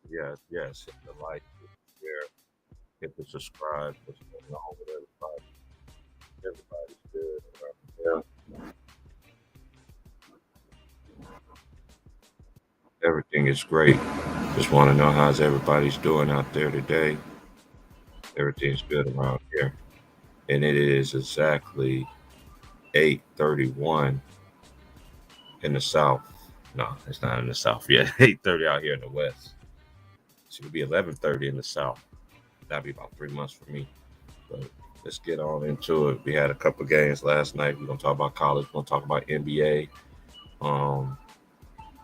Yes, yes. Hit the like, hit the share, hit the subscribe. What's going on with everybody? Everybody's good around here. Everything is great. Just want to know how's everybody's doing out there today. Everything's good around here. And it is exactly 8:31 in the south. No, it's not in the south yet. 8:30 out here in the west. It's gonna be 11:30 in the south. That'll be about 3 months for me. But let's get on into it. We had a couple games last night. We're gonna talk about college. We're gonna talk about NBA. Um,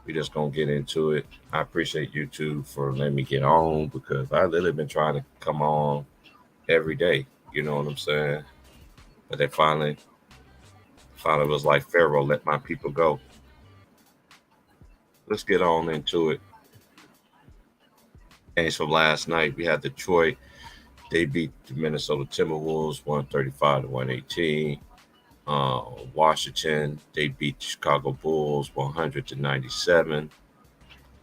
we just gonna get into it. I appreciate you two for letting me get on because I literally been trying to come on every day. You know what I'm saying? But they finally was like Pharaoh, let my people go. Let's get on into it. Games from last night. We had Detroit. They beat the Minnesota Timberwolves 135 to 118. Washington, they beat the Chicago Bulls 100 to 97.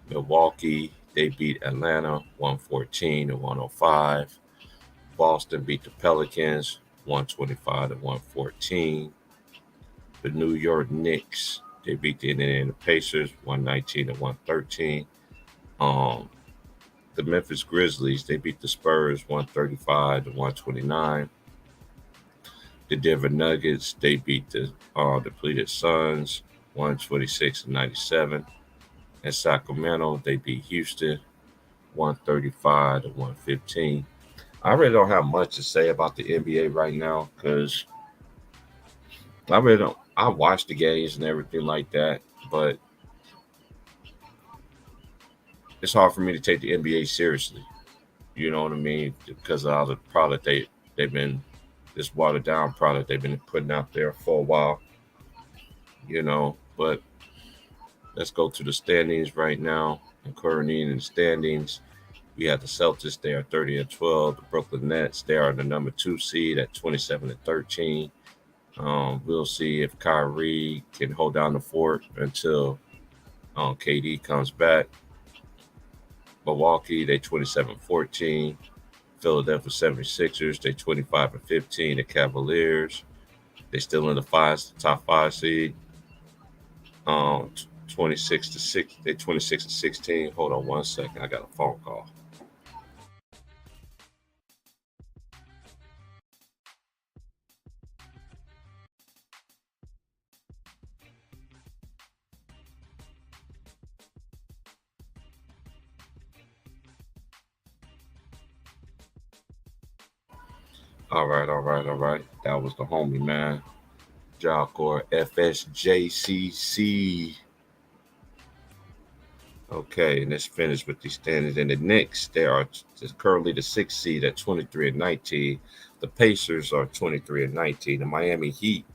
Milwaukee, they beat Atlanta 114 to 105. Boston beat the Pelicans 125 to 114. The New York Knicks, they beat the Indiana Pacers 119 to 113. Um, the Memphis Grizzlies, they beat the Spurs 135 to 129. The Denver Nuggets, they beat the depleted Suns 126 to 97. In Sacramento, they beat Houston 135 to 115. I really don't have much to say about the NBA right now because I really don't. I watch the games and everything like that, but it's hard for me to take the NBA seriously. You know what I mean? Because of all the product they've been this watered down product they've been putting out there for a while. But let's go to the standings right now. And currently in the standings, we have the Celtics. They are 30 and 12. The Brooklyn Nets. They are the number 2 seed at 27 and 13. We'll see if Kyrie can hold down the fort until KD comes back. Milwaukee, they 27-14. Philadelphia 76ers, they 25 and 15. The Cavaliers, they still in the top five seed. 26 to 6. They 26 to 16. Hold on one second. I got a phone call. All right, all right, all right. That was the homie, man. Jalcor FSJCC. Okay, and let's finish with these standings. And the Knicks, they are currently the 6th seed at 23 and 19. The Pacers are 23 and 19. The Miami Heat,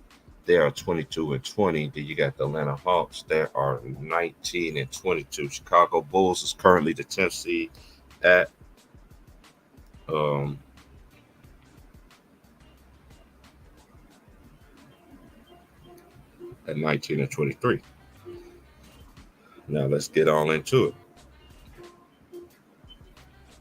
they are 22 and 20. Then you got the Atlanta Hawks, they are 19 and 22. Chicago Bulls is currently the 10th seed at um at 19 and 23. Now let's get on into it.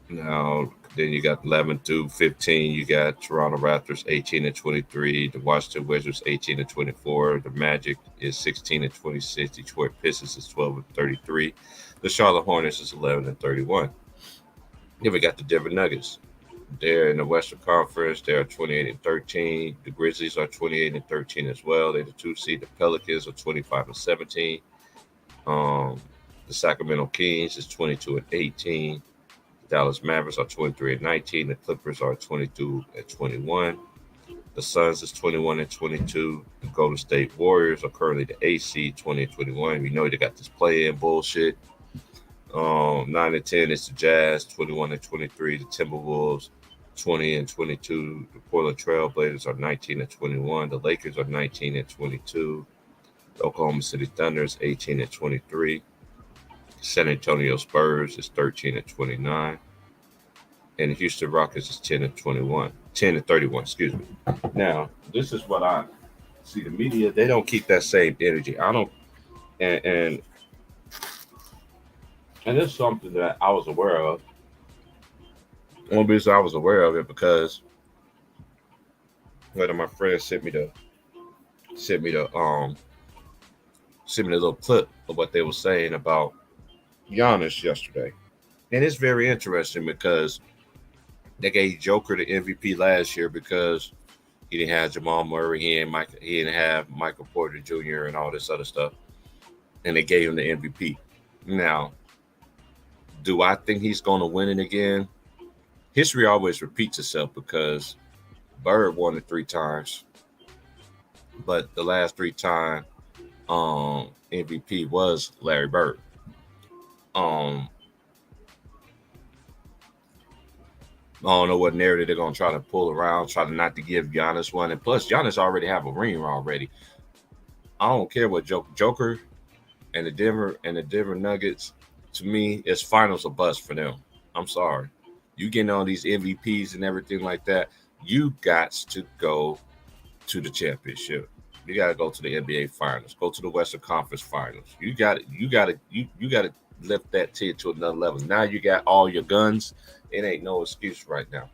Now, then you got 11 through 15. You got Toronto Raptors 18 and 23. The Washington Wizards 18 and 24. The Magic is 16 and 26. Detroit Pistons is 12 and 33. The Charlotte Hornets is 11 and 31. Then we got the Denver Nuggets. They're in the Western Conference. They are 28 and 13. The Grizzlies are 28 and 13 as well. They're the 2 seed. The Pelicans are 25 and 17. Um, the Sacramento Kings is 22 and 18. Dallas Mavericks are 23 and 19. The Clippers are 22 and 21. The Suns is 21 and 22. The Golden State Warriors are currently the 8th seed, 20 and 21. We know they got this play-in bullshit. 9 and 10 is the Jazz, 21 and 23. The Timberwolves, 20 and 22. The Portland Trailblazers are 19 and 21. The Lakers are 19 and 22. The Oklahoma City Thunder is 18 and 23. San Antonio Spurs is 13 and 29. And the Houston Rockets is 10 and 21. 10 and 31, excuse me. Now, this is what I see. The media, they don't keep that same energy. I don't, and And it's something that I was aware of. One reason I was aware of it because one of my friends sent me the sent me a little clip of what they were saying about Giannis yesterday. And it's very interesting because they gave Joker the MVP last year because he didn't have Jamal Murray, he didn't have Michael Porter Jr. and all this other stuff. And they gave him the MVP. Now, do I think he's gonna win it again? History always repeats itself because Bird won it 3 times, but the last 3 time MVP was Larry Bird. Um, I don't know what narrative they're gonna try to pull around, try to not to give Giannis one. And plus, Giannis already have a ring already. I don't care what Joker and the Denver Nuggets. To me, it's finals or bust for them. I'm sorry. You getting all these MVPs and everything like that. You got to go to the championship. You got to go to the NBA finals. Go to the Western Conference finals. You got to lift that tier to another level. Now you got all your guns. It ain't no excuse right now.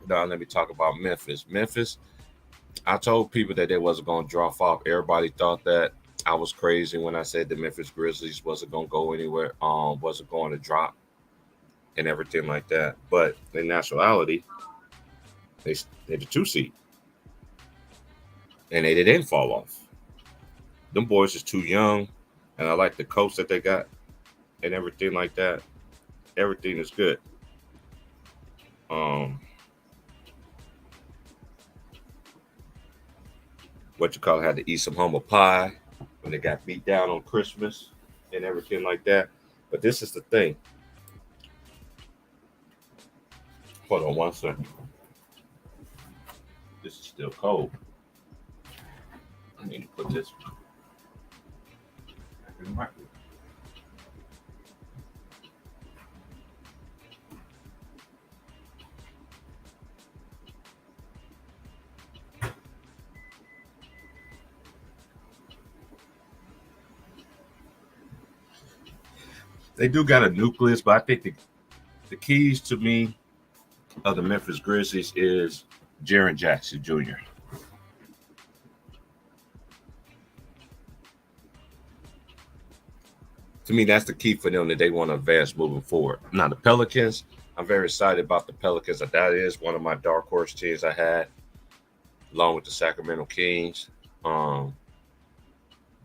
Now let me talk about Memphis. Memphis, I told people that they wasn't going to drop off. Everybody thought that I was crazy when I said the Memphis Grizzlies wasn't going to go anywhere, wasn't going to drop and everything like that. But in actuality, they're the 2 seed, and they didn't fall off. Them boys is too young, and I like the coach that they got and everything like that. Everything is good. Um, what you call it, had to eat some humble pie when they got beat down on Christmas and everything like that. But this is the thing. Hold on 1 second. This is still cold. I need to put this back in the microwave. They do got a nucleus, but I think the keys to me of the Memphis Grizzlies is Jaren Jackson Jr. To me, that's the key for them that they want to advance moving forward. Now, the Pelicans, I'm very excited about the Pelicans. That is one of my dark horse teams I had, along with the Sacramento Kings. Um,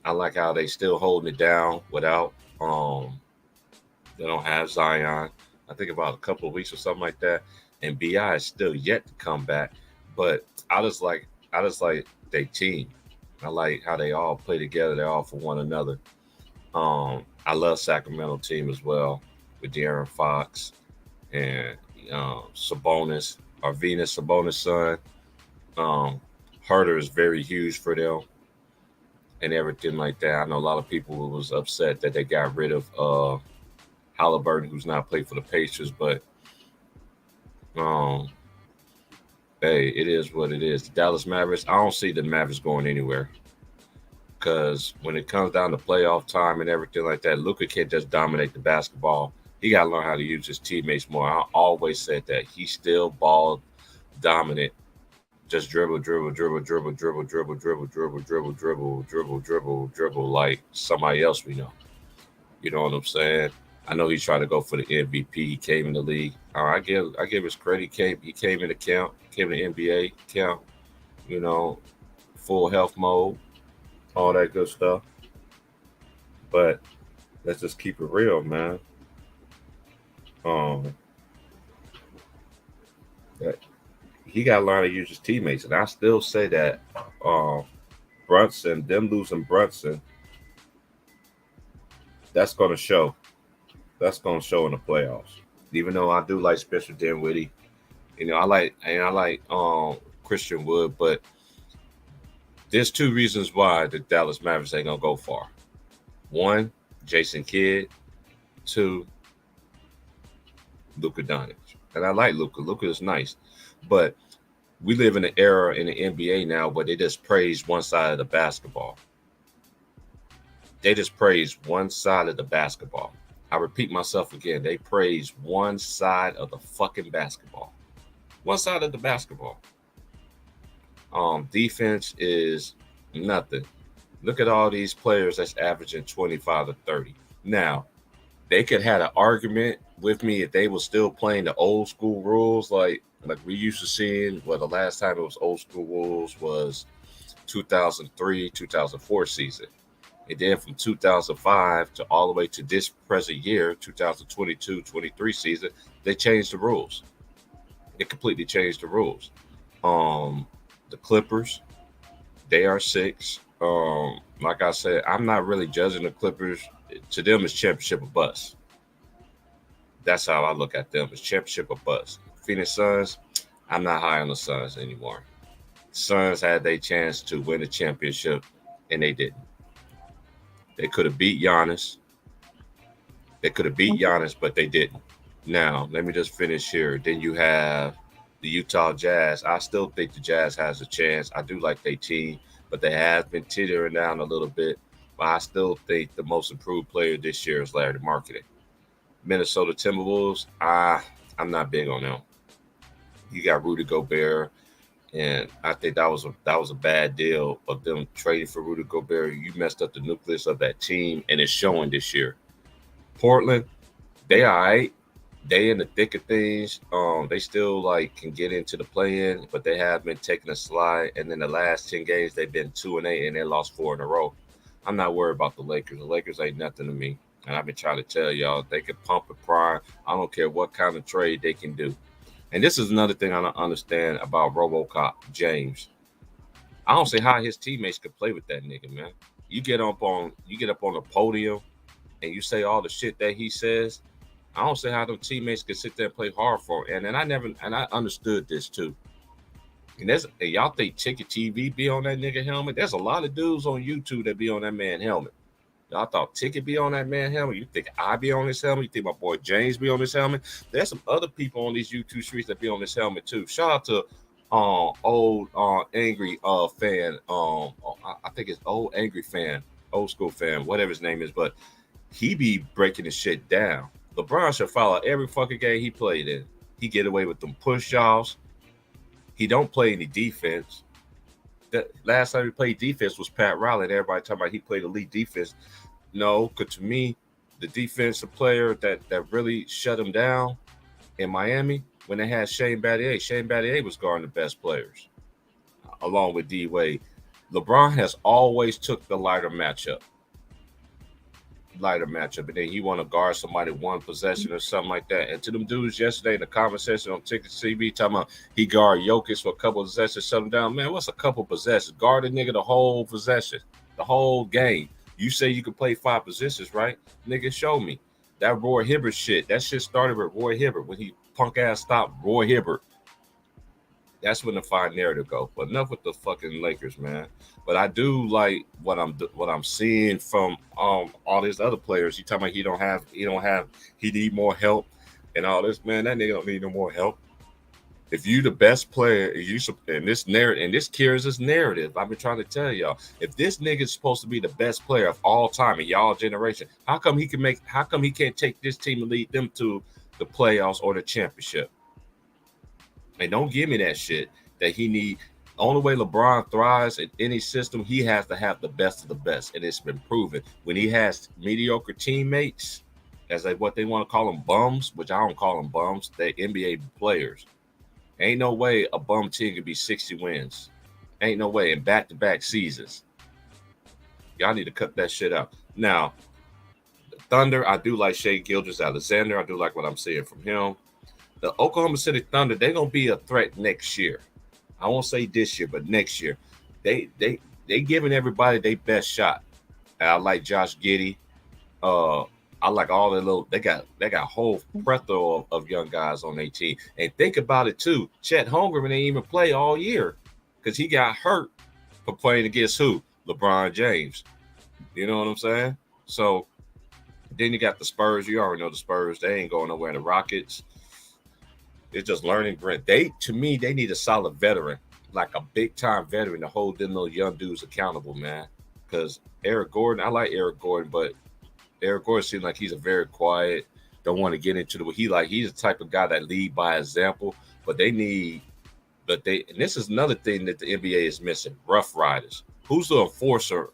I like how they still holding it down without they don't have Zion. I think about a couple of weeks or something like that. And BI is still yet to come back. But I just like they team. I like how they all play together. They're all for one another. I love Sacramento team as well with De'Aaron Fox and Sabonis, or Venus Sabonis' son. Um, Herder is very huge for them and everything like that. I know a lot of people was upset that they got rid of Halliburton, who's not played for the Pacers, but um, hey, it is what it is. The Dallas Mavericks, I don't see the Mavericks going anywhere because when it comes down to playoff time and everything like that, Luka can't just dominate the basketball. He got to learn how to use his teammates more. I always said that he's still ball dominant. Just dribble, dribble, dribble, dribble, dribble, dribble, dribble, dribble, dribble, dribble, dribble, dribble, dribble, like somebody else we know. You know what I'm saying? I know he's trying to go for the MVP. He came in the league. I give his credit. He came in the count, came in the NBA count. You know, full health mode, all that good stuff. But let's just keep it real, man. Um, that he got to learn to use his teammates, and I still say that um, Brunson, them losing Brunson, that's going to show. That's going to show in the playoffs. Even though I do like Spencer Dinwiddie, I like Christian Wood, but there's 2 reasons why the Dallas Mavericks ain't gonna go far. One, Jason Kidd. Two, Luka Doncic. And I like Luka. Luka is nice, but we live in an era in the NBA now where they just praise one side of the basketball. They just praise one side of the basketball. I repeat myself again. They praise one side of the fucking basketball. One side of the basketball. Defense is nothing. Look at all these players that's averaging 25 to 30. Now, they could have an argument with me if they were still playing the old school rules like we used to seeing. Well, the last time it was old school rules was 2003, 2004 season. And then from 2005 to all the way to this present year, 2022-23 season, they changed the rules. It completely changed the rules. Um, the Clippers, they are six. Like I said, I'm not really judging the Clippers. To them, it's championship or bust. That's how I look at them. It's championship or bust. Phoenix Suns, I'm not high on the Suns anymore. Suns had their chance to win the championship, and they didn't. They could have beat Giannis. They could have beat Giannis, but they didn't. Now, let me just finish here. Then you have the Utah Jazz. I still think the Jazz has a chance. I do like their team, but they have been teetering down a little bit. But I still think the most improved player this year is Larry Marketing. Minnesota Timberwolves, I'm not big on them. You got Rudy Gobert, and I think that was a bad deal of them trading for Rudy Gobert. You messed up the nucleus of that team, and it's showing this year. Portland, they all right. They in the thick of things. They still like can get into the play-in, but they have been taking a slide. And then the last 10 games, they've been 2-8, and they lost 4 in a row. I'm not worried about the Lakers. The Lakers ain't nothing to me. And I've been trying to tell y'all they can pump and prime. I don't care what kind of trade they can do. And this is another thing I don't understand about RoboCop James. I don't see how his teammates could play with that nigga, man. You get up on the podium and you say all the shit that he says. I don't see how them teammates can sit there and play hard for him. And I understood this too. And y'all think Ticket TV be on that nigga helmet? There's a lot of dudes on YouTube that be on that man helmet. Y'all thought Ticket be on that man helmet? You think I be on this helmet? You think my boy James be on this helmet? There's some other people on these YouTube streets that be on this helmet too. Shout out to old angry fan. I think it's old angry fan, old school fan, whatever his name is, but he be breaking the shit down. LeBron should follow every fucking game he played in. He get away with them push offs. He don't play any defense. That last time he played defense was Pat Riley. And everybody talking about he played elite defense. No, because to me, the defensive player that really shut him down in Miami when they had Shane Battier. Shane Battier was guarding the best players, along with D Wade. LeBron has always took the lighter matchup, and then he want to guard somebody one possession or something like that. And to them dudes yesterday in the conversation on Ticket CB talking about he guard Jokic for a couple of possessions, shut him down. Man, what's a couple of possessions? Guard a nigga the whole possession, the whole game. You say you can play 5 positions, right? Nigga, show me. That Roy Hibbert shit, that shit started with Roy Hibbert when he punk ass stopped Roy Hibbert. That's when the fine narrative go. But enough with the fucking Lakers, man. But I do like what I'm seeing from all these other players. He talking about he need more help and all this. Man, that nigga don't need no more help. If you the best player, in this narrative, and this carries this narrative, I've been trying to tell y'all. If this nigga's supposed to be the best player of all time in y'all generation, how come he can't take this team and lead them to the playoffs or the championship? And don't give me that shit that he need. Only way LeBron thrives in any system, he has to have the best of the best, and it's been proven. When he has mediocre teammates, as what they want to call them, bums, which I don't call them bums, they're NBA players. Ain't no way a bum team can be 60 wins. Ain't no way in back-to-back seasons. Y'all need to cut that shit out. Now, the Thunder, I do like Shai Gilgeous-Alexander. I do like what I'm seeing from him. The Oklahoma City Thunder, they're gonna be a threat next year. I won't say this year, but next year. They giving everybody their best shot. I like Josh Giddey. I like all the little. They got a whole plethora of young guys on their team. And think about it too. Chet Holmgren didn't even play all year because he got hurt for playing against who? LeBron James. You know what I'm saying? So then you got the Spurs. You already know the Spurs. They ain't going nowhere. The Rockets. It's just learning grit. To me, they need a solid veteran, like a big time veteran to hold them little young dudes accountable, man. Because Eric Gordon, I like Eric Gordon, but Eric Gordon seems like he's a very quiet, don't want to get into the he's the type of guy that lead by example, but they need and this is another thing that the NBA is missing, rough riders. Who's the enforcer?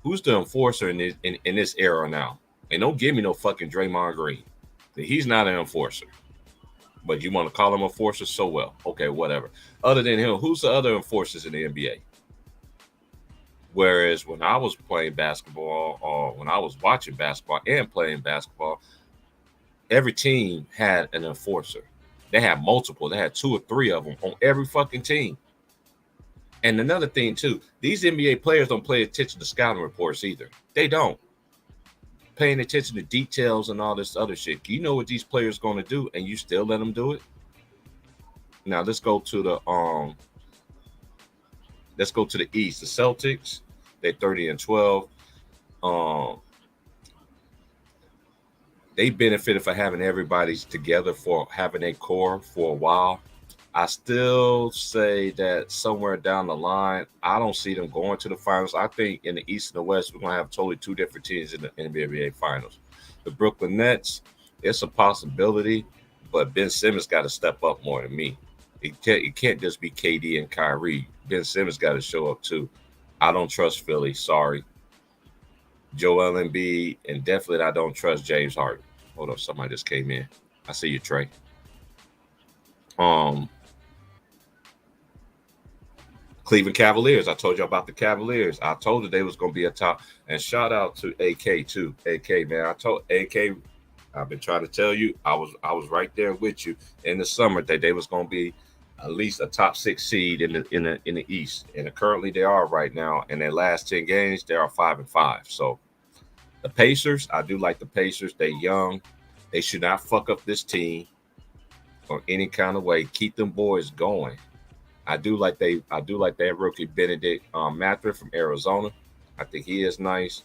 Who's the enforcer in this era now? And don't give me no fucking Draymond Green. He's not an enforcer. But you want to call him a enforcer, so well. Okay, whatever. Other than him, who's the other enforcers in the NBA? Whereas when I was playing basketball, or when I was watching basketball and playing basketball, every team had an enforcer. They had multiple. They had 2 or 3 of them on every fucking team. And another thing too, these NBA players don't pay attention to scouting reports either. They don't. Paying attention to details and all this other shit. You know what these players going to do, and you still let them do it. Now let's go to the East. The Celtics, they're 30-12. They benefited for having everybody together, for having a core for a while. I still say that somewhere down the line, I don't see them going to the finals. I think in the East and the West, we're going to have totally 2 different teams in the NBA finals. The Brooklyn Nets, it's a possibility, but Ben Simmons got to step up more than me. It can't just be KD and Kyrie. Ben Simmons got to show up too. I don't trust Philly. Sorry. Joel Embiid, and definitely I don't trust James Harden. Hold up, somebody just came in. I see you, Trey. Cleveland Cavaliers. I told you about the Cavaliers. I told you they was going to be a top. And shout out to AK too. AK, man. I told AK, I've been trying to tell you, I was right there with you in the summer that they was going to be at least a top 6 seed in the East. And currently they are right now. In their last 10 games, they are 5-5. So the Pacers, I do like the Pacers. They're young. They should not fuck up this team or any kind of way. Keep them boys going. I do like that rookie Benedict Mather from Arizona. I think he is nice.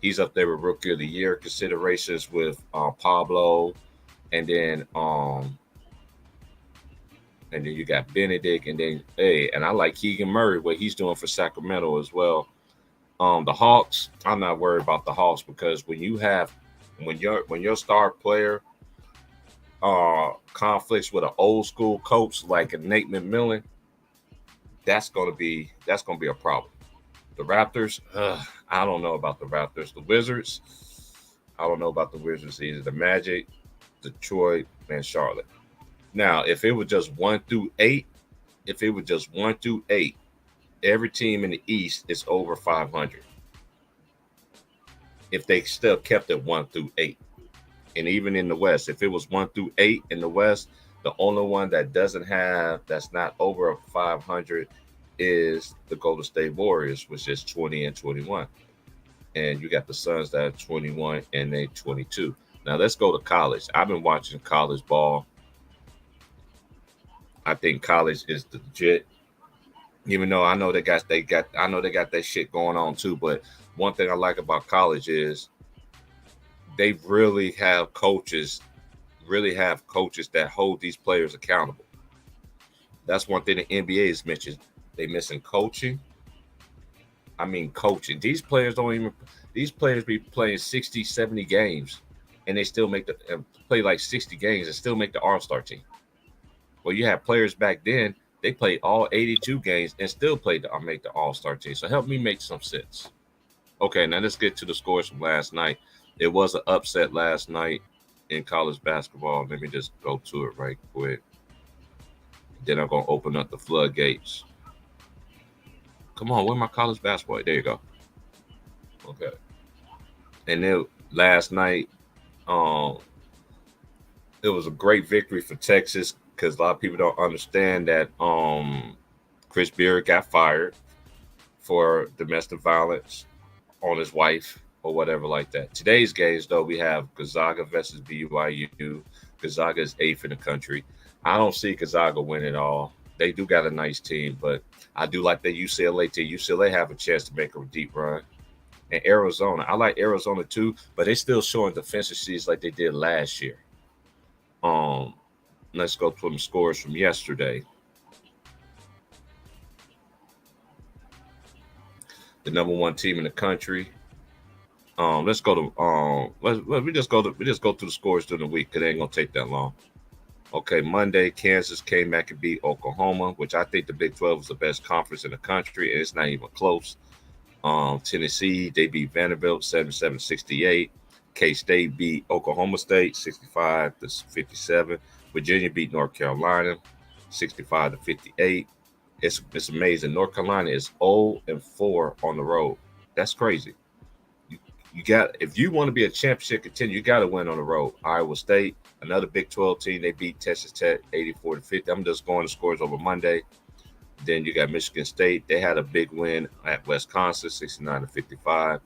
He's up there with rookie of the year considerations with Pablo, and then you got Benedict, and then and I like Keegan Murray, what he's doing for Sacramento as well. The Hawks, I'm not worried about the Hawks because when your star player conflicts with an old school coach like a Nate McMillan, that's gonna be a problem. The Raptors, I don't know about the Raptors. The Wizards, I don't know about the Wizards either. The Magic, Detroit, and Charlotte. Now, if it was just 1 through 8, every team in the East is over 500. If they still kept it 1 through 8, and even in the West, if it was 1 through 8 in the West, the only one that's not over 500 is the Golden State Warriors, which is 20-21. And you got the Suns that are 21 and they 22. Now let's go to college. I've been watching college ball. I think college is legit. Even though I know they got that shit going on too. But one thing I like about college is they really have coaches that hold these players accountable. That's one thing the NBA is mentioned. They missing coaching. I mean, coaching. These players be playing 60, 70 games, and they still play like 60 games and still make the All-Star team. Well, you have players back then, they played all 82 games and still make the All-Star team. So help me make some sense. Okay, now let's get to the scores from last night. It was an upset last night in college basketball. Let me just go to it right quick. Then I'm going to open up the floodgates. Come on, where my college basketball? There you go. Okay. And then last night, it was a great victory for Texas because a lot of people don't understand that Chris Beard got fired for domestic violence on his wife or whatever like that. Today's games, though, we have Gonzaga versus BYU. Gonzaga is 8th in the country. I don't see Gonzaga win it all. They do got a nice team, but I do like the UCLA team. UCLA have a chance to make a deep run. And Arizona, I like Arizona too, but they still showing deficiencies like they did last year. Let's go to the scores from yesterday. The number 1 team in the country, Let's go to we just go through the scores during the week because it ain't gonna take that long. Okay, Monday, Kansas came back and beat Oklahoma, which I think the Big 12 is the best conference in the country, and it's not even close. Tennessee, they beat Vanderbilt 77-68. K-State beat Oklahoma State 65-57. Virginia beat North Carolina 65-58. It's amazing. North Carolina is 0-4 on the road. That's crazy. You, you got if you want to be a championship contender, you got to win on the road. Iowa State, another Big 12 team, they beat Texas Tech 84-50. I'm just going to scores over Monday. Then you got Michigan State. They had a big win at Wisconsin, 69-55.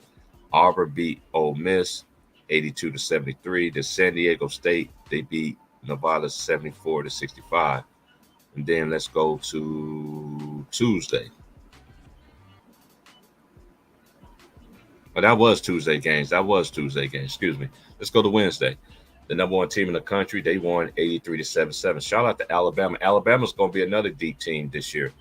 Auburn beat Ole Miss, 82-73. The San Diego State, they beat Nevada 74-65. And then let's go to Tuesday. Oh, that was Tuesday games. Excuse me. Let's go to Wednesday. The number one team in the country, they won 83-77. Shout out to Alabama. Alabama's going to be another deep team this year.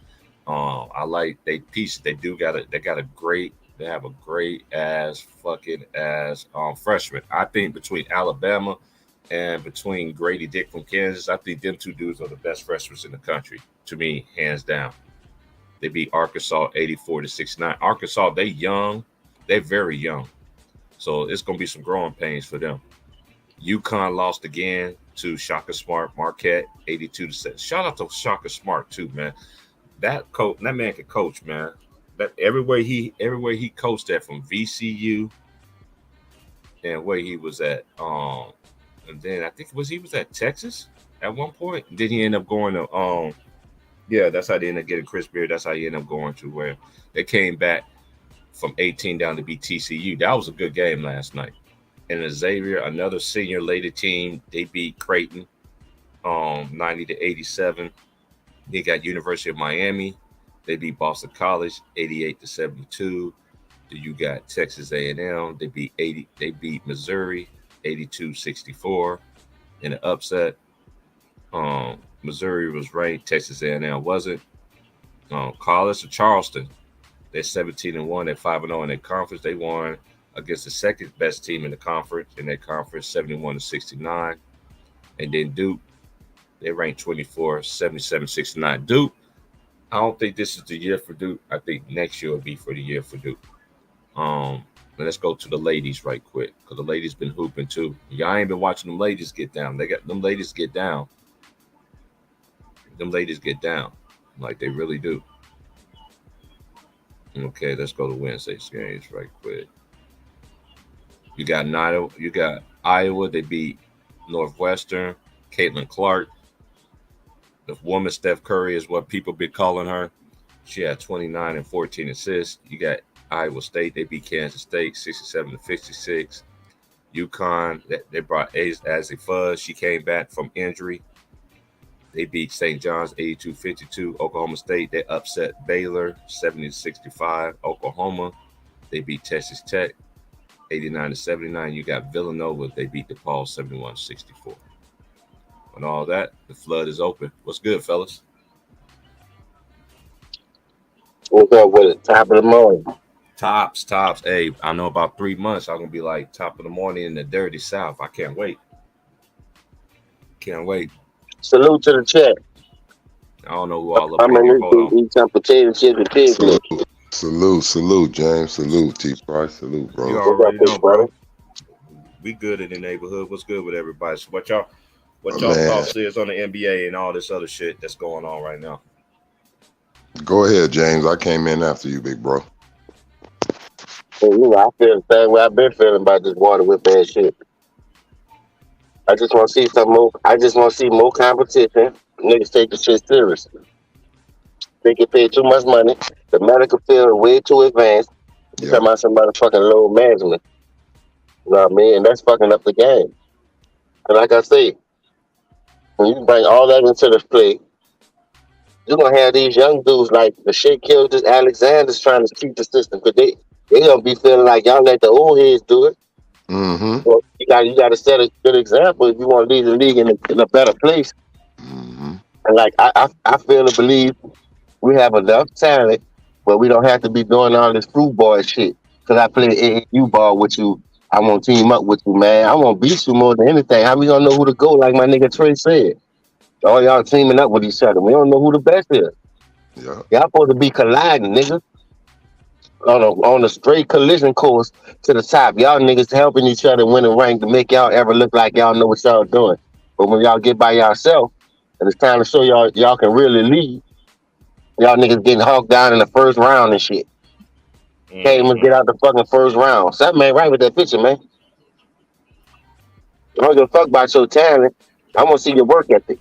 I like they piece. They have a great ass fucking ass freshman. I think between Alabama and between Grady Dick from Kansas, I think them two dudes are the best freshmen in the country. To me, hands down. They beat Arkansas 84-69. Arkansas, they young, they're very young. So it's gonna be some growing pains for them. UConn lost again to Shaka Smart, Marquette, 82-7. Shout out to Shaka Smart too, man. That man can coach, man. That everywhere he coached at from VCU and where he was at. And then I think he was at Texas at one point. Then he ended up going to yeah, that's how they ended up getting Chris Beard. That's how he ended up going to where they came back from 18 down to beat TCU. That was a good game last night. And Xavier, another senior lady team, they beat Creighton 90-87. They got University of Miami. They beat Boston College 88-72. Then you got Texas A&M. They beat Missouri 82-64 in an upset. Missouri was ranked. Texas A&M wasn't. College of Charleston. They're 17-1. They're 5-0 in their conference. They won against the second best team in the conference. In their conference, 71-69. And then Duke, they ranked 24, 77-69. Duke, I don't think this is the year for Duke. I think next year will be for the year for Duke. Let's go to the ladies right quick because the ladies been hooping too. Y'all ain't been watching them ladies get down. They got them ladies get down. Them ladies get down like they really do. Okay, let's go to Wednesday's games right quick. You got Nida, you got Iowa. They beat Northwestern. Caitlin Clark, the woman Steph Curry is what people be calling her. She had 29 and 14 assists. You got Iowa State. They beat Kansas State 67-56. UConn, they brought as a fuzz. She came back from injury. They beat St. John's 82-52. Oklahoma State, they upset Baylor 70-65. Oklahoma, they beat Texas Tech 89-79. You got Villanova, they beat DePaul 71-64. And all that, the flood is open. What's good, fellas? What's up with it? Top of the morning. Tops. Hey, I know about 3 months I'm gonna be like top of the morning in the dirty South. I can't wait. Can't wait. Salute to the chat. I don't know who all up I'm in here. gonna Hold on. eat some potato chips and pig Salute, lips. salute, James. Salute, T. Price. Salute, You bro. What's up, already big know, bro. brother? We good in the neighborhood. What's good with everybody? So what y'all Man, thoughts is on the NBA and all this other shit that's going on right now? go ahead, James. I came in after you, big bro. Hey, I feel the same way I've been feeling about this water whip ass shit. I just want to see some more. I just want to see more competition. Niggas take the shit serious. They get paid too much money. The medical field is way too advanced. You Yep. talking about some motherfucking low management. You know what I mean? And that's fucking up the game. And like I say, when you bring all that into the play, you're gonna have these young dudes like the shit killed this Alexander's trying to keep the system because they gonna be feeling like y'all let the old heads do it. Mm-hmm. So you got to set a good example if you want to lead the league in a better place. Mm-hmm. And like I feel and believe we have enough talent, but we don't have to be doing all this fruit boy shit. Cause I play AAU ball with you. I want to team up with you, man. I want to beat you more than anything. How we gonna know who to go? Like my nigga Trey said, all y'all teaming up with each other. We don't know who the best is. Yeah. Y'all supposed to be colliding, nigga, on a straight collision course to the top. Y'all niggas helping each other win a rank to make y'all ever look like y'all know what y'all doing. But when y'all get by yourself and it's time to show y'all can really lead, y'all niggas getting hawked down in the first round and shit. Can't even Mm-hmm. get out the fucking first round. Something ain't right with that picture, man. I don't give a fuck about your talent. I want to see your work ethic.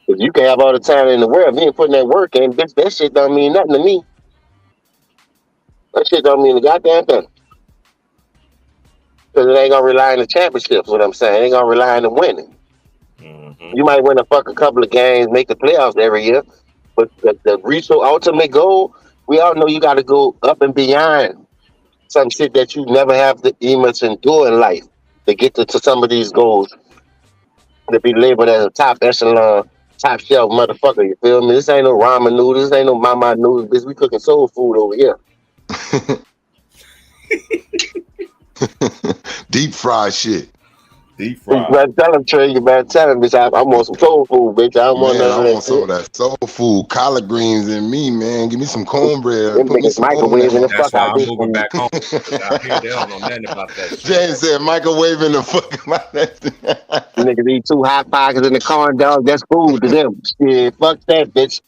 If you can have all the talent in the world, if you ain't putting that work in, bitch, that shit don't mean nothing to me. That shit don't mean a goddamn thing. Because it ain't gonna rely on the championships. What I'm saying, it ain't gonna rely on the winning. Mm-hmm. You might win a couple of games, make the playoffs every year, but the reach your ultimate goal, we all know you got to go up and beyond some shit that you never have to even endure in life to get to some of these goals to be labeled as a top echelon, top shelf motherfucker. You feel me? This ain't no ramen noodles. This ain't no mama noodles. Bitch, we cooking soul food over here. Deep fried shit. Deep You fried. better tell him, Trey. You better tell him, bitch. I want some soul food, bitch. I don't want Man, none I of want that some shit. of that soul food, collard greens in me, man. Give me some cornbread. Them Put me niggas some butter in microwaving the That's fuck why out I'm this moving food. back home. Because out here, they don't know that. nothing about that shit. James said microwaving the fucking You niggas eat two hot pockets in the corn dog. That's food to them. Shit, fuck that, bitch.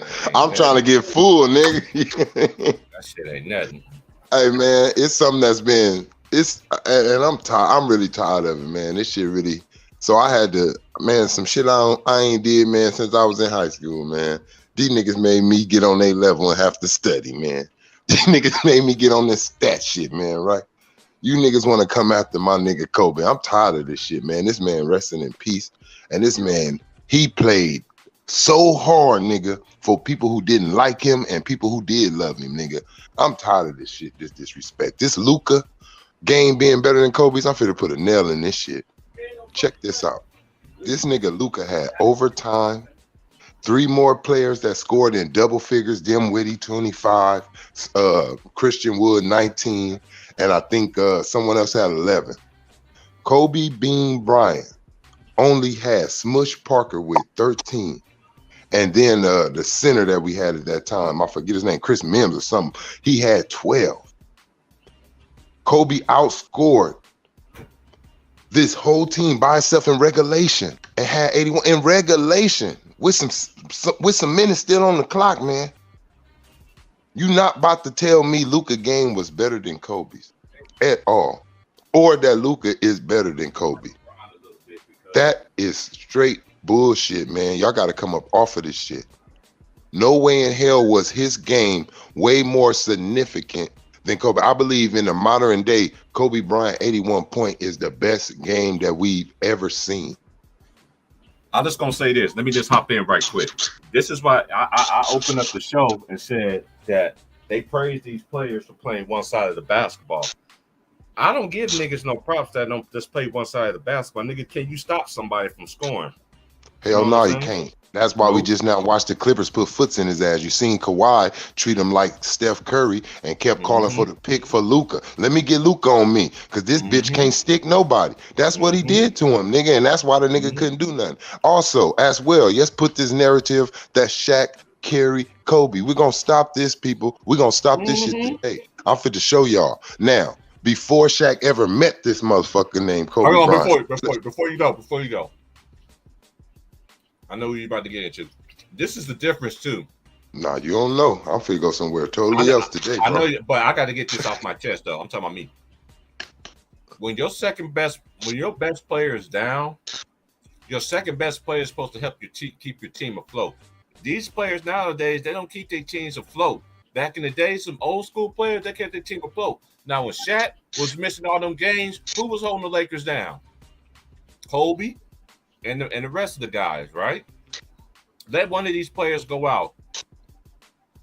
Ain't I'm trying to nothing. get full, nigga. That shit ain't nothing. Hey man, it's something that's been and I'm tired. I'm really tired of it, man. This shit really. So I had to, man, some shit I ain't did, man, since I was in high school, man. These niggas made me get on their level and have to study, man. These niggas made me get on this stat shit, man. Right? You niggas want to come after my nigga Kobe. I'm tired of this shit, man. This man resting in peace, and this man he played so hard, nigga, for people who didn't like him and people who did love him, nigga. I'm tired of this shit, this disrespect. This Luka game being better than Kobe's, I'm finna put a nail in this shit. Check this out. This nigga Luka had overtime, 3 more players that scored in double figures, Dimwitty 25, Christian Wood 19, and I think someone else had 11. Kobe Bean Bryant only had Smush Parker with 13. And then the center that we had at that time, I forget his name, Chris Mims or something, he had 12. Kobe outscored this whole team by himself in regulation and had 81 in regulation with some minutes still on the clock, man. You not about to tell me Luka game was better than Kobe's at all, or that Luka is better than Kobe. That is straight bullshit, man. Y'all got to come up off of this shit. No way in hell was his game way more significant than Kobe. I believe in the modern day, Kobe Bryant 81 point is the best game that we've ever seen. I'm just gonna say this. Let me just hop in right quick. This is why I opened up the show and said that they praise these players for playing one side of the basketball. I don't give niggas no props that don't just play one side of the basketball. Nigga, can you stop somebody from scoring? You Hell know no, what he I'm saying? can't. That's why we just now watched the Clippers put foots in his ass. You seen Kawhi treat him like Steph Curry and kept calling for the pick for Luka. Let me get Luka on me, because this bitch can't stick nobody. That's what he did to him, nigga, and that's why the nigga couldn't do nothing. Also, as well, let's put this narrative that Shaq, Kerry, Kobe. We're gonna stop this, people. We're gonna stop this shit today. I'm fit to show y'all. Now, before Shaq ever met this motherfucker named Kobe Hold on, Bryant. before you go. I know what you're about to get into. This is the difference too. Nah, you don't know. I'm finna go somewhere totally else today, I bro. know, but I got to get this off my chest though. I'm talking about me. When your best player is down, your second best player is supposed to help you keep your team afloat. These players nowadays, they don't keep their teams afloat. Back in the day, some old school players, they kept their team afloat. Now, when Shaq was missing all them games, who was holding the Lakers down? Kobe and the rest of the guys, right? Let one of these players go out.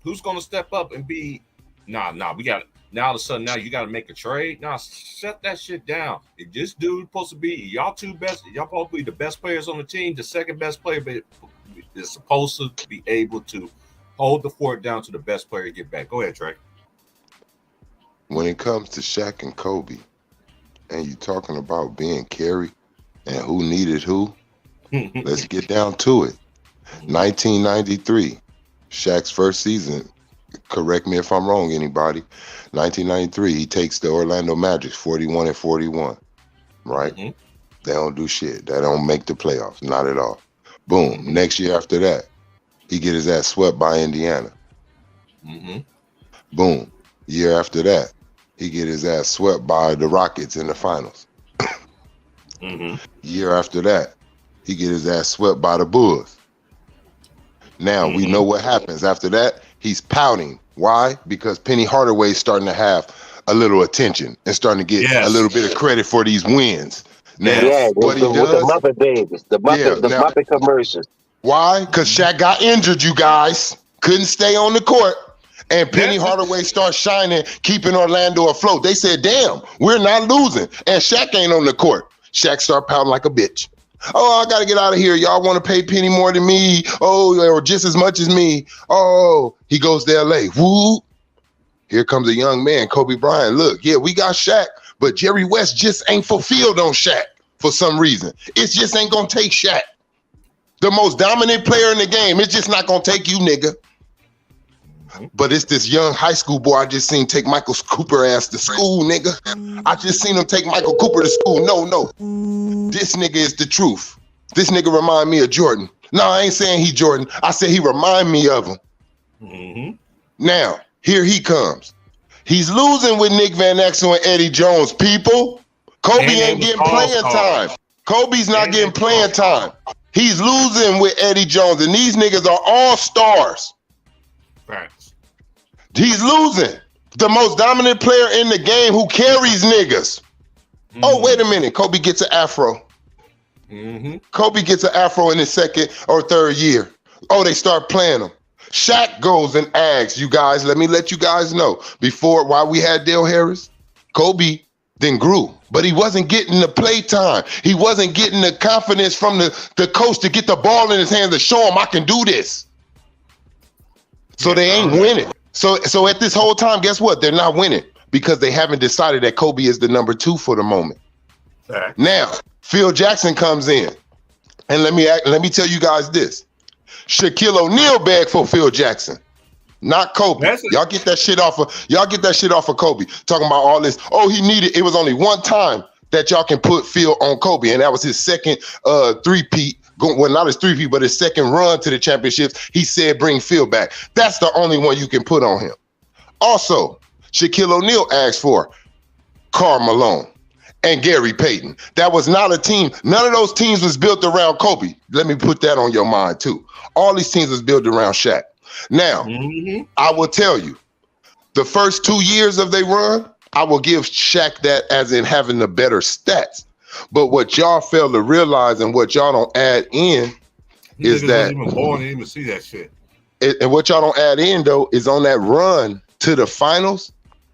Who's going to step up and be, we got now all of a sudden now you got to make a trade? Nah, shut that shit down. If this dude supposed to be y'all probably the best players on the team, the second best player is supposed to be able to hold the fort down to the best player to get back. Go ahead, Trey. when it comes to Shaq and Kobe, and you talking about being carried and who needed who, let's get down to it. 1993, Shaq's first season. Correct me if I'm wrong, anybody. 1993, he takes the Orlando Magic 41-41. Right? Mm-hmm. They don't do shit. They don't make the playoffs. Not at all. Boom. Next year after that, he get his ass swept by Indiana. Mm-hmm. Boom. Year after that, he get his ass swept by the Rockets in the finals. Mm-hmm. Year after that, he get his ass swept by the Bulls. Now we know what happens after that. He's pouting. Why? Because Penny Hardaway's starting to have a little attention and starting to get a little bit of credit for these wins. Now, what he does, with the Muppet babies, the Muppet commercials. Why? Because Shaq got injured, you guys. Couldn't stay on the court. And Penny Hardaway starts shining, keeping Orlando afloat. They said, damn, we're not losing. And Shaq ain't on the court. Shaq start pouting like a bitch. Oh, I got to get out of here. Y'all want to pay Penny more than me? Oh, or just as much as me? Oh, he goes to L.A. Woo. Here comes a young man, Kobe Bryant. Look, yeah, we got Shaq, but Jerry West just ain't fulfilled on Shaq for some reason. It just ain't going to take Shaq. The most dominant player in the game. It's just not going to take you, nigga. But it's this young high school boy I just seen take Michael Cooper ass to school, nigga. I just seen him take Michael Cooper to school. No. This nigga is the truth. This nigga remind me of Jordan. No, I ain't saying he Jordan. I said he remind me of him. Mm-hmm. Now, here he comes. He's losing with Nick Van Exel and Eddie Jones, people. Kobe ain't getting playing time. Kobe's not getting playing time. He's losing with Eddie Jones, and these niggas are all stars. Right. He's losing. The most dominant player in the game who carries niggas. Mm-hmm. Oh, wait a minute. Kobe gets an afro. Mm-hmm. Kobe gets an afro in his second or third year. Oh, they start playing him. Shaq goes and asks, you guys, let me let you guys know. While we had Dale Harris, Kobe then grew. But he wasn't getting the play time. He wasn't getting the confidence from the coach to get the ball in his hands to show him I can do this. So they ain't winning. So at this whole time, guess what? They're not winning because they haven't decided that Kobe is the number 2 for the moment. Right. Now, Phil Jackson comes in. And let me tell you guys this. Shaquille O'Neal begged for Phil Jackson, not Kobe. Y'all get that shit off of Kobe. Talking about all this. Oh, it was only one time that y'all can put Phil on Kobe, and that was his second three-peat. Well, not his three-peat, but his second run to the championships. He said, bring Phil back. That's the only one you can put on him. Also, Shaquille O'Neal asked for Karl Malone and Gary Payton. That was not a team. None of those teams was built around Kobe. Let me put that on your mind, too. All these teams was built around Shaq. Now, I will tell you, the first 2 years of their run, I will give Shaq that as in having the better stats. But what y'all fail to realize and what y'all don't add in is that even born didn't even see that shit. And what y'all don't add in though is on that run to the finals.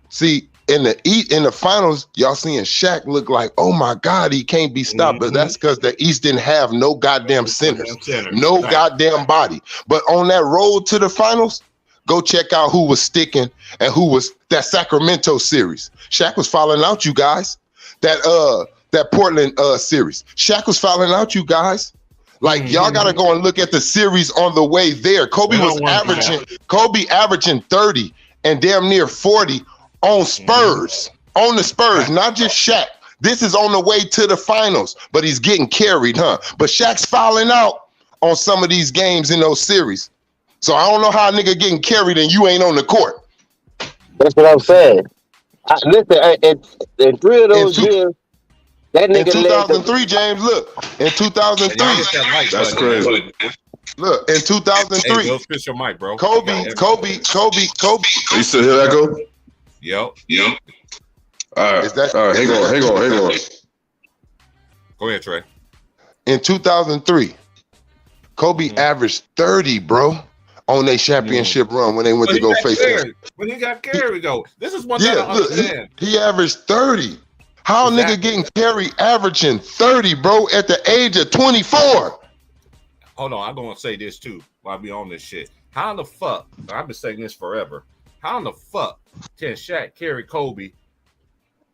See, in the finals, y'all seeing Shaq look like, oh my God, he can't be stopped. But that's because the East didn't have no goddamn centers, no goddamn body. But on that road to the finals, go check out who was sticking and who was that Sacramento series. Shaq was fouling out, you guys. That Portland series. Shaq was fouling out, you guys. Like y'all gotta go and look at the series on the way there. Kobe averaging 30 and damn near 40 on Spurs. On the Spurs, not just Shaq. This is on the way to the finals, but he's getting carried, huh? But Shaq's fouling out on some of these games in those series. So I don't know how a nigga getting carried and you ain't on the court. That's what I'm saying. Listen, in 3 of those years, that nigga in 2003, James, look. In 2003. That's crazy. Look, in 2003. Hey, fix your mic, bro. Kobe. You still hear that go? Yep. All right. Hang on. Go ahead, Trey. In 2003, Kobe averaged 30, bro, on their championship run when they went to go face him. When he got carried, though. This is one thing I don't understand. He averaged 30. How a nigga getting carried averaging 30, bro, at the age of 24? Hold on, I'm going to say this, too, while we on this shit. How the fuck, I've been saying this forever, How in the fuck can Shaq carry Kobe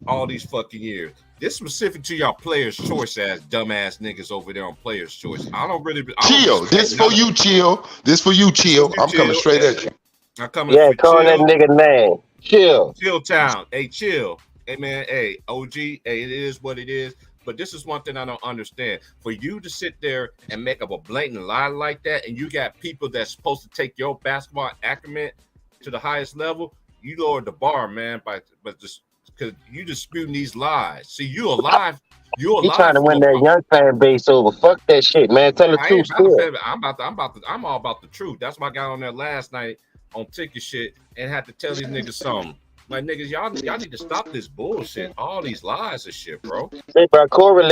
all these fucking years? This specific to y'all players' choice ass dumbass niggas over there on players' choice. I don't really Chill. This for you, Chill. This for you, Chill. I'm coming straight at you. I'm coming Yeah, for call that Chill. nigga name. Chill. Chill Town. Hey, chill. Hey, man. Hey, OG. Hey, it is what it is. But this is one thing I don't understand. For you to sit there and make up a blatant lie like that, and you got people that's supposed to take your basketball acumen to the highest level, you lowered the bar, man, but just because you disputing these lies. See, you alive. You alive. He trying to win that young fan base over. Fuck that shit, man. Tell the truth. I'm all about the truth. That's why I got on there last night on ticket shit and had to tell these niggas something. Like, niggas, y'all need to stop this bullshit. All these lies and shit, bro. Hey, bro, Kobe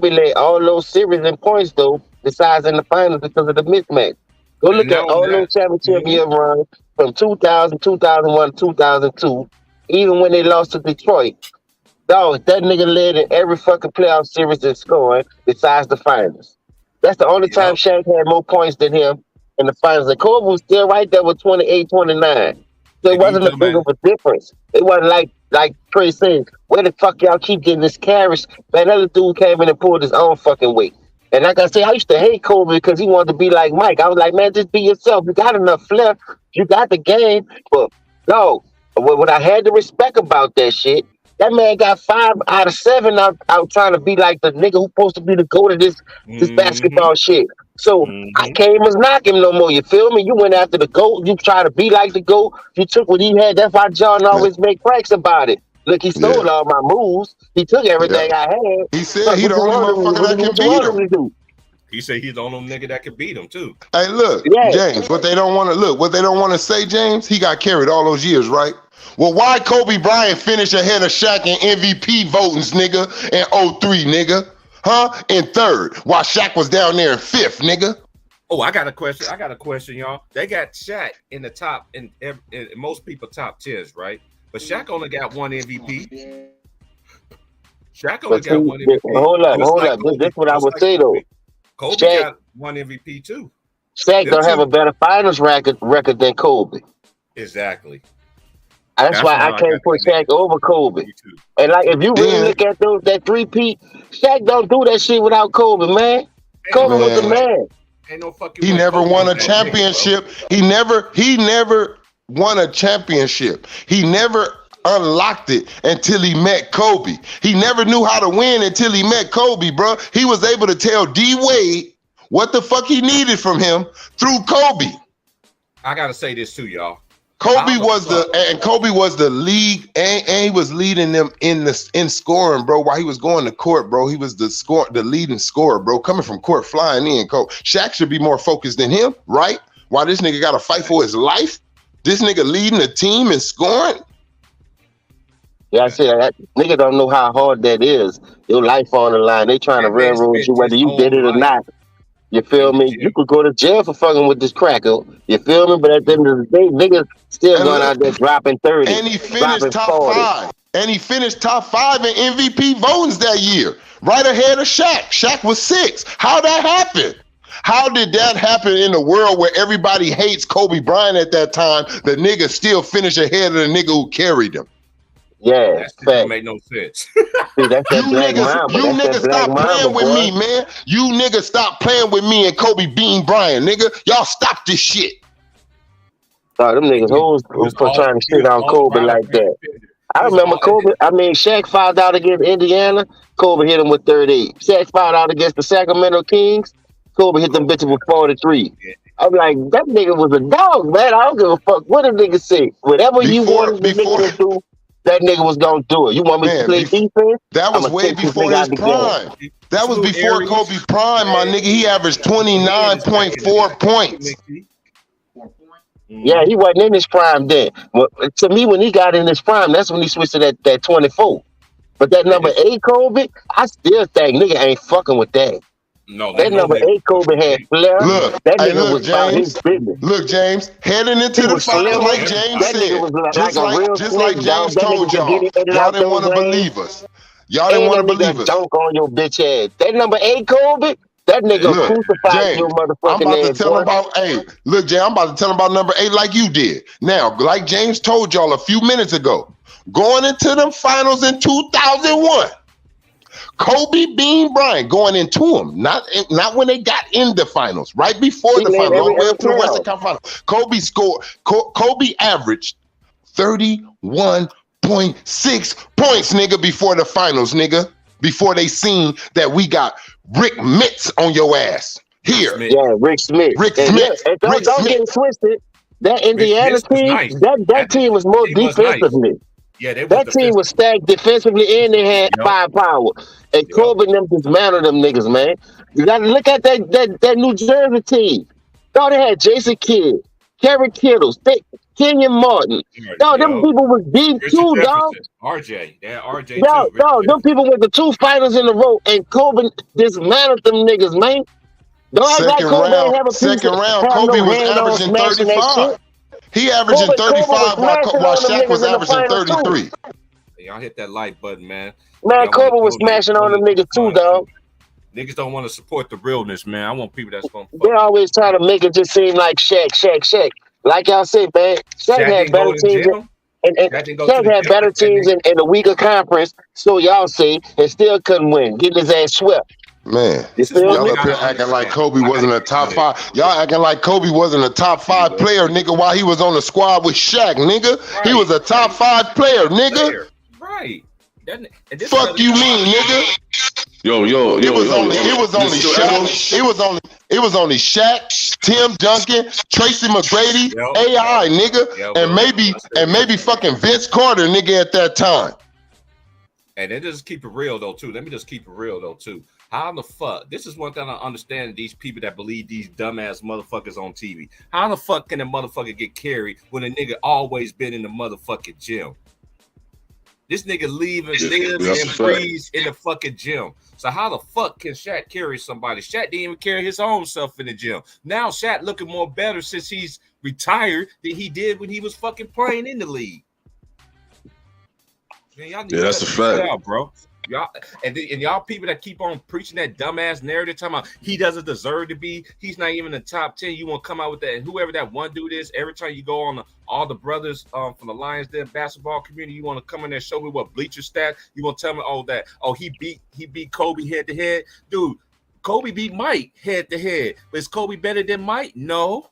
led all those series in points, though, besides in the finals because of the mismatch. Go look at all those championship year runs from 2000, 2001, 2002, even when they lost to Detroit. Dog, that nigga led in every fucking playoff series in scoring besides the finals. That's the only time Shaq had more points than him in the finals. And Kobe was still right there with 28, 29. So it wasn't a big of a difference. It wasn't like Trey said, where the fuck y'all keep getting this carriage? Man, another dude came in and pulled his own fucking weight. And like I said, I used to hate Kobe because he wanted to be like Mike. I was like, man, just be yourself. You got enough flair. You got the game. But no, what I had to respect about that shit, that man got 5 out of 7 out trying to be like the nigga who's supposed to be the GOAT of this basketball shit. So I can't even knock him no more. You feel me? You went after the GOAT. You try to be like the GOAT. You took what he had. That's why John always make cracks about it. Look, he stole all my moves. He took everything I had. He said he the only motherfucker that can beat him. He said he's the only nigga that can beat him too. Hey, look, James. What they don't want to say, James. He got carried all those years, right? Well, why Kobe Bryant finished ahead of Shaq in MVP votings, nigga, in 03, nigga? Huh? In 3rd, while Shaq was down there in 5th, nigga. Oh, I got a question, y'all. They got Shaq in the top in most people top 10s, right? But Shaq only got 1 MVP. Shaq only got 1 MVP. Hold up. This is what I would say though. Kobe got 1 MVP too. Shaq don't have a better finals record than Kobe. Exactly. That's why I can't put Shaq over Kobe. And like, if you really look at that 3-peat, Shaq don't do that shit without Kobe, man. Kobe was the man. Ain't no fucking. He never won a championship. He never won a championship. He never unlocked it until he met Kobe. He never knew how to win until he met Kobe, bro. He was able to tell D Wade what the fuck he needed from him through Kobe. I gotta say this too, y'all. Kobe was the league, and he was leading them in scoring, bro. While he was going to court, bro, he was the leading scorer, bro. Coming from court, flying in. Shaq should be more focused than him, right? Why this nigga got to fight for his life? This nigga leading the team and scoring. Yeah, I said that nigga don't know how hard that is. Your life on the line. They trying to railroad you whether you did it or not. You feel me? You could go to jail for fucking with this cracker. You feel me? But at the end of the day, niggas still going out there dropping 30. And he finished top 5. And he finished top 5 in MVP votings that year. Right ahead of Shaq. Shaq was 6. How that happened? How did that happen in a world where everybody hates Kobe Bryant at that time? The nigga still finished ahead of the nigga who carried him. Yeah, that don't make no sense. See, that's that you niggas stop playing with me, man. You niggas stop playing with me and Kobe Bean Bryant, nigga. Y'all stop this shit. Them niggas was trying to shit on Kobe like that. I remember Shaq fouled out against Indiana. Kobe hit him with 38. Shaq fouled out against the Sacramento Kings. Kobe hit them bitches with 43. I'm like, that nigga was a dog, man. I don't give a fuck what a nigga say. Whatever you wanted the nigga to do, that nigga was gonna do it. You want me to play defense? That was way before his prime. That was before Kobe's prime, my nigga. He averaged 29.4 points. Yeah, he wasn't in his prime then. Well, to me, when he got in his prime, that's when he switched to that 24. But that number 8 Kobe, I still think nigga ain't fucking with that. No, that number 8 Kobe had flair. Look, that nigga was about his business. Look, James, heading into the finals, like James said, just like James told y'all didn't want to believe us. Y'all didn't want to believe us. Dunk on your bitch ass. That number 8 Kobe, That nigga Look, crucified James, your I'm motherfucking about to ass, tell boy. him about, hey, look, Jay, I'm about to tell him about number 8 like you did. Now, like James told y'all a few minutes ago, going into them finals in 2001, Kobe Bean Bryant going into them, not when they got in the finals, right before He the laid finals, all every the way up to the ounce Western down. Conference Finals. Kobe averaged 31.6 points, nigga, before the finals, nigga. Before they seen that we got Rick Mitts on your ass. Here. Smith. Yeah, Rick Smith. Rick And Smith. look, and Rick don't Smith. get it twisted. That Indiana Smith was team, nice. that team was more He was nice. defensively. Yeah, they was That team was stacked defensively and they had Yep. firepower. And Yep. Kobe and them dismantled them niggas, man. You gotta look at that New Jersey team. Dog, they had Jason Kidd, Kerry Kittles, Kenyon Martin. Dog, them people was deep Richard too, Jefferson, dog. RJ. They had RJ Dog, too. them people went to 2 finals in a row and Kobe dismantled them niggas, man. Don't act like Kobe ain't have a piece Second round, have Kobe no was hand on averaging smashing that 35. shit. He averaging Kobe 35 was while smashing on them Shaq niggas was in the averaging finals, too. 33. Y'all hit that like button, man. Man, Y'all Kobe wanna was donate. smashing on them niggas too, dog. Niggas don't want to support the realness, man. I want people that's gonna. They always try to make it just seem like Shaq. Like y'all said, man, Shaq had didn't better go to teams. gym. And Shaq didn't go to Shaq the had gym better with that teams nigga. in a weaker conference, so y'all see, and still couldn't win, getting his ass swept. Man, This is what y'all we up here gotta acting like understand. Kobe wasn't a top 5. Y'all acting like Kobe wasn't a top 5 player, nigga, while he was on the squad with Shaq, nigga. He was a top 5 player, nigga. Right. Fuck you mean, nigga? It was only Shaq, Tim Duncan, Tracy McGrady, AI, nigga, and maybe fucking Vince Carter, nigga, at that time. And then just keep it real though, too. Let me just keep it real though, too. How the fuck? This is one thing I understand. These people that believe these dumbass motherfuckers on TV. How the fuck can a motherfucker get carried when a nigga always been in the motherfucking gym? This nigga lives and breathes in the fucking gym. So how the fuck can Shaq carry somebody? Shaq didn't even carry his own self in the gym. Now Shaq looking more better since he's retired than he did when he was fucking playing in the league. Man, y'all need that's a fact, out, bro. Y'all and y'all people that keep on preaching that dumbass narrative, talking about he doesn't deserve to be. He's not even in the top 10. You want to come out with that? And whoever that one dude is, every time you go on all the brothers from the Lions Den basketball community, you want to come in there and show me what bleacher stat. You want to tell me he beat Kobe head to head, dude. Kobe beat Mike head to head. But is Kobe better than Mike? No.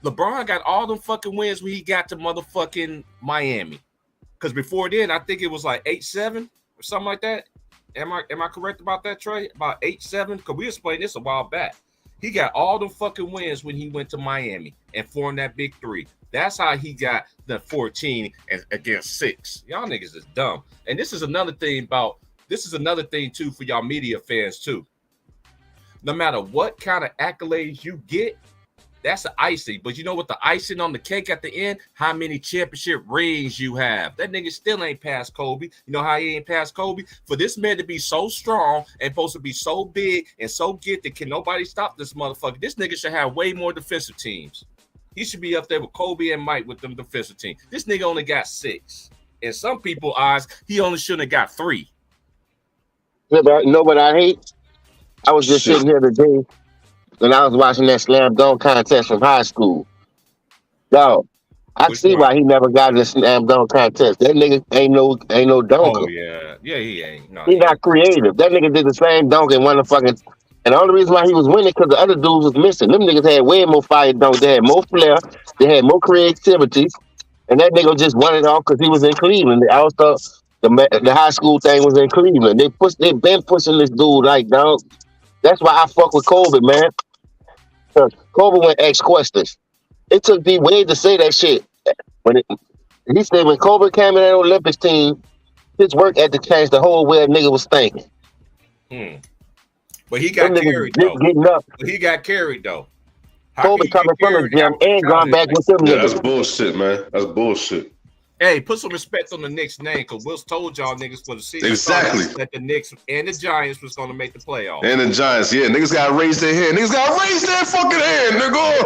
LeBron got all them fucking wins when he got to motherfucking Miami. Because before then, I think it was like 8-7 or something like that. Am I correct about that, Trey? About 8-7? Because we explained this a while back. He got all the fucking wins when he went to Miami and formed that big 3. That's how he got the 14 against 6. Y'all niggas is dumb. And this is another thing too for y'all media fans too. No matter what kind of accolades you get, that's the icing. But you know what the icing on the cake at the end? How many championship rings you have. That nigga still ain't past Kobe. You know how he ain't past Kobe? For this man to be so strong and supposed to be so big and so gifted, can nobody stop this motherfucker? This nigga should have way more defensive teams. He should be up there with Kobe and Mike with them defensive team. This nigga only got 6. In some people's eyes, he only shouldn't have got 3. You know what I hate? I was just sitting here today when I was watching that slam dunk contest from high school. Dog, I see why he never got in the slam dunk contest. That nigga ain't no dunker. Oh yeah, he ain't. No, he not creative. That nigga did the same dunk and won the fucking. And the only reason why he was winning because the other dudes was missing. Them niggas had way more fire dunk. They had more flair. They had more creativity. And that nigga just won it off because he was in Cleveland. Also, the high school thing was in Cleveland. They been pushing this dude like dog. That's why I fuck with Kobe, man. Because Kobe went ask questions. It took D Wade to say that shit. He said when Kobe came in that Olympics team, his work ethic changed the whole way a nigga was thinking. But he got carried though. He got carried though. Kobe coming from the gym and gone back with them niggas. That's bullshit, man. That's bullshit. Hey, put some respect on the Knicks' name, because Wills told y'all niggas for the season that the Knicks and the Giants was going to make the playoffs. And the Giants, yeah. Niggas got to raise their hand. Niggas got to raise their fucking hand, nigga.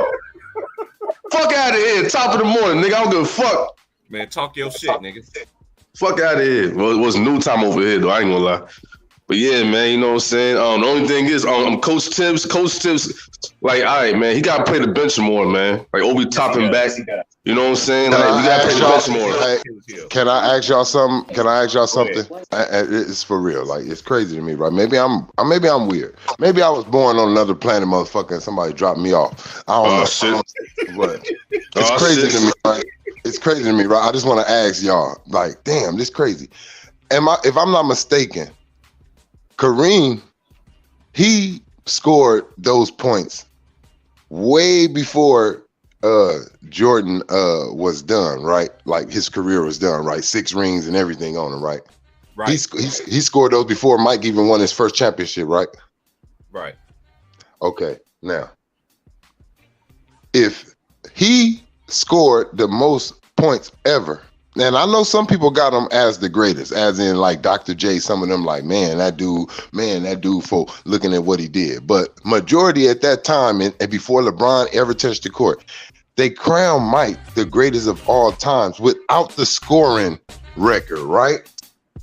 Fuck out of here. Top of the morning, nigga. I don't give a fuck. Man, talk your shit, nigga. Fuck out of here. Well, it was new time over here, though. I ain't going to lie. But yeah, man, you know what I'm saying? The only thing is, Coach Tibbs, like, all right, man, he got to play the bench more, man. Like, Obi Toppin back. You know what I'm saying? Like, we got to play the bench more. Can I ask y'all something? It's for real. Like, it's crazy to me, right? Maybe I'm weird. Maybe I was born on another planet, motherfucker, and somebody dropped me off. I don't know. Shit. But it's crazy to me, right? It's crazy to me, right? I just want to ask y'all, like, damn, this crazy. If I'm not mistaken, Kareem, he scored those points way before Jordan was done, right? Like his career was done, right? 6 rings and everything on him, right? Right. He scored those before Mike even won his first championship, right? Right. Okay. Now, if he scored the most points ever, and I know some people got him as the greatest, as in like Dr. J, some of them like, man, that dude for looking at what he did. But majority at that time and before LeBron ever touched the court, they crowned Mike the greatest of all times without the scoring record, right?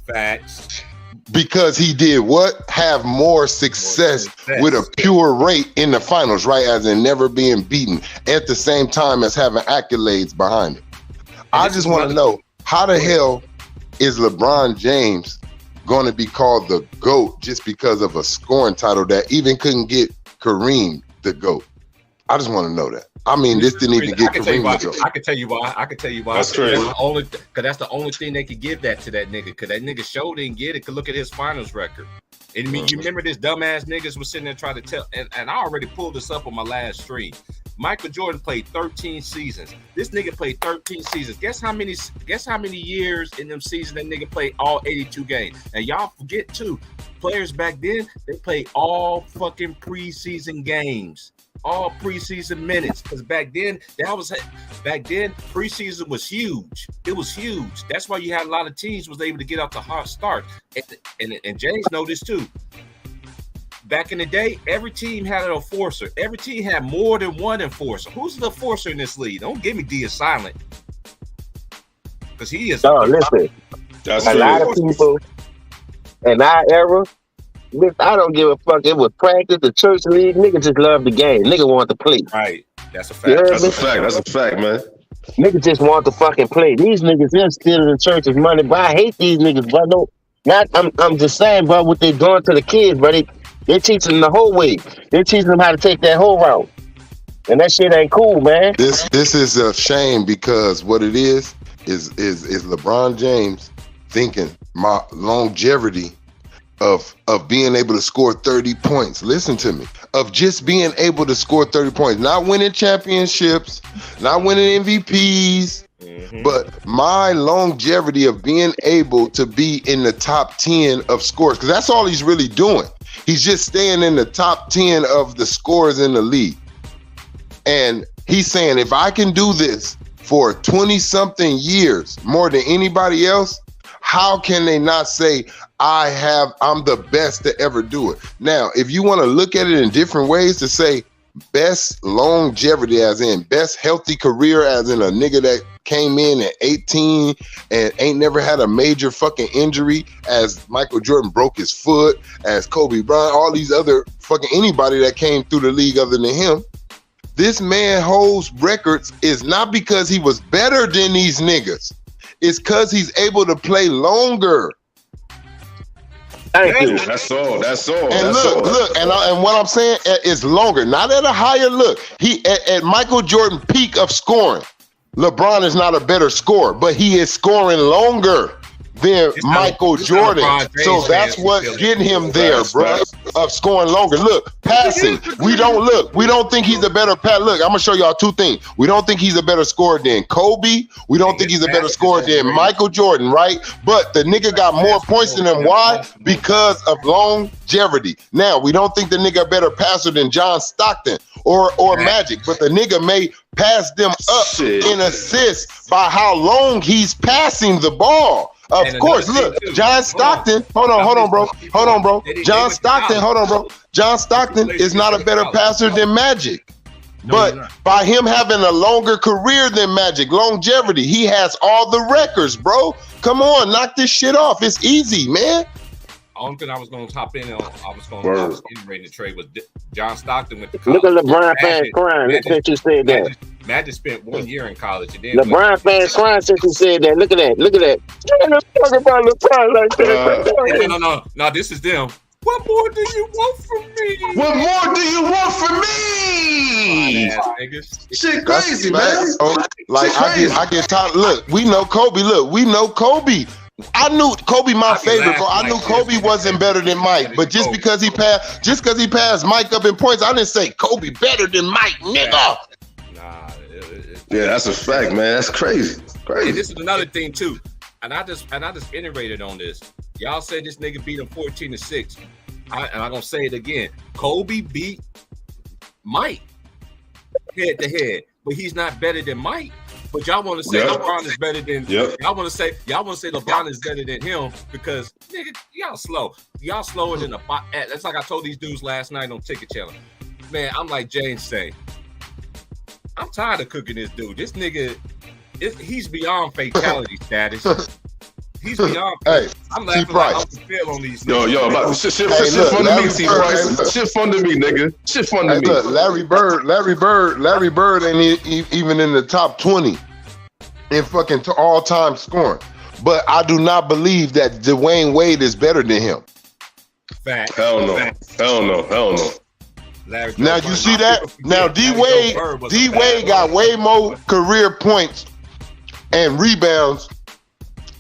Facts. Because he did what? Have more success with a pure rate in the finals, right? As in never being beaten at the same time as having accolades behind it. I just want to know, how the hell is LeBron James going to be called the GOAT just because of a scoring title that even couldn't get Kareem the GOAT? I just want to know that. I mean, this didn't even get Kareem the GOAT. I can tell you why. That's crazy. Because that's the only thing they could give that to that nigga. Because that nigga show didn't get it. Could look at his finals record. And I mean, you remember this dumbass niggas was sitting there trying to tell, and I already pulled this up on my last stream. Michael Jordan played 13 seasons. This nigga played 13 seasons. Guess how many years in them seasons that nigga played all 82 games? And y'all forget too, players back then, they played all fucking preseason games. All preseason minutes. Because back then preseason was huge. It was huge. That's why you had a lot of teams was able to get off the hot start. And James know this too. Back in the day, every team had an enforcer. Every team had more than one enforcer. Who's the enforcer in this league? Don't give me D is silent. Because he is. No, listen. A lot of people in our era, I don't give a fuck. It was practice, the church league. Nigga just loved the game. Nigga wanted to play. Right. That's a fact. That's a fact, man. Niggas just want to fucking play. These niggas, they're stealing the church's money, but I hate these niggas, bro. I'm just saying, bro, what they doing to the kids, bro. They're teaching them the whole way. They're teaching them how to take that whole route. And that shit ain't cool, man. This is a shame because what it is LeBron James thinking my longevity of being able to score 30 points. Listen to me. Of just being able to score 30 points. Not winning championships, not winning MVPs, but my longevity of being able to be in the top 10 of scores. Because that's all he's really doing. He's just staying in the top 10 of the scores in the league. And he's saying, if I can do this for 20-something years, more than anybody else, how can they not say I'm the best to ever do it? Now, if you want to look at it in different ways to say best longevity, as in best healthy career, as in a nigga that came in at 18 and ain't never had a major fucking injury, as Michael Jordan broke his foot, as Kobe Bryant, all these other fucking anybody that came through the league other than him. This man holds records is not because he was better than these niggas. It's because he's able to play longer. Thank you. That's all. And look, and what I'm saying is longer, not at a higher look. He at Michael Jordan peak of scoring. LeBron is not a better scorer, but he is scoring longer than Michael Jordan. So that's what's getting him there, bro, of scoring longer. Look, passing. We don't think he's a better Look, I'm going to show y'all two things. We don't think he's a better scorer than Kobe. We don't think he's a better scorer than Michael Jordan, right? But the nigga got more points than him. Why? Because of longevity. Now, we don't think the nigga a better passer than John Stockton or Magic, but the nigga may pass them up in assists by how long he's passing the ball. Of course, look, John Stockton, hold on, bro. John Stockton is not a better passer than Magic. But by him having a longer career than Magic, longevity, he has all the records, bro. Come on, knock this shit off. It's easy, man. only thing I was going to hop in on, I was going Word. to iterate the trade was John Stockton went to Look college. at LeBron fans crying since you said that. Magic spent 1 year in college and then LeBron fans crying since you said that. Look at that. Look at that. Let's talk about LeBron like that. No, this is them. What more do you want from me? What more do you want from me? Shit crazy, man. Like I get tired. Look, we know Kobe. Look, we know Kobe. I knew Kobe my favorite, bro. I knew Kobe wasn't better than Mike, but just because he passed Mike up in points, I didn't say Kobe better than Mike, nigga. Nah, Yeah, that's a fact, man. That's crazy. And this is another thing too. And I just iterated on this. Y'all say this nigga beat him 14-6. And I'm gonna say it again. Kobe beat Mike head to head, but he's not better than Mike. But y'all want to say LeBron is better than y'all want to say LeBron is better than him because nigga, y'all slow. Y'all slower than a bot. That's like I told these dudes last night on Ticket Channel. Man, I'm like James say, I'm tired of cooking this dude. This nigga, he's beyond fatality status. He's beyond. Hey, I'm laughing like I'm feel on these. Yo, about shit fun to me, T. Price. Shit fun to me, nigga. Shit fun to me. Look, Larry Bird ain't even in the top 20 in fucking all-time scoring. But I do not believe that Dwayne Wade is better than him. Fact. Hell no. Larry Now you see that? Now D Wade got way more career points and rebounds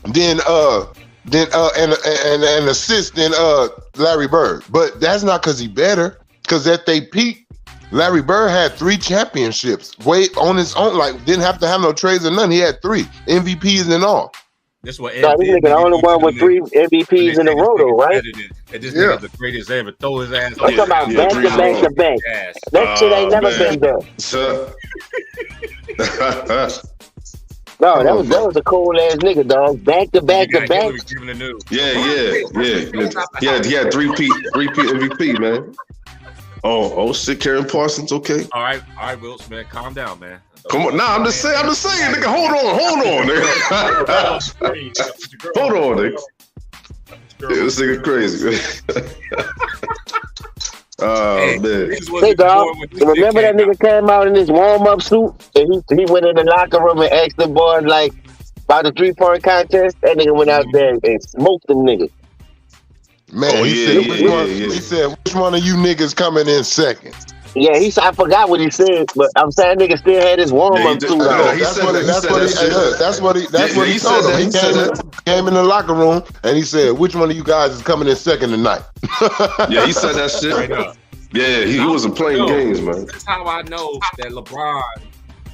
than and assists than Larry Bird. But that's not because he better. Because at they peak, Larry Bird had 3 championships. Wade on his own, like didn't have to have no trades or none. He had 3 MVPs and all. This what this nigga the only one with 3 MVPs in a row, though, right? And this nigga the greatest ever. Throw his ass. I'm talking about back to back to back. That shit ain't never been done. No, that was a cool ass nigga, dog. Back to back to back. Yeah. He had 3 MVP, man. Oh shit, Karen Parsons, okay. All right, Wills, man, calm down, man. Come on, I'm just saying, nigga. Hold on, nigga. Hold on, nigga. Yeah, this nigga crazy. Man. Hey, dog, remember that nigga came out in his warm-up suit and he went in the locker room and asked the boys like about the 3-point contest? That nigga went out there and smoked them niggas. Man, he said, which one of you niggas coming in second? Yeah, I forgot what he said, but I'm saying that nigga still had his warm-up suit on. That's what he told him. He came in the locker room and he said, which one of you guys is coming in second tonight? Yeah, he said that shit. Right up. Yeah, he wasn't playing games, man. That's how I know that LeBron,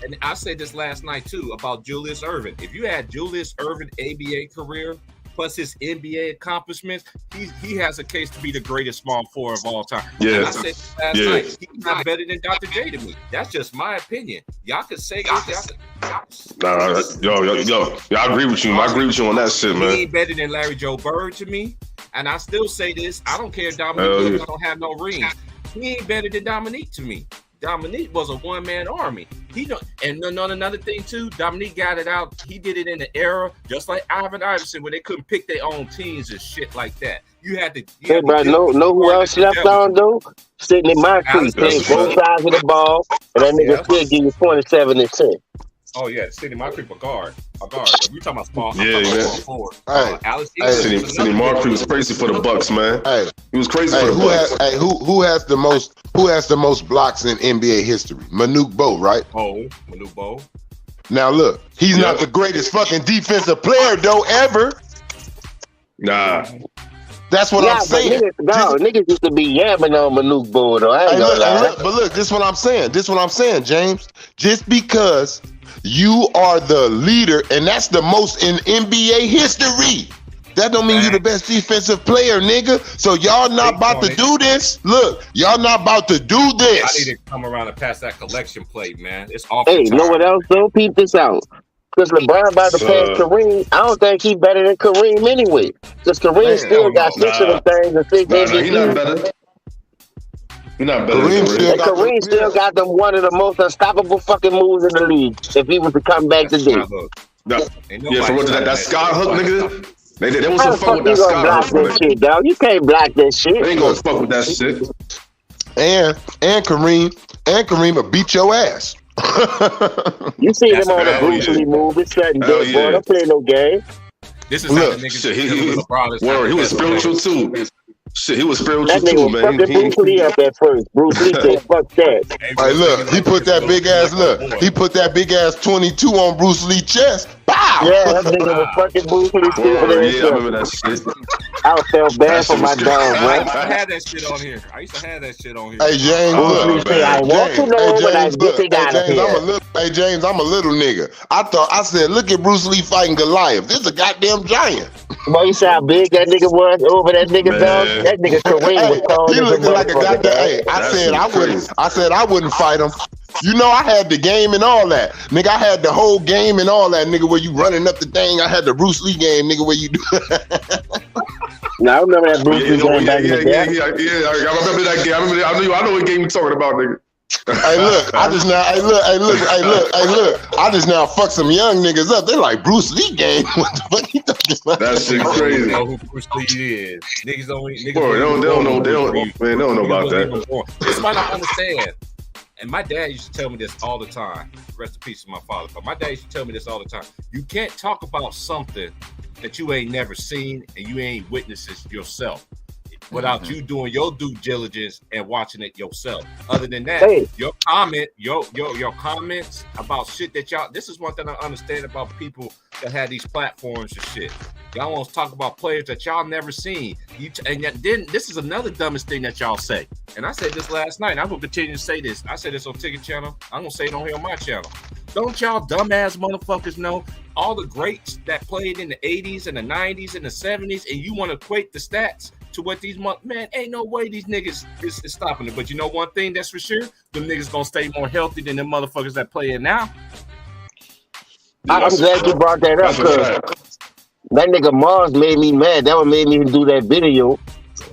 and I said this last night too about Julius Erving. If you had Julius Erving ABA career plus his NBA accomplishments, he has a case to be the greatest small forward of all time. Yeah. And I said last night, he's not better than Dr. J to me. That's just my opinion. Y'all could say this. Yo, I agree with you. I agree with you on that shit, man. He ain't better than Larry Joe Bird to me. And I still say this. I don't care if Dominique don't have no rings. He ain't better than Dominique to me. Dominique was a one-man army. Another thing too, Dominique got it out. He did it in the era, just like Ivan Iverson, where they couldn't pick their own teams and shit like that. You had to. Hey, bro, know who else left on though? Sidney Moncrief playing both sides of the ball, and that nigga still give you 27 and 10. Oh yeah, Sidney Moncrief a guard. We talking about small. Forward. Alex Sidney Moncrief was crazy for the Bucks, man. Hey, he was crazy for the Bucks. Who has the most blocks in NBA history? Manute Bol, right? Oh, Manute Bol. Now look, he's not the greatest fucking defensive player though ever. Nah. That's what I'm saying. Niggas used to be yamming on Manute Bol though. But look, this is what I'm saying, James. Just because you are the leader, and that's the most in NBA history, that don't mean you're the best defensive player, nigga. So y'all not about to do this. Look, y'all not about to do this. I need to come around and pass that collection plate, man. It's off. Hey, you know what else? Don't peep this out. Because LeBron about to pass Kareem, I don't think he's better than Kareem anyway. Because Kareem still got 6 of them things and 6 MVPs. He's not better. He's not better. Kareem still got them one of the most unstoppable fucking moves in the league. If he was to come back today. Yeah, from what that sky hook, nigga. They want How to the fuck fuck with you that gonna block Scott. that shit, dog? You can't block that shit. They ain't gonna fuck with that shit. And Kareem will beat your ass. You see That's them on the hell Bruce yeah. Lee movie, sudden Hell dead boy. yeah. Don't play no game. This is Look, how the niggas Shit, dealing with LeBron. Is word, he was how the best spiritual too. Shit, he was spiritual That nigga too, was man. fucking Bruce Lee up at first. Bruce Lee said, fuck that. Hey, look, he put that big ass he put that big ass 22 on Bruce Lee's chest. Pow! Yeah, that nigga was fucking Bruce Lee too. Word, yeah, I remember that shit. I felt bad That for shit my was dog, I man. had that shit on here. I used to have that shit on here. Hey James, Bruce Lee look. said, I want to know, but I get it out of here. Hey James, I'm a little nigga. I said, look at Bruce Lee fighting Goliath. This is a goddamn giant. Boy, you see how big that nigga was over that nigga Man. dog? That nigga Kareem was tall He as a looking like a motherfucker, goddamn. dog. Hey, That's I said I wouldn't fight him. You know, I had the game and all that. Nigga, I had the whole game and all that, nigga, where you running up the thing. I had the Bruce Lee game, nigga, where you do. Now, I remember that Bruce Lee game back in the day. Yeah. I remember that game. I know what game you talking about, nigga. Hey, look, I just now, I just now fuck some young niggas up. They like Bruce Lee game. What the fuck you talking about? That shit You crazy. know who Bruce Lee is. Niggas don't Boy, they don't know about that. This might not understand. And my dad used to tell me this all the time. Rest in peace to my father. But my dad used to tell me this all the time. You can't talk about something that you ain't never seen and you ain't witnessed it yourself without you doing your due diligence and watching it yourself. Other than that, Hey. your comments about shit that y'all, this is one thing I understand about people that have these platforms and shit. Y'all want to talk about players that y'all never seen. And then this is another dumbest thing that y'all say. And I said this last night. And I'm gonna continue to say this. I said this on Ticket Channel. I'm gonna say it on here on my channel. Don't y'all dumbass motherfuckers know all the greats that played in the 80s and the 90s and the 70s, and you want to equate the stats to what these man, ain't no way these niggas is stopping it. But you know one thing that's for sure, them niggas gonna stay more healthy than them motherfuckers that play it now. I'm glad you brought that up, because that nigga Mars made me mad. That what made me do that video.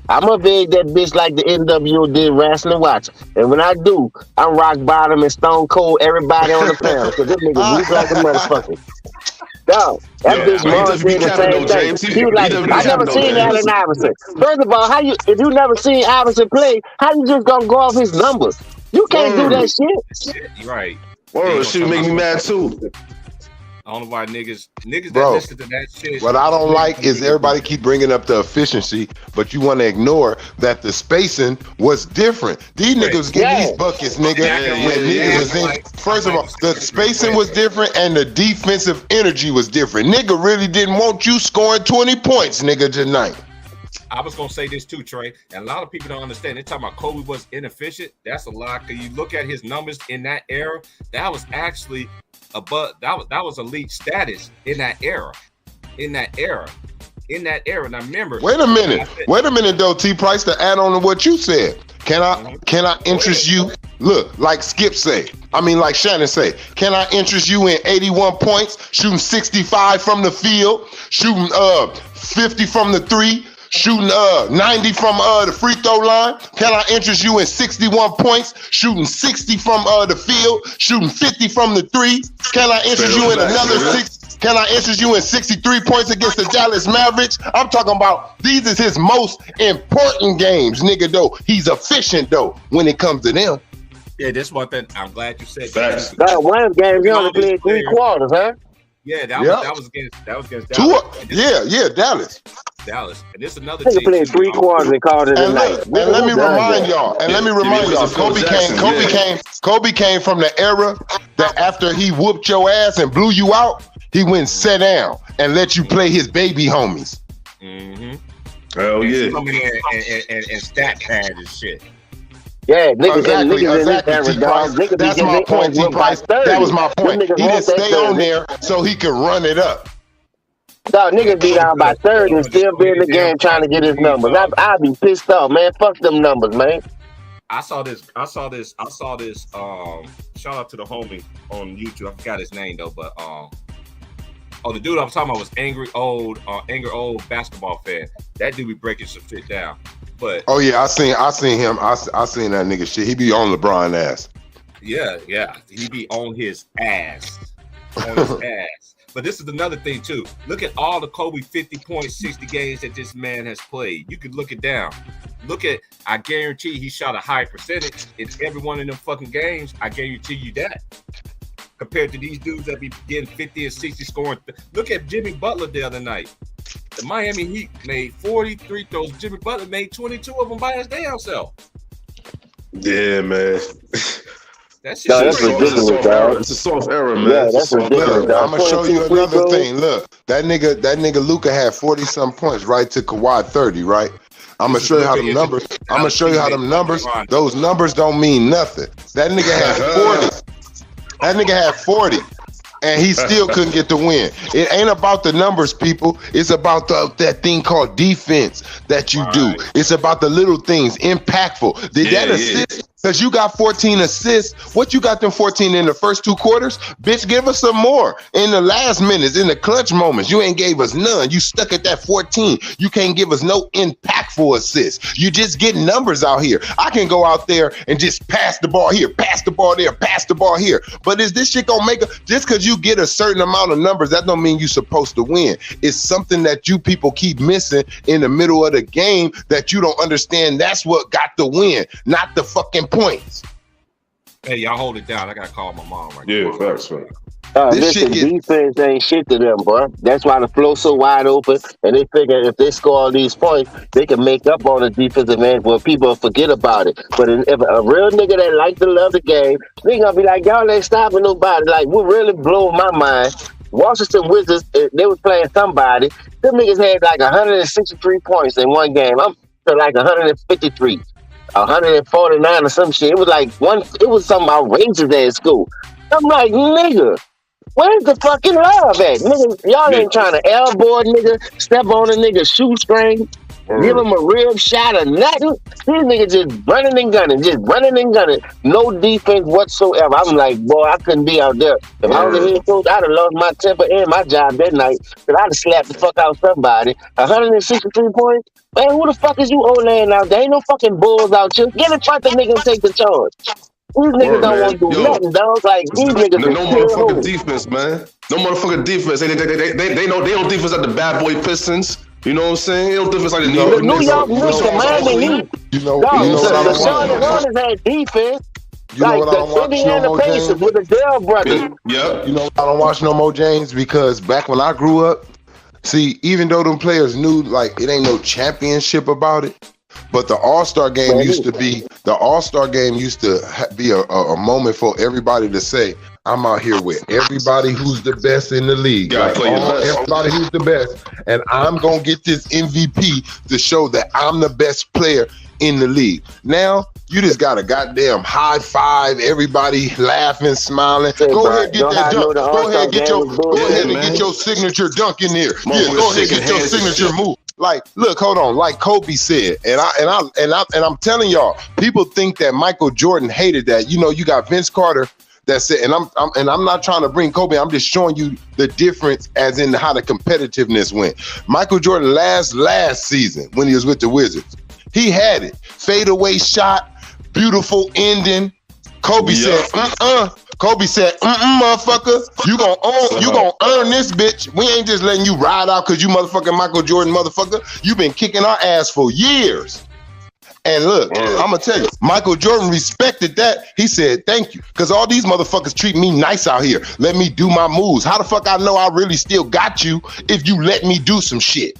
I'm a big that bitch like the NWO did wrestling watch. And when I do, I'm rock bottom and stone cold everybody on the panel. Because this nigga weak like a motherfucker. Dog, that Yeah, bitch but he Mars doesn't be did the capping same though, thing. James. He was like, doesn't be I never capping though, seen James. Allen Iverson. First of all, if you never seen Iverson play, how you just gonna go off his numbers? You can't do that shit. You're right. Word, shit make me mad too. I don't know why niggas that Bro, listen to that shit. What I don't like is everybody keep bringing up the efficiency, but you want to ignore that the spacing was different. These niggas was getting these buckets, nigga. when niggas was in, first of all, the spacing was different and the defensive energy was different. Nigga really didn't want you scoring 20 points, nigga, tonight. I was gonna say this too, Trey, and a lot of people don't understand. They're talking about Kobe was inefficient. That's a lie. Cause you look at his numbers in that era, that was actually above. That was elite status in that era. Now remember. Wait a minute though, T Price, to add on to what you said. Can I interest you? Look, like Skip say, like Shannon say, can I interest you in 81 points, shooting 65 from the field, shooting 50 from the three, shooting 90 from the free throw line? Can I interest you in 61 points, shooting 60 from the field, shooting 50 from the three? Can I interest you in another 6? Can I interest you in 63 points against the Dallas Mavericks? I'm talking about these is his most important games, nigga, though. He's efficient, though, when it comes to them. Yeah, this one thing. I'm glad you said Facts. That one game, he only played 3 quarters, huh? Yeah, that was against Dallas. Dallas. And this another Nigga team. played 3 quarters and called it a And night. look, and let me remind y'all, Kobe came from the era that after he whooped your ass and blew you out, he went and sat down and let you play his baby homies. Mm-hmm. Hell yeah. Come in and stat pad and shit. Yeah, niggas Exactly, Niggas That's my point, T Price. That was my point. He didn't stay on there so he could run it up. Dog, niggas be down by 30 and still be in the game trying to get his numbers. I'd be pissed off, man. Fuck them numbers, man. I saw this. Shout out to the homie on YouTube. I forgot his name though, but the dude I was talking about was angry old basketball fan. That dude be breaking some shit down. But oh yeah, I seen him. I seen that nigga shit. He be on LeBron ass. Yeah, he be on his ass. On his ass. But this is another thing too. Look at all the Kobe 50 points, 60 games that this man has played. You could look it down. Look at, I guarantee he shot a high percentage in every one of them fucking games. I guarantee you that. Compared to these dudes that be getting 50 and 60 scoring. Look at Jimmy Butler the other night. The Miami Heat made 43 throws. Jimmy Butler made 22 of them by his damn self. Yeah, man. That's ridiculous, dog. It's a soft error, man. Yeah, that's ridiculous. Look, I'm gonna show you another thing. Look, that nigga Luka had 40 some points, right? To Kawhi 30, right? I'm gonna show you how them numbers. I'm gonna show you how them numbers. Those numbers don't mean nothing. That nigga had 40. That nigga had 40. And he still couldn't get the win. It ain't about the numbers, people. It's about that thing called defense that you do. It's about the little things, impactful. Did that assist? Because you got 14 assists. What you got them 14 in the first 2 quarters? Bitch, give us some more. In the last minutes, in the clutch moments, you ain't gave us none. You stuck at that 14. You can't give us no impactful assists. You just get numbers out here. I can go out there and just pass the ball here, pass the ball there, pass the ball here. But is this shit gonna make a, just because you get a certain amount of numbers, that don't mean you're supposed to win. It's something that you people keep missing in the middle of the game that you don't understand. That's what got the win, not the fucking points. Hey, y'all hold it down. I gotta call my mom right Yeah, now. facts, man. Listen, defense ain't shit to them, bro. That's why the flow's so wide open, and they figure if they score all these points, they can make up on the defensive end where people forget about it. But if a real nigga that like to love the game, they gonna be like, y'all ain't stopping nobody. Like, what really blew my mind, Washington Wizards, they was playing somebody. Them niggas had like 163 points in one game. I'm to like 153. 149 or some shit. It was like it was something outrageous at school. I'm like, nigga, where's the fucking love at? Nigga, y'all ain't trying to elbow a nigga, step on a nigga shoestring, give him a rib shot or nothing. These niggas just running and gunning, no defense whatsoever. I'm like, boy, I couldn't be out there. If I was a head coach, I'd have lost my temper and my job that night, because I'd have slapped the fuck out of somebody. 163 points? Man, who the fuck is you old man out there? Ain't no fucking bulls out here. Get in front of the nigga and take the charge. These niggas don't want to do nothing, dog. Like, these niggas no motherfucking defense, man. No motherfucking defense. They don't defense like the bad boy Pistons. You know what I'm saying? They don't defense like the New York Knicks, the Miami Heat. The Charlotte Hornets had defense. You know what I don't watch no more, James? With the Dell brothers. Yep. You know I don't watch no more, James, because back when I grew up, see, even though them players knew like it ain't no championship about it, but the All-Star game used to be a moment for everybody to say, I'm out here with everybody who's the best in the league. Like, everybody who's the best. And I'm going to get this MVP to show that I'm the best player in the league. Now, you just got a goddamn high five, everybody laughing, smiling. Go ahead and get that dunk. Go ahead and get your signature dunk in there. Yeah, go ahead and get your signature move. Like, look, hold on. Like Kobe said, and I'm telling y'all, people think that Michael Jordan hated that. You know, you got Vince Carter that said, and I'm not trying to bring Kobe. I'm just showing you the difference as in how the competitiveness went. Michael Jordan last season when he was with the Wizards, he had it. Fadeaway shot, beautiful ending. Kobe said, Kobe said, motherfucker, you gonna earn this bitch. We ain't just letting you ride out because you motherfucking Michael Jordan, motherfucker. You been kicking our ass for years. And look, I'm gonna tell you, Michael Jordan respected that. He said, thank you, because all these motherfuckers treat me nice out here. Let me do my moves. How the fuck I know I really still got you if you let me do some shit?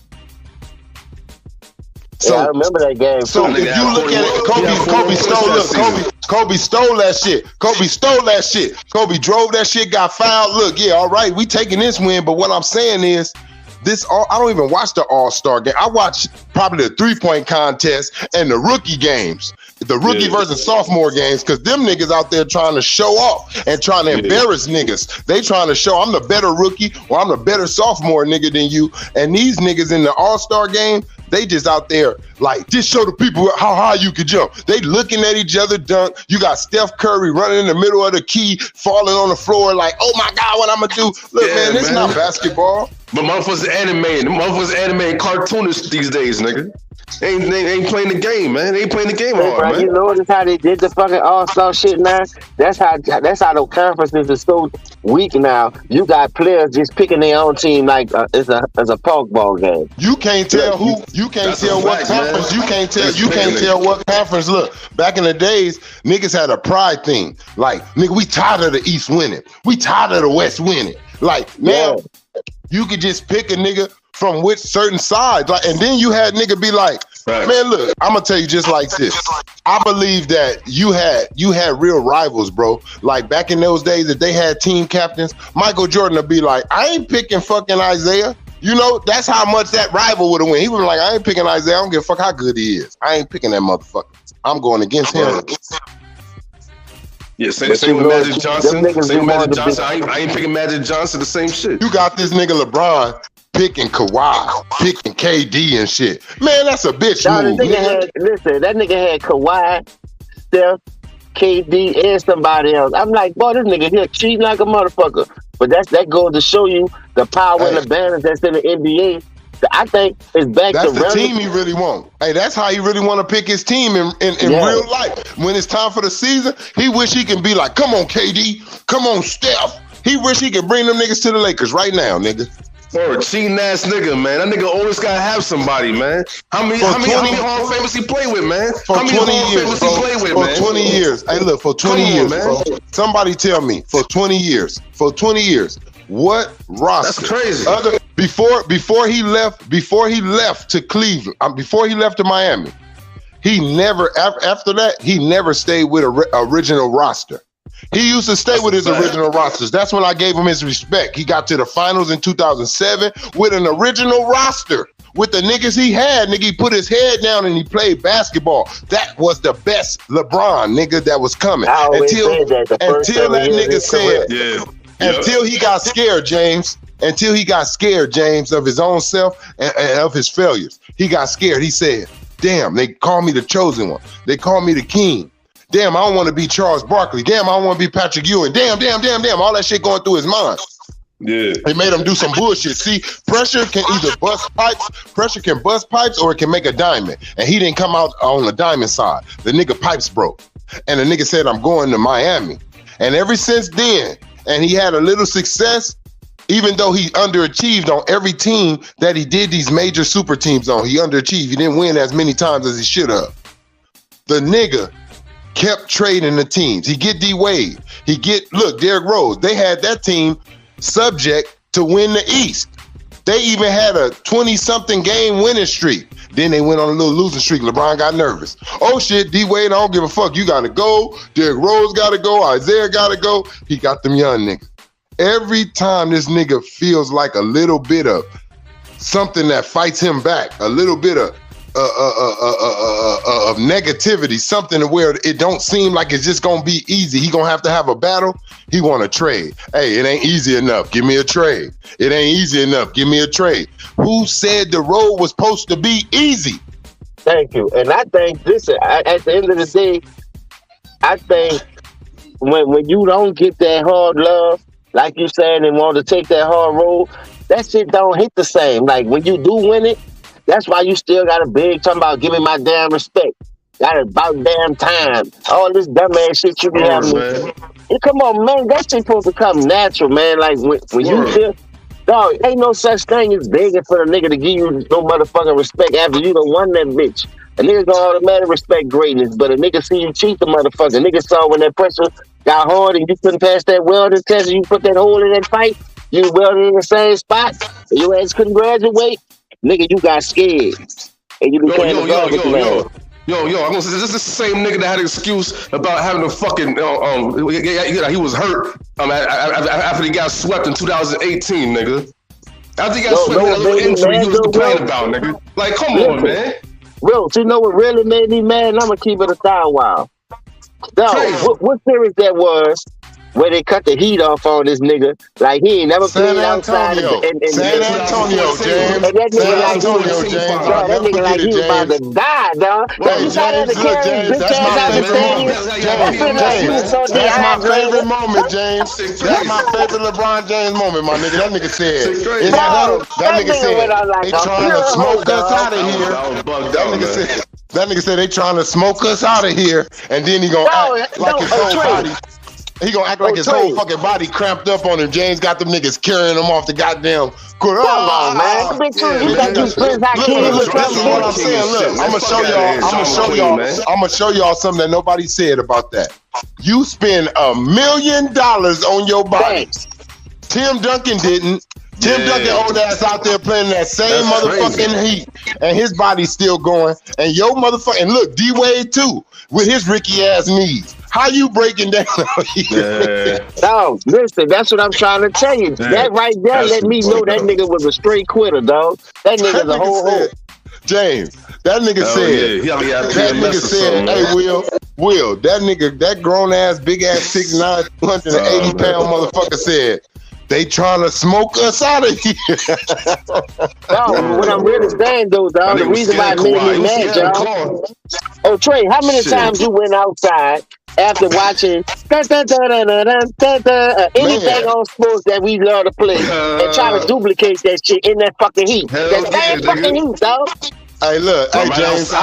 So, I remember that game. So if you look at it, Kobe stole that shit. Kobe stole that shit. Kobe drove that shit, got fouled. Look, yeah, all right, we taking this win. But what I'm saying is, I don't even watch the All-Star game. I watch probably the 3-point contest and the rookie games, the rookie versus sophomore games, because them niggas out there trying to show off and trying to embarrass niggas. They trying to show I'm the better rookie or I'm the better sophomore nigga than you. And these niggas in the All-Star game, they just out there like, just show the people how high you can jump. They looking at each other dunk. You got Steph Curry running in the middle of the key, falling on the floor like, oh my God, what I'm gonna do? Look, man, this not basketball. But motherfuckers animating. Motherfuckers animating cartoonists these days, nigga. They ain't playing the game, man. They ain't playing the game Hey, hard, bro, man. you notice how they did the fucking All-Star shit now? That's how the conferences are so weak now. You got players just picking their own team like it's a punk ball game. You can't tell who. You can't That's a tell what fact, man. conference. You can't tell. That's You can't picking tell what conference. Look, back in the days, niggas had a pride thing. Like, nigga, we tired of the East winning. We tired of the West winning. Like now, you could just pick a nigga from which certain sides. Like, and then you had nigga be like, Right. man, look, I'm gonna tell you just like this. I believe that you had real rivals, bro. Like back in those days, if they had team captains, Michael Jordan would be like, I ain't picking fucking Isaiah. You know, that's how much that rival would have won. He was like, I ain't picking Isaiah. I don't give a fuck how good he is. I ain't picking that motherfucker. I'm going against him. Yeah, same But with you know, Magic Johnson. them niggas Same with be Magic wanting to Johnson. I ain't picking Magic Johnson. The same shit. You got this nigga LeBron picking Kawhi, picking KD and shit. Man, that's a bitch Nah, move. that nigga had Kawhi, Steph, KD, and somebody else. I'm like, boy, this nigga here cheating like a motherfucker. But that goes to show you the power and the balance that's in the NBA. I think it's back That's to the team he really want. Hey, that's how he really want to pick his team in real life. When it's time for the season, he wish he can be like, come on, KD, come on, Steph. He wish he could bring them niggas to the Lakers right now, nigga. Or a cheating ass nigga, man. That nigga always gotta have somebody, man. How many Hall of Famers he play with, man? For how many 20 Hall of years, Famers bro. he play with, For man? 20 years. Hey, look, for 20 Come on, years, man. bro. Somebody tell me, for 20 years, what roster? That's crazy. Before he left to Cleveland, before he left to Miami, he never, after that, he never stayed with an original roster. He used to stay with his original rosters. That's when I gave him his respect. He got to the finals in 2007 with an original roster. With the niggas he had, nigga, he put his head down and he played basketball. That was the best LeBron, nigga, that was coming. Until that nigga said, until he got scared, James. Until he got scared, James, of his own self and of his failures. He got scared. He said, damn, they call me the chosen one. They call me the king. Damn, I don't want to be Charles Barkley. Damn, I don't want to be Patrick Ewing. Damn. All that shit going through his mind. Yeah. They made him do some bullshit. See, pressure can either bust pipes or it can make a diamond. And he didn't come out on the diamond side. The nigga pipes broke. And the nigga said, I'm going to Miami. And ever since then, and he had a little success, even though he underachieved on every team that he did these major super teams on. He underachieved. He didn't win as many times as he should have. The nigga kept trading the teams. He get D-Wade. Derrick Rose. They had that team subject to win the East. They even had a 20-something game winning streak. Then they went on a little losing streak. LeBron got nervous. Oh shit, D-Wade, I don't give a fuck. You gotta go. Derrick Rose gotta go. Isaiah gotta go. He got them young niggas. Every time this nigga feels like a little bit of something that fights him back, a little bit of negativity, something where it don't seem like it's just gonna be easy. He gonna have a battle. He want to trade. Hey, it ain't easy enough. Give me a trade. It ain't easy enough. Give me a trade. Who said the road was supposed to be easy? Thank you. And I think at the end of the day, I think when you don't get that hard love, like you said, and want to take that hard road, that shit don't hit the same. Like when you do win it, that's why you still got a big talking about giving my damn respect. Got it about damn time. All this dumbass shit you be having. Hey, come on, man. That shit supposed to come natural, man. Like when you feel, dog, ain't no such thing as begging for the nigga to give you no motherfucking respect after you done won that bitch. A nigga gonna automatically respect greatness, but a nigga see you cheat the motherfucker. A nigga saw when that pressure got hard and you couldn't pass that welding test and you put that hole in that pipe, you welded in the same spot, and your ass couldn't graduate. Nigga, you got scared. And you became a garbage man. I'm gonna say this is the same nigga that had an excuse about having a fucking he was hurt after he got swept in 2018, nigga. After he got swept, he had a little injury he was complaining about, nigga. Like, come on, man. Bro, so you know what really made me mad? And I'm gonna keep it a while. Dog, what series that was where they cut the heat off on this nigga. Like he ain't never San played outside Antonio. San Antonio, James. And that San nigga like Antonio, James. dog, that nigga like he was about to die, dog. Hey, You saw that James, look, James, that's my favorite moment. James, that's my favorite moment, James. That's my favorite LeBron James moment, my nigga. That nigga said, that nigga said, they trying to smoke us out of here. That nigga said they trying to smoke us out of here, and then he gonna act like his whole body. He gonna act like his whole fucking body cramped up on him. James got them niggas carrying him off the goddamn court. Come on, man. Look, this is what I'm saying. Look, I'm gonna show y'all something that nobody said about that. You spend $1 million on your body. Tim Duncan didn't. Tim Duncan old ass out there playing that same motherfucking heat, and his body's still going. And your motherfucking look, D Wade too, with his Ricky ass knees. How you breaking down? No, listen, that's what I'm trying to tell you. That right there let me know that nigga was a straight quitter, dog. That nigga's a whole hole. James, that nigga said, hey, Will, that grown ass, big ass 6'9", 280 pound motherfucker said, they trying to smoke us out of here. No, what I'm really saying though, dog, the reason why it made me mad, y'all. Oh, Trey, how many times you went outside after watching anything on sports that we love to play and try to duplicate that shit in that fucking heat? That same fucking heat, dog. Hey, look, hey James, James,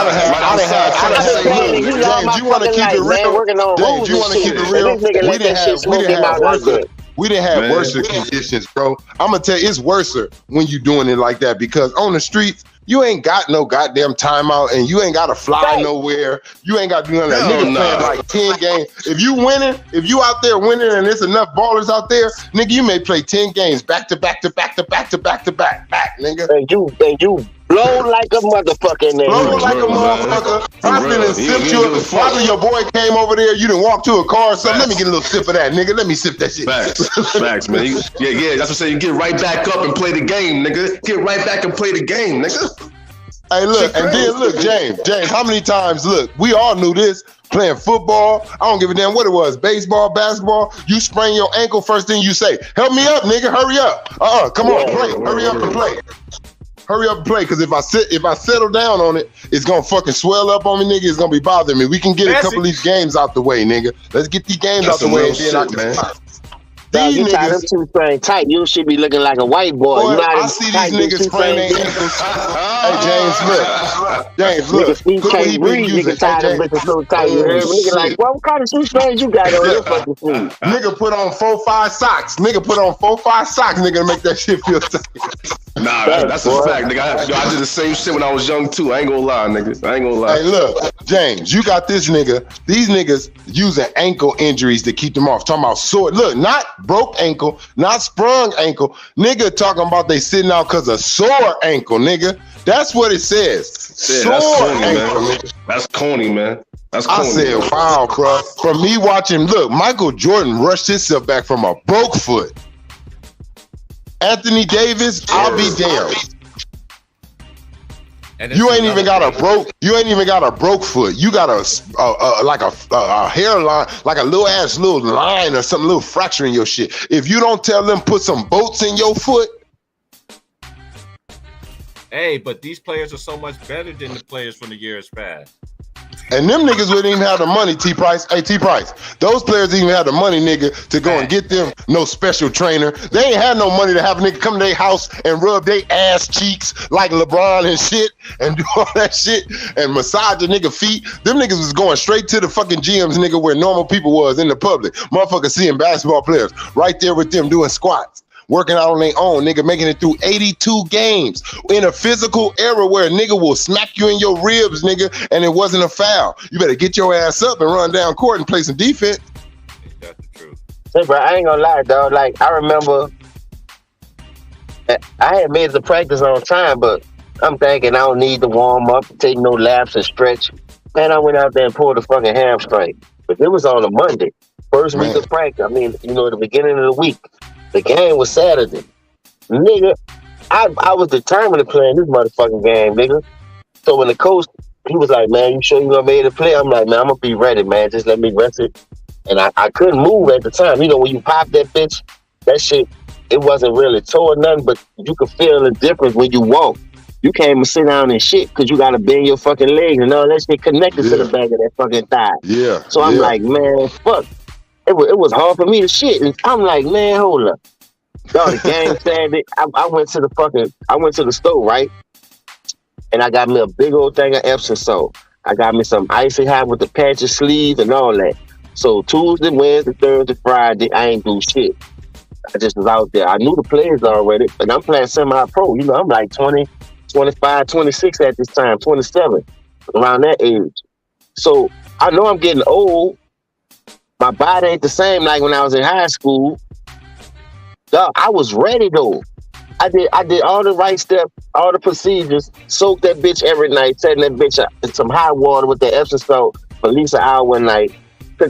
you want to keep it real? James, you want to keep it real? We didn't have worse conditions, bro. I'm gonna tell you, it's worse when you doing it like that, because on the streets, you ain't got no goddamn timeout, and you ain't got to fly nowhere. You ain't got to do none of that. Nigga playing like 10 games. If you winning, if you out there winning, and there's enough ballers out there, nigga, you may play 10 games back to back, nigga. And you blow like a motherfucker, nigga. Blow like a motherfucker. I been and sipped you. Probably your boy came over there. You done walk to a car or something. Let me get a little sip of that, nigga. Let me sip that shit. Facts, man. Yeah. That's what I'm saying. You get right back up and play the game, nigga. Get right back and play the game, nigga. Hey, look, and then look, James, how many times, look, we all knew this, playing football, I don't give a damn what it was, baseball, basketball, you sprain your ankle, first thing you say, help me up, nigga, hurry up. Come on, play, hurry up and play. Hurry up and play, because if I settle down on it, it's gonna fucking swell up on me, nigga. It's gonna be bothering me. We can get a couple of these games out the way, nigga. Let's get these games out the way, and then I can stop. Dog, you tie them two spraying tight. You should be looking like a white boy. Boy, I see these niggas spraying their ankles. Hey, James, look. Look what he been using. Tie them bitches so tight. You heard me? Nigga like, what kind of shoe springs you got on your fucking feet? Nigga put on 4-5 socks. Nigga, to make that shit feel tight. Nah, that's a fact, nigga. I did the same shit when I was young too. I ain't gonna lie, nigga. Hey, look, James, you got this nigga. These niggas using ankle injuries to keep them off. Talking about sore. Look, not broke ankle, not sprung ankle. Nigga talking about they sitting out because of sore ankle, nigga. That's what it says. Sore ankle, nigga. That's corny, man. That's corny. I said, wow, bro. From me watching, look, Michael Jordan rushed himself back from a broke foot. Anthony Davis, I'll be damned. You ain't even got a broke foot. You got a hairline, like a little line or some little fracture in your shit. If you don't tell them put some bolts in your foot. Hey, but these players are so much better than the players from the years past. And them niggas wouldn't even have the money, T-Price. Hey, T-Price. Those players even had the money, nigga, to go and get them no special trainer. They ain't had no money to have a nigga come to their house and rub their ass cheeks like LeBron and shit and do all that shit and massage the nigga feet. Them niggas was going straight to the fucking gyms, nigga, where normal people was in the public. Motherfuckers seeing basketball players right there with them doing squats. Working out on their own, nigga, making it through 82 games in a physical era where a nigga will smack you in your ribs, nigga, and it wasn't a foul. You better get your ass up and run down court and play some defense. That's the truth. Hey, bro, I ain't gonna lie, dog. Like, I remember I had made the practice on time, but I'm thinking I don't need to warm up, take no laps and stretch. Man, I went out there and pulled a fucking hamstring. But it was on a Monday, first week of practice. I mean, the beginning of the week. The game was Saturday. Nigga, I was determined to play in this motherfucking game, nigga. So when the coach, he was like, man, you sure you gonna be able to play? I'm like, man, I'm gonna be ready, man. Just let me rest it. and I couldn't move at the time. You know, when you pop that bitch, that shit, it wasn't really tore or nothing, but you could feel the difference when you walk. You can't even sit down and shit because you got to bend your fucking legs and all that shit connected to the back of that fucking thigh. Yeah. So I'm like, man, fuck. It was hard for me to shit. And I'm like, man, hold up. Dog, the game Saturday, I went to the store, right? And I got me a big old thing of Epsom salt. I got me some icy hot with the patch of sleeve and all that. So Tuesday, Wednesday, Thursday, Friday, I ain't do shit. I just was out there. I knew the players already, and I'm playing semi-pro. You know, I'm like 20, 25, 26 at this time, 27, around that age. So I know I'm getting old. My body ain't the same like when I was in high school. Dog, I was ready though. I did all the right steps, all the procedures, soaked that bitch every night, setting that bitch in some hot water with that Epsom salt for at least an hour one night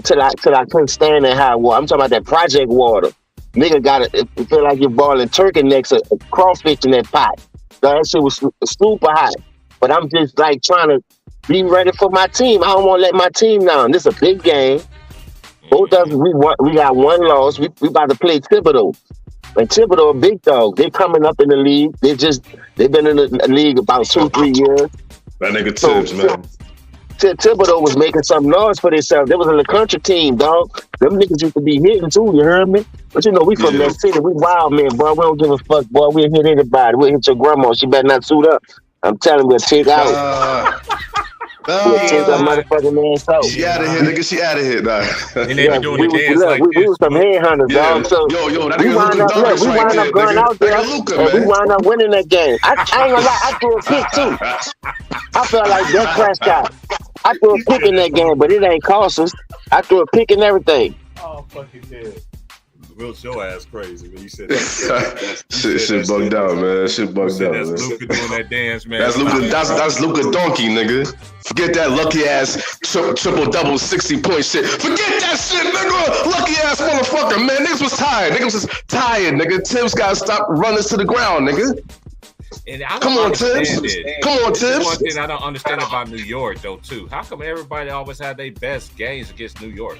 till I couldn't stand that hot water. I'm talking about that project water. Nigga it feel like you're boiling turkey necks or crawfish in that pot. That shit was super hot. But I'm just like trying to be ready for my team. I don't want to let my team down. This is a big game. Both of us, we got one loss. We about to play Thibodeau. And Thibodeau, a big dog. They're coming up in the league. They've been in the league about 2-3 years. That nigga Tibbs, man. Thibodeau was making some noise for themselves. They was in the country team, dog. Them niggas used to be hitting too, you heard me? But you know, we from that city. We wild, man, boy. We don't give a fuck, boy. We'll hit anybody. We'll hit your grandma. She better not suit up. I'm telling you, we'll take out. We'll take that motherfucking ass out. She out of here, nigga. She out of here, dog. And they be doing the dance like we was some headhunters, dog. So that we wound up going out there, and we wound up winning that game. I ain't gonna lie, I threw a pick too. I felt like Dak Prescott. I threw a pick in that game, but it ain't cost us. I threw a pick and everything. Oh, fucking dead. Will show ass crazy when you said that. Shit bugged out, man. Shit bugged out, man. That's Luka doing that dance, man. That's Luka Donkey, nigga. Forget that lucky ass triple double 60-point shit. Forget that shit, nigga. Lucky ass motherfucker, man. Niggas was tired. Niggas was tired, nigga. Tibbs gotta stop running to the ground, nigga. And I Come on, Tibbs. One thing I don't understand about New York, though, too. How come everybody always had their best games against New York?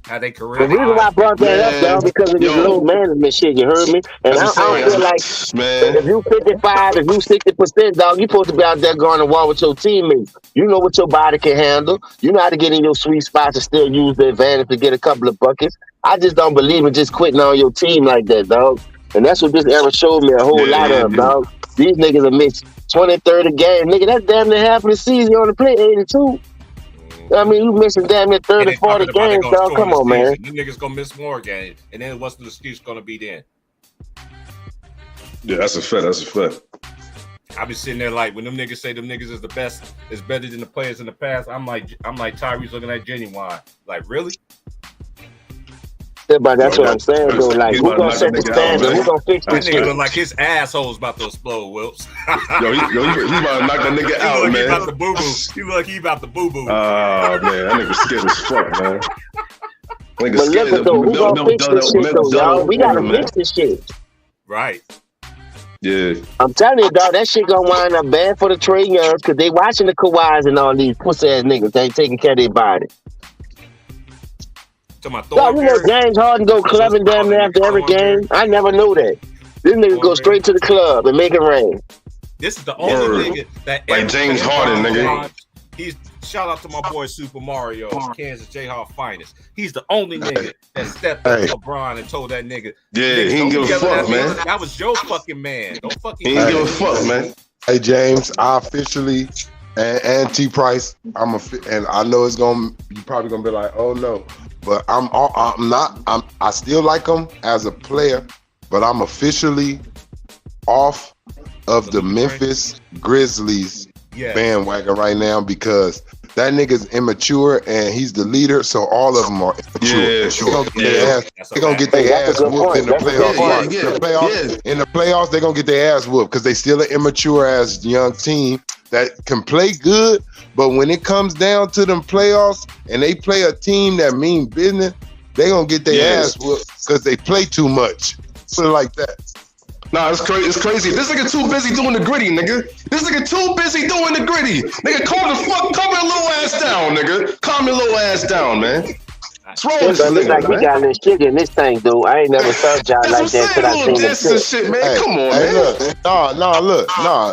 How they career? The reason why I brought that up, dog, because of this low management shit. You heard me? And I don't feel like if you 55, if you 60%, dog, you supposed to be out there going to war with your teammates. You know what your body can handle. You know how to get in your sweet spots and still use the advantage to get a couple of buckets. I just don't believe in just quitting on your team like that, dog. And that's what this era showed me a whole lot of, dog. These niggas have missed 20, 30 games. Nigga, that's damn near half of the season. You only play 82. I mean, you missing damn near 30, 40 games, dog. Come on, man. You niggas gonna miss more games. And then what's the excuse gonna be then? Yeah, that's a fact. I be sitting there like, when them niggas say them niggas is the best, is better than the players in the past, I'm like Tyrese looking at Genuine. Like, really? Yeah, but that's what I'm saying, though. Like, who gonna set the standard? Who gonna fix this shit? That nigga look like his asshole's about to explode, Wilps. Yo, he about to knock that nigga out, man. He about to boo-boo. He look like he about to boo-boo. Oh, man. That nigga scared as fuck, man. But look at though, who gonna fix this shit, though, y'all? We gotta fix this shit. Right. Yeah. I'm telling you, dog, that shit gonna wind up bad for the Trae Youngs because they watching the Kawhis and all these pussy-ass niggas. They ain't taking care of their body. Dog, you know James Harden go clubbing down there after every game? I never knew that. This nigga go straight to the club and make it rain. This is the only nigga that like James Harden, nigga. He's shout out to my boy Super Mario, Kansas Jayhawk finest. He's the only nigga that stepped up to LeBron and told that nigga, yeah, he ain't give a fuck, man. That was your fucking man. Don't fucking. He ain't give a fuck, man. Hey James, I officially and T Price. And I know it's gonna. You probably gonna be like, oh no. But I still like him as a player, but I'm officially off of the Memphis Grizzlies bandwagon right now because that nigga's immature and he's the leader, so all of them are immature. They're gonna get their ass whooped in the playoffs. In the playoffs, they're gonna get their ass whooped because they still an immature ass young team that can play good, but when it comes down to them playoffs and they play a team that mean business, they gonna get their ass whooped because they play too much. Put it like that. Nah, it's crazy. It's crazy. This nigga too busy doing the gritty, nigga. This nigga too busy doing the gritty. Nigga, calm your little ass down, nigga. Calm your little ass down, man. What's wrong with this Look like nigga, he man? got a little sugar in this thing, dude. I ain't never saw John That's like what that I'm till I saying. seen Little him dances and sit. shit, man. Come on, man.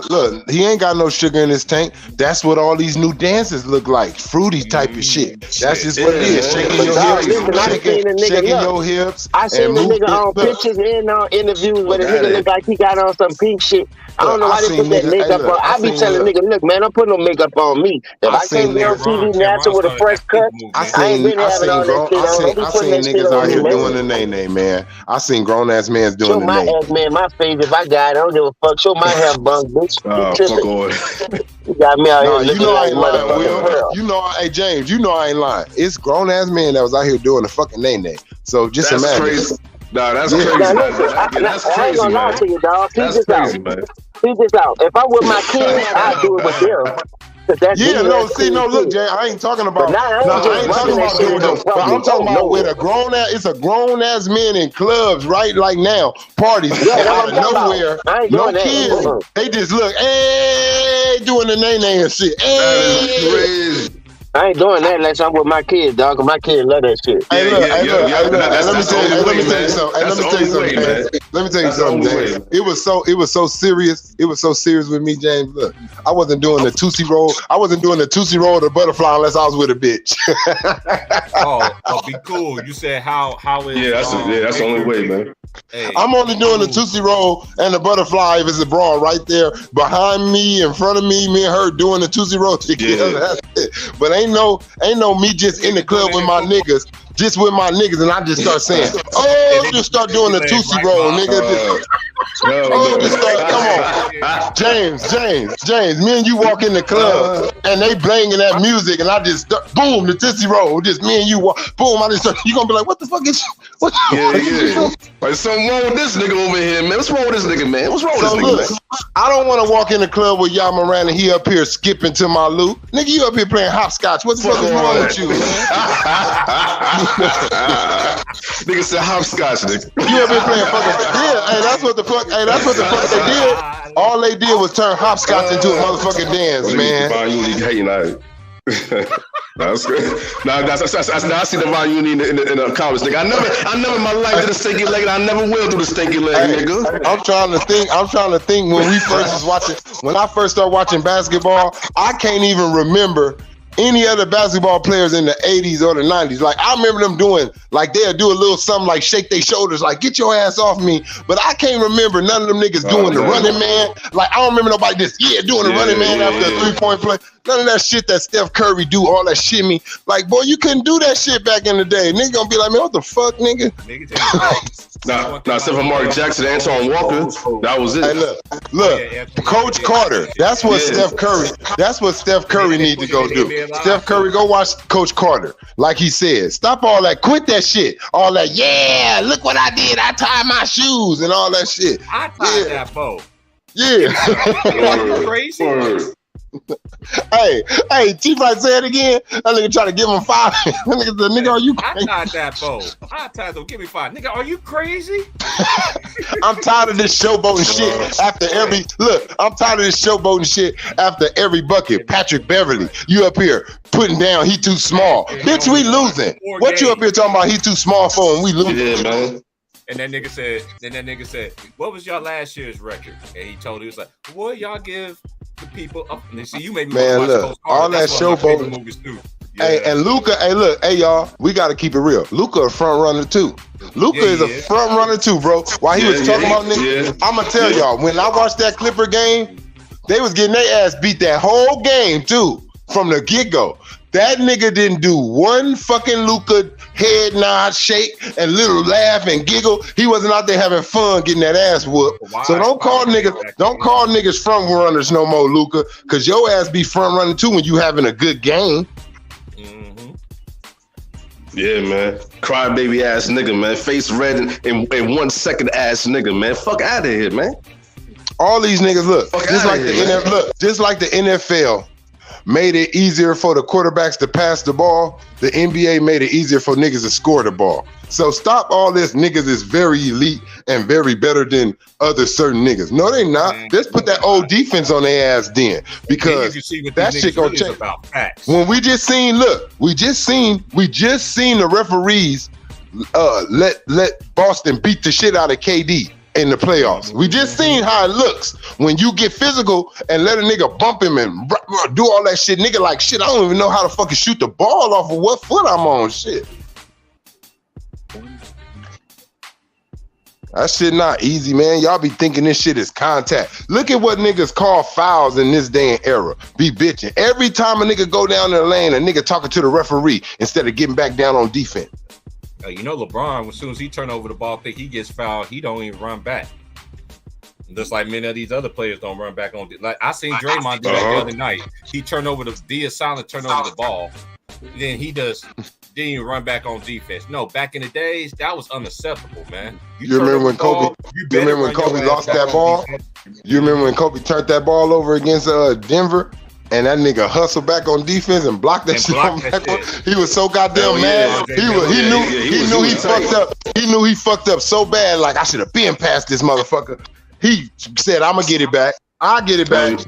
Look. He ain't got no sugar in his tank. That's what all these new dances look like. Fruity type of shit. That's just what it is. Shaking your Dog, hips, listen, I seen a nigga shaking look. your hips. I seen and the move nigga on look. pictures and on interviews where the That nigga is. look like he got on some pink shit. I don't know why they put that makeup on. I be telling nigga, look, man, don't put no makeup on me. If I can't be on TV natural with a fresh cut, I ain't been having all that shit on. Don't be putting that shit niggas on out me, here man. doing the nay, man. I seen grown ass mans doing Show the my nay. ass, man, my face. If I got it, I don't give a fuck. Show my hair bunk, bitch. Oh, You fuck tripping. off. You got me out Nah, here you looking know I like ain't lying, motherfucking Will. pearl. You know, hey James, you know I ain't lying. It's grown ass men that was out here doing the fucking nay. So just That's imagine. crazy. Nah, that's Yeah. crazy, Now man. listen, That's I ain't crazy, gonna lie man. to you, dog. Peep That's this out. crazy, man. Peep this out. If I'm with my kids, I do it with them. Cause that's Yeah, me, no, that's see, cool no, look, too. Jay, I ain't talking But about. now I ain't No, I just ain't running talking that about shit doing in no them. But I'm public. talking Oh about with no. a grown ass. It's a grown ass men in clubs, right? Like now, parties. Yeah, And that's out what of I'm talking nowhere, about. I ain't no doing that. kids. They just look, hey, doing the nay and shit. That is Hey, crazy. I ain't doing that unless I'm with my kids, dog. Cause my kids love that shit. hey, look, hey, look, hey, look. That's Let me tell you, the only way, something. Hey, man. let me tell you something, man. James. Let me tell you That's the something, only way, James. man. It was so serious. It was so serious with me, James. Look, I wasn't doing the Tootsie Roll. I wasn't doing the Tootsie Roll or the butterfly unless I was with a bitch. Be cool. You said how is Yeah, that's the only way, man. Hey, I'm only doing the Tootsie Roll and the butterfly if it's a bra right there behind me, in front of me, me and her doing the Tootsie Roll together. Yeah. That's it. But ain't no me just in the club with my niggas, and I just start saying, oh, just start doing the Tootsie Roll, nigga. Just start, come on. James, me and you walk in the club and they blinging that music and I just start, boom, the Tootsie Roll, just me and you walk, boom, I just start, you gonna be like, what the fuck is what? Yeah. Like, something wrong with this nigga over here, man. What's wrong with this nigga, man? What's wrong with So this nigga, look, man? I don't want to walk in the club with Yah Moran and he up here skipping to my loop. Nigga, you up here playing hopscotch. What the fuck is wrong with you, man? Nigga said hopscotch, nigga. You up here playing fucking that's what the fuck they did. All they did was turn hopscotch into a motherfucking dance, man. You hating on it. That's good. Now I see the Von Uni in the comments, nigga. I never in my life did a stinky leg, and I never will do the stinky leg, nigga. I'm trying to think when I first started watching basketball, I can't even remember any other basketball players in the 80s or the 90s. Like, I remember them doing, like, they'll do a little something like shake their shoulders, like, get your ass off me. But I can't remember none of them niggas doing the running man. Like, I don't remember nobody just, doing the running man after a 3-point play. None of that shit that Steph Curry do, all that shimmy. Like, boy, you couldn't do that shit back in the day. Nigga gonna be like, man, what the fuck, nigga? Nah, except for Mark Jackson, Antoine Walker, that was it. Hey, look, Coach Carter. That's what Steph Curry need to go do. Steph Curry, go watch Coach Carter. Like he said, stop all that, quit that shit. All that, look what I did. I tied my shoes and all that shit. I tied that bow. Yeah. Are you crazy? Hey, Chief, I say it again. That nigga try to give him 5. The nigga, are you crazy? I tied that bow. I tied them. Give me 5. Nigga, are you crazy? I'm tired of this showboating shit after every I'm tired of this showboating shit after every bucket. Patrick Beverly, you up here putting down he too small. Bitch, we losing. What you up here talking about he too small for and we losing? Yeah, man. And that nigga said, what was y'all last year's record? And he told, he was like, what y'all give the people up? And see, you made me Man, watch look, all that showboating. Yeah. Hey, and Luka, hey y'all, we gotta keep it real. Luka a front runner too. Luka is a front runner too, bro. While he was talking about niggas, I'ma tell y'all, when I watched that Clipper game, they was getting their ass beat that whole game too, from the get-go. That nigga didn't do one fucking Luka head nod, shake, and little laugh and giggle. He wasn't out there having fun getting that ass whooped. So don't call niggas front runners no more, Luka, because your ass be front running too when you having a good game. Yeah, man. Crybaby ass nigga, man. Face red in 1 second ass nigga, man. Fuck out of here, man. All these niggas, look, Fuck just outta like here, just like the NFL. made it easier for the quarterbacks to pass the ball, the NBA made it easier for niggas to score the ball. So stop all this niggas is very elite and very better than other certain niggas. No, they not. Let's put that old defense on their ass then, because that shit gonna change. When we just seen the referees let Boston beat the shit out of KD in the playoffs. We just seen how it looks when you get physical and let a nigga bump him and do all that shit. Nigga like, shit, I don't even know how to fucking shoot the ball off of what foot I'm on. Shit. That shit not easy, man. Y'all be thinking this shit is contact. Look at what niggas call fouls in this day and era. Be bitching. Every time a nigga go down the lane, a nigga talking to the referee instead of getting back down on defense. You know, LeBron, as soon as he turn over the ball, think he gets fouled, he don't even run back. Just like many of these other players don't run back on. Like I seen Draymond do that the other night. He turned over turn over the ball. Then he didn't even run back on defense. No, back in the days, that was unacceptable, man. You remember when Kobe? You remember when Kobe lost that ball? You remember when Kobe turned that ball over against Denver? And that nigga hustled back on defense and blocked that shit. He was so goddamn mad. He knew he fucked up. He knew he fucked up so bad. Like, I should have been past this motherfucker. He said, "I'm gonna get it back. I'll get it back."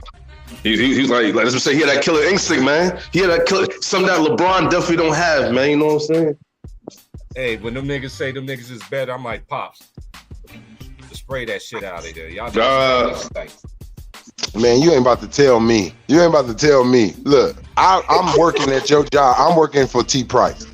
He's like, let's just say he had that killer instinct, man. He had that killer, something that LeBron definitely don't have, man. You know what I'm saying? Hey, when them niggas say them niggas is better, I'm like, Pops, spray that shit out of there. Y'all man, you ain't about to tell me. Look, I'm working at your job. I'm working for T Price.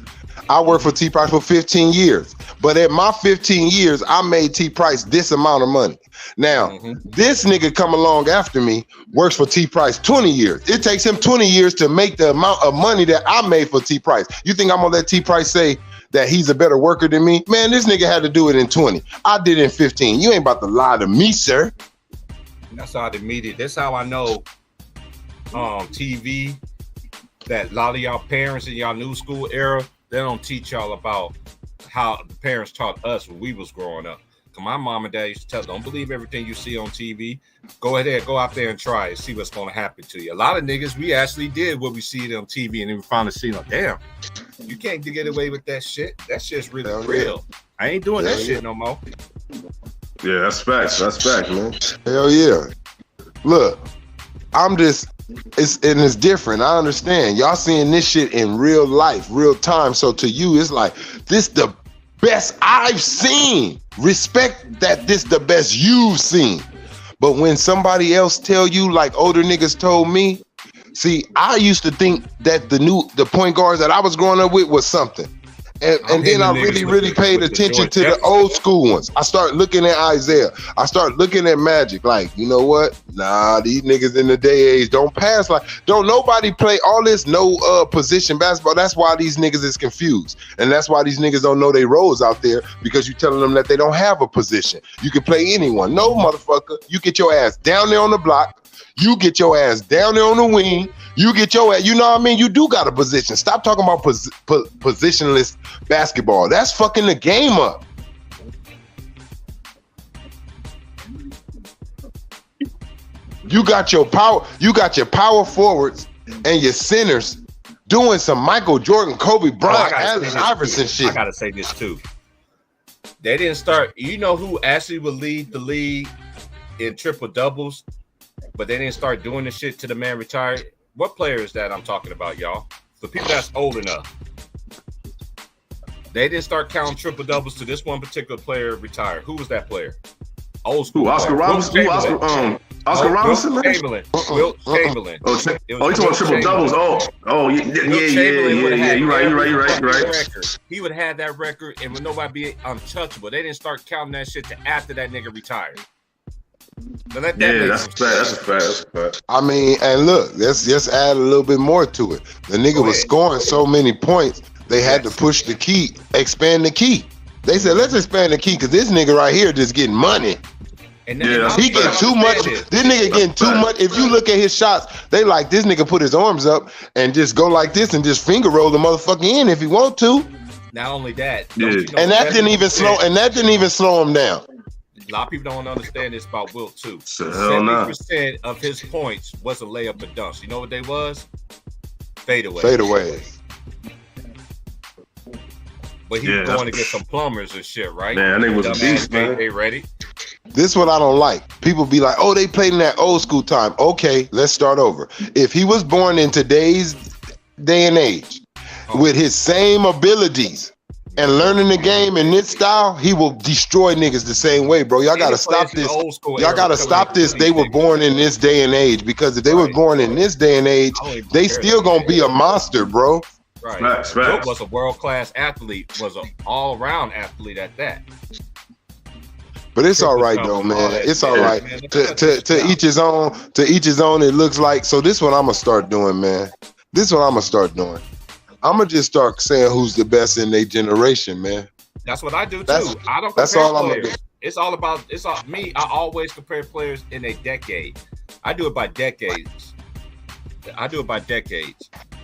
I worked for T Price for 15 years. But at my 15 years, I made T Price this amount of money. Now, this nigga come along after me, works for T Price 20 years. It takes him 20 years to make the amount of money that I made for T Price. You think I'm gonna let T Price say that he's a better worker than me? Man, this nigga had to do it in 20. I did it in 15. You ain't about to lie to me, sir. That's how the media. That's how I know TV, that a lot of y'all parents in y'all new school era, they don't teach y'all about how the parents taught us when we was growing up. Cause my mom and dad used to tell, don't believe everything you see on TV. Go ahead, go out there and try it, see what's gonna happen to you. A lot of niggas, we actually did what we see it on TV, and then we finally see, like, damn, you can't get away with that shit. That shit's really real. I ain't doing that shit no more. Yeah, that's facts. That's facts, man. Hell yeah. Look, it's different. I understand. Y'all seeing this shit in real life, real time. So to you, it's like, this the best I've seen. Respect that this the best you've seen. But when somebody else tell you, like older niggas told me, see, I used to think that the point guards that I was growing up with was something. And then I really paid attention to the old school ones. I start looking at Isaiah. I start looking at Magic. Like, you know what? Nah, these niggas in the day age don't pass. Like, don't nobody play all this position basketball. That's why these niggas is confused. And that's why these niggas don't know their roles out there, because you telling them that they don't have a position. You can play anyone. No, motherfucker. You get your ass down there on the block. You get your ass down there on the wing. You get your ass, you know what I mean? You do got a position. Stop talking about positionless basketball. That's fucking the game up. You got your power forwards and your centers doing some Michael Jordan, Kobe Bryant, Allen Iverson shit. I gotta say this too. They didn't start. You know who actually would lead the league in triple doubles, but they didn't start doing the shit till the man retired? What player is that I'm talking about, y'all? For people that's old enough. They didn't start counting triple doubles to this one particular player retired. Who was that player? Old school. Oscar Robinson. Oscar Robinson. Wilt Chamberlain. You talking about triple doubles? Yeah. You're right. He would have that record, and would nobody be untouchable. They didn't start counting that shit to after that nigga retired. So that's a fact. I mean, and look, let's just add a little bit more to it. The nigga was scoring so many points, they had to push the key, expand the key. They said, let's expand the key, because this nigga right here just getting money. And he getting too much. This nigga getting too much. If you look at his shots, they like, this nigga put his arms up and just go like this and just finger roll the motherfucker in if he want to. Not only that, and that didn't even slow him down. A lot of people don't understand this about Wilt too. So hell no. 70% of his points wasn't layup and dunks. You know what they was? Fadeaway. Fadeaways. But he was going to get some plumbers and shit, right? Man, that nigga was a beast, man. They ready? This is what I don't like. People be like, oh, they played in that old school time. Okay, let's start over. If he was born in today's day and age with his same abilities and learning the game in this style, he will destroy niggas the same way, bro. Y'all gotta stop this. Y'all gotta stop this. They were born in this day and age, because if they were born in this day and age, they still gonna be a monster, bro. Right. Facts. Wilt was a world-class athlete, was an all-around athlete at that. But it's all right though, man. It's all right. To each his own. To each his own. It looks like. So this is what I'm gonna start doing, man. This is what I'm gonna start doing. I'm gonna just start saying who's the best in their generation, man. That's what I do too. I don't. That's all I'm gonna do. It's all about. It's all me. I always compare players in a decade. I do it by decades.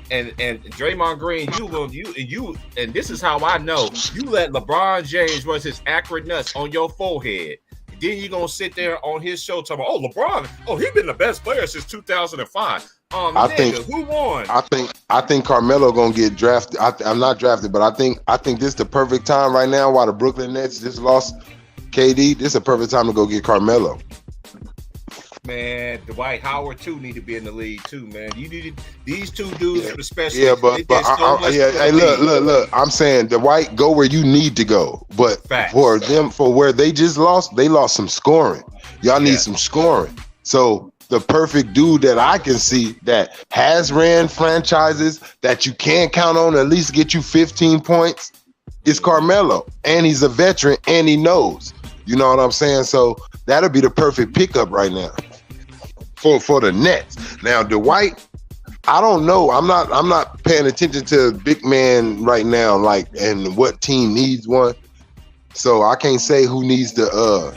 And Draymond Green, you, and this is how I know. You let LeBron James run his accurate nuts on your forehead. Then you gonna sit there on his show talking about, oh, LeBron, oh, he been the best player since 2005. I think who won? I think Carmelo gonna get drafted. I'm not drafted, but I think this is the perfect time right now. While the Brooklyn Nets just lost KD, this is a perfect time to go get Carmelo. Man, Dwight Howard too need to be in the league too, man. You need these two dudes, especially. Yeah, but hey, look. I'm saying Dwight, go where you need to go. But for where they just lost, they lost some scoring. Y'all need some scoring. So the perfect dude that I can see that has ran franchises that you can count on at least get you 15 points is Carmelo, and he's a veteran and he knows. You know what I'm saying? So that'll be the perfect pickup right now for the Nets. Now Dwight, I don't know. I'm not paying attention to big man right now, like, and what team needs one. So I can't say who needs to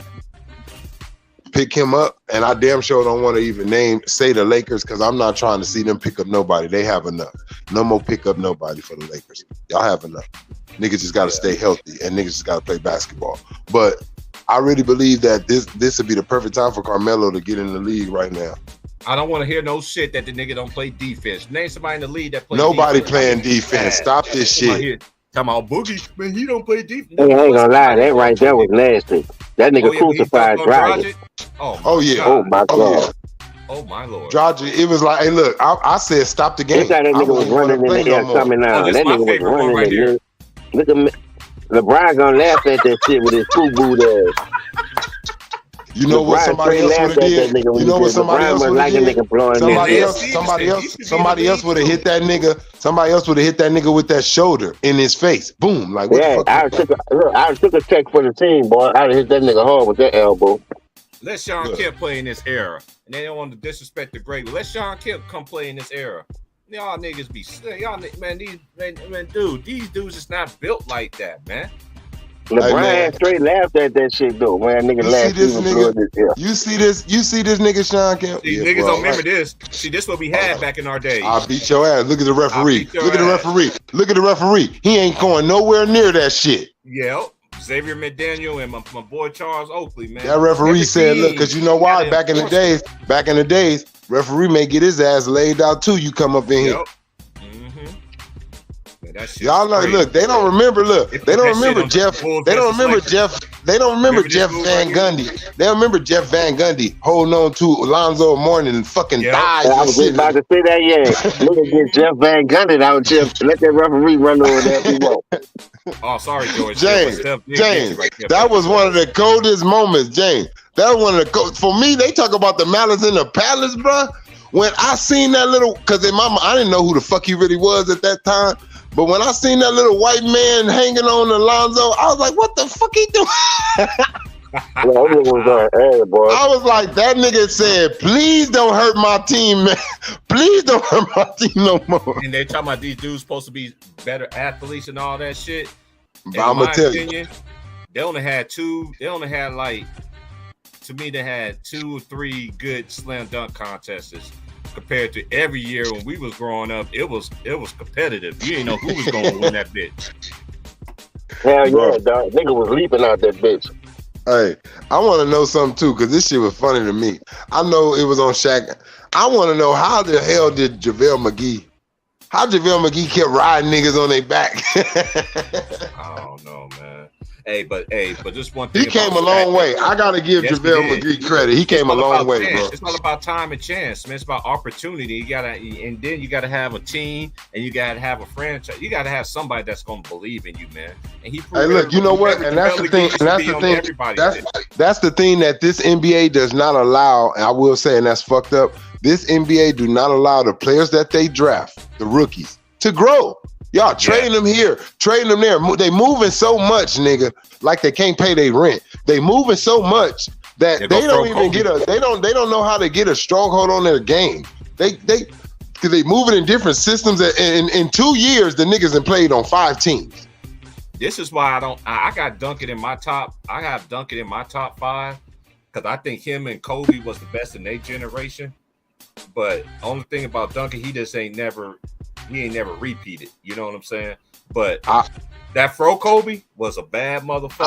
pick him up, and I damn sure don't want to even say the Lakers, because I'm not trying to see them pick up nobody. They have enough. No more pick up nobody for the Lakers. Y'all have enough. Niggas just got to stay healthy, and niggas just got to play basketball. But I really believe that this would be the perfect time for Carmelo to get in the league right now. I don't want to hear no shit that the nigga don't play defense. Name somebody in the league that plays Nobody defense. playing defense. Stop this shit. Talking about Boogie, man, he don't play defense. Hey, I ain't gonna lie, that right there was nasty. That nigga crucified Dragic. Oh yeah. Oh my God. Oh my Lord. Dragic, it was like, hey, look, I said stop the game. Look how that nigga was running in the air coming out. That nigga was running in the air. Look at me. LeBron gonna laugh at that shit with his FUBU ass. You know what somebody else would have did? You know what somebody else would have did? Somebody else would have hit that nigga. Somebody else would have hit that nigga with that shoulder in his face. Boom! Like, what the fuck? I took a check for the team, boy. I'd hit that nigga hard with that elbow. Let Sean Kemp play in this era, and they don't want to disrespect the great. But let Sean Kemp come play in this era. Y'all niggas be dude. These dudes is not built like that, man. LeBron straight laughed at that shit though. Man, nigga laughed. You see this nigga Sean Kemp? These niggas don't remember this. See, this what we had back in our days. I'll beat your ass. Look at the referee. Look at the referee. He ain't going nowhere near that shit. Yeah. Xavier McDaniel and my boy Charles Oakley, man. That referee said, look, because you know why? Back in the days, referee may get his ass laid out too. You come up in here. Y'all know, look, they don't remember. Look, they don't remember Jeff. They don't remember Jeff. They don't remember Jeff Van Gundy. They don't remember Jeff Van Gundy holding on to Alonzo Mourning and fucking died. I was just about to say that. Yeah, look at get Jeff Van Gundy out. Jeff, let that referee run over there. Oh, sorry, George. James, that was one of the coldest moments, James. That was one of the cold. For me, they talk about the Malice in the Palace, bro. When I seen that little, because in my mind, I didn't know who the fuck he really was at that time. But when I seen that little white man hanging on Alonzo, I was like, what the fuck he doing? I was like, that nigga said, please don't hurt my team, man. Please don't hurt my team no more. And they talking about these dudes supposed to be better athletes and all that shit. But I'm going to tell you. They only had two or three good slam dunk contests. Compared to every year when we was growing up, it was competitive. You didn't know who was going to win that bitch. Hell yeah, dog. Nigga was leaping out that bitch. Hey, I want to know something too, because this shit was funny to me. I know it was on Shaq. I want to know how the hell did JaVale McGee kept riding niggas on their back. I don't know, man. Hey, but just one He thing. came a long way. I gotta give JaVale McGee credit. He came a long way, bro. It's all about time and chance, man. It's about opportunity. And then you gotta have a team, and you gotta have a franchise. You gotta have somebody that's gonna believe in you, man. And he. Hey, look, you know what? And that's the thing. That's the thing that this NBA does not allow. And I will say, and that's fucked up. This NBA do not allow the players that they draft, the rookies, to grow. Y'all trading them here, trading them there. They moving so much, nigga, like they can't pay their rent. They moving so much that they don't even get they don't know how to get a stronghold on their game. They moving in different systems. In 2 years, the niggas have played on 5 teams. This is why I got Duncan in my top. I have Duncan in my top 5 because I think him and Kobe was the best in their generation. But only thing about Duncan, he ain't never repeated. You know what I'm saying? But that Fro Kobe was a bad motherfucker.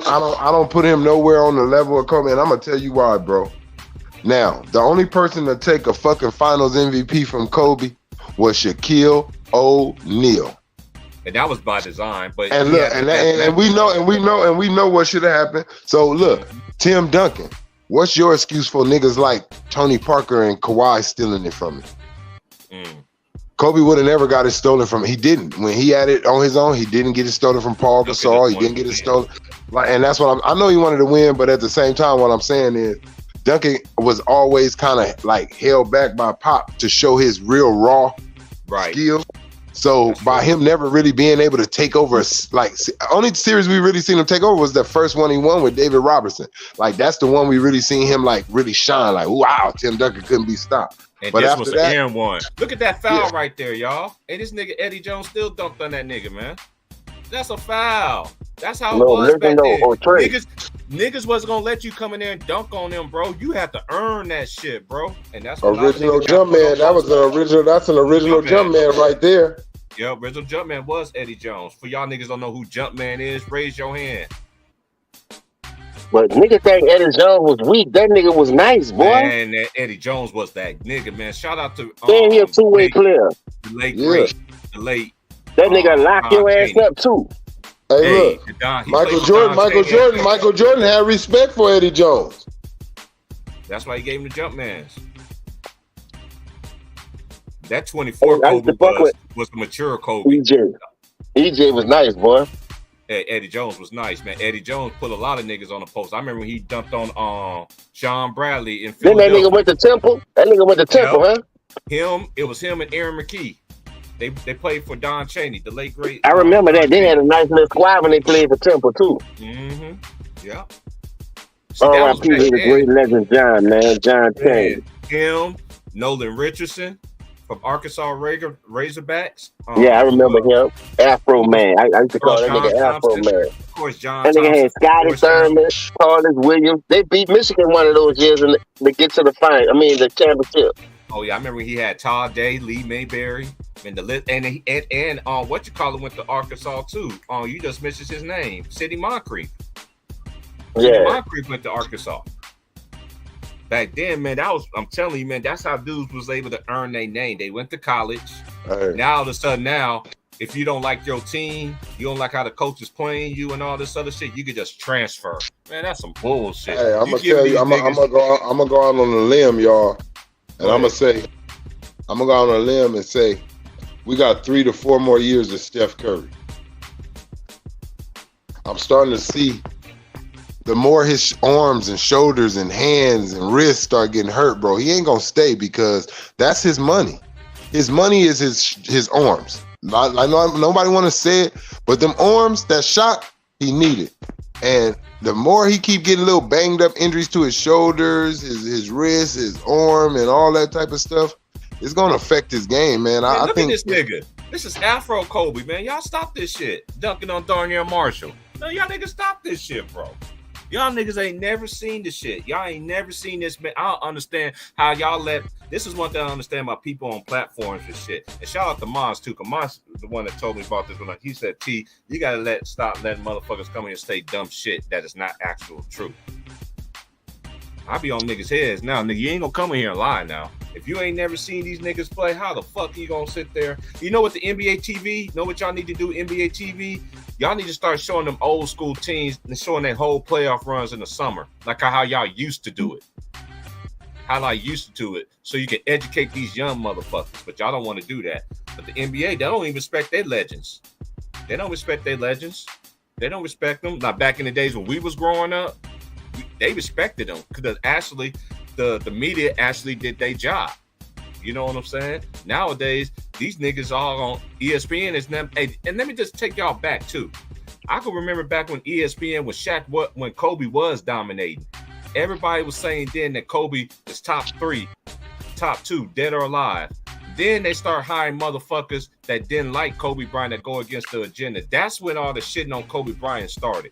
I don't put him nowhere on the level of Kobe, and I'm gonna tell you why, bro. Now, the only person to take a fucking Finals MVP from Kobe was Shaquille O'Neal. And that was by design. But and look, and we know what should have happened. So look, Tim Duncan, what's your excuse for niggas like Tony Parker and Kawhi stealing it from me? Kobe would have never got it stolen from him. He didn't. When he had it on his own, he didn't get it stolen from Paul Gasol. He didn't get it stolen. And that's what I know he wanted to win, but at the same time, what I'm saying is Duncan was always kind of like held back by Pop to show his real raw skill. So by him never really being able to take over, only series we really seen him take over was the first one he won with David Robertson. Like that's the one we really seen him like really shine. Like wow, Tim Duncan couldn't be stopped. And but this was an and one. Look at that foul right there, y'all. And this nigga Eddie Jones still dunked on that nigga, man. That's a foul. That's how it was back then. Niggas wasn't gonna let you come in there and dunk on them, bro. You have to earn that shit, bro. And that's what original jump man. That's an original jump man right there. Yeah, original jump man was Eddie Jones. For y'all niggas don't know who jump man is, raise your hand. But nigga think Eddie Jones was weak. That nigga was nice, boy. Man, that Eddie Jones was that nigga, man. Shout out to he a two-way player. The late. That nigga lock your ass up too. Hey, look, Michael Jordan had respect for Eddie Jones. That's why he gave him the jump mans. That 24 Kobe was the mature Kobe. EJ was nice, boy. Eddie Jones was nice, man. Eddie Jones put a lot of niggas on the post. I remember when he dumped on Sean Bradley in Philadelphia. Then that nigga went to Temple. Huh? It was him and Aaron McKee. They played for Don Chaney, the late great. I remember that. They had a nice little squad when they played for Temple too. Mm-hmm. Yeah. R.I.P. to the great legend John Chaney. Him, Nolan Richardson from Arkansas Razorbacks. I remember him. Afro Man. I used to call that nigga Afro Man. Of course, John. That nigga had Scotty Thurman, Carlos Williams. They beat Michigan one of those years to get to the the championship. Oh yeah, I remember he had Todd Day, Lee Mayberry, and what you call it went to Arkansas too. Oh, you just mentioned his name, Sidney Moncrief. Sidney Moncrief went to Arkansas. Back then, man, I'm telling you, man, that's how dudes was able to earn their name. They went to college. Now all of a sudden, if you don't like your team, you don't like how the coach is playing you and all this other shit, you could just transfer. Man, that's some bullshit. Hey, I'm gonna tell you, I'm gonna go out on a limb, y'all. And I'm gonna go out on a limb and say, we got 3 to 4 more years of Steph Curry. I'm starting to see the more his arms and shoulders and hands and wrists start getting hurt, bro, he ain't gonna stay because that's his money. His money is his arms. I know nobody want to say it, but them arms, that shot, he needed. And the more he keep getting little banged up injuries to his shoulders, his wrist, his arm, and all that type of stuff, it's gonna affect his game, man. I think at this nigga. This is Afro Kobe, man. Y'all stop this shit. Dunking on Darnell Marshall. No, y'all niggas stop this shit, bro. Y'all niggas ain't never seen this shit. Y'all ain't never seen this, man. I don't understand how y'all let This is one thing I understand about people on platforms and shit. And shout out to Mons too, because Mons is the one that told me about this when he said, T, you gotta stop letting motherfuckers come here and say dumb shit that is not actual truth. I be on niggas' heads now, nigga. You ain't gonna come in here and lie now. If you ain't never seen these niggas play, how the fuck you gonna sit there? You know what the NBA TV? Know what y'all need to do? NBA TV? Y'all need to start showing them old school teams and showing their whole playoff runs in the summer, like how y'all used to do it. How I used to do it, so you can educate these young motherfuckers. But y'all don't want to do that. But the NBA, they don't even respect their legends. They don't respect their legends. They don't respect them. Now, back in the days when we was growing up, they respected them because actually the media actually did their job. You know what I'm saying? Nowadays, these niggas all on ESPN is them. Hey, and let me just take y'all back too. I can remember back when ESPN was when Kobe was dominating. Everybody was saying then that Kobe is top 3, top 2, dead or alive. Then they start hiring motherfuckers that didn't like Kobe Bryant that go against the agenda. That's when all the shitting on Kobe Bryant started.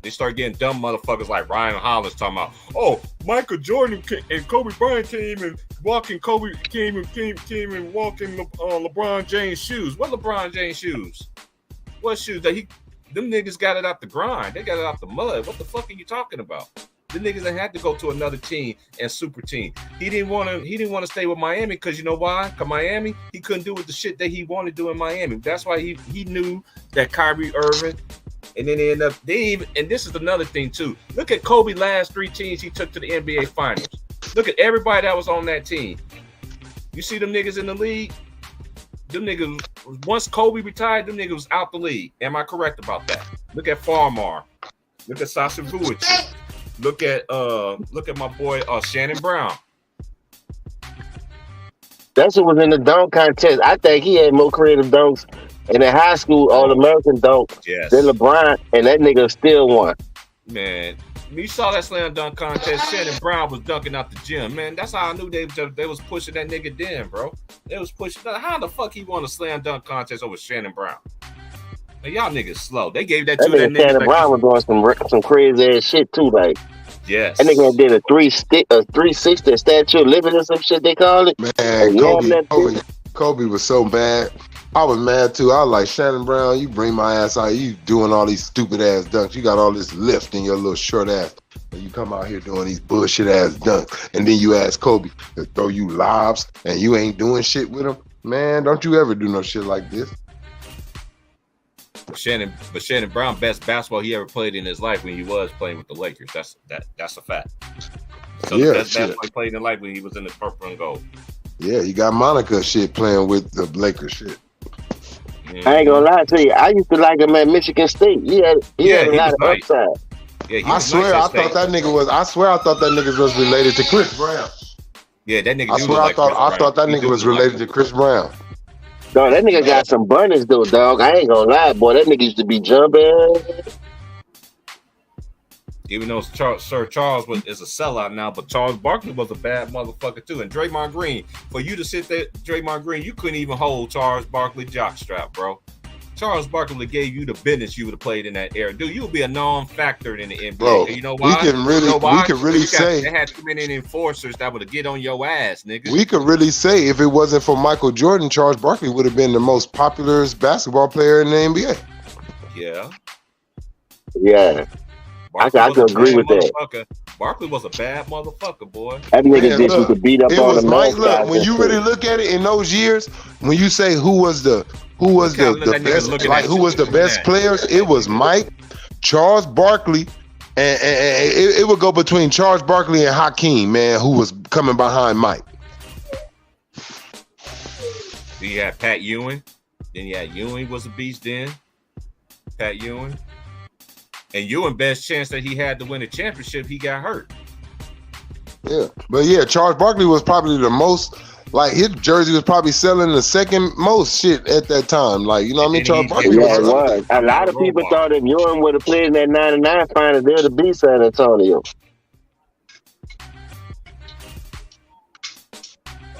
They start getting dumb motherfuckers like Ryan Hollins talking about, oh, Michael Jordan and Kobe Bryant came and walking LeBron James shoes. What LeBron James shoes? What shoes? Them niggas got it out the grind. They got it out the mud. What the fuck are you talking about? The niggas that had to go to another team and super team. He didn't want to stay with Miami because you know why? Because Miami, he couldn't do with the shit that he wanted to do in Miami. That's why he knew that Kyrie Irving. And then and this is another thing too. Look at Kobe's last 3 teams he took to the NBA Finals. Look at everybody that was on that team. You see them niggas in the league? Them niggas, once Kobe retired, them niggas was out the league. Am I correct about that? Look at Farmar. Look at Sasha Vujic. Look at my boy Shannon Brown. That's what was in the dunk contest. I think he had more creative dunks in the high school All-American dunk than LeBron, and that nigga still won. Man, you saw that slam dunk contest. Shannon Brown was dunking out the gym. Man, that's how I knew they was pushing that nigga down, bro. They was pushing. How the fuck he won a slam dunk contest over Shannon Brown? Man, y'all niggas slow. They gave that to that nigga. Shannon Brown was doing some crazy ass shit too, like. Yes. That nigga did a 360 Statue of Liberty or some shit they call it. Man, Kobe was so bad. I was mad too. I was like, Shannon Brown, you bring my ass out. You doing all these stupid ass dunks. You got all this lift in your little short ass. And you come out here doing these bullshit ass dunks. And then you ask Kobe to throw you lobs and you ain't doing shit with him. Man, don't you ever do no shit like this. Shannon Brown, best basketball he ever played in his life when he was playing with the Lakers. That's a fact. So the best basketball he played in life when he was in the purple and gold. Yeah, he got Monica shit playing with the Lakers shit. Mm-hmm. I ain't gonna lie to you. I used to like him at Michigan State. He had a lot of upside. Yeah, I swear I thought that nigga was related to Chris Brown. Yeah, that nigga. I thought that nigga was related to Chris Brown. Dog, that nigga got some burners though, dog. I ain't gonna lie, boy. That nigga used to be jumping. Even though Sir Charles is a sellout now, but Charles Barkley was a bad motherfucker too. And Draymond Green, for you to sit there, Draymond Green, you couldn't even hold Charles Barkley jockstrap, bro. Charles Barkley gave you the business you would have played in that era. Dude, you would be a non-factor in the NBA. Bro, you know why? We can really say they had too many enforcers that would have get on your ass, nigga. We can really say if it wasn't for Michael Jordan, Charles Barkley would have been the most popular basketball player in the NBA. Yeah. Yeah. I can agree with that. Barkley was a bad motherfucker, boy. That nigga just used to beat up on the Mike. Look, when you really look at it in those years, when you say who was the best, like who was the best players, it was Mike, Charles Barkley, and it would go between Charles Barkley and Hakeem, man, who was coming behind Mike. Then you had Pat Ewing. Then you had Ewing was a beast then. Pat Ewing. And Ewing, best chance that he had to win a championship, he got hurt. Yeah. But yeah, Charles Barkley was probably the most, like his jersey was probably selling the second most shit at that time. Like, you know what I mean? Charles Barkley was. A lot of people thought if Ewing would have played in that 99 final, they would have beat San Antonio.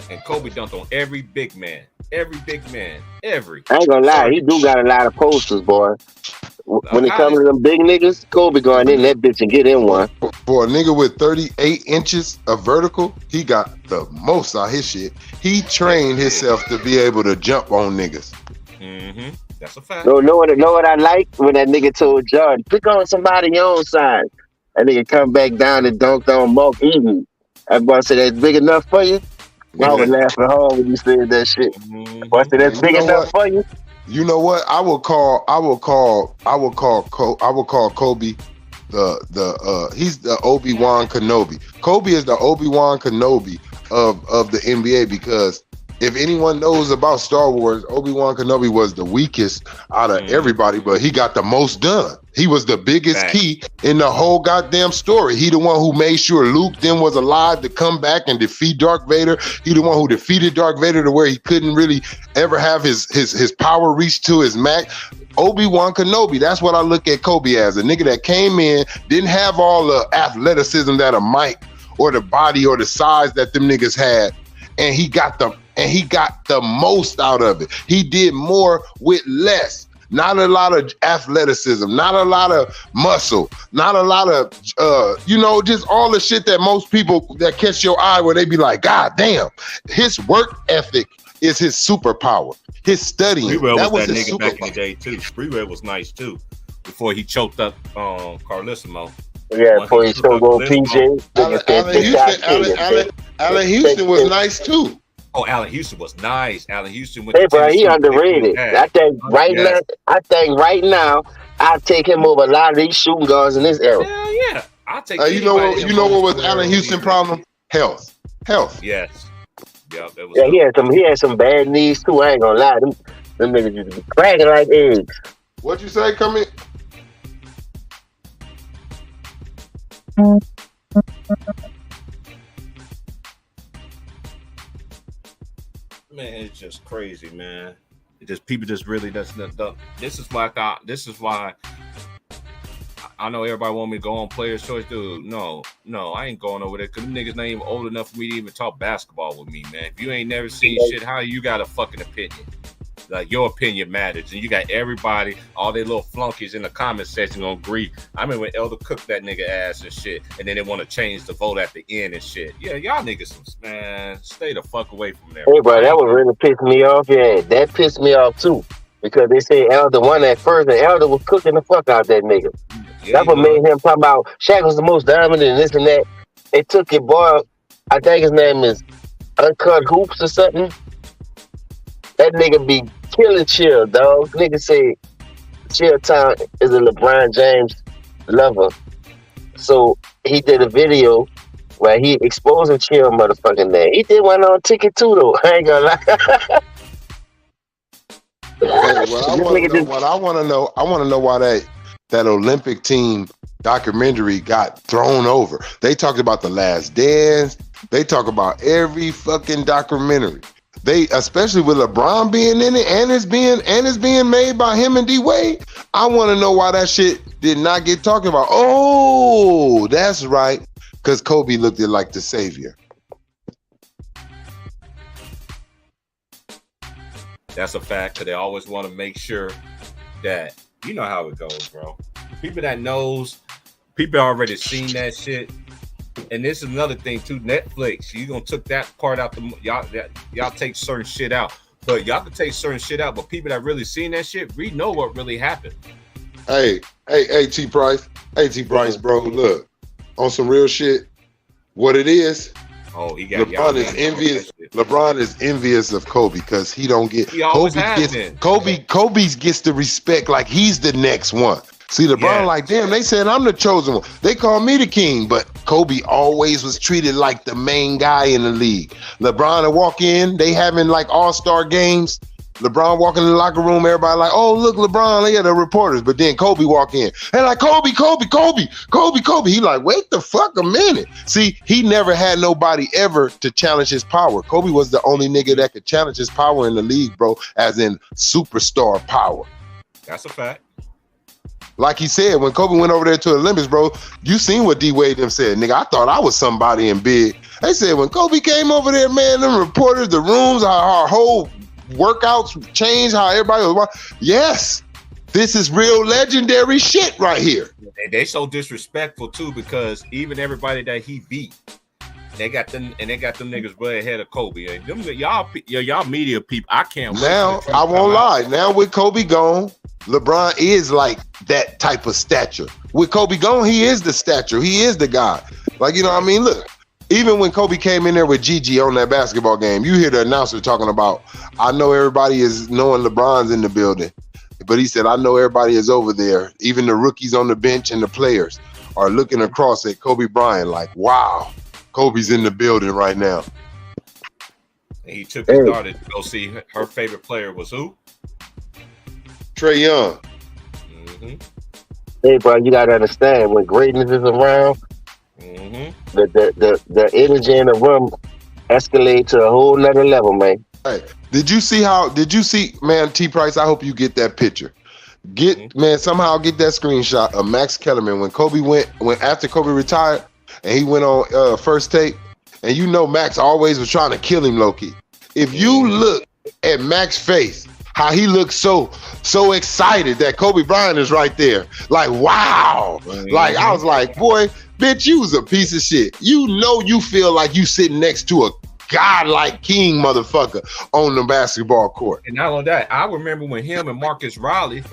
And Kobe dunked on every big man. Every big man. Every. I ain't gonna lie, he do got a lot of posters, boy. When it comes to them big niggas, Kobe going in that bitch and get in one. For a nigga with 38 inches of vertical, he got the most out his shit. He trained himself to be able to jump on niggas. Mm-hmm. That's a fact. No, know what I like? When that nigga told Jordan, pick on somebody your own size. That nigga come back down and dunked on Mark Eaton. That boy said, that's big enough for you? I was laughing hard when you said that shit. Mm-hmm. Boy said, that's big enough for you? You know what? I will call Kobe he's the Obi-Wan Kenobi. Kobe is the Obi-Wan Kenobi of the NBA, because if anyone knows about Star Wars, Obi-Wan Kenobi was the weakest out of everybody, but he got the most done. He was the biggest key in the whole goddamn story. He the one who made sure Luke then was alive to come back and defeat Darth Vader. He the one who defeated Darth Vader to where he couldn't really ever have his power reach to his max. Obi-Wan Kenobi, that's what I look at Kobe as. A nigga that came in, didn't have all the athleticism that a Mike or the body or the size that them niggas had, and he got the most out of it. He did more with less. Not a lot of athleticism, not a lot of muscle, not a lot of, just all the shit that most people that catch your eye where they be like, God damn, his work ethic is his superpower. His studying, that was his nigga back in the day too. Sprewell was nice too, before he choked up Carlissimo. Yeah, before he choked on PJ. Allen Houston was nice too. Oh, Allen Houston was nice. Allen Houston. Hey, bro, he underrated. I think right now, I'll take him over a lot of these shooting guards in this era. Hell yeah, I'll take. You know what was Allen Houston's problem? Health. Yes. Yeah, he had some bad knees too. I ain't gonna lie, them niggas used to be cracking like eggs. What'd you say? Come in. Man, it's just crazy, man. People just really this is why I know everybody want me to go on Players' Choice, dude. No, I ain't going over there because them niggas not even old enough for me to even talk basketball with me, man. If you ain't never seen shit, how you got a fucking opinion? Like, your opinion matters, and you got everybody, all their little flunkies in the comment section gonna agree. I remember when Elder cooked that nigga ass and shit, and then they want to change the vote at the end and shit. Yeah, y'all niggas, man, stay the fuck away from there. Hey, bro, that was really pissed me off. Yeah, that pissed me off too, because they say Elder won at first, and Elder was cooking the fuck out that nigga. Yeah, that's what made him talk about Shaq was the most dominant and this and that. They took it, boy. I think his name is Uncut Hoops or something. That nigga be killing Chill, dog. Nigga say Chill Town is a LeBron James lover. So he did a video where he exposing Chill motherfucking name. He did one on Ticket too, though. I ain't gonna lie. What I want to know why that Olympic team documentary got thrown over. They talked about The Last Dance. They talk about every fucking documentary. They, especially with LeBron being in it and it's being made by him and D Wade. I want to know why that shit did not get talked about. Oh, that's right, because Kobe looked it like the savior. That's a fact, because they always want to make sure that, you know how it goes, bro. People that knows, people already seen that shit. And this is another thing too. Netflix, you gonna took that part out. Y'all take certain shit out, but y'all can take certain shit out. But people that really seen that shit, we know what really happened. Hey, T Price, bro. Look, on some real shit. What it is? Oh, he got LeBron is envious. LeBron is envious of Kobe because he don't get. Kobe gets the respect like he's the next one. See, LeBron like, damn, they said I'm the chosen one. They call me the king, but Kobe always was treated like the main guy in the league. LeBron will walk in, they having like all-star games. LeBron walking in the locker room, everybody like, oh, look, LeBron, yeah, the reporters. But then Kobe walk in, and like, Kobe. He like, wait the fuck a minute. See, he never had nobody ever to challenge his power. Kobe was the only nigga that could challenge his power in the league, bro, as in superstar power. That's a fact. Like he said, when Kobe went over there to the Olympics, bro, you seen what D-Wade them said. Nigga, I thought I was somebody in big. They said when Kobe came over there, man, them reporters, the rooms, our whole workouts changed, how everybody was. Yes, This is real legendary shit right here. And they so disrespectful too, because even everybody that he beat, they got them niggas way ahead of Kobe. And them y'all media people, I can't. Now I won't lie. Now with Kobe gone, LeBron is like that type of stature. With Kobe gone, he is the stature. He is the guy. Like, you know what I mean? Look, even when Kobe came in there with Gigi on that basketball game, you hear the announcer talking about, I know everybody is knowing LeBron's in the building, but he said, I know everybody is over there. Even the rookies on the bench and the players are looking across at Kobe Bryant like, wow, Kobe's in the building right now. And he took his daughter to go see her favorite player was who? Trae Young. Mm-hmm. Hey, bro, you gotta understand when greatness is around, the energy in the room escalate to a whole nother level, man. Hey, did you see, man, T Price, I hope you get that picture. Man, somehow get that screenshot of Max Kellerman when after Kobe retired and he went on First Take, and you know Max always was trying to kill him low-key. If you look at Max's face, how he looks so excited that Kobe Bryant is right there. Like, wow. Like, I was like, boy, bitch, you was a piece of shit. You know you feel like you sitting next to a godlike king motherfucker on the basketball court. And not only that, I remember when him and Marcus Riley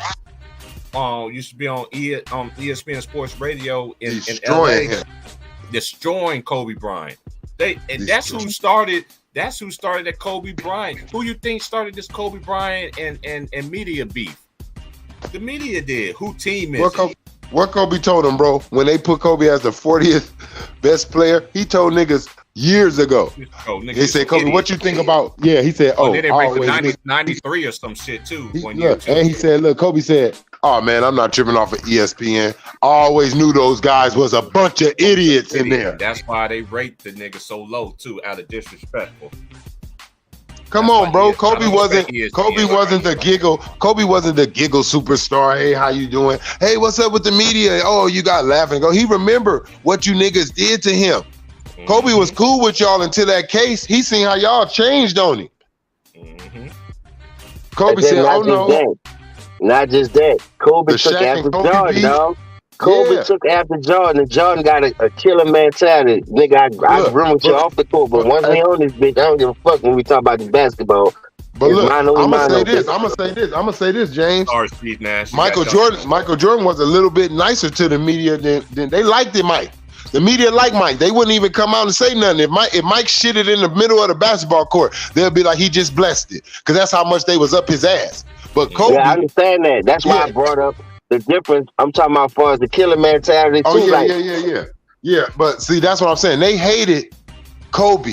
used to be on ESPN Sports Radio in LA, destroying Kobe Bryant. That's who started that Kobe Bryant. Who you think started this Kobe Bryant and media beef? The media did. Who team is it? What Kobe told him, bro, when they put Kobe as the 40th best player, he told niggas years ago. He said, Kobe, what you think about? Yeah, he said, they didn't break 93 or some shit too. And he said, look, Kobe said, oh man, I'm not tripping off of ESPN. I always knew those guys was a bunch of idiots in there. That's why they rate the nigga so low too, out of disrespectful. Come on, bro. Kobe wasn't the giggle. Kobe wasn't the giggle superstar. Hey, how you doing? Hey, what's up with the media? Oh, you got laughing. Go. He remember what you niggas did to him. Kobe was cool with y'all until that case. He seen how y'all changed on him. Kobe said, "Oh no." Not just that. Kobe took after Jordan, dog. Kobe took after Jordan, and Jordan got a killer mentality. Nigga, I agree with you off the court, but once we on this bitch, I don't give a fuck when we talk about the basketball. But look, I'm gonna say this, James. Steve Nash. Michael Jordan was a little bit nicer to the media than they liked it, Mike. The media liked Mike. They wouldn't even come out and say nothing. If Mike shitted in the middle of the basketball court, they'll be like, he just blessed it. Because that's how much they was up his ass. But Kobe. Yeah, I understand that. That's why I brought up the difference. I'm talking about as far as the killer mentality too. Yeah. But see, that's what I'm saying. They hated Kobe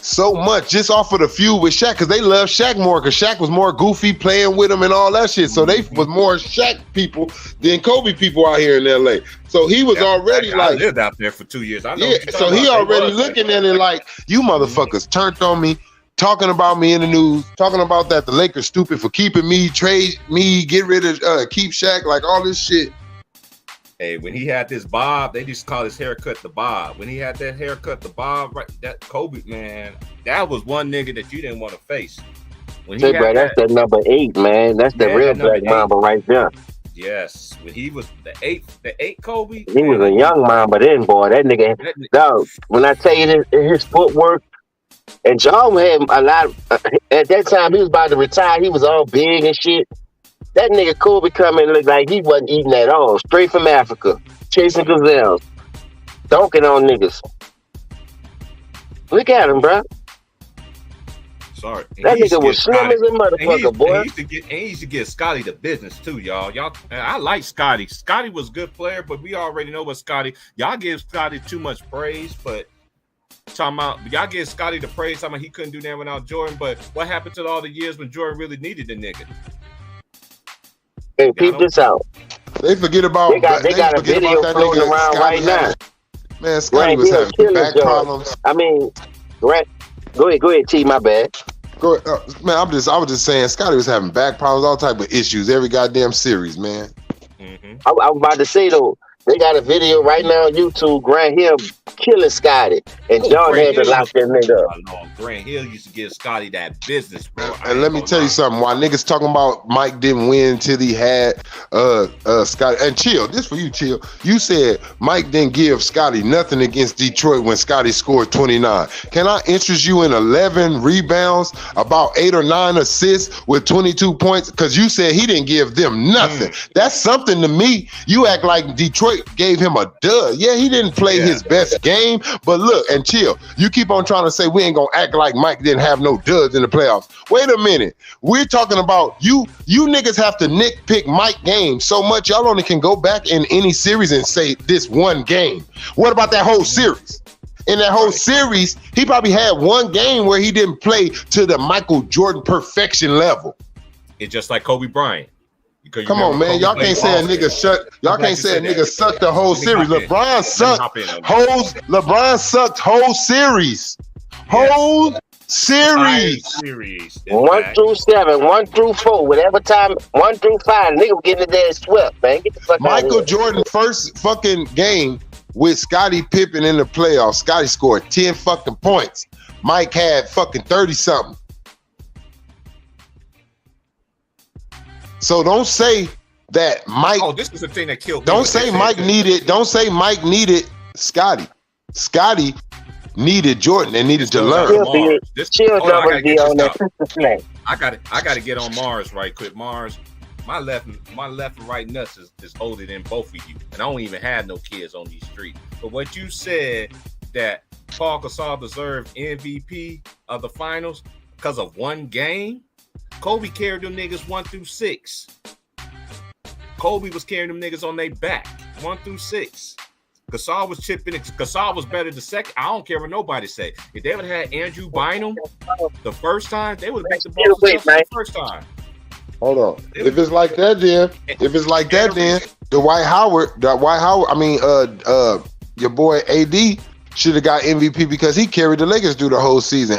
so much just off of the feud with Shaq, because they loved Shaq more, because Shaq was more goofy playing with him and all that shit. So they was more Shaq people than Kobe people out here in LA. So he was already I lived out there for 2 years. I know so he already looking at it like, you motherfuckers turned on me, talking about me in the news, talking about that the Lakers stupid for keeping me, trade me, get rid of, keep Shaq, like all this shit. Hey, when he had this bob, they used to call his haircut the bob. When he had that haircut, the bob, right? That Kobe, man, that was one nigga that you didn't want to face. When he bro, that's the number 8, man. That's the real Black Mamba right there. Yes, when he was the eight Kobe. He was a young Mamba then, boy. That nigga, dog. When I tell you his footwork, and John had a lot. At that time, he was about to retire. He was all big and shit. That nigga Kobe come in looked like he wasn't eating at all. Straight from Africa. Chasing gazelles. Dunking on niggas. Look at him, bro. Sorry. That nigga was slim as a motherfucker, boy. He used to get Scotty the business too, y'all. I like Scotty. Scotty was a good player, but we already know what Scotty. Y'all give Scotty too much praise, but talking about y'all give Scotty the praise, talking about he couldn't do that without Jordan. But what happened to all the years when Jordan really needed the nigga? Hey, peep this out. They forget about. They got a video floating around right now. Man, Scotty was having back problems. I mean, go ahead, T. My bad. Go ahead. Man, I was just saying, Scotty was having back problems, all type of issues, every goddamn series, man. I was about to say though, they got a video right now on YouTube. Grant Hill killing Scotty, and Oh, John Grant had to Hill lock used that nigga up. no, Grant Hill used to give Scotty that business, bro. I And let ain't me gonna tell you lie. something. Why niggas talking about Mike didn't win till he had Scotty and Chill. This for you, Chill. You said Mike didn't give Scotty nothing against Detroit when Scotty scored 29. Can I interest you in 11 rebounds, about 8 or 9 assists with 22 points? Because you said he didn't give them nothing. That's something to me. You act like Detroit gave him a dud. Yeah, he didn't play his best game, but look, and Chill, you keep on trying to say we ain't gonna act like Mike didn't have no duds in the playoffs. Wait a minute. We're talking about you niggas have to nitpick Mike game so much y'all only can go back in any series and say this one game. What about that whole series? In that whole series, he probably had one game where he didn't play to the Michael Jordan perfection level. It's just like Kobe Bryant. Because Come on, man. Y'all can't say a nigga sucked the whole series. LeBron sucked whole series. Whole series. 1 through 7, 1 through 4, whatever time, 1 through 5, nigga was getting their swept, man. Get the fuck out of Michael here. Jordan first fucking game with Scottie Pippen in the playoffs. Scottie scored 10 fucking points. Mike had fucking 30 something. So don't say that Mike. Oh, this is the thing that killed me. Don't say Mike needed Scottie. Scottie needed Jordan and needed to learn. Chill double D on that sister flag. I got to get on Mars right quick. Mars, my left and right nuts is older than both of you, and I don't even have no kids on these streets. But what you said that Paul Gasol deserved MVP of the finals because of one game. Kobe carried them niggas 1 through 6. Kobe was carrying them niggas on their back 1 through 6. Gasol was chipping it. Gasol was better the second. I don't care what nobody say. If they would have had Andrew Bynum the first time, they would have beat the Boston the first time. Hold on. If it's like that, then Dwight Howard. I mean, your boy AD should have got MVP because he carried the Lakers through the whole season,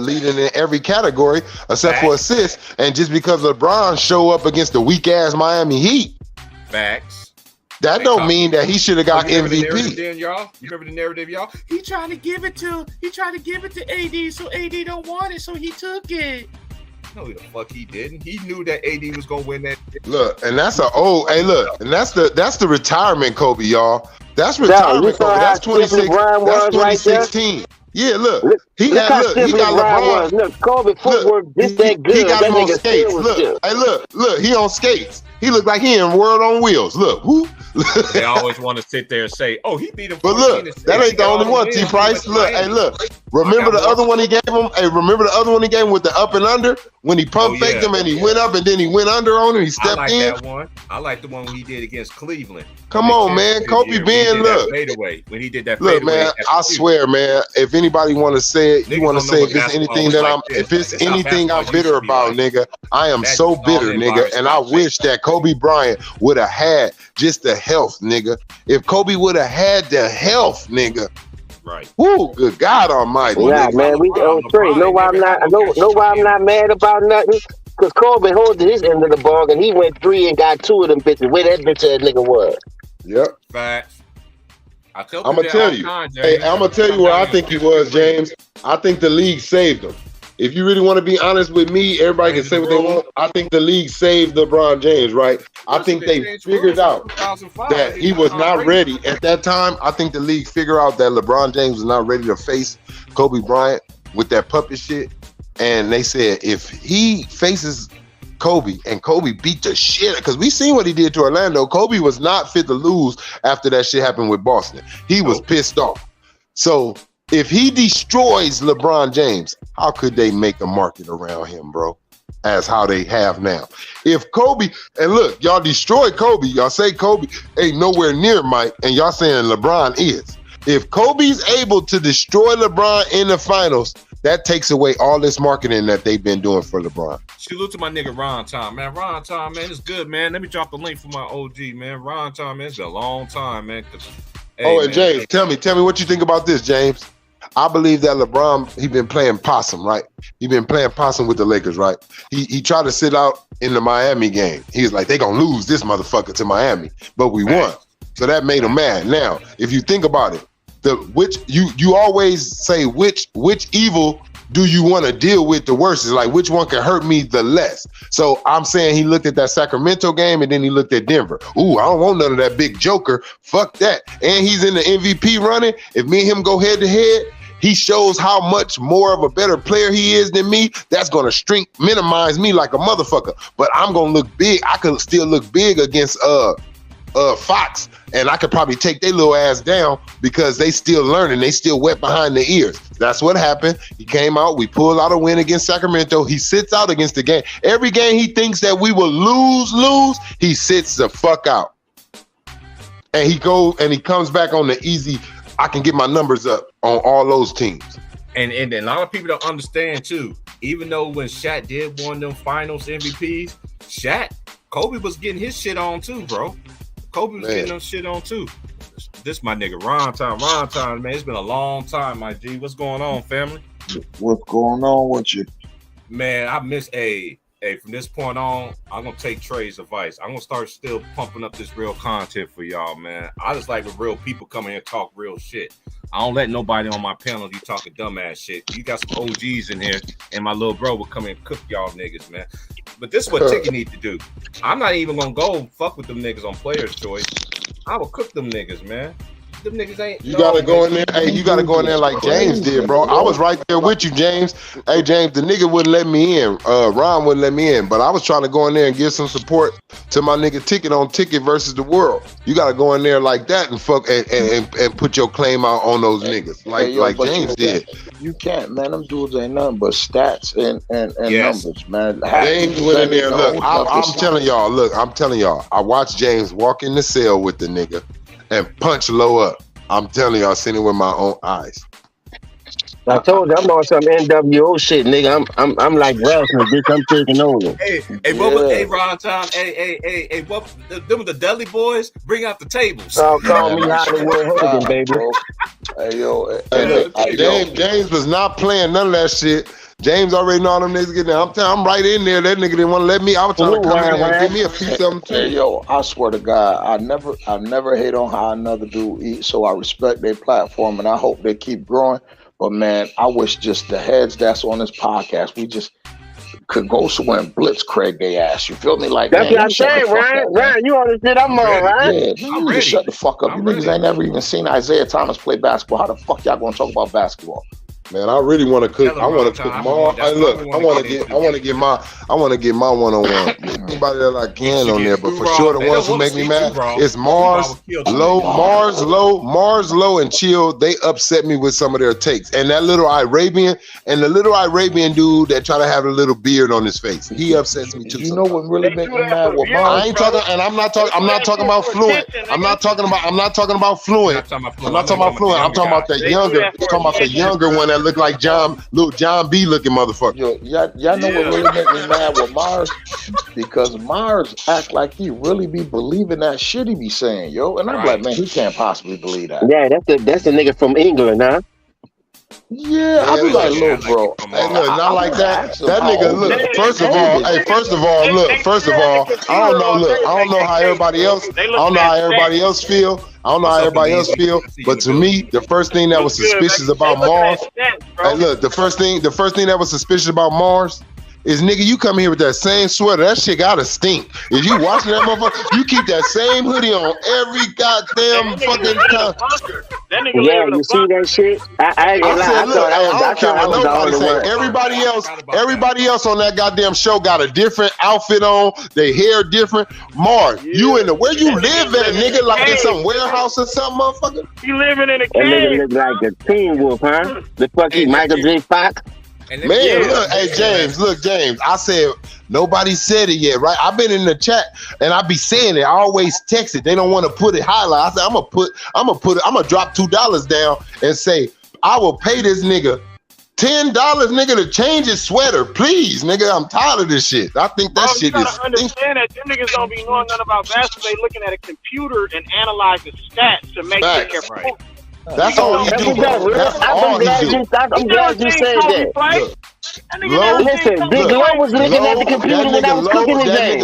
leading in every category except for assists. And just because LeBron show up against the weak ass Miami Heat, facts. That don't mean that he should have got MVP. You remember the narrative, y'all? He tried to give it to AD, so AD don't want it, so he took it. No, the fuck he didn't. He knew that AD was gonna win that. Look, and that's that's the retirement Kobe, y'all. That's retirement Kobe. That's 26. That's 2016. Yeah, look. He got LeBron. Look, Kobe footwork just that good. He got him on skates. Look, he on skates. He looked like he in World on Wheels. Look, whoo. They always want to sit there and say, "Oh, he beat him." But look, that ain't the only one. T. Price. Look, look. Remember the other one he gave him? Hey, remember the other one he gave him with the up and under when he pump faked him and he went up and then he went under on him. He stepped in. That one. I like the one he did against Cleveland. Come on, man. Kobe Ben, look. When he did that. Look, man. I swear, man. If anybody want to say it, you want to say if it's anything that I'm bitter about, nigga. I am so bitter, nigga, and I wish that Kobe Bryant would have had just the health, nigga. If Kobe would have had the health, nigga. Right. Woo, good God Almighty. Yeah, man, we on straight. Know why I'm not mad about nothing? Because Kobe holding his end of the ball and he went 3 and got 2 of them bitches. Where that bitch ass nigga was. Yep. Facts. I'm gonna tell you. Hey, I'm gonna tell you where I think he was, James. I think the league saved him. If you really want to be honest with me, everybody can say what they want. I think the league saved LeBron James, right? I think they figured out that he was not ready at that time. I think the league figured out that LeBron James was not ready to face Kobe Bryant with that puppet shit. And they said if he faces Kobe and Kobe beat the shit, because we seen what he did to Orlando. Kobe was not fit to lose after that shit happened with Boston. He was pissed off. So if he destroys LeBron James, how could they make a market around him, bro? As how they have now. If Kobe, and look, y'all destroy Kobe, y'all say Kobe ain't nowhere near Mike, and y'all saying LeBron is. If Kobe's able to destroy LeBron in the finals, that takes away all this marketing that they've been doing for LeBron. Salute to my nigga Ron Tom, man. Ron Tom, man, it's good, man. Let me drop the link for my OG, man. Ron Tom, man, it's been a long time, man. And James, tell me what you think about this, James. I believe that LeBron, he been playing possum, right? He been playing possum with the Lakers, right? He tried to sit out in the Miami game. He was like, they gonna lose this motherfucker to Miami, but we won. So that made him mad. Now, if you think about it, which you always say which evil do you want to deal with the worst? Is like which one can hurt me the less? So I'm saying he looked at that Sacramento game and then he looked at Denver. Ooh, I don't want none of that big joker. Fuck that. And he's in the MVP running. If me and him go head to head, he shows how much more of a better player he is than me. That's gonna minimize me like a motherfucker. But I'm gonna look big. I could still look big against Fox, and I could probably take their little ass down because they still learning. They still wet behind the ears. That's what happened. He came out. We pulled out a win against Sacramento. He sits out against the game. Every game he thinks that we will lose, he sits the fuck out. And he comes back on the easy, I can get my numbers up on all those teams. And a lot of people don't understand too. Even though when Shaq did one of them finals MVPs, Kobe was getting his shit on too, bro. Kobe was getting them shit on too. This my nigga Ron Time, man. It's been a long time, my G. What's going on, family? What's going on with you? Man, I miss from this point on, I'm gonna take Trey's advice. I'm gonna start still pumping up this real content for y'all, man. I just like when real people come in here and talk real shit. I don't let nobody on my panel be talking dumbass shit. You got some OGs in here, and my little bro will come in and cook y'all niggas, man. But this is what Tiki need to do. I'm not even gonna go fuck with them niggas on Player's Choice. I will cook them niggas, man. Them niggas ain't. You gotta go in there. Hey, you gotta go in there like James did, bro. I was right there with you, James. Hey, James, the nigga wouldn't let me in. Ron wouldn't let me in, but I was trying to go in there and give some support to my nigga Ticket on Ticket versus the World. You gotta go in there like that and fuck and put your claim out on those niggas, like James did. You can't, man. Them dudes ain't nothing but stats and numbers, man. James went in there. Look, I'm telling y'all. I watched James walk in the cell with the nigga and punch low up. I'm telling you, I seen it with my own eyes. I told you I'm on some NWO shit, nigga. I'm like wrestling, bitch. I'm taking over. Hey, Ron Time. Hey, what? Them were the Dudley Boys. Bring out the tables. Oh, call me Hollywood Hogan, baby. Hey, yo, James was not playing none of that shit. James already know all them niggas getting there. I'm right in there. That nigga didn't want to let me. I was trying to come in there and give me a piece of them too. Hey, yo, I swear to God, I never hate on how another dude eats, so I respect their platform and I hope they keep growing. But man, I wish just the heads that's on this podcast, we just could go somewhere and blitzkrieg their ass. You feel me? Like that's what I'm saying, Ryan. You on the shit I'm on, right? Yeah, you need to shut the fuck up. You niggas ain't never even seen Isaiah Thomas play basketball. How the fuck y'all gonna talk about basketball? Man, I really want to cook. I want to cook more. Look, I want to get my one-on-one. Anybody that I can on there, but for sure the ones who make me mad is Mars Low, and Chill. They upset me with some of their takes. And that little Arabian dude that try to have a little beard on his face, he upsets me too. You know what really make me mad with Mars? I ain't talking, and I'm not talking about fluent. I'm not talking about fluent. I'm talking about the younger one that look like little John B looking motherfucker. Yo, y'all know what really make me mad with Mars? Because Mars act like he really be believing that shit he be saying, yo. And I'm like, man, he can't possibly believe that. Yeah, that's the nigga from England, huh? Yeah, I be like, look, bro. Hey, look, not like that. That nigga, look. First of all, I don't know how everybody else. I don't know how everybody else feel. But to me, the first thing that was suspicious about Mars. Hey, look, the first thing that was suspicious about Mars is, nigga, you come here with that same sweater. That shit gotta stink. If you watching that motherfucker, you keep that same hoodie on every goddamn fucking time. Yeah, you see that shit? I ain't gonna lie. I thought I was the only one. Everybody else on that goddamn show got a different outfit on. Their hair different. Mars, you in the where you live at, nigga? Like in some warehouse or something, motherfucker? You living in a cave? That nigga look like a Teen Wolf, huh? The fucking Michael J. Fox. Man, look, hey James, I said nobody said it yet, right? I've been in the chat and I be saying it. I always text it. They don't want to put it highlight. I said I'm gonna drop $2 down and say I will pay this nigga $10, nigga, to change his sweater, please, nigga. I'm tired of this shit. I think that shit is. You gotta understand that them niggas don't be knowing nothing about basketball. They looking at a computer and analyzing stats to make sure they're That's all he do, bro. That's all he do. I'm glad you said that. Listen, Big Low was looking at the computer when I was cooking the game.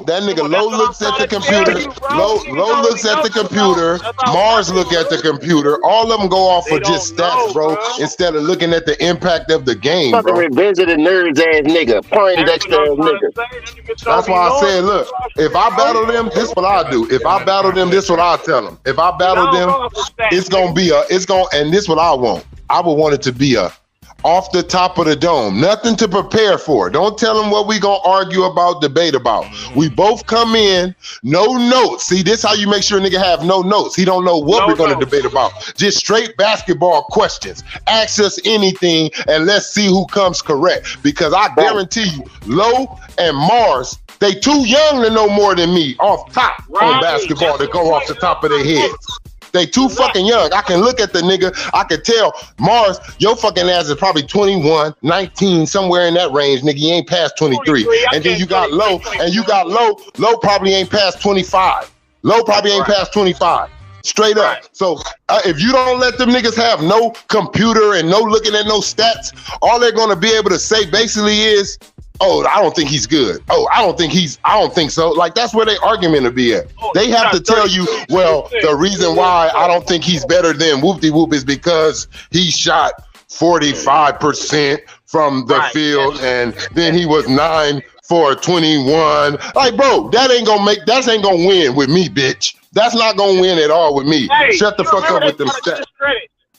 That nigga Low looks at the computer. Low looks at the computer. Mars look at the computer. All of them go off for just stats, bro. Instead of looking at the impact of the game, fucking bro. Revenge of the Nerds ass nigga, Poindexter ass nigga. That's why I said, look, if I battle them, this what I do. If I battle them, this what I tell them. If I battle them, it's gonna be and this what I want. I would want it to be a off the top of the dome. Nothing to prepare for. Don't tell them what we gonna argue about, debate about. We both come in, no notes. See, this how you make sure a nigga have no notes. He don't know what we're gonna debate about. Just straight basketball questions. Ask us anything and let's see who comes correct. Because I guarantee you, Low and Mars, they too young to know more than me off top on basketball to go off the top of their heads. They too fucking young. I can look at the nigga. I can tell, Mars, your fucking ass is probably 21, 19, somewhere in that range, nigga. You ain't past 23. And then you got Low, and you got Low. Low probably ain't past 25. Low probably ain't past 25. Straight up. So if you don't let them niggas have no computer and no looking at no stats, all they're gonna be able to say basically is, oh, I don't think he's good. Oh, I don't think so. Like, that's where their argument will be at. They have to tell you, well, the reason why I don't think he's better than Whoop-de-Whoop is because he shot 45% from the field and then he was 9 for 21. Like, bro, that ain't gonna win with me, bitch. That's not gonna win at all with me. Hey, shut the fuck up with them stats.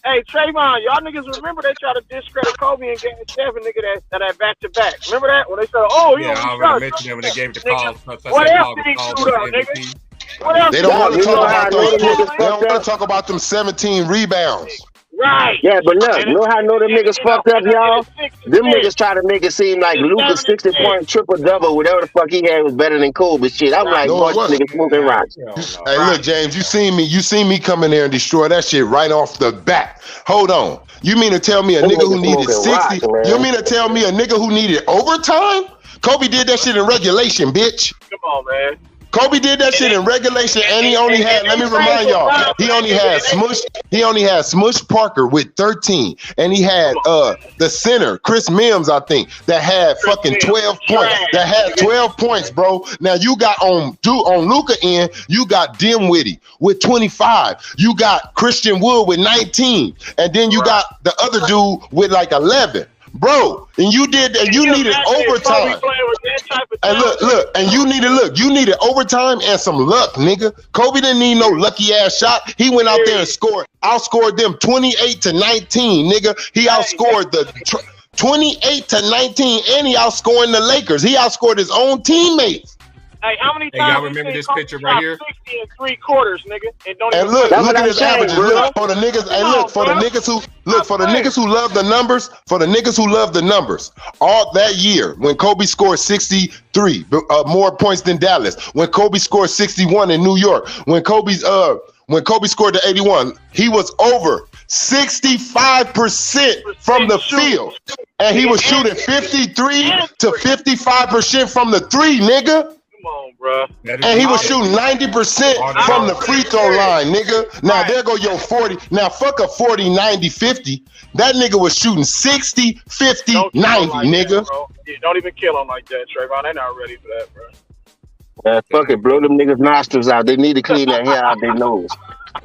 Hey, Trayvon, y'all niggas remember they tried to discredit Kobe in Game 7, nigga, that back-to-back. Remember that? When they said, oh, yeah, I already mentioned that when they gave the call. What else did he do, though, nigga? What else? They don't want to talk about those. They don't want to talk about them 17 rebounds. Right. Yeah, but look, you know how I know them niggas fucked up, y'all? Them niggas try to make it seem like Luka's 60-point triple-double, whatever the fuck he had was better than Kobe shit. I'm like, boy, this nigga smoking rocks. Hey, look, James, you seen me come in there and destroy that shit right off the bat. Hold on. You mean to tell me a nigga who needed 60? You mean to tell me a nigga who needed overtime? Kobe did that shit in regulation, bitch. Come on, man. Kobe did that shit in regulation, and he only had, let me remind y'all, he only had Smush Parker with 13, and he had the center, Chris Mims, I think, that had fucking 12 points. That had 12 points, bro. Now you got on Luka end, you got Dinwiddie with 25. You got Christian Wood with 19, and then you got the other dude with like 11. Bro, and you needed overtime. And look, and you needed overtime and some luck, nigga. Kobe didn't need no lucky ass shot. He went out there and outscored them 28-19, nigga. He outscored the 28-19, and he outscoring the Lakers. He outscored his own teammates. Hey, how many times y'all remember this picture right here? 60 and 3/4, nigga. And look at his averages. Look for the niggas. And look for the niggas who love the numbers. For the niggas who love the numbers. All that year when Kobe scored 63, more points than Dallas. When Kobe scored 61 in New York. When Kobe scored the 81, he was over 65% from the field, and he was shooting 53 to 55% from the three, nigga. Come on, bro. And he was shooting 90% from the free throw line, nigga. Now there go your 40. Now fuck a 40, 90, 50. That nigga was shooting 60, 50, 90, nigga. Don't even kill him like that, Trayvon. They're not ready for that, bro. Fuck it, blow them niggas' nostrils out. They need to clean that hair out their nose.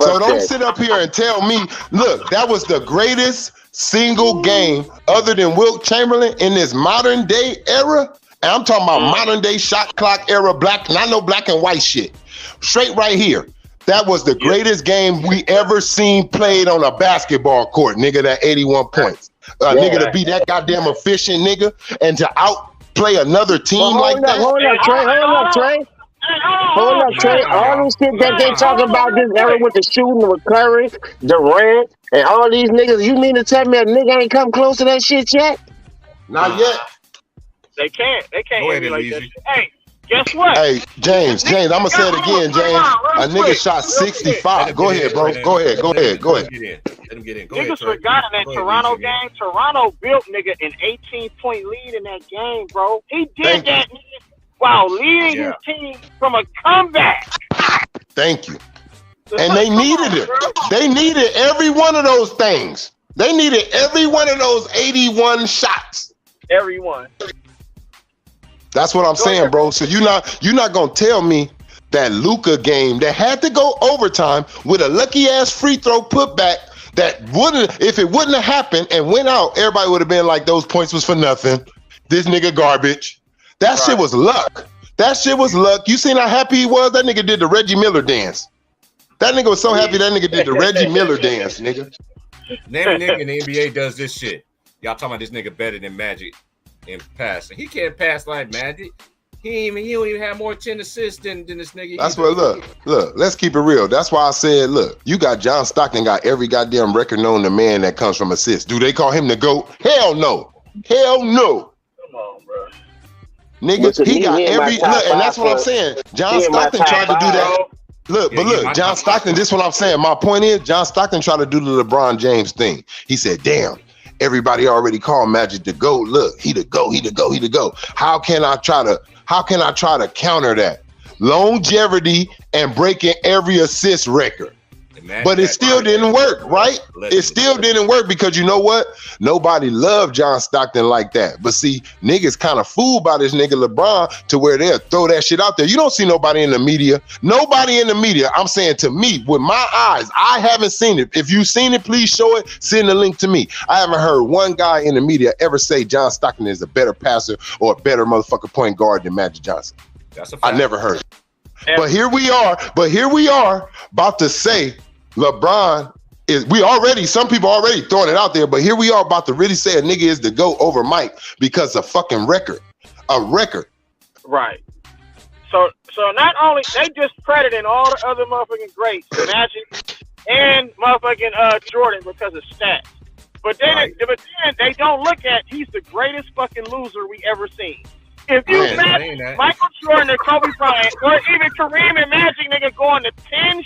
So don't sit up here and tell me, look, that was the greatest single game other than Wilt Chamberlain in this modern day era. And I'm talking about modern day shot clock era not no black and white shit. Straight right here. That was the greatest game we ever seen played on a basketball court, nigga, that 81 points. Nigga to be that goddamn efficient, nigga, and to outplay another team like that. Hold up, Trey. All this shit that they talk about this era with the shooting with Curry, Durant, and all these niggas, you mean to tell me a nigga ain't come close to that shit yet? Not yet. They can't emulate that shit. Hey, guess what? Hey, James, I'm gonna say it again, James. A nigga shot 65. Go ahead, bro. Go ahead. Let him get in. Go ahead. Niggas forgot in that Toronto game. Toronto built nigga an 18-point lead in that game, bro. He did that while leading his team from a comeback. Thank you. And they needed it. They needed every one of those things. They needed every one of those 81 shots. Everyone. That's what I'm saying, bro. So you're not gonna tell me that Luka game that had to go overtime with a lucky ass free throw putback that wouldn't, if it wouldn't have happened and went out, everybody would have been like, those points was for nothing. This nigga garbage. That shit was luck. That shit was luck. You seen how happy he was? That nigga did the Reggie Miller dance. That nigga was so happy that nigga did the Reggie Miller dance, nigga. Name a nigga in the NBA does this shit. Y'all talking about this nigga better than Magic in passing. He can't pass like Magic. He don't even have more 10 assists than this nigga. That's what, look, let's keep it real. That's why I said, look, you got John Stockton got every goddamn record known to man that comes from assists. Do they call him the GOAT? Hell no. Hell no. Come on, bro. Nigga, he got every, look, and that's what I'm saying. John Stockton tried to do that. Look, but look, John Stockton, this is what I'm saying. My point is, John Stockton tried to do the LeBron James thing. He said, damn, everybody already called Magic the GOAT. Look, he the GOAT, he the GOAT, he the GOAT. How can I try to counter that? Longevity and breaking every assist record. But it still didn't work, right? It still didn't work because you know what? Nobody loved John Stockton like that. But see, niggas kind of fooled by this nigga LeBron to where they'll throw that shit out there. You don't see nobody in the media. Nobody in the media. I'm saying to me, with my eyes, I haven't seen it. If you've seen it, please show it. Send the link to me. I haven't heard one guy in the media ever say John Stockton is a better passer or a better motherfucking point guard than Magic Johnson. That's a fact. I never heard it. But here we are about to say LeBron is, some people already throwing it out there, but here we are about to really say a nigga is the GOAT over Mike because of fucking record. A record. Right. So not only they discrediting all the other motherfucking greats, Magic and motherfucking Jordan because of stats. But then they don't look at he's the greatest fucking loser we ever seen. If you match Michael Jordan and Kobe Bryant, or even Kareem and Magic nigga going to 10,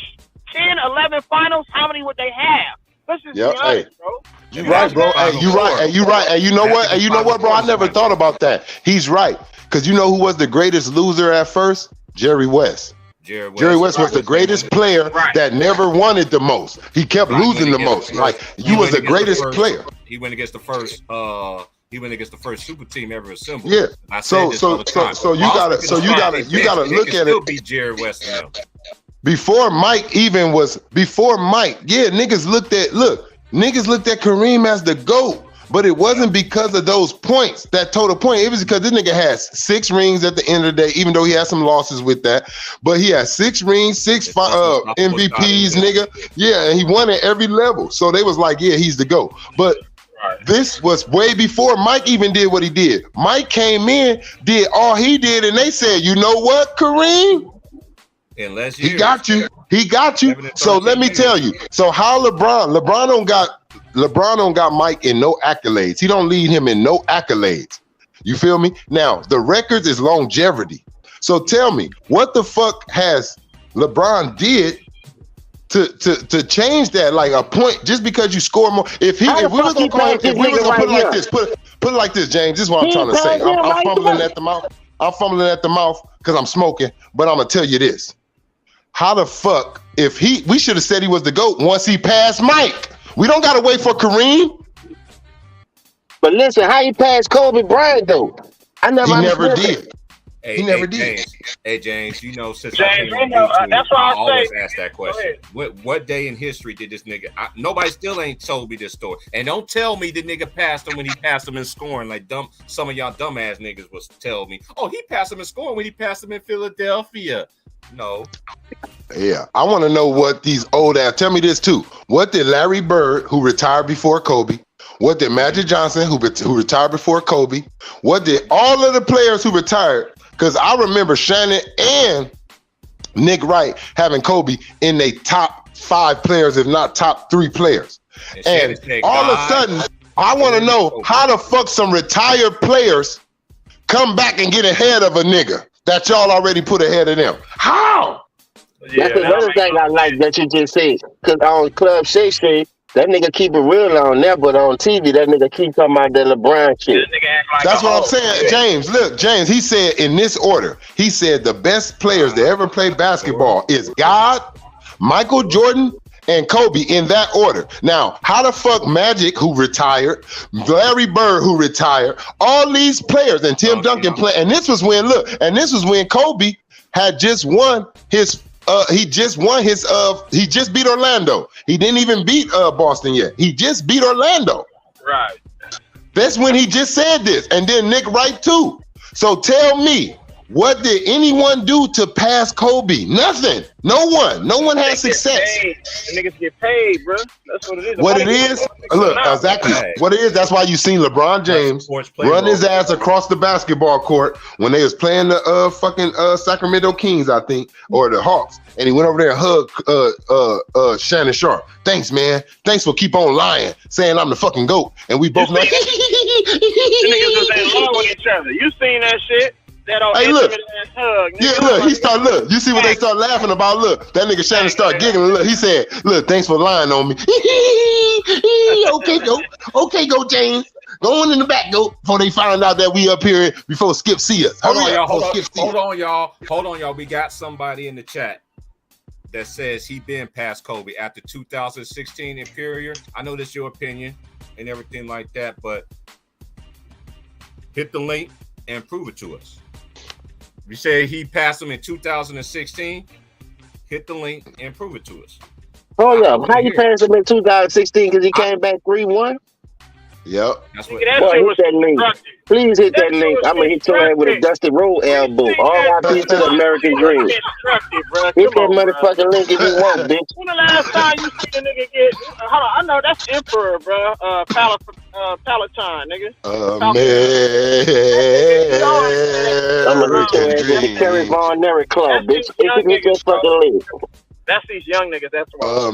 11 finals, how many would they have? Let's just be honest, bro. You right, bro. Hey, you right. Hey, you know what? Hey, you know what, bro? I never thought about that. He's right. Because you know who was the greatest loser at first? Jerry West. Jerry West was the greatest player that never wanted the most. He kept losing the most. Like, you was the greatest player. He went against the first super team ever assembled. Yeah. So you gotta look at it. Beat Jerry West now. Before Mike, niggas looked at Kareem as the GOAT, but it wasn't because of those points, that total point. It was because this nigga has 6 rings at the end of the day, even though he had some losses with that. But he had 6 rings, 6 MVPs, nigga. Yeah, and he won at every level. So they was like, yeah, he's the GOAT. But this was way before Mike even did what he did. Mike came in, did all he did, and they said, you know what, Kareem? He got you. So let me tell you. So how LeBron don't got Mike in no accolades. He don't lead him in no accolades. You feel me? Now the records is longevity. So tell me, what the fuck has LeBron did to change that? Like a point just because you score more. If we was gonna put it like this, put it like this, James. This is what I'm trying to say. I'm fumbling at the mouth. I'm fumbling at the mouth because I'm smoking. But I'm gonna tell you this. How the fuck, we should have said he was the GOAT once he passed Mike. We don't gotta wait for Kareem. But listen, how he passed Kobe Bryant though? He never did. He never did. Hey James, you know since James, that's why I always ask that question. What day in history did this nigga? Nobody still ain't told me this story. And don't tell me the nigga passed him when he passed him in scoring like some of y'all dumbass niggas was tell me. Oh, he passed him in scoring when he passed him in Philadelphia. No. Yeah, I want to know what these old ass. Tell me this too. What did Larry Bird, who retired before Kobe? What did Magic Johnson, who retired before Kobe? What did all of the players who retired? Because I remember Shannon and Nick Wright having Kobe in their top 5 players, if not top 3 players. And all of a sudden, I want to know how the fuck some retired players come back and get ahead of a nigga that y'all already put ahead of them. How? That's another thing I like that you just said. Because on Club Shay Shay, that nigga keep it real on there, but on TV, that nigga keep talking about that LeBron shit. That's what I'm saying. James, look, James, he said in this order, he said the best players that ever played basketball is God, Michael Jordan, and Kobe in that order. Now, how the fuck Magic, who retired, Larry Bird, who retired, all these players, and Tim Duncan play, and this was when Kobe had just won his. He just beat Orlando. He didn't even beat Boston yet. He just beat Orlando. Right. That's when he just said this, and then Nick Wright too. So tell me, what did anyone do to pass Kobe? Nothing. No one had success. The niggas get paid, bro. That's what it is. What it is, look, exactly. What it is, that's why you seen LeBron James run his ass across the basketball court when they was playing the Sacramento Kings, I think, or the Hawks, and he went over there and hugged Shannon Sharp. Thanks, man. Thanks for keep on lying, saying I'm the fucking GOAT. And we both like the niggas was in love with each other. You seen that shit? Hey, look. Hug. Yeah, look, he start look. You see what they start laughing about? Look, that nigga Shannon start giggling. Look, he said, "Look, thanks for lying on me." Okay, go, James. Go on in the back, go. Before they find out that we up here, before Skip see us. Hold on, y'all. We got somebody in the chat that says he been past Kobe after 2016 Imperial. I know that's your opinion and everything like that, but hit the link and prove it to us. You say he passed him in 2016. Hit the link and prove it to us. Oh yeah, how you passed him in 2016 because he came back 3-1? Yep. That's what. Boy, hit that link. Please hit that link. I'm gonna hit your head with a Dusty Road elbow. R.I.P. to the American Dream. Hit that motherfucking link if you want, bitch. When the last time you see a nigga get? Hold on, I know that's Emperor, bro. Palatine, nigga. I'm gonna hit your ass with the Terry Von Neri Club, bitch. If you hit that fucking link. That's these young niggas. That's why.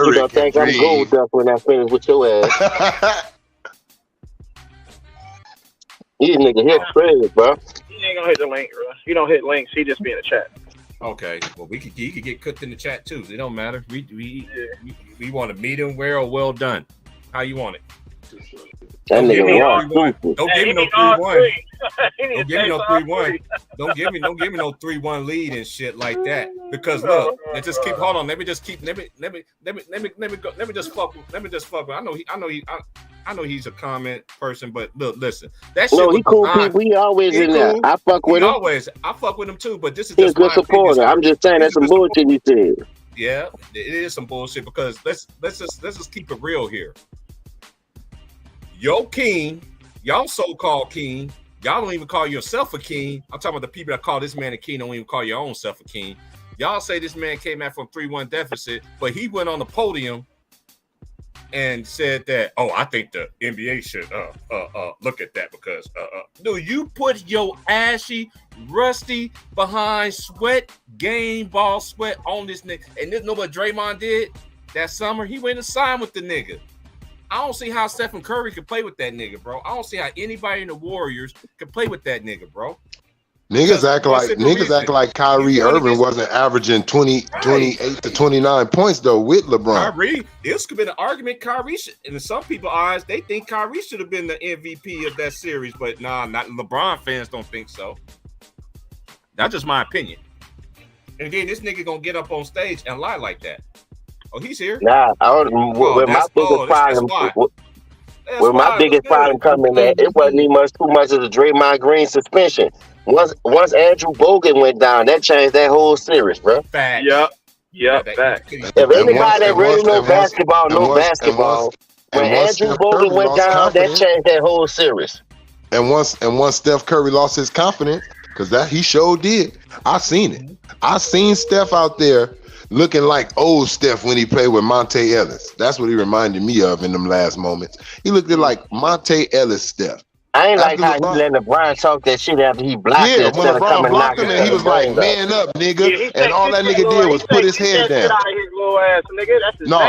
You gonna think I'm gold up when I finish with your ass? These niggas hit crazy, bro. He ain't gonna hit the link, bro. He don't hit links. He just be in the chat. Okay, well he could get cooked in the chat too. It don't matter. We want a medium rare or well done. How you want it? That nigga wrong. Don't give me no 3-1. Don't give me no 3-1. Don't give me no 3-1 lead and shit like that. Because look, let's just keep. Hold on. Let me just fuck. I know he's a comment person, but look, listen. That shit. No, he cool people. He always in there. I fuck with him. I fuck with him too. But this is just a good supporter. I'm just saying that's some bullshit he said. Yeah, it is some bullshit because let's just keep it real here. Yo, king, y'all so-called king, y'all don't even call yourself a king. I'm talking about the people that call this man a king, don't even call your own self a king. Y'all say this man came out from 3-1 deficit, but he went on the podium and said that, oh, I think the NBA should look at that because no, you put your ashy, rusty behind sweat, game ball sweat on this nigga. And this know what Draymond did that summer? He went and signed with the nigga. I don't see how Stephen Curry could play with that nigga, bro. I don't see how anybody in the Warriors could play with that nigga, bro. Niggas act like Kyrie Irving wasn't averaging 28 to 29 points though with LeBron. Kyrie, this could be an argument. Kyrie should, in some people's eyes, they think Kyrie should have been the MVP of that series, but nah, not LeBron fans don't think so. That's just my opinion. And again, this nigga gonna get up on stage and lie like that. Oh, he's here. Nah, my biggest problem coming at it wasn't even too much of the Draymond Green suspension. Once Andrew Bogut went down, that changed that whole series, bro. Fact. Yep. Fact. If anybody that really know basketball, when Andrew Bogut went down, that changed that whole series. And once Steph Curry lost his confidence, because that he sure did. I seen it. I seen Steph out there looking like old Steph when he played with Monte Ellis. That's what he reminded me of in them last moments. He looked like Monte Ellis Steph. I ain't like how he let LeBron talk that shit after he blocked it. Yeah, when LeBron blocked him, and he was like, man up, nigga. And all that nigga did was put his head down.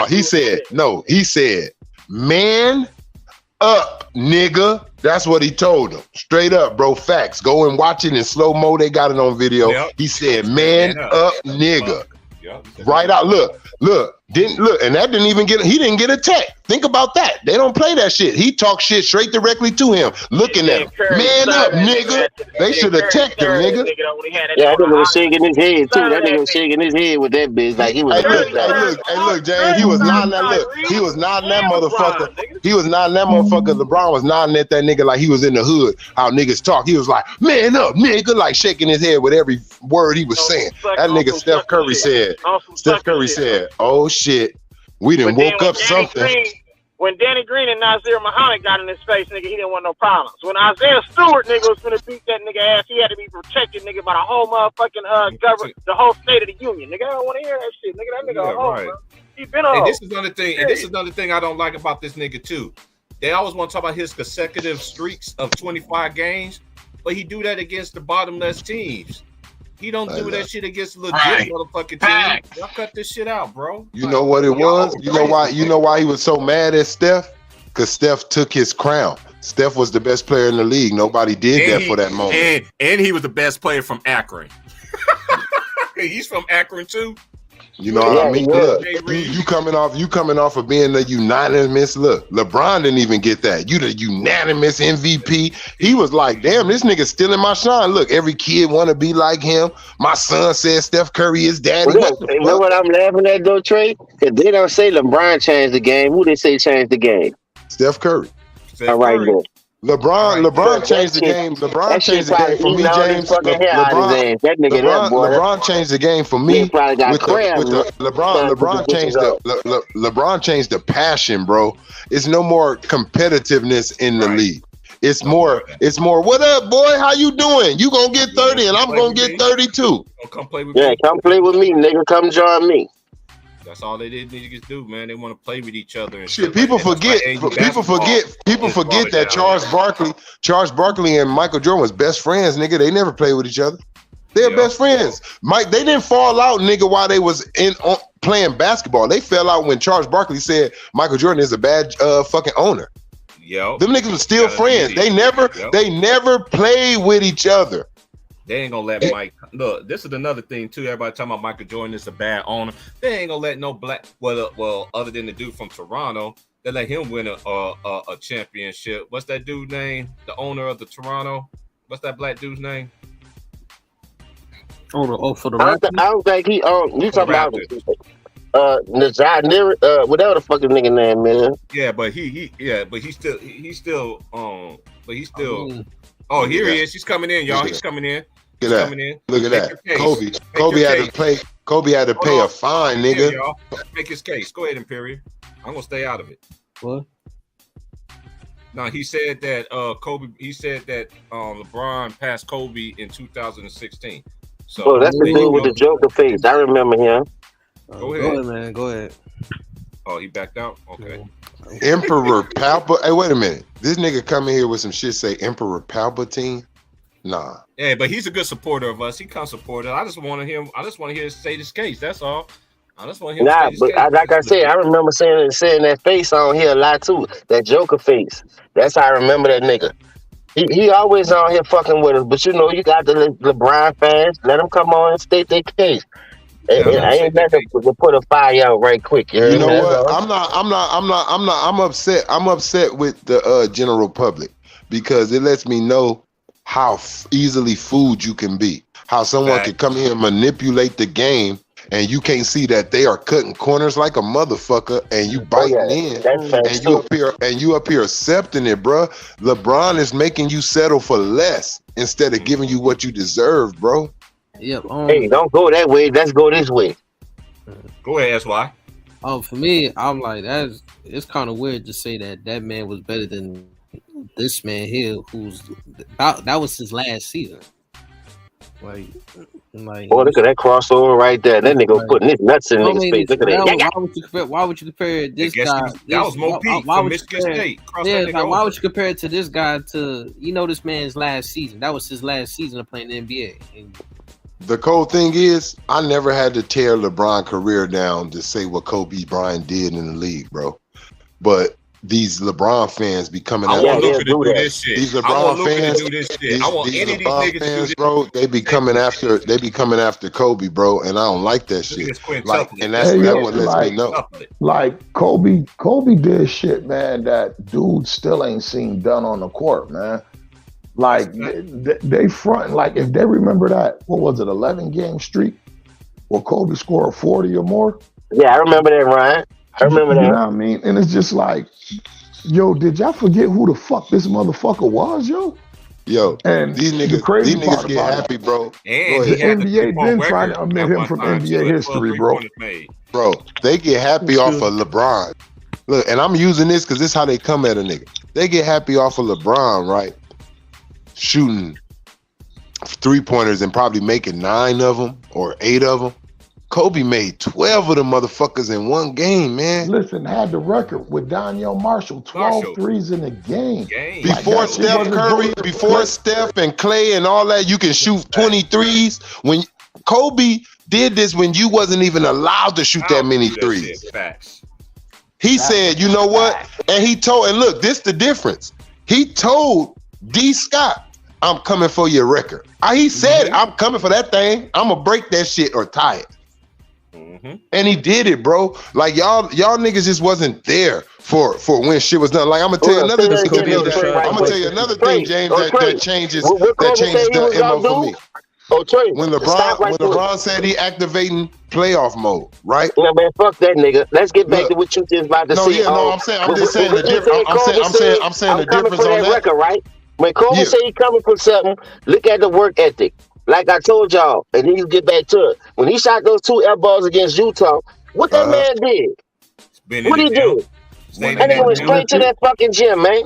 He said, man up, nigga. That's what he told him. Straight up, bro. Facts. Go and watch it in slow-mo. They got it on video. Yep. He said, man up, nigga. Right out. Look. Didn't look, and that didn't even get. He didn't get a tech. Think about that. They don't play that shit. He talked shit straight directly to him, looking at him. Man up, nigga. They should have teched him, nigga. Yeah, that nigga was shaking his head too. That nigga was shaking his head with that bitch like he was. Hey, look, James. He was nodding that. Look, he was nodding that motherfucker. He was nodding that motherfucker. LeBron was nodding at that nigga like he was in the hood. How niggas talk. He was like, man up, nigga, like shaking his head with every word he was saying. That nigga Steph Curry said. Steph Curry said, "Oh shit, we done woke up something." When Danny Green and Nazir Muhammad got in his face, nigga, he didn't want no problems. When Isaiah Stewart, nigga, was gonna beat that nigga ass, he had to be protected, nigga, by the whole motherfucking government, the whole State of the Union, nigga. I don't want to hear that shit, nigga. That nigga a hoe, bro. He been a hoe. This is another thing, and this is another thing I don't like about this nigga too. They always want to talk about his consecutive streaks of 25 games, but he do that against the bottomless teams. He don't do that shit against legit motherfucking teams. Y'all cut this shit out, bro. You know what it was? You know why? You know why he was so mad at Steph? Because Steph took his crown. Steph was the best player in the league. Nobody did that for that moment. And he was the best player from Akron. He's from Akron too. You know what I mean? Look, you coming off of being the unanimous. Look, LeBron didn't even get that. You the unanimous MVP. He was like, damn, this nigga's stealing my shine. Look, every kid want to be like him. My son says Steph Curry is daddy. You know what I'm laughing at though, Trey? Because they don't say LeBron changed the game. Who they say changed the game? Steph Curry. All right, then. LeBron changed the game. LeBron changed the game for me, James. LeBron changed the game for me. LeBron changed the passion, bro. It's no more competitiveness in the league. It's more, what up, boy? How you doing? You gonna get 30 and I'm gonna get 32. Come play with me. Yeah, come play with me, nigga. Come join me. That's all they did niggas do, man. They want to play with each other. And shit, people forget that Charles Barkley and Michael Jordan was best friends, nigga. They never played with each other. They're best friends. They didn't fall out, nigga, while they was playing basketball. They fell out when Charles Barkley said Michael Jordan is a bad fucking owner. Yo, them niggas were still friends. They never played with each other. They ain't gonna let Mike look. This is another thing too. Everybody talking about Michael Jordan is a bad owner. They ain't gonna let no black. Well, other than the dude from Toronto, they let him win a championship. What's that dude's name? The owner of the Toronto. What's that black dude's name? For the Raptors. I don't think he owned. You talking about Nazar, whatever the fucking nigga name, man. Yeah, but he's still. Oh, here he is. He's coming in, y'all. He's coming in. Look at that. Kobe had to pay a fine, nigga. Here, y'all. Make his case. Go ahead, Imperial. I'm gonna stay out of it. What? No, he said that Kobe. He said that LeBron passed Kobe in 2016. So that's the dude with the Joker face. I remember him. Go ahead, man. Go ahead. Oh, he backed out. Okay. Emperor Palpatine. Hey, wait a minute. This nigga coming here with some shit say Emperor Palpatine. Nah. Yeah, but he's a good supporter of us. He can support us. I just want to hear him say this case. That's all. I just want him. Nah, but like I said, I remember saying that face on here a lot too. That Joker face. That's how I remember that nigga. He always on here fucking with us. But you know, you got the LeBron fans. Let them come on and state their case. I ain't got to put a fire out right quick. You know what? I'm upset. I'm upset with the general public because it lets me know how easily fooled you can be. How someone can come here and manipulate the game, and you can't see that they are cutting corners like a motherfucker, and you biting in, and you up here accepting it, bro. LeBron is making you settle for less instead of giving you what you deserve, bro. Yep. Hey, don't go that way. Let's go this way. Go ahead, SY. For me, I'm like, it's kind of weird to say that man was better than this man here, that was his last season. Like, boy, look at that crossover right there. That nigga putting his nuts in nigga's face. Look at that. Why would you compare this guy? That was Mo Pete from Michigan State. Why would you compare it to this guy to this man's last season? That was his last season of playing in the NBA. The cold thing is, I never had to tear LeBron's career down to say what Kobe Bryant did in the league, bro. But these LeBron fans be coming I at want Yeah, Luka to they'll do do that. this shit. these I want LeBron Luka to fans. do this shit. I want These any of these LeBron niggas to do fans, this. bro. They be coming after Kobe, bro, and I don't like that Look at shit. this quintuplet. Like, and Hey, that yo, what lets like- me know. Quintuplet. Like Kobe did shit, man, that dude still ain't seen done on the court, man. Like they front, like if they remember that, what was it, 11-game streak where Kobe scored 40 or more? Yeah, I remember that, Ryan. I remember You know that. what I mean? And it's just like, yo, did y'all forget who the fuck this motherfucker was, yo? Yo, And these the niggas, crazy these part niggas get about it, happy, bro. And Go he ahead. the had the NBA three-point been trying record to omit at him one from time, NBA too, at 12 history, bro. three-pointers made. Bro, they get happy off of LeBron. Look, and I'm using this because this is how they come at a nigga. They get happy off of LeBron, right? Shooting 3-pointers and probably making 9 of them or 8 of them. Kobe made 12 of them motherfuckers in one game, man. Listen, had the record with Daniel Marshall, 12 Marshall. threes in a game. Game. Like Before that, he Steph wasn't Curry, doing it. before Steph and Clay and all that, you can shoot 23s. When Kobe did this when you wasn't even allowed to shoot that many threes. Shit. Facts. He said, you know what? And he told, and look, this the difference. He told D. Scott, I'm coming for your record. He said, I'm coming for that thing. I'm gonna break that shit or tie it. Mm-hmm. And he did it, bro. Like y'all niggas just wasn't there for when shit was done. Like I'm gonna tell you Hold on, another say thing. that again, Trey, right I'm gonna quick. tell you another Trey, thing, James, oh, Trey, that changes what Kobe said he the was MO gonna for do? me. Oh, Trey, When stop right quick. LeBron said he activating playoff mode, right? Yeah, man, fuck that nigga. Let's get back Look. to what you just about to No, say. yeah, no, I'm just saying the difference. I'm saying the coming difference for on that that. record, right? When Kobe Yeah. say he coming for something, look at the work ethic. Like I told y'all, and then you get back to it. When he shot those 2 air balls against Utah, what that man did? Been What in he the gym. do? Stayed And he in went the straight to that fucking gym, man.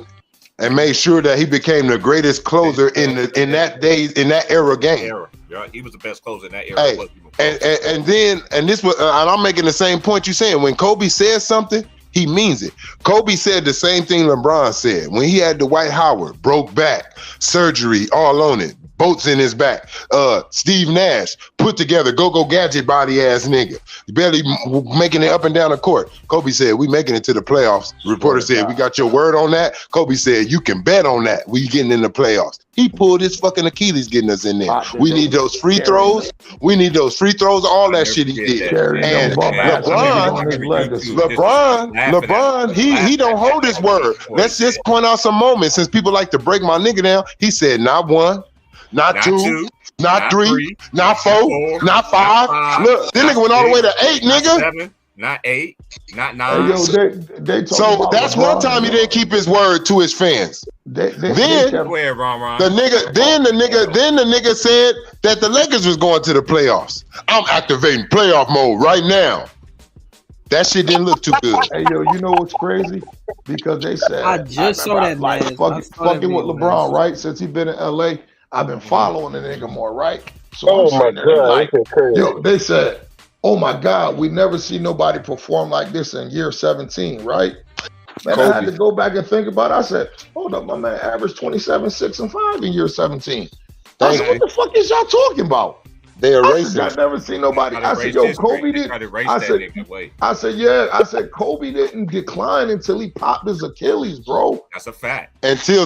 And made sure that he became the greatest closer in that era game. era. Yeah, he was the best closer in that era. Hey, Wasn't even close. and this was, and I'm making the same point you're saying. When Kobe says something, he means it. Kobe said the same thing LeBron said when he had Dwight Howard, broke back, surgery, all on it, bolts in his back. Steve Nash put together, go gadget body ass nigga, barely making it up and down the court. Kobe said, "We making it to the playoffs." Reporter said, "We got your word on that." Kobe said, "You can bet on that. We getting in the playoffs." He pulled his fucking Achilles getting us in there. We need those free throws. We need those free throws. All that shit he did. And LeBron, he don't hold his word. Let's just point out some moments since people like to break my nigga down. He said, not 1, not 2, not 3, not 4, not 5. Look, this nigga went all the way to 8, nigga. 7, not 8, not 9. Hey, yo, they talk So about that's LeBron, one time he yo. didn't keep his word to his fans. They Then kept- Go ahead, Ron. the nigga said that the Lakers was going to the playoffs. I'm activating playoff mode right now. That shit didn't look too good. Hey, yo, you know what's crazy? Because they said I just saw that, like, man. fucking I saw that with video, LeBron, man. right? Since he been in LA, I've been following the nigga more, right? So Oh I'm my sitting there God, like, this is crazy. yo, they said, "Oh my God, we never see nobody perform like this in year 17, right?" Man, I had to go back and think about it. I said, hold up, my man averaged 27, 6, and 5 in year 17. I said, what the fuck is y'all talking about? They I erased said, I him. never seen nobody. I said, yo, Kobe did. I said, yeah. I said, Kobe didn't decline until he popped his Achilles, bro. That's a fact. Until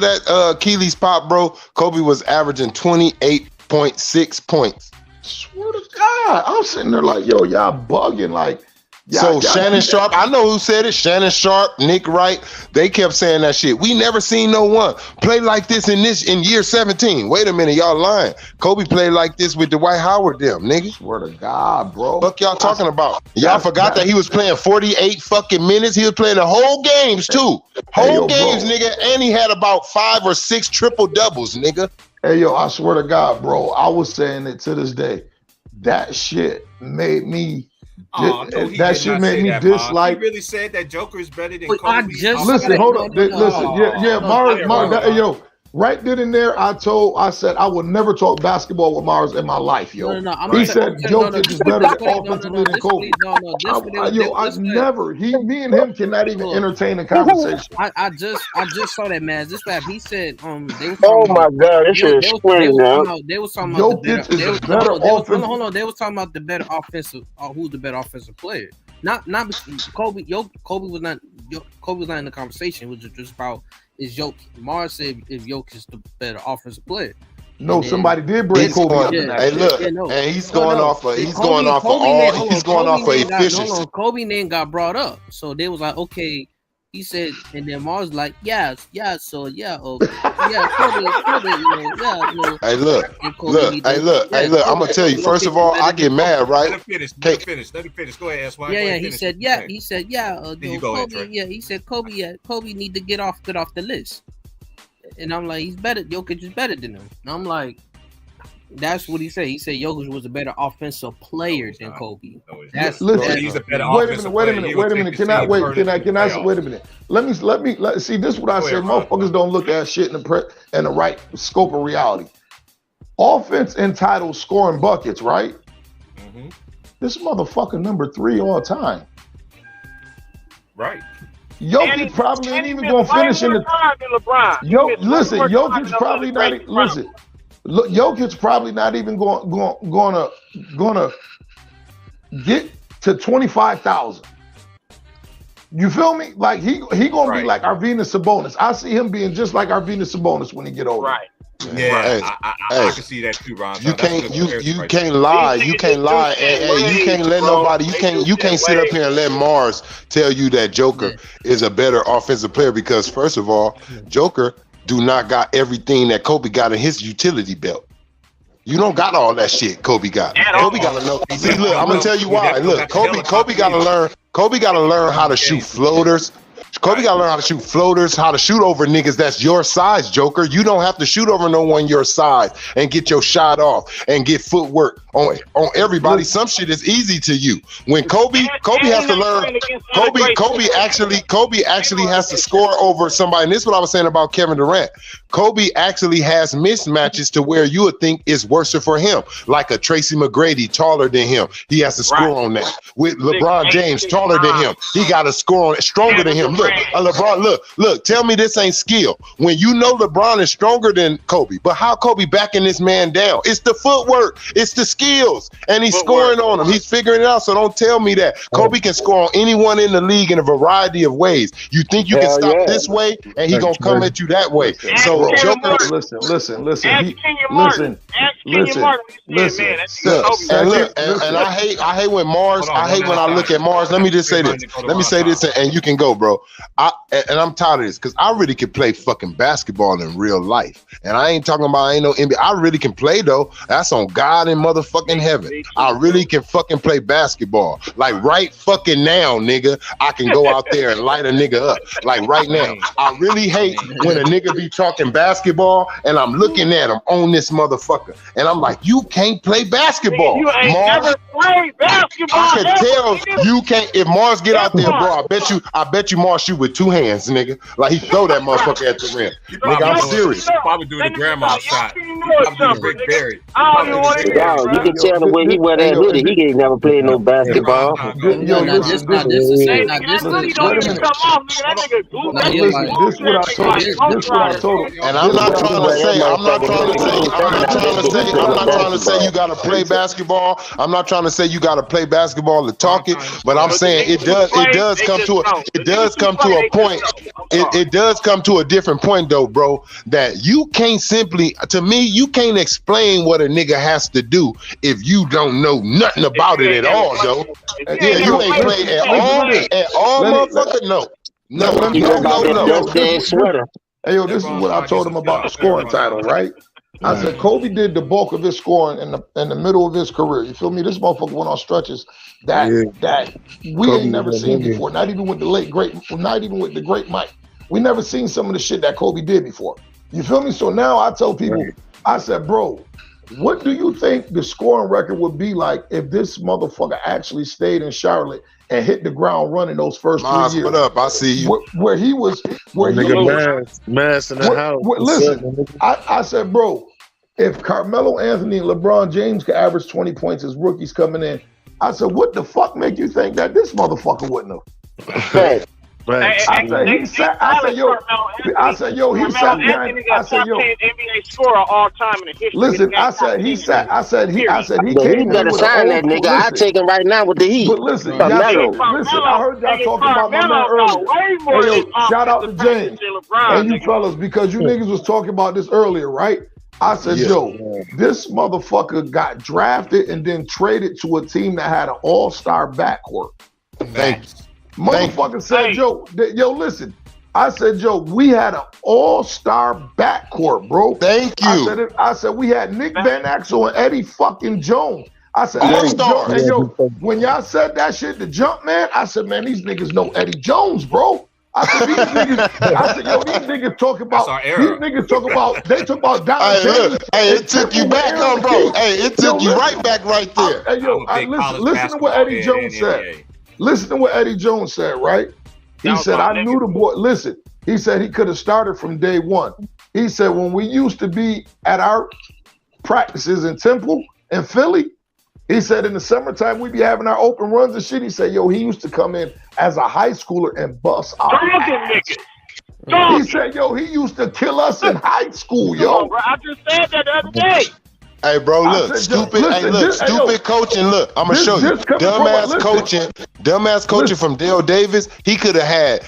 that Achilles pop, bro, Kobe was averaging 28.6 points. Swear to God, I'm sitting there like, yo, y'all bugging, like. So Shannon Sharp, I know who said it. Shannon Sharp, Nick Wright, they kept saying that shit. We never seen no one play like this in year 17. Wait a minute, y'all lying. Kobe played like this with Dwight Howard, them nigga. Swear to God, bro. Fuck y'all talking about? Y'all forgot that he was playing 48 fucking minutes. He was playing the whole games too. Whole games, nigga. And he had about 5 or 6 triple doubles, nigga. Hey, yo, I swear to God, bro. I was saying it to this day. That shit made me. That shit made me dislike. He really said that Joker is better than Wait, Kobe. Listen, hold on. Listen, yeah, Mars, yo, right then and there, I said I would never talk basketball with Mars in my life, yo. He said Jokic is better offensively than Kobe. Me and him cannot even entertain a conversation. I just saw that, man. Just that he said, they was Oh my God, this shit is crazy, man. They was talking about Jokic is a better offensive. Hold on, they was talking about the better offensive, who's the better offensive player. not Kobe. Kobe was not in the conversation. It was just about is Jokic. Mars said if Jokic is the better offensive player. No, somebody did bring Kobe up in that. Hey, look, and he's going off of efficiency. Kobe name got brought up, so they was like, okay. He said, and then Mars like, yeah, so yeah, Kobe, Hey, look. I'm gonna tell you. First of all, I get mad, right? Let him finish. Go ahead, SY. Yeah. He said, yeah. Kobe, he said, Kobe need to get off the list. And I'm like, he's better. Jokic is better than him. And I'm like, that's what he said. He said Jokic was a better offensive player than Kobe. Listen, he's a better wait a minute. Can I wait a minute? Let me see. This is what I said. Motherfuckers don't look at shit in the right scope of reality. Offense entitles scoring buckets, right? Mm-hmm. This motherfucker number 3 all time. Right. Jokic probably ain't even gonna finish in the. Jokic probably not. Listen. Look, Jokic's probably not even gonna get to 25,000. You feel me? Like he gonna be like Arvydas Sabonis. I see him being just like Arvydas Sabonis when he get older. Right. Yeah, I can see that too, Ron. You can't lie. You can't lie. And you can't let nobody. You can't sit up here and let Mars tell you that Joker is a better offensive player because first of all, Joker do not got everything that Kobe got in his utility belt. You don't got all that shit Kobe got. Kobe got to know. See, look, I'm gonna tell you why. Look, Kobe got to learn. Kobe got to learn how to shoot floaters. Kobe got to learn how to shoot floaters, how to shoot over niggas that's your size, Joker. You don't have to shoot over no one your size and get your shot off and get footwork on everybody. Some shit is easy to you. When Kobe has to learn. Kobe actually has to score over somebody. And this is what I was saying about Kevin Durant. Kobe actually has mismatches to where you would think is worse for him, like a Tracy McGrady taller than him. He has to score on that. With LeBron James taller than him, he got to score on it stronger than him. Look, LeBron, look, tell me this ain't skill. When you know LeBron is stronger than Kobe, but how Kobe backing this man down? It's the footwork, it's the skills, and he's scoring on him. He's figuring it out, so don't tell me that. Kobe can score on anyone in the league in a variety of ways. You think you can stop this way, and he gonna come at you that way. So Joker, listen. And I hate when Mars. I hate when I look at Mars. Let me just say this. Let me say this, and you can go, bro. I'm tired of this because I really can play fucking basketball in real life, and I ain't talking about ain't no NBA. I really can play though. That's on God in motherfucking heaven. I really can fucking play basketball. Like right fucking now, nigga. I can go out there and light a nigga up. Like right now. I really hate when a nigga be talking basketball and I'm looking at him on this motherfucker, and I'm like, you can't play basketball. You ain't never played basketball. I can tell you can't. If Mars get out there, bro, I bet you Mars shoot with 2 hands, nigga. Like he throw that motherfucker at the rim. Nigga, I'm serious. Probably do the grandma shot. Probably do Barry. You can tell the way he wear that hoodie. He ain't never played no basketball. And I'm not trying to say you gotta play basketball. I'm not trying to say you gotta play basketball to talk it, but I'm saying it does come to a point. It does come to a different point though, bro, that you can't simply, to me, you can't explain what a nigga has to do if you don't know nothing about it at all, though. Yeah, you ain't played at all, motherfucker. No. Hey, yo, this is what I told him about the scoring title, right? I said Kobe did the bulk of his scoring in the middle of his career. You feel me? This motherfucker went on stretches that we ain't never seen before. Not even with the great Mike. We never seen some of the shit that Kobe did before. You feel me? So now I tell people, I said, bro, what do you think the scoring record would be like if this motherfucker actually stayed in Charlotte and hit the ground running those first 3 years? What up? I see you. Where he was. Mass in the house. Listen, I said, bro, if Carmelo Anthony and LeBron James could average 20 points as rookies coming in, I said, what the fuck make you think that this motherfucker wouldn't have? Facts. I said he sat. I said yo. I said yo. He sat behind. I said yo. NBA scorer all time in the history. Listen, I said he sat. I said he But came he in better with sign an that old. nigga. I take him right now with the Heat. But listen, Carmelo. listen. I heard y'all talking about my man earlier. Hey, yo, shout out to James and you fellas because you niggas was talking about this earlier, right? I said, yo, this motherfucker got drafted and then traded to a team that had an all-star backcourt. Thanks. Motherfucker said, yo, listen. I said, yo, we had an all-star backcourt, bro. Thank you. I said we had Nick Van Exel and Eddie fucking Jones. I said, All-star. and yo, when y'all said that shit to jump, man, I said, man, these niggas know Eddie Jones, bro. I said, these niggas talk about, they talk about Don James. Hey, it took you back on, bro. Hey, it took you right back right there. Hey, yo, listen to what Eddie Jones said. Listen to what Eddie Jones said, right? He said, I knew the boy. Listen, he said he could have started from day one. He said, when we used to be at our practices in Temple and Philly, he said in the summertime, we be having our open runs and shit. He said, yo, he used to come in as a high schooler and bust our ass. He said, yo, he used to kill us in high school, yo. I just said that the other day. Hey, bro, look, stupid coaching. Look, I'm gonna show you. Dumbass coaching from Dale Davis. He could have had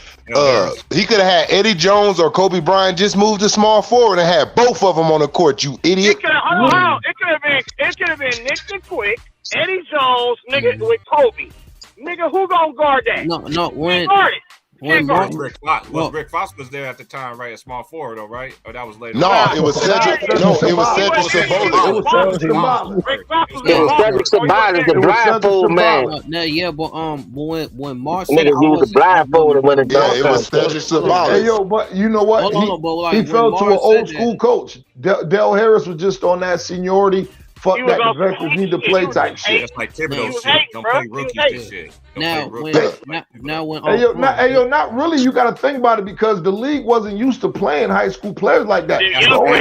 Eddie Jones or Kobe Bryant just moved to small forward and had both of them on the court. You idiot. It could have been Nick the Quick, Eddie Jones, nigga with Kobe. Nigga, who gonna guard that? No, Rick Fox was there at the time, right? A small forward, though, right? Or that was later. No, it was Cedric. No, it was Cedric Sabonis. Rick Fox was Cedric Sabonis, the blindfold man. Yeah, but when Marcel, nigga, he was the blindfold when it it was Cedric Sabonis. Hey, yo, but you know what? He fell to an old school coach. Dale Harris was just on that seniority. Fuck that, the veterans need to play type shit. That's like Thibodeau shit. Don't play rookies shit. Now, not really. You got to think about it because the league wasn't used to playing high school players like that. The only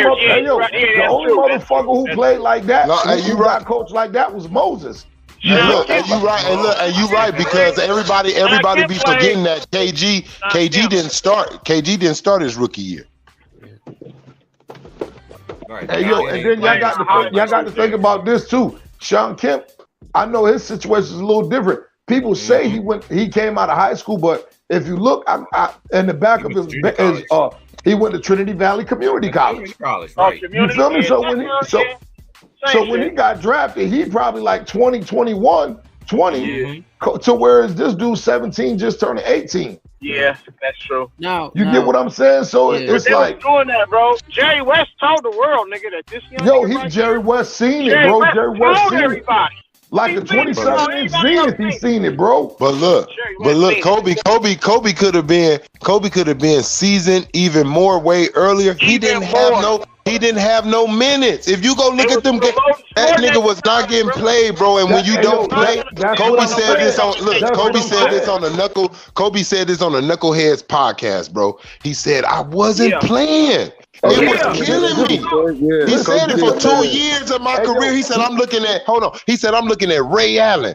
motherfucker who played like that, who got coached like that, was Moses. And you right because everybody be forgetting that KG didn't start. KG didn't start his rookie year. Right. Hey, yo, and then y'all got to think about this too. Sean Kemp, I know his situation is a little different. People say he came out of high school, but if you look, in the back of his he went to Trinity Valley Community College. Right. You feel me? So when he got drafted, he probably like 20, 21, 20, to whereas this dude 17 just turning 18. Yeah, that's true. No, you get what I'm saying? So it's they like doing that, bro. Jerry West told the world, nigga, that this young Jerry West seen it, bro. Jerry West seen everybody. Like a 27-inch Zenith, he seen it, bro. But look, Kobe could have been seasoned even more way earlier. He didn't have no minutes. If you go look at them games, that nigga was not getting played, bro. And when you don't play, Kobe said this on the Knuckleheads podcast, bro. He said, I wasn't playing. It was killing me. He said it for 2 years of my career. He said, I'm looking at Ray Allen,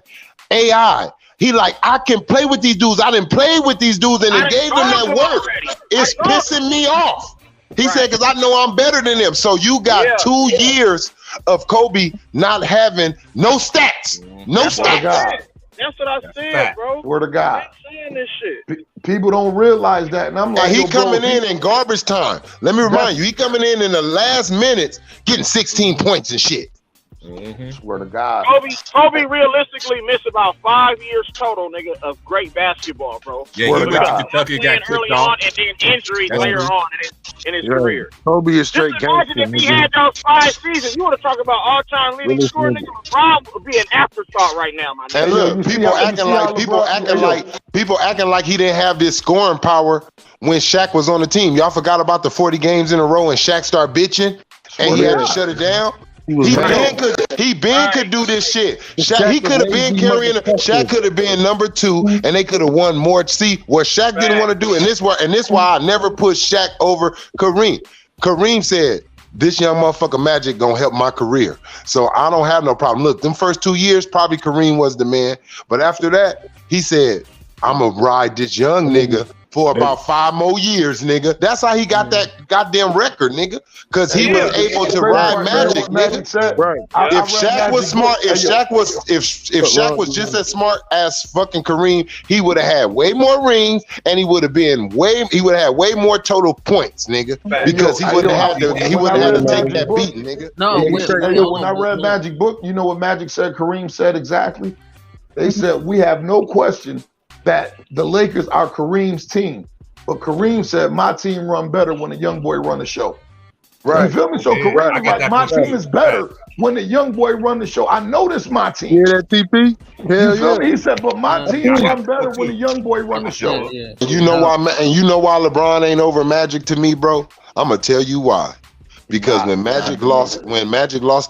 AI. He like, I can play with these dudes. I didn't play with these dudes and it gave them that work. It's pissing me off. He said, because I know I'm better than them. So you got 2 years of Kobe not having no stats. No stats. That's what I said, bro. Word of God. I'm saying this shit. People don't realize that. And I'm like, he coming in garbage time. Let me remind you, he coming in the last minutes, getting 16 points and shit. Swear to God. Kobe realistically missed about 5 years total, nigga, of great basketball, bro. Yeah, he went to Kentucky, got kicked off, and then injuries later on in his career. Kobe is straight gangster. Imagine if he had those 5 seasons. You want to talk about all-time leading scorer, nigga? LeBron would be an afterthought right now, my nigga. And look, people acting like he didn't have this scoring power when Shaq was on the team. Y'all forgot about the 40 games in a row and Shaq started bitching and he had to shut it down. He could do this shit. Shaq could have been number 2, and they could have won more. See what Shaq didn't want to do, and this why I never put Shaq over Kareem. Kareem said, "This young motherfucker Magic gonna help my career, so I don't have no problem." Look, them first 2 years, probably Kareem was the man, but after that, he said, "I'm gonna ride this young nigga for about 5 more years, nigga. That's how he got that goddamn record, nigga. Because he was able to ride Magic, nigga. Right. If Shaq was smart, if Shaq was just as smart as fucking Kareem, he would have had way more rings and he would have had way more total points, nigga. Because he wouldn't have had to take that beating, nigga. No, when I read Magic book, you know what Magic said? Kareem said exactly. They said we have no question that the Lakers are Kareem's team, but Kareem said my team run better when the young boy run the show. Right? You feel me? So Kareem was like, my team is better when the young boy run the show. I know this my team. Yeah, that TP. You feel me? He said, but my team run better when the young boy run the show. And you know why? And you know why LeBron ain't over Magic to me, bro? I'm gonna tell you why. Because when Magic lost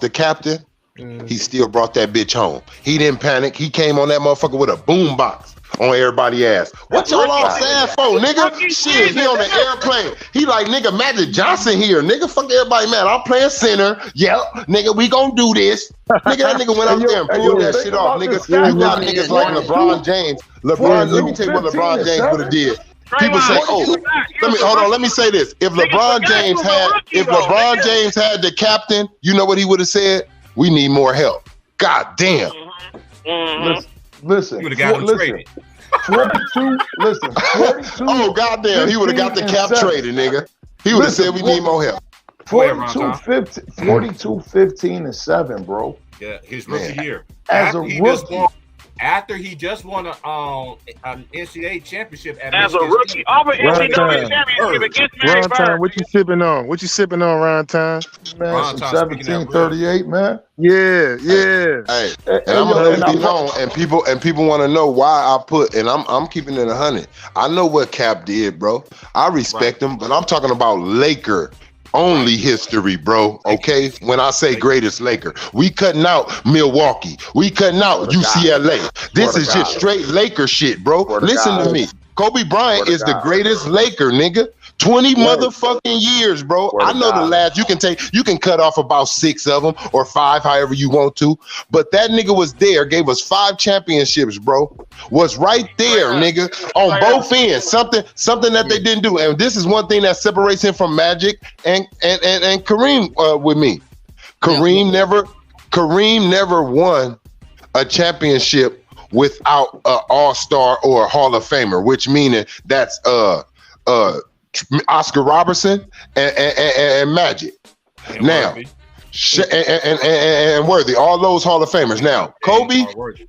the captain, he still brought that bitch home. He didn't panic. He came on that motherfucker with a boom box on everybody's ass. What y'all all saying for, nigga? Shit, he on the airplane. He like, nigga, Magic Johnson here. Nigga, fuck everybody, man. I'm playing center. Yep, nigga, we gonna do this. Nigga, that nigga went out there and pulled that shit off. Nigga, you got niggas like LeBron James. Let me tell you what LeBron James would have did. People say, let me say this. If LeBron James had the captain, you know what he would have said? We need more help. God damn. Listen. You would have got him traded. 42. Oh, goddamn. He would have got the cap traded, nigga. He would have said we need more help. 42-15-7, bro. Yeah, his rookie year. As a rookie. After he just won an NCAA championship as a rookie, off an NCAA championship against Mary Bird. What you sipping on? What you sipping on, Ron Time? Man, some 1738, man. Yeah. Hey, and I'm gonna let it be known, and people want to know why I put, and I'm keeping it 100. I know what Cap did, bro. I respect him, but I'm talking about Laker only history, bro. Okay, when I say greatest Laker, we cutting out Milwaukee, we cutting out UCLA. This is just straight Laker shit, bro. Listen to me. Kobe Bryant is the greatest Laker, nigga. 20 motherfucking years, bro. I know the last you can cut off about 6 of them or 5, however you want to. But that nigga was there, gave us 5 championships, bro. Was right there, nigga, on both ends. Something that they didn't do. And this is one thing that separates him from Magic and Kareem with me. Kareem never won a championship without an all-star or a Hall of Famer, which meaning that's Oscar Robertson and Magic. And now, and Worthy, all those Hall of Famers. Now, Kobe,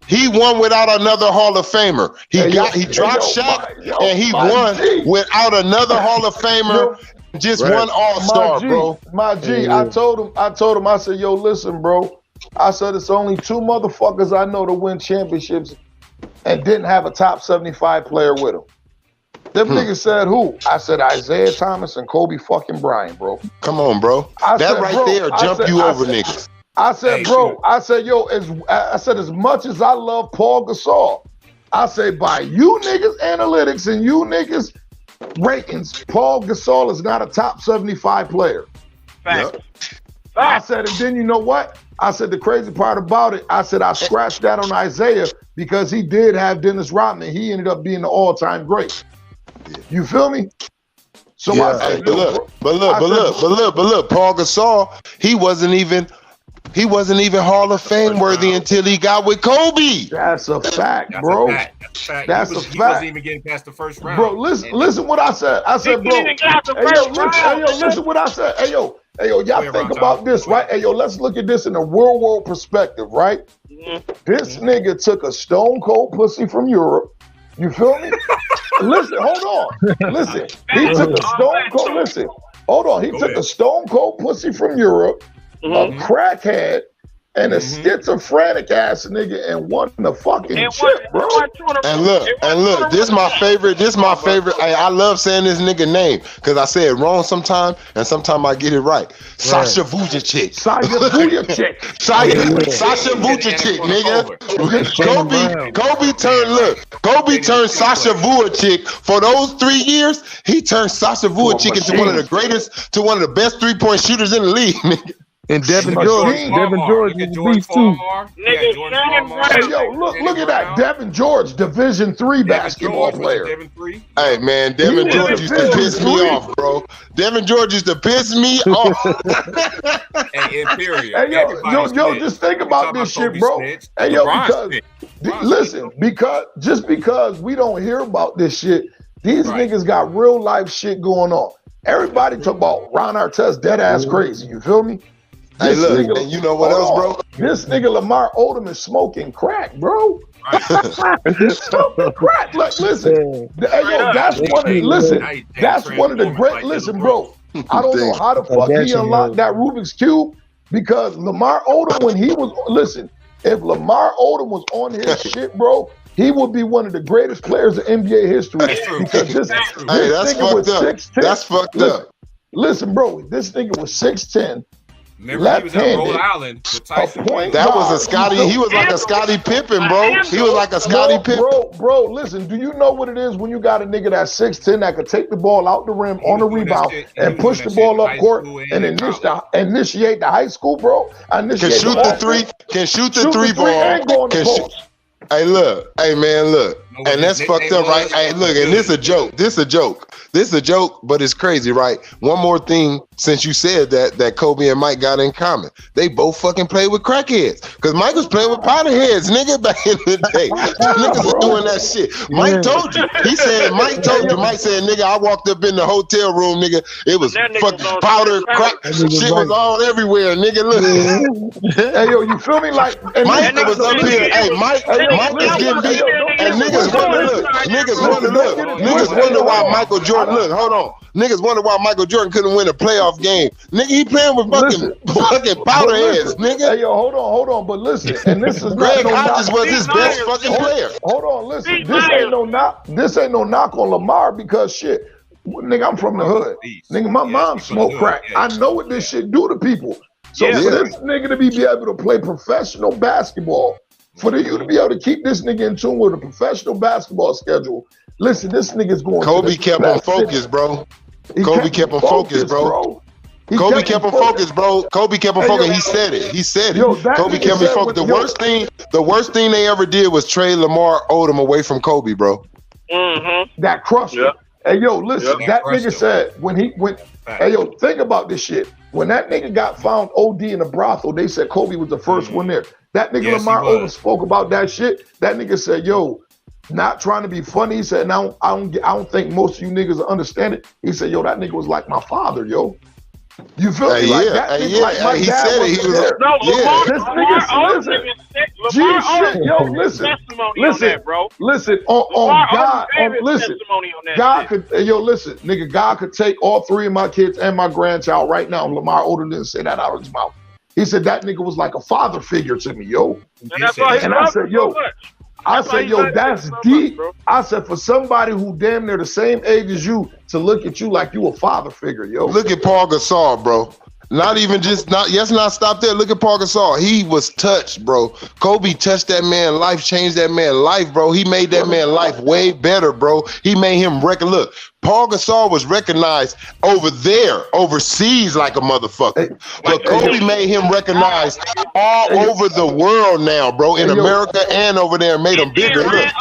he won without another Hall of Famer. He dropped Shaq, and he won without another Hall of Famer. Just one All-Star, bro. My G, I told him, I said, yo, listen, bro. I said it's only 2 motherfuckers I know to win championships and didn't have a top 75 player with them. Them niggas said who? I said Isaiah Thomas and Kobe fucking Bryant, bro. Come on, bro. That right there jump you over niggas. I said, bro, I said, yo, as much as I love Paul Gasol, I say by you niggas analytics and you niggas ratings, Paul Gasol is not a top 75 player. Facts. I said, and then you know what? I said the crazy part about it, I said I scratched that on Isaiah because he did have Dennis Rodman. He ended up being the all-time great. You feel me? So I said, but look, Paul Gasol, he wasn't even Hall of Fame worthy until he got with Kobe. That's a fact, bro. That's a fact. He wasn't even getting past the first round. Bro, listen what I said. I said, bro, listen what I said. Hey, yo, y'all think about this, right? Hey, yo, let's look at this in a real world perspective, right? This nigga took a stone cold pussy from Europe. You feel me? Listen, hold on. Listen, he took a stone cold. Listen, hold on. He took a stone cold pussy from Europe, a crackhead, and a schizophrenic ass nigga, and won the fucking shit, bro. And look, this my favorite. I love saying this nigga name because I say it wrong sometimes, and sometimes I get it right. Sasha Vujacic. Sasha Vujacic, nigga. Kobe turned Sasha Vujacic for those 3 years. He turned Sasha Vujacic into one of the best 3-point shooters in the league, nigga. And Devin Machine. George. Devin George is a beast too. Nigga, Shannon Brown. Hey, yo, look at that. Devin George, Division III basketball player. Hey, man, Devin George used to piss me off, bro. Devin George used to piss me off. Hey, Imperial. Hey, yo, just think about this shit, bro. Hey, yo, because we don't hear about this shit, these niggas got real life shit going on. Everybody talk about Ron Artest dead ass crazy. You feel me? Hey, look, and you know what else, bro? This nigga Lamar Odom is smoking crack, bro. Smoking crack. Like, listen, hey, yo, that's one of the great. Listen, bro. I don't know how the fuck he unlocked that Rubik's Cube because Lamar Odom, when he was if Lamar Odom was on his shit, bro, he would be one of the greatest players in NBA history. Because this nigga was 6'10". That's fucked up. Listen, bro, this nigga was 6'10". Remember, he was at Rhode Island with Tyson. That was a Scotty. He was like a Scottie Pippen, bro. He was like a Scottie Pippen. Bro, listen. Do you know what it is when you got a nigga that's 6'10" that could take the ball out the rim on the rebound and push the ball up court and initiate the high school, bro? Can shoot the three. Can shoot the three ball. Hey, look. Hey, man, look. And that's fucked up, right? Hey, look, and this a joke. This a joke, but it's crazy, right? One more thing, since you said that Kobe and Mike got in common. They both fucking played with crackheads. Because Mike was playing with powderheads, nigga, back in the day. Niggas was doing that shit. Mike told you. He said, Mike told you. Mike said, nigga, I walked up in the hotel room, nigga. It was fucking powder, crack. Shit was all everywhere, nigga. Look. Hey, yo, you feel me? Like, Mike was up here. Hey, Mike was getting beat. And niggas wonder why Michael Jordan. Look, hold on. Niggas wonder why Michael Jordan couldn't win a playoff game. Nigga, he playing with fucking powder heads, nigga. Hey, yo, hold on. But listen, and this is Greg Hodges was his best fucking player. Hold on, listen. This ain't no knock on Lamar because shit. Nigga, I'm from the hood. Nigga, my mom smoked crack. I know what this shit do to people. So for this nigga to be able to play professional basketball, for you to be able to keep this nigga in tune with a professional basketball schedule, listen, this nigga's going. Kobe kept him focused, bro. Kobe kept him focused, bro. Kobe kept him focused, bro. Kobe kept him focused. He said it. Kobe kept him focused. The worst thing they ever did was trade Lamar Odom away from Kobe, bro. Mm-hmm. That crushed him. Hey, yo, listen, that nigga said when he went, hey, yo, think about this shit. When that nigga got found OD in a brothel, they said Kobe was the first one there. That nigga Lamar Odom spoke about that shit. That nigga said, yo, not trying to be funny. He said, I don't think most of you niggas understand it. He said, yo, that nigga was like my father, yo. You feel me? Like that nigga, like my he dad said it. He was there. No, Lamar, This nigga, listen, on God, listen, God could, listen, nigga, God could take all three of my kids and my grandchild right now. Lamar Odom didn't say that out of his mouth. He said that nigga was like a father figure to me, yo. And I said, yo, that's deep. I said, for somebody who damn near the same age as you to look at you like you a father figure, yo. Look at Paul Gasol, bro. Not stop there. Look at Paul Gasol. He was touched, bro. Kobe touched that man's life, changed that man's life, bro. He made that man's life way better, bro. He made him look. Paul Gasol was recognized over there, overseas like a motherfucker. But Kobe made him recognized all over the world now, bro, in America and over there, and made him bigger. Look.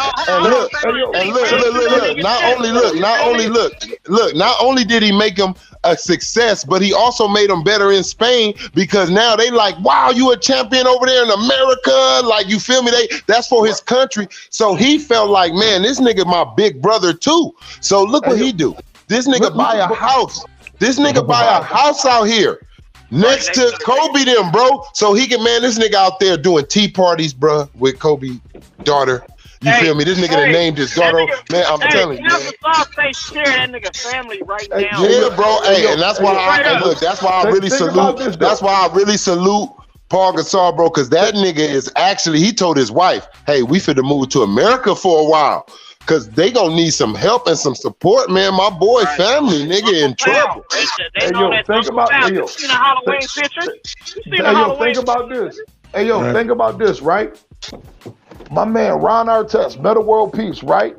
Not only did he make him a success, but he also made them better in Spain because now they like, wow, you a champion over there in America. Like, you feel me? That's for his country. So he felt like, man, this nigga my big brother too. So look what he do. This nigga buy a house. This nigga buy a house out here next to Kobe them, bro. So he can, man, this nigga out there doing tea parties, bro, with Kobe's daughter. You feel me? This nigga that named his daughter, man, I'm telling you, man. That nigga family right now. Yeah, bro. Hey, and that's why that's why I really salute. That's why I really salute Paul Gasol, bro, because that nigga is actually, he told his wife, hey, we finna move to America for a while. Cause they gonna need some help and some support, man. My boy family, nigga, in trouble. Hey, yo, think about this. Hey, yo, think about this, right? My man Ron Artest, Metta World Peace, right?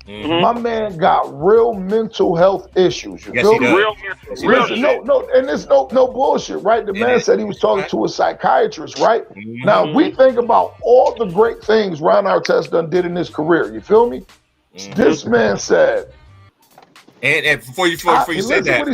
My man got real mental health issues. You feel me? Real Listen, no, and there's no bullshit, right? The man said he was talking to a psychiatrist, right? Now we think about all the great things Ron Artest done did in his career. You feel me? This man said. And before you say that,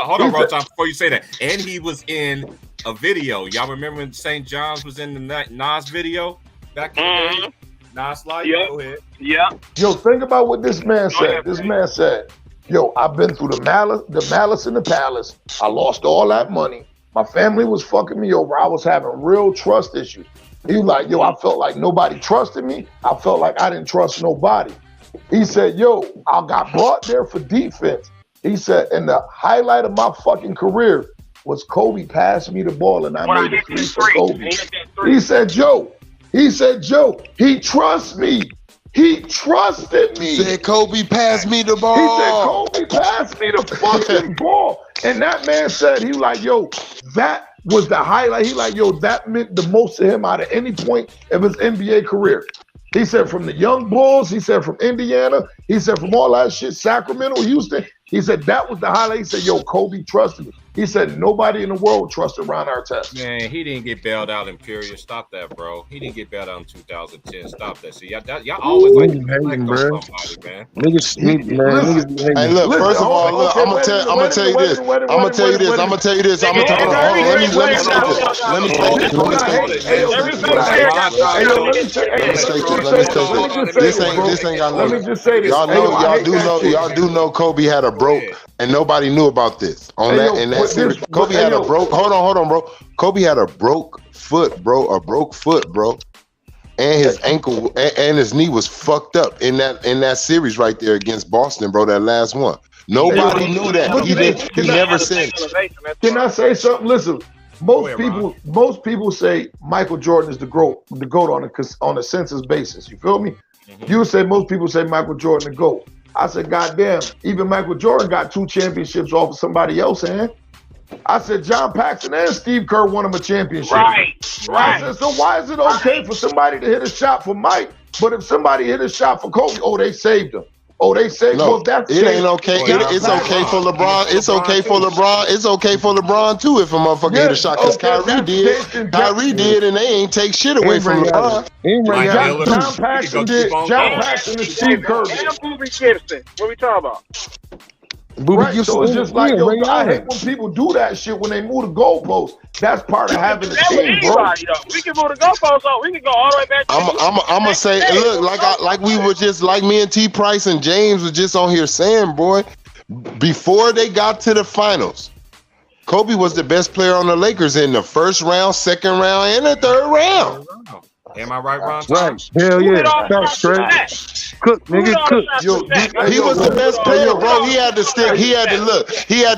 hold on, Rotom, before you say that, and he was in a video. Y'all remember when St. John's was in the Nas video back in the day? Nas Light, go ahead. Yeah. Yo, think about what this man said. This man said, yo, I've been through the malice in the palace. I lost all that money. My family was fucking me over. I was having real trust issues. He was like, yo, I felt like nobody trusted me. I felt like I didn't trust nobody. He said, yo, I got brought there for defense. He said, and the highlight of my fucking career was Kobe passed me the ball and I made a three for Kobe. He said, Joe, he trusts me. He trusted me. He said, Kobe passed me the ball. He said, Kobe passed me the fucking ball. And that man said, he was like, yo, that was the highlight. He like, yo, that meant the most to him out of any point of his NBA career. He said from the young Bulls, he said from Indiana, he said from all that shit, Sacramento, Houston, he said that was the highlight. He said, yo, Kobe trusted me. He said nobody in the world trusted Ron Artest. Man, he didn't get bailed out in Imperial. Stop that, bro. He didn't get bailed out in 2010. Stop that. See, y'all always like to reflect on somebody, man. Niggas, hey, look, first of all, look, I'm gonna tell you this. I'm gonna tell you this. Let me This ain't got nothing. Let me just say this. Y'all do know Kobe had a broke, and nobody knew about this. On that, in that series, Kobe had a broke. Hold on, bro. Kobe had a broke foot, bro. And his ankle and his knee was fucked up in that series right there against Boston, bro. That last one. Nobody knew that. He never said. Can I say something? Listen, most people say Michael Jordan is the GOAT on a census basis. You feel me? You would say most people say Michael Jordan the GOAT. I said, goddamn, even Michael Jordan got 2 championships off of somebody else's hand. I said, John Paxson and Steve Kerr won him a championship. Right. I said, so why is it okay for somebody to hit a shot for Mike, but if somebody hit a shot for Kobe, oh, they saved him. Oh, they saved him. No, it ain't okay. It's okay for LeBron. It's okay for LeBron. It's okay for LeBron too if a motherfucker hit a shot because Kyrie did, and they ain't take shit away from LeBron. John Paxson did. John Paxson and Steve Kerr. And Booby Gibson. What we talking about? Right, so it's just like, yo, I hate when people do that shit when they move the goalposts. That's part of having a team, bro. We can move the goalposts on. We can go all the way back. I'm gonna say, look, like we were just like me and T Price and James was just on here saying, boy, before they got to the finals, Kobe was the best player on the Lakers in the first round, second round, and the third round. Am I right, Ron? Right. Hell yeah. Stop straight. Cook, nigga, cook. Yo, he was the best player, bro. He had to stick. He had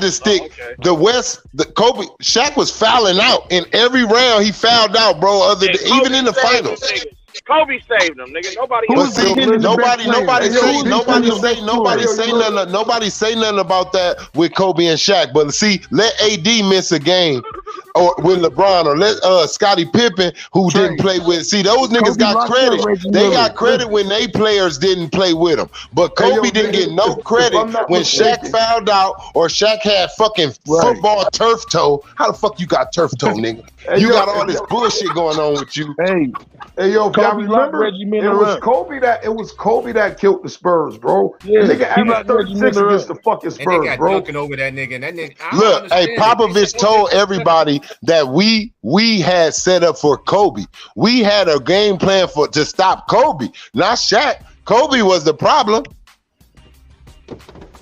to stick. The West, Kobe, Shaq was fouling out in every round. He fouled out, bro. Even in the finals. Kobe saved them, nigga. Nobody say nothing about that with Kobe and Shaq. But see, let AD miss a game or with LeBron, or let Scottie Pippen, who didn't play with. See, those niggas got credit. They got credit when they players didn't play with them. But Kobe didn't get no credit when Shaq fouled out or Shaq had fucking football turf toe. How the fuck you got turf toe, nigga? You got all this bullshit going on with you. Hey, yo, Kobe, remember, it was Kobe that killed the Spurs, bro. Yeah, nigga averaged 36 against the fucking Spurs, bro. Looking over that nigga, and that nigga. Look, hey, Popovich told everybody that we had set up for Kobe. We had a game plan to stop Kobe, not Shaq. Kobe was the problem.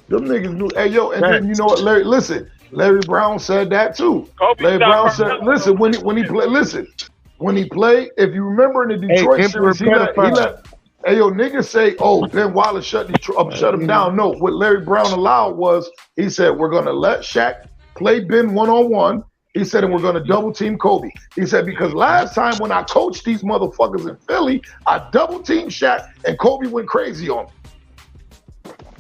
Them niggas knew. Hey, yo, and then you know what, Larry? Listen, Larry Brown said that too. Larry Brown said, listen, when he played, listen. When he played, if you remember in the Detroit series, he let hey, yo, niggas say, oh, Ben Wallace shut him down. No, what Larry Brown allowed was, he said, we're going to let Shaq play Ben one-on-one. He said, and we're going to double team Kobe. He said, because last time when I coached these motherfuckers in Philly, I double teamed Shaq and Kobe went crazy on him.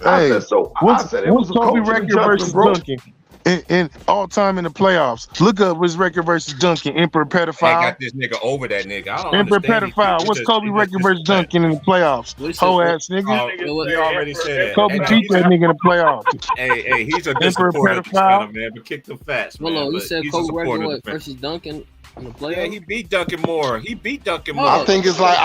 I said, it was a Kobe record versus Duncan. in all time in the playoffs. Look up his record versus Duncan. Emperor I pedophile. got this nigga over that nigga. I don't Emperor understand. pedophile. What's Kobe record versus Duncan in the playoffs? Hoe ass nigga. You already said that. Kobe beat that nigga in the playoffs. Hey, he's a good Emperor supporter of this pedophile. kind of man, but kick the facts, man. Hold on, you But said he's a Kobe supporter record of what, the man. versus Duncan in the playoffs? Yeah, he beat Duncan Moore. He beat Duncan Moore. I think it's like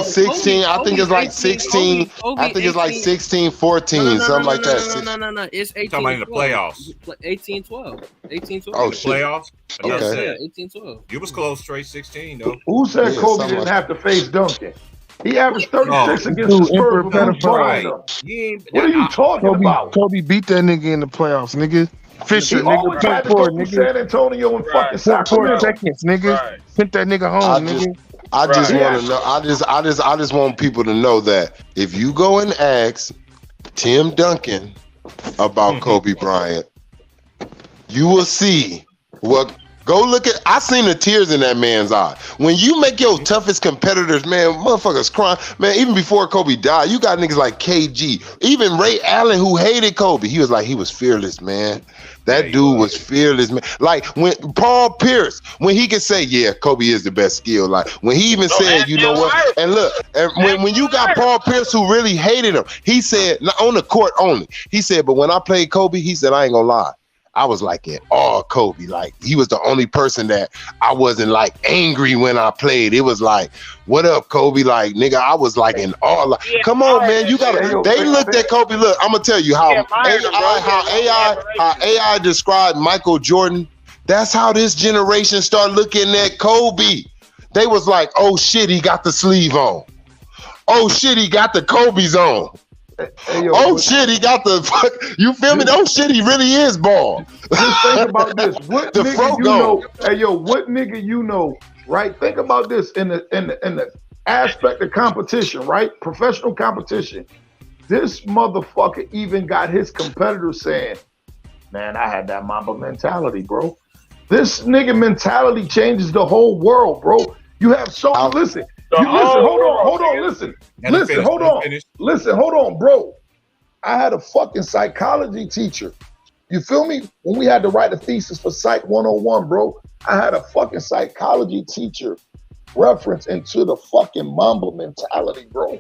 16. I think it's like 16. I think it's like 16, 14, something like that. No. It's 18. Talking about in the playoffs. 18-12. 18-12. Oh, The shit. playoffs. Enough Okay. said. Yeah, 18-12. You was close, straight 16 though. Who said Yeah, Kobe something didn't like- have to face Duncan? He averaged 36 No. against the Dude, Spurs Emperor without pedophile. trying them. What are you talking about? Kobe beat that nigga in the playoffs, nigga. Fisher, He nigga. always had to 24, go through nigga. San Antonio and fucking 4 Sacramento. seconds, nigga. Right. Sent that nigga I home, just, nigga. I just Right. want to know. I just want people to know that if you go and ask Tim Duncan about Kobe Bryant, you will see what. Go look at. I seen the tears in that man's eye. When you make your toughest competitors, man, motherfuckers crying. Man, even before Kobe died, you got niggas like KG, even Ray Allen, who hated Kobe. He was fearless, man. That dude was fearless, man. Like when Paul Pierce, when he could say, yeah, Kobe is the best skill. Like when he even said, you know what? And look, and when you got Paul Pierce who really hated him, he said, not on the court only. He said, but when I played Kobe, he said, I ain't gonna lie. I was like in awe of Kobe. Like he was the only person that I wasn't like angry when I played. It was like, what up, Kobe? Like, nigga, I was like in awe. Like, come on, man. You gotta they looked at Kobe. Look, I'm gonna tell you how AI described Michael Jordan. That's how this generation start looking at Kobe. They was like, oh shit, he got the sleeve on. Oh shit, he got the Kobe's on. Oh shit, he got the fuck. You feel me? Oh shit, he really is ball. Just think about this. What The nigga fro you go. know? Hey yo, what nigga you know? Right? Think about this in the aspect of competition, right? Professional competition. This motherfucker even got his competitors saying, "Man, I had that Mamba mentality, bro." This nigga mentality changes the whole world, bro. You have so listen. Hold on, listen, hold on, bro. I had a fucking psychology teacher. You feel me? When we had to write a thesis for Psych 101, bro, I had a fucking psychology teacher reference into the fucking Mamba mentality, bro.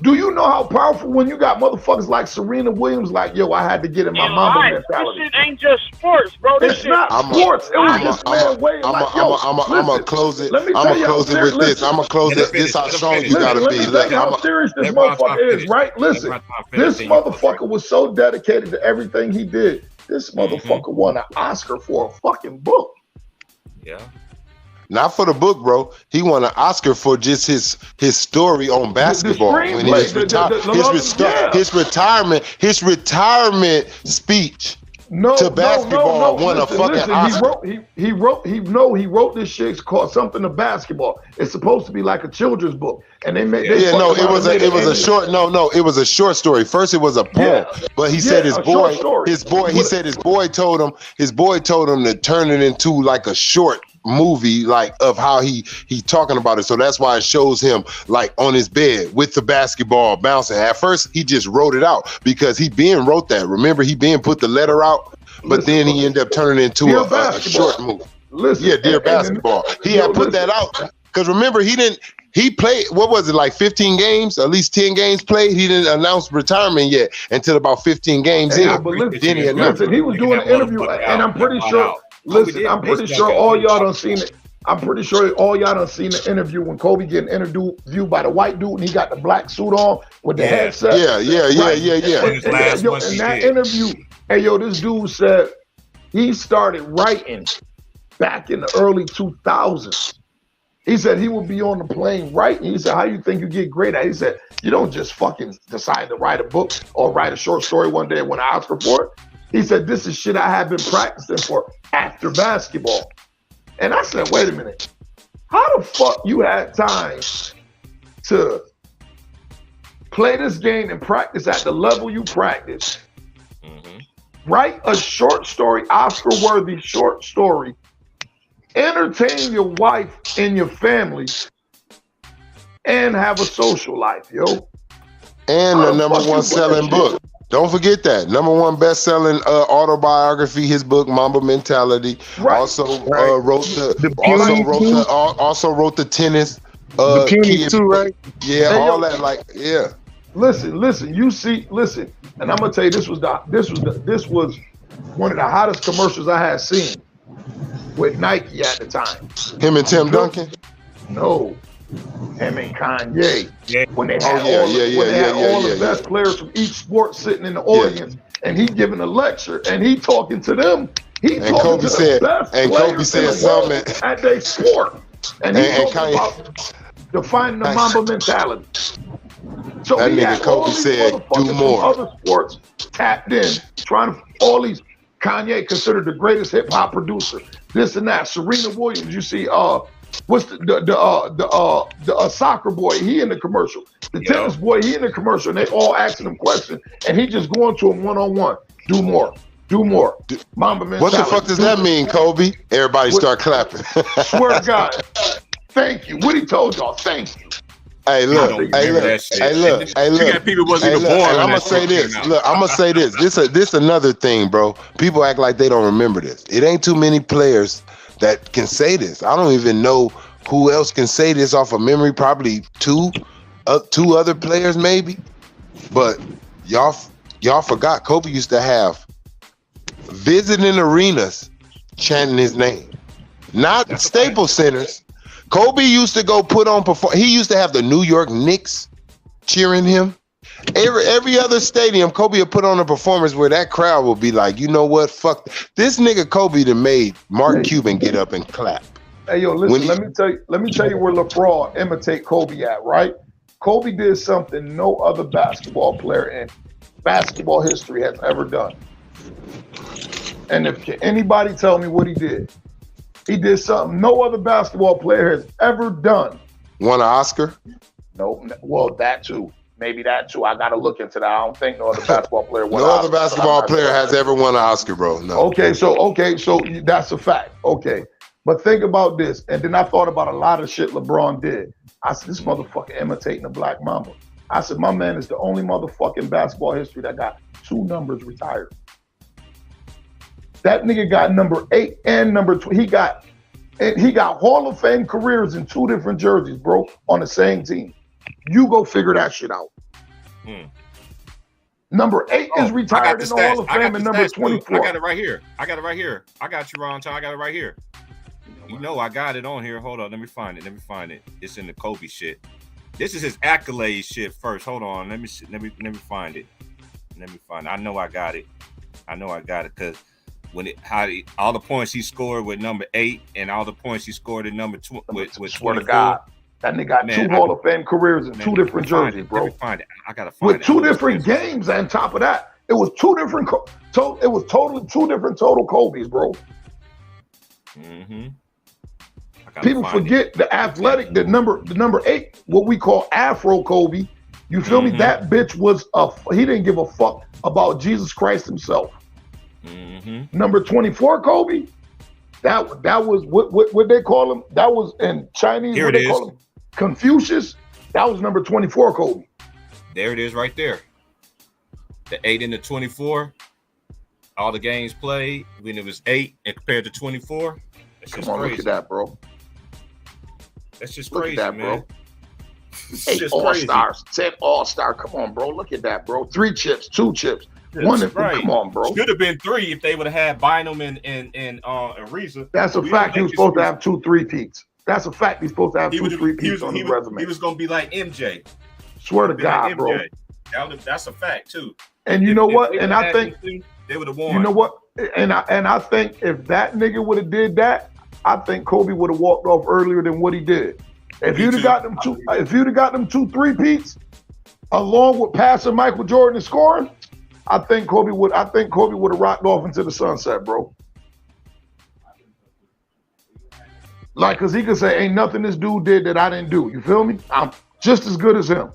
Do you know how powerful when you got motherfuckers like Serena Williams, like, yo, I had to get in my Mamba mentality. This shit ain't just sports, bro. This It's shit not sports. It was this man way like, yo, I'm gonna close it. let me I'm tell gonna you close how it with serious- this. I'm gonna close it. This how strong you gotta Let be. me tell Look, you how serious this Let Ron Tom motherfucker is, finish. right? Listen, Let Ron Tom finish, this then you go motherfucker was so dedicated to everything he did. This motherfucker won an Oscar for a fucking book. Yeah. Not for the book, bro. He won an Oscar for just his story on basketball. When he was his retirement speech to basketball won a fucking Oscar. He wrote this shit called something to basketball. It's supposed to be like a children's book, and they made. It was a short story. First, it was a poem, but he said his boy told him to turn it into like a short movie, like of how he talking about it. So that's why it shows him like on his bed with the basketball bouncing. At first, he just wrote it out because he wrote that. Remember, he put the letter out, but then he ended up turning it into a short movie. Dear Basketball. He had put that out because remember he played, what was it, like 15 games, at least 10 games played. He didn't announce retirement yet until about 15 games in. But listen, he was doing an interview, and I'm pretty sure. Listen, I'm pretty sure all y'all done seen it. I'm pretty sure all y'all done seen the interview when Kobe getting interviewed by the white dude, and he got the black suit on with the headset. Yeah. In that interview, hey yo, this dude said he started writing back in the early 2000s. He said he would be on the plane writing. He said, how you think you get great at it? He said, you don't just fucking decide to write a book or write a short story one day and win an Oscar for it. He said, this is shit I have been practicing for after basketball. And I said, wait a minute. How the fuck you had time to play this game and practice at the level you practice? Write a short story, Oscar-worthy short story, entertain your wife and your family, and have a social life, yo. And the number one selling book. Don't forget that. Number one best-selling autobiography, his book Mamba Mentality. Right. Also wrote the tennis. The Pennies too, right? Yeah, Hey, all yo. that. Like, yeah. Listen. Listen, and I'm gonna tell you, this was one of the hottest commercials I had seen with Nike at the time. Him and Tim Duncan. No, him and Kanye. Yeah. When they had Oh, all the best players from each sport sitting in the audience, and he giving a lecture, and he talking to them. He And talking Kobe to said- the best and players Kobe said in the world something- at their sport, and he And talking Kanye- about defining the Mamba mentality. So That he nigga had Kobe all these said, motherfuckers "Do more." from other sports tapped in, trying to all these. Kanye considered the greatest hip hop producer. This and that. Serena Williams, you see, what's the soccer boy? He in the commercial. The tennis boy, he in the commercial. And they all asking him questions, and he just going to him one on one. Do more. Do more. Mamba mentality. What the fuck does that mean, Kobe? Everybody start clapping. Swear to God. Thank you. What he told y'all. Thank you. Hey, look. don't Hey, remember look. that shit. Hey, look. And Hey, you look. got people wasn't Hey, even look, born and when I'm gonna that say shit this. came out. Look, I'm gonna say this. This another thing, bro. People act like they don't remember this. It ain't too many players that can say this. I don't even know who else can say this off of memory. Probably two other players, maybe. But y'all forgot Kobe used to have visiting arenas chanting his name, not Staples Centers. Kobe used to go put on he used to have the New York Knicks cheering him. Every other stadium, Kobe would put on a performance where that crowd would be like, you know what, fuck this nigga Kobe that made Mark Cuban get up and clap. Hey yo, listen, let me tell you where LeBron imitate Kobe at, right? Kobe did something no other basketball player in basketball history has ever done. And if anybody tell me what he did something no other basketball player has ever done. Won an Oscar? No, well, that too. Maybe that too. I gotta look into that. I don't think no other basketball player won No an other Oscar, basketball player has ever won an Oscar, bro. No. Okay, so that's a fact. Okay. But think about this. And then I thought about a lot of shit LeBron did. I said, this motherfucker imitating the Black Mamba. I said, my man is the only motherfucking basketball history that got 2 numbers retired. That nigga got number 8 and number 2. He got Hall of Fame careers in 2 different jerseys, bro, on the same team. You go figure that shit out. Number 8 is retired in the Hall of Fame, and number 24. I got it right here. I got you, Ron. I got it right here. You know, I got it on here. Hold on. Let me find it. It's in the Kobe shit. This is his accolade shit first. Hold on. Let me find it. I know I got it because all the points he scored with number 8 and all the points he scored in number 2 with 24. To God. That nigga got 2 Hall of Fame careers in 2 different jerseys, bro. Let me find it. I gotta find it. With 2 different games on top of that. It was 2 different totally 2 different total Kobe's, bro. Mm-hmm. People forget the athletic, the number 8, what we call Afro Kobe. You feel me? That bitch was he didn't give a fuck about Jesus Christ himself. Number 24 Kobe, that was what they call him. That was in Chinese. Here what it they is. call him? Confucius. That was number 24 Kobe. There it is, right there. The 8 and the 24. All the games played when it was 8 and compared to 24. That's just crazy. Look at that, bro. That's just Look crazy, at that, man. bro. It's 8 just All-Stars, 10 All-Star. Come on, bro. Look at that, bro. 3 chips, 2 chips. One. Right. Come on, bro. Should have been 3 if they would have had Bynum and Ariza. That's a fact. He was supposed to have 2 3-peats. That's a fact. He's supposed to have 2 3-peats on his resume. He was going to be like MJ. Swear to God, like bro. That's a fact too. And you know what? And I think they would have won. You know what? And I think if that nigga would have did that, I think Kobe would have walked off earlier than what he did. If you'd have got them 2 3-peats, along with passing Michael Jordan and scoring, I think Kobe would have rocked off into the sunset, bro. Like, cause he could say, ain't nothing this dude did that I didn't do. You feel me? I'm just as good as him.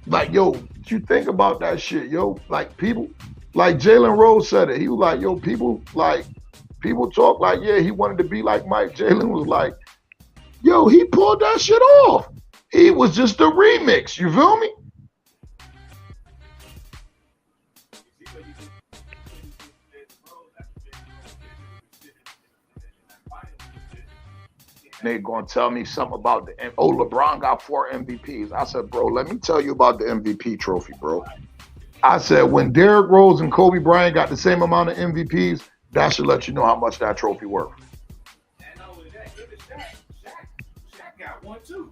Like, yo, you think about that shit, yo. Like, people, like Jalen Rose said it. He was like, yo, people talk like, yeah, he wanted to be like Mike. Jalen was like, Yo, he pulled that shit off. He was just a remix. You feel me? They gonna tell me something about LeBron got 4 MVPs. I said, bro, let me tell you about the MVP trophy, bro. I said, when Derrick Rose and Kobe Bryant got the same amount of MVPs, that should let you know how much that trophy worth. And not only that, look at Shaq got one too.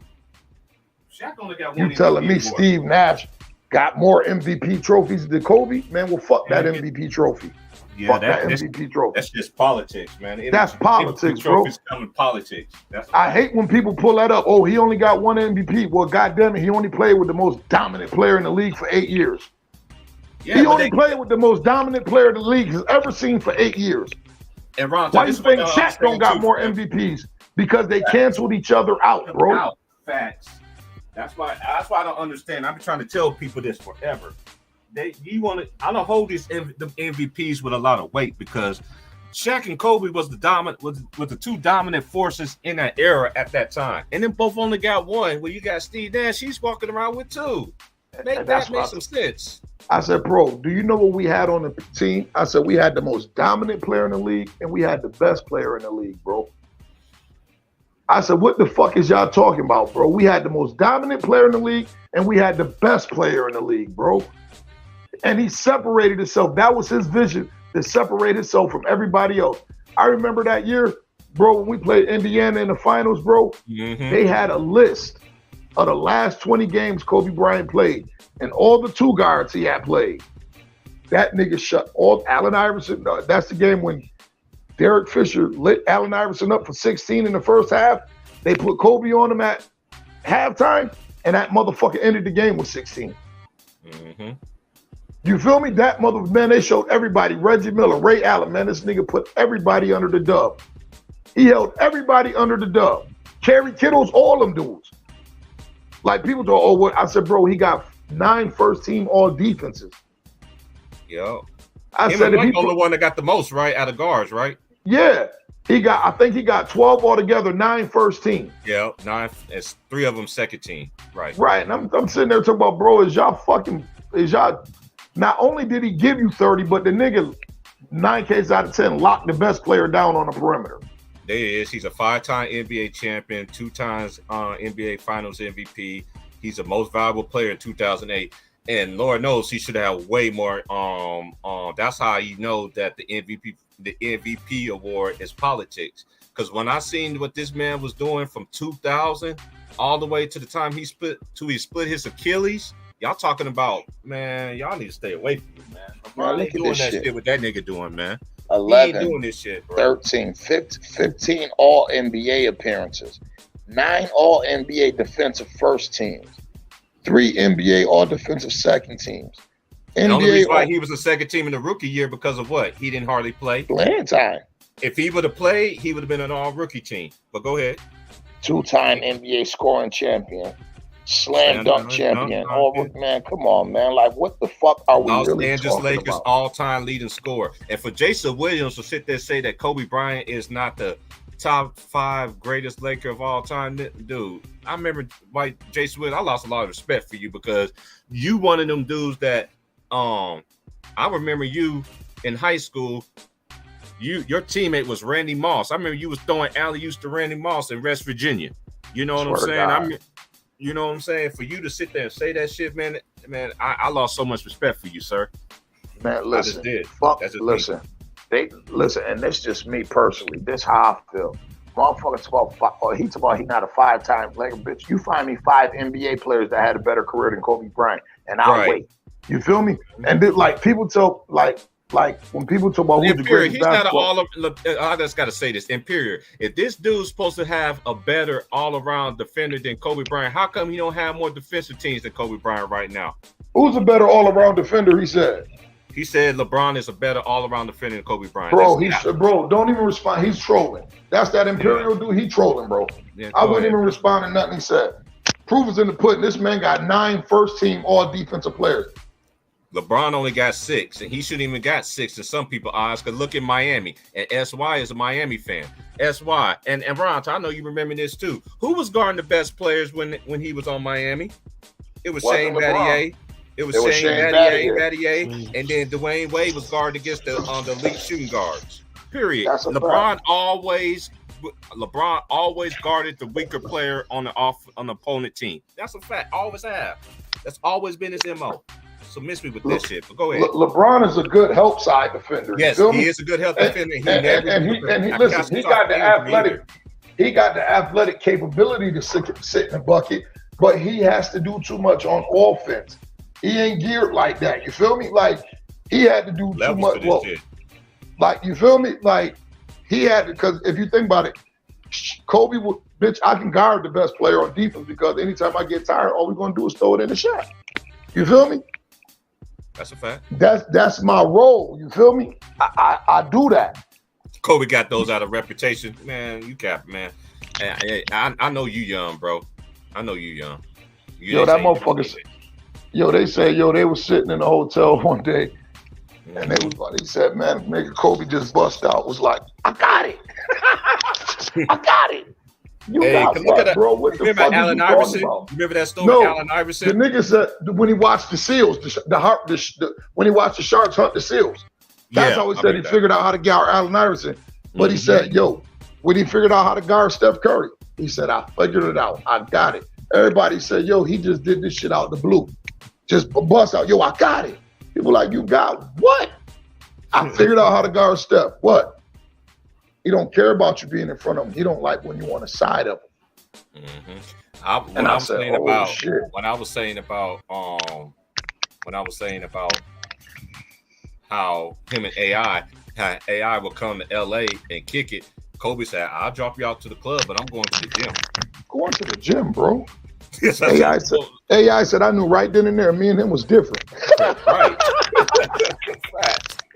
Shaq only got one. You telling me Steve Nash got more MVP trophies than Kobe? Man, well, fuck that MVP trophy. Yeah, fuck that MVP trophy. That's just politics, man. That's politics, bro. Politics. I hate when people pull that up. Oh, he only got one MVP. Well, goddamn it, he only played with the most dominant player in the league for 8 years. Yeah, he only played with the most dominant player the league has ever seen for 8 years. And Ron, why do you think Shaq don't got more MVPs? Because they canceled each other out, bro. Facts. That's why I don't understand. I've been trying to tell people this forever. I don't hold these MVPs with a lot of weight because Shaq and Kobe was the two dominant forces in that era at that time. And then both only got one. Well, you got Steve Nash, he's walking around with two. That makes some sense. I said, bro, do you know what we had on the team? I said, we had the most dominant player in the league and we had the best player in the league, bro. I said, what the fuck is y'all talking about, bro? We had the most dominant player in the league and we had the best player in the league, bro. And he separated himself. That was his vision, to separate himself from everybody else. I remember that year, bro, when we played Indiana in the finals, bro, they had a list of the last 20 games Kobe Bryant played and all the two guards he had played. That nigga shut all Allen Iverson. That's the game when Derek Fisher lit Allen Iverson up for 16 in the first half. They put Kobe on him at halftime, and that motherfucker ended the game with 16. You feel me? That man, they showed everybody. Reggie Miller, Ray Allen, man, this nigga put everybody under the dub. He held everybody under the dub. Kerry Kittles, all them dudes. Like people thought, oh, what? I said, bro, he got 9 first-team all defenses. Yo. I said, he's the one that got the most, right, out of guards, right? Yeah. I think he got 12 altogether, 9 first team. Yeah, 9. It's 3 of them second team. Right. Right. And I'm sitting there talking about, bro, not only did he give you 30, but the nigga 9 cases out of 10 locked the best player down on the perimeter. There he is. He's a 5-time NBA champion, 2 times NBA Finals MVP. He's the most valuable player in 2008. And Lord knows he should have way more. That's how you know that the MVP award is politics. Because when I seen what this man was doing from 2000 all the way to the time he split his Achilles, y'all talking about, man, y'all need to stay away from it, man. LeBron ain't doing that shit with that nigga doing, man. 11, he ain't doing this shit, bro. 13, 15 all NBA appearances, 9 all NBA defensive first teams, 3 NBA all defensive second teams. The only reason why he was the second team in the rookie year because of what? He didn't hardly play. Playing time. If he would have played, he would have been an all rookie team. But go ahead. 2-time NBA scoring champion. Slam dunk champion. Man, come on, man. Like, what the fuck are we really Los Angeles Lakers all-time leading scorer. And for Jason Williams to sit there and say that Kobe Bryant is not the top 5 greatest Laker of all time, dude, I remember like Jason Williams, I lost a lot of respect for you because you one of them dudes that I remember you in high school. Your teammate was Randy Moss. I remember you was throwing alley-oops to Randy Moss in West Virginia. You know what I'm saying? You know what I'm saying? For you to sit there and say that shit, man, I lost so much respect for you, sir. Man, listen. Listen. Listen, and this is just me personally. This how I feel. Motherfucker talk about he not a 5-time Laker, bitch. You find me 5 NBA players that had a better career than Kobe Bryant, and I'll wait. You feel me? And then, like people tell like when people talk about who's the greatest basketball. I just got to say this. Imperial, if this dude's supposed to have a better all-around defender than Kobe Bryant, how come he don't have more defensive teams than Kobe Bryant right now? Who's a better all-around defender, he said? He said LeBron is a better all-around defender than Kobe Bryant. Bro, don't even respond. He's trolling. That's that Imperial dude. He trolling, bro. Yeah, I wouldn't even respond to nothing he said. Proof is in the pudding. This man got 9 first-team all-defensive players. LeBron only got 6, and he shouldn't even got 6 in some people's eyes. Because look at Miami, and SY is a Miami fan. SY and Ron, I know you remember this too. Who was guarding the best players when he was on Miami? It was Shane Battier. It was Shane Battier, and then Dwayne Wade was guarded against the elite shooting guards. Period. LeBron always guarded the weaker player on the opponent team. That's a fact. Always have. That's always been his MO. So miss me with this shit, but go ahead. LeBron is a good help side defender. Yes, he is a good help defender. He got the athletic capability to sit in the bucket, but he has to do too much on offense. He ain't geared like that. You feel me? Like he had to do too much. Well, like you feel me? Like he had to, because if you think about it, Kobe would, bitch, I can guard the best player on defense because anytime I get tired, all we're gonna do is throw it in the shot. You feel me? That's a fact. That's my role. You feel me? I do that. Kobe got those out of reputation. Man, you cap, man. I know you young, bro. I know you young. That motherfucker. They say, they was sitting in a hotel one day, and he said, man, nigga, Kobe just bust out. Was like, I got it. I got it. You got what, bro? What the fuck Allen Iverson? You remember that story with Allen Iverson? The nigga said when he watched the Seals, when he watched the Sharks hunt the Seals, that's how he said he figured out how to guard Allen Iverson. But he said, when he figured out how to guard Steph Curry, he said, I figured it out. I got it. Everybody said, he just did this shit out the blue. Just bust out, I got it. People like, you got what? I figured out how to guard Steph. What? He don't care about you being in front of him. He don't like when you on the side of him. When I was saying about how him and AI will come to LA and kick it. Kobe said, I'll drop you out to the club, but I'm going to the gym. Going to the gym, bro. AI said, I knew right then and there, me and him was different. Right.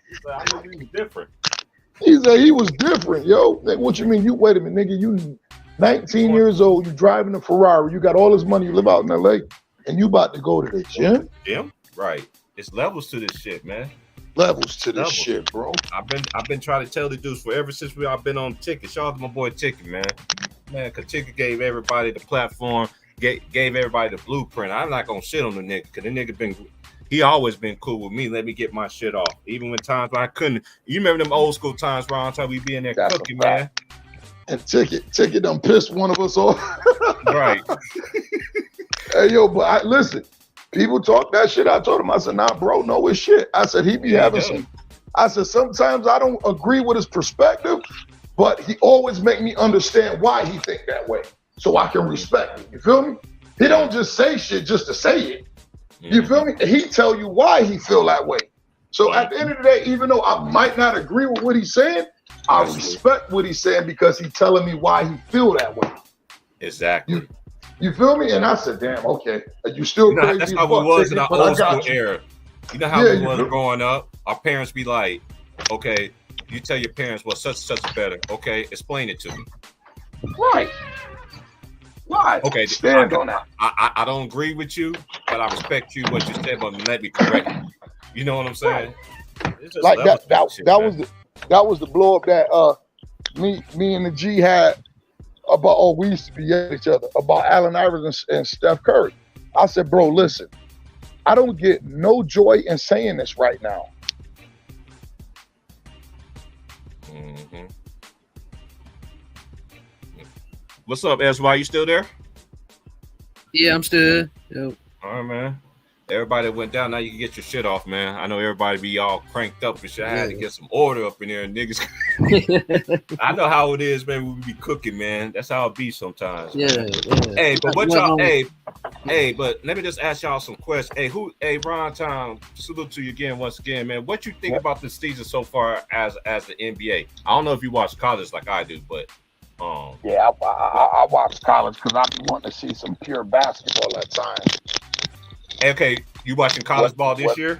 He said, I knew he was different. He said he was different, yo. What you mean? You wait a minute, nigga. You 19 years old. You driving a Ferrari. You got all this money. You live out in LA, and you about to go to the gym? Gym? Right. It's levels to this shit, man. Levels to this shit, bro. I've been trying to tell the dudes for ever since I've been on Ticket. Shout out to my boy Ticket, man. Man, because Ticket gave everybody the platform, gave everybody the blueprint. I'm not gonna shit on the nigga, because the nigga he always been cool with me. Let me get my shit off. Even when times when I couldn't. You remember them old school times, Ron, time we be in there cooking, man. And Ticket done pissed one of us off. Right. Hey, but listen, people talk that shit. I told him, I said, nah, bro, no, it's shit. I said, he be having some. I said, sometimes I don't agree with his perspective, but he always make me understand why he think that way, so I can respect it. You feel me? He don't just say shit just to say it. You feel me? He tell you why he feel that way. So at the end of the day, even though I might not agree with what he's saying, I respect what he's saying because he's telling me why he feel that way. Exactly. You feel me? And I said, damn, okay. You still crazy? That's how it was in our old school era. You know how we was growing up? Our parents be like, okay, you tell your parents, well, such and such is better. Okay, explain it to me. Right. Why? Okay, stand on that. I don't agree with you, but I respect you what you said, but let me correct you. You know what I'm saying? Like that was the blow up that me and the G had about we used to be at each other about Allen Iverson and Steph Curry. I said, bro, listen, I don't get no joy in saying this right now. Mm-hmm. What's up, SY? You still there? Yeah, I'm still. Yep. All right, man. Everybody went down. Now you can get your shit off, man. I know everybody be all cranked up and shit. I had to get some order up in there, niggas. I know how it is, man. We be cooking, man. That's how it be sometimes. Yeah. Hey, but what y'all? Hey, but let me just ask y'all some questions. Hey, Ron Tom, salute to you again, once again, man. What you think about this season so far as the NBA? I don't know if you watch college like I do, but yeah, I watch college because I be wanting to see some pure basketball at times. Okay, you watching college ball this year?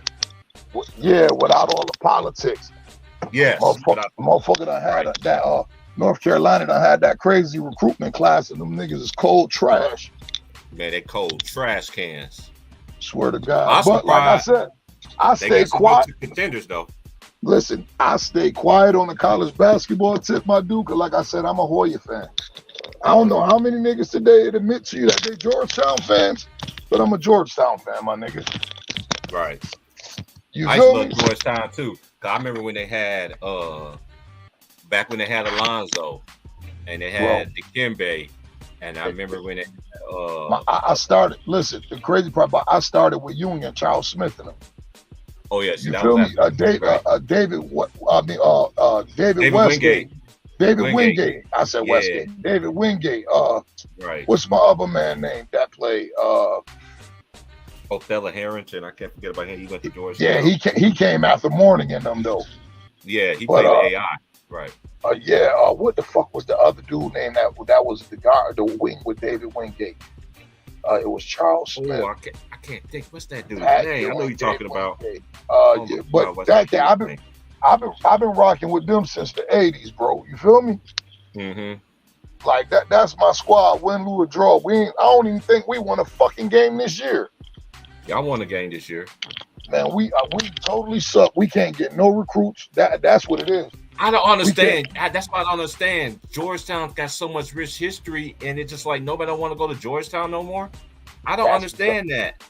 Yeah, without all the politics. Yes. Motherfucker done had that North Carolina done had that crazy recruitment class, and them niggas is cold trash. Man, they cold trash cans. Swear to God. But like I said, I They stay got some quiet. good contenders though. Listen, I stay quiet on the college basketball tip, my dude, because like I said, I'm a Hoya fan. I don't know how many niggas today would admit to you that they Georgetown fans, but I'm a Georgetown fan, my nigga. Right. You I used to feel love me? Georgetown too. Cause I remember when they had back when they had Alonzo and they had Dikembe, and I remember when it I started. Listen, the crazy part about I started with Union, Charles Smith, and them. oh yeah, see, You that feel was me? after, David, right. David, what? I mean, David David Westgate. David Wingate. Wingate. I said Yeah. Westgate. David Wingate. Right. What's my other man name that played? Othello Harrington. I can't forget about him. He went to Georgetown. Yeah, he came after Morning in them though. Yeah, he But, played with AI. Right. What the fuck was the other dude name that was the guard, the wing with David Wingate? It was Charles Smith. Oh, I can't think. What's that dude's Pat name? I know you're Wingate, talking about. Wingate. Oh Yeah, my but God, what's that that thing, dude's I've been rocking with them since the '80s, bro. You feel me? name? Like that's my squad. Win, lose, or draw. I don't even think we won a fucking game this year. Y'all won a game this year. Man, we totally suck. We can't get no recruits. That's what it is. I don't understand. That's why I don't understand. Georgetown got so much rich history, and it's just like nobody don't want to go to Georgetown no more. I don't understand that.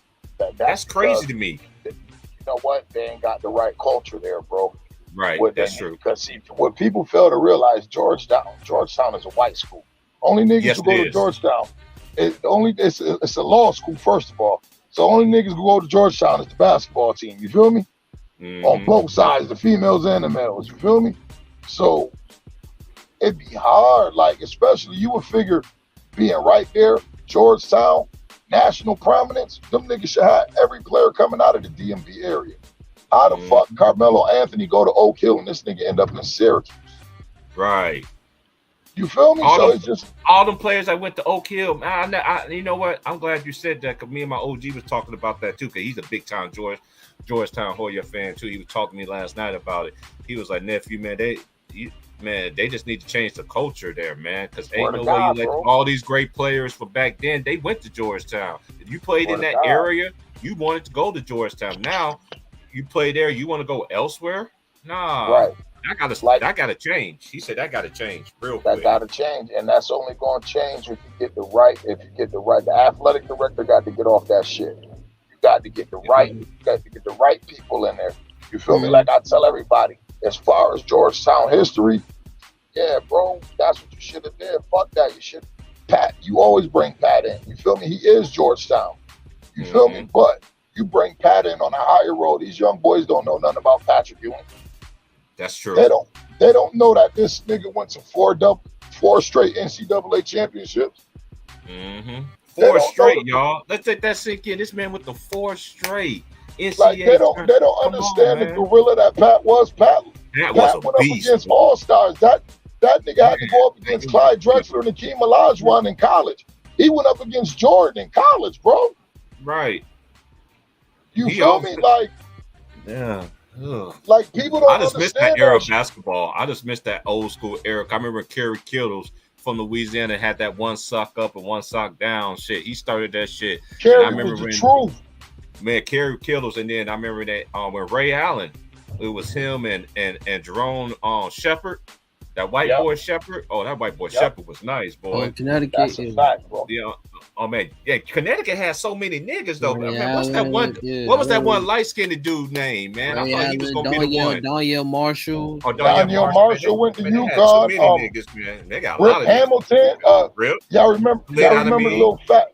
That's crazy to me. You know what? They ain't got the right culture there, bro. Right, that's true. Because see, what people fail to realize, Georgetown is a white school. Only niggas Yes, who go it to is. Georgetown, it's a law school first of all. So only niggas who go to Georgetown is the basketball team. You feel me? On both sides, the females and the males. You feel me? So it'd be hard, like especially you would figure being right there, Georgetown, national prominence. Them niggas should have every player coming out of the DMV area. How the fuck Carmelo Anthony go to Oak Hill and this nigga end up in Syracuse? Right. You feel me? All So them, it's just all them players that went to Oak Hill. You know what? I'm glad you said that because me and my OG was talking about that too. Because he's a big time Georgetown Hoya fan too. He was talking to me last night about it. He was like, nephew, man, they just need to change the culture there, man. Because ain't no way you let all these great players from back then. They went to Georgetown. If you played in that area, you wanted to go to Georgetown. Now you play there, you want to go elsewhere? Nah. right. That gotta change. He said that gotta change real quick. That gotta change, and that's only going to change if you get the right. The athletic director got to get off that shit. You got to get the right. You got to get the right people in there. You feel me? Like I tell everybody, as far as Georgetown history, yeah, bro, that's what you should have did. Fuck that. You should Pat. You always bring Pat in. You feel me? He is Georgetown. You feel me? But you bring Pat in on a higher road. These young boys don't know nothing about Patrick Ewing. That's true. They don't know that this nigga went to four straight NCAA championships. Four straight, y'all. Let's take that sink in. This man with the 4 straight NCAA. Like they don't understand the gorilla that Pat was. Pat was a went beast. up against all-stars. That nigga had to go up against Clyde Drexler and Hakeem Olajuwon in college. He went up against Jordan in college, bro. Right. You feel me? Like, yeah. Ugh. Like people don't. I just missed that era of shit. basketball. I just missed that old school era. I remember Kerry Kittles from Louisiana had that one sock up and one sock down shit. He started that shit. Kerry I remember was the truth. Man, Kerry Kittles, and then I remember that when Ray Allen, it was him and Jerome Shepard, that white boy Shepard. Oh, that white boy Shepard was nice, boy. Oh, Connecticut. That's a fact, bro. Yeah. Oh man, yeah. Connecticut has so many niggas though. Ray Man, what's that Allen, one? yeah, what was that Ray- one light skinned dude name, man? Ray I thought he was Allen, gonna be the one. Danielle Marshall. Oh, Danielle Marshall went to Man, they had so many UConn. niggas, man. They got a lot Rip of Hamilton. Rip. Y'all remember Khalid the Al-Amin. little fat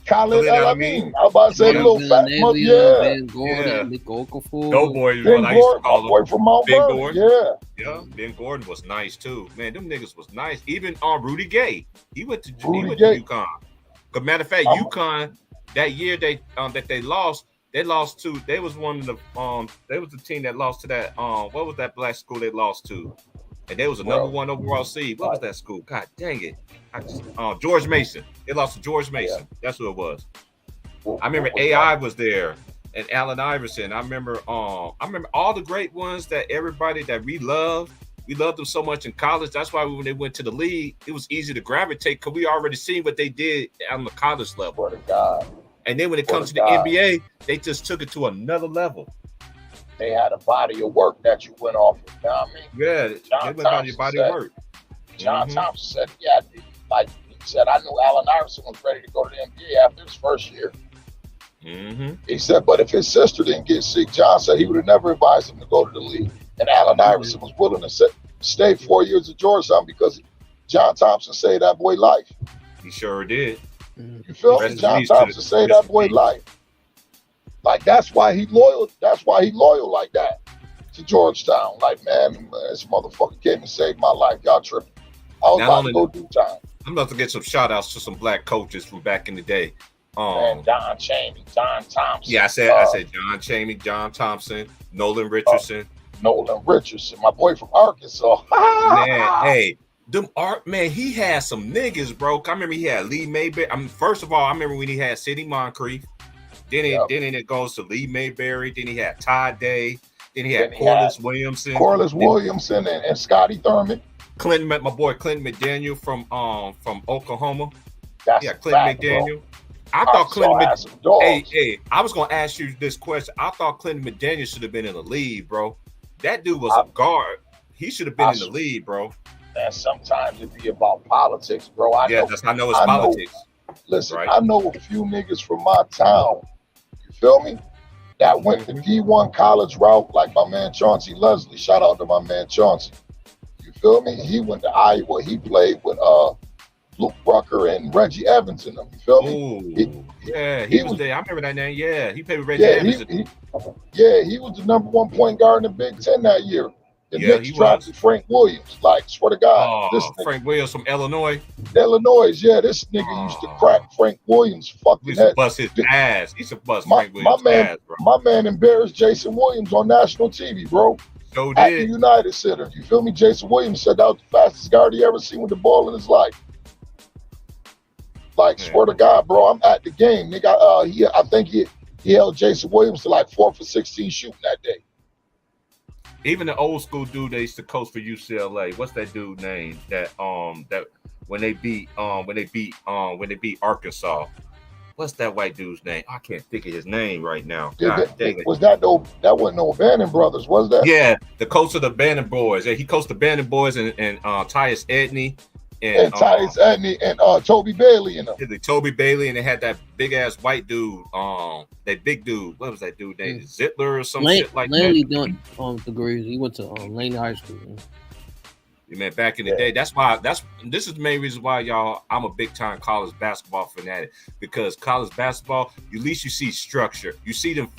Khalid Khalid Al-Amin. Al-Amin. I was about to say the little fat mother. Yeah. Ben Gordon, Yeah. Nick Okafor. Doughboy is Ben what I used to Gordon, call my boy him. from Mount Ben Vernon. Gordon. Yeah. Yeah, Ben Gordon was nice too. Man, them niggas was nice. Even Rudy Gay. He went to Rudy Gay. UConn. As a matter of fact, UConn that year they lost to. They was one of the they was the team that lost to that what was that black school they lost to? And they was a number 1 overall seed. What was that school? God dang it. George Mason. They lost to George Mason. That's who it was. I remember AI was there and Allen Iverson. I remember all the great ones that everybody that we loved. We loved them so much in college. That's why when they went to the league, it was easy to gravitate because we already seen what they did on the college level. For the God. And then when it comes to the NBA, they just took it to another level. they had a body of work that you went off of. You know what I mean? Yeah, John they went on your Thompson body said, work. John Thompson said, yeah, like he said, I knew Allen Iverson was ready to go to the NBA after his first year. He said, but if his sister didn't get sick, John said he would have never advised him to go to the league. And Allen Iverson was willing to stay 4 years at Georgetown because John Thompson saved that boy life. He sure did. You feel me? John Thompson saved that boy life. Like that's why he loyal. That's why he loyal like that to Georgetown. Like man, this motherfucker came and saved my life. Y'all tripping? I was about to go do time. I'm about to get some shout outs to some black coaches from back in the day. Man, Don Chaney, John Thompson. Yeah, I said John Chaney, John Thompson, Nolan Richardson. My boy from Arkansas. Man, hey, he had some niggas, bro. I remember he had Lee Mayberry. First of all, I remember when he had Sidney Moncrief. Then it goes to Lee Mayberry. Then he had Todd Day. Then he had Corliss Williamson. And Scotty Thurman. My boy Clinton McDaniel from Oklahoma. That's Clinton McDaniel. Bro. I thought Clinton. Hey, I was gonna ask you this question. I thought Clinton McDaniel should have been in the league, bro. That dude was a guard. He should have been in the league, bro. And sometimes it be about politics, bro. I know it's politics. Listen, right? I know a few niggas from my town. You feel me? That went the D1 college route, like my man Chauncey Leslie. Shout out to my man Chauncey. You feel me? He went to Iowa. He played with Luke Rucker and Reggie Evans in them. You feel me? He was there. I remember that name. Yeah, he played with Reggie Evans. He was the number 1 point guard in the Big Ten that year. The Knicks drafted Frank Williams. Like, swear to God. Frank Williams from Illinois. This nigga used to crack Frank Williams' fucking head. Bust his ass. He used to bust Frank Williams' ass, bro. My man embarrassed Jason Williams on national TV, bro. So at the United Center. You feel me? Jason Williams said that was the fastest guard he ever seen with the ball in his life. Like, swear to God, bro, I'm at the game. Nigga, I think he held Jason Williams to like 4 for 16 shooting that day. Even the old school dude that used to coach for UCLA, what's that dude name? That when they beat Arkansas, what's that white dude's name? I can't think of his name right now. That wasn't no Bannon brothers, was that? Yeah, the coach of the Bannon boys. Yeah, he coached the Bannon boys and Tyus Edney. And Tyus Edney and Toby Bailey in them. Toby Bailey, and they had that big ass white dude, that big dude. What was that dude named? Zittler or some shit like Laney that. Laney doing degrees. He went to Laney High School. Man, back in the day, this is the main reason why I'm a big time college basketball fanatic, because college basketball, at least you see structure. You see them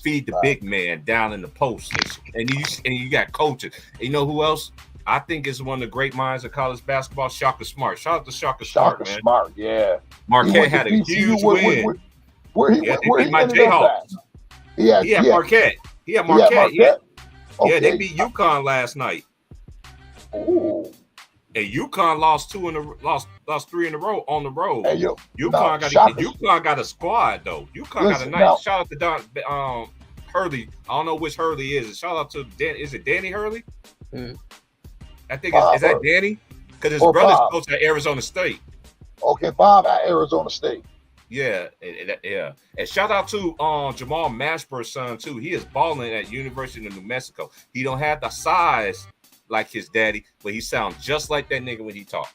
feed the big man down in the post, and you got coaches. And you know who else? I think is one of the great minds of college basketball, Shaka Smart. Shout out to Shaka Smart, man. Smart, yeah. Marquette had a huge win. Where he my Jayhawks. He had Marquette. He had Marquette. Yeah, they beat UConn last night. Ooh. And UConn lost 3 in a row on the road. Hey, UConn got a squad though. UConn got a nice. Shout out to Don Hurley. I don't know which Hurley is. Shout out to is it Danny Hurley? I think is that Danny? Because his brother's coach at Arizona State. Okay, Bob at Arizona State. Yeah. And shout out to Jamal Mashbur's son too. He is balling at University of New Mexico. He don't have the size like his daddy, but he sounds just like that nigga when he talk.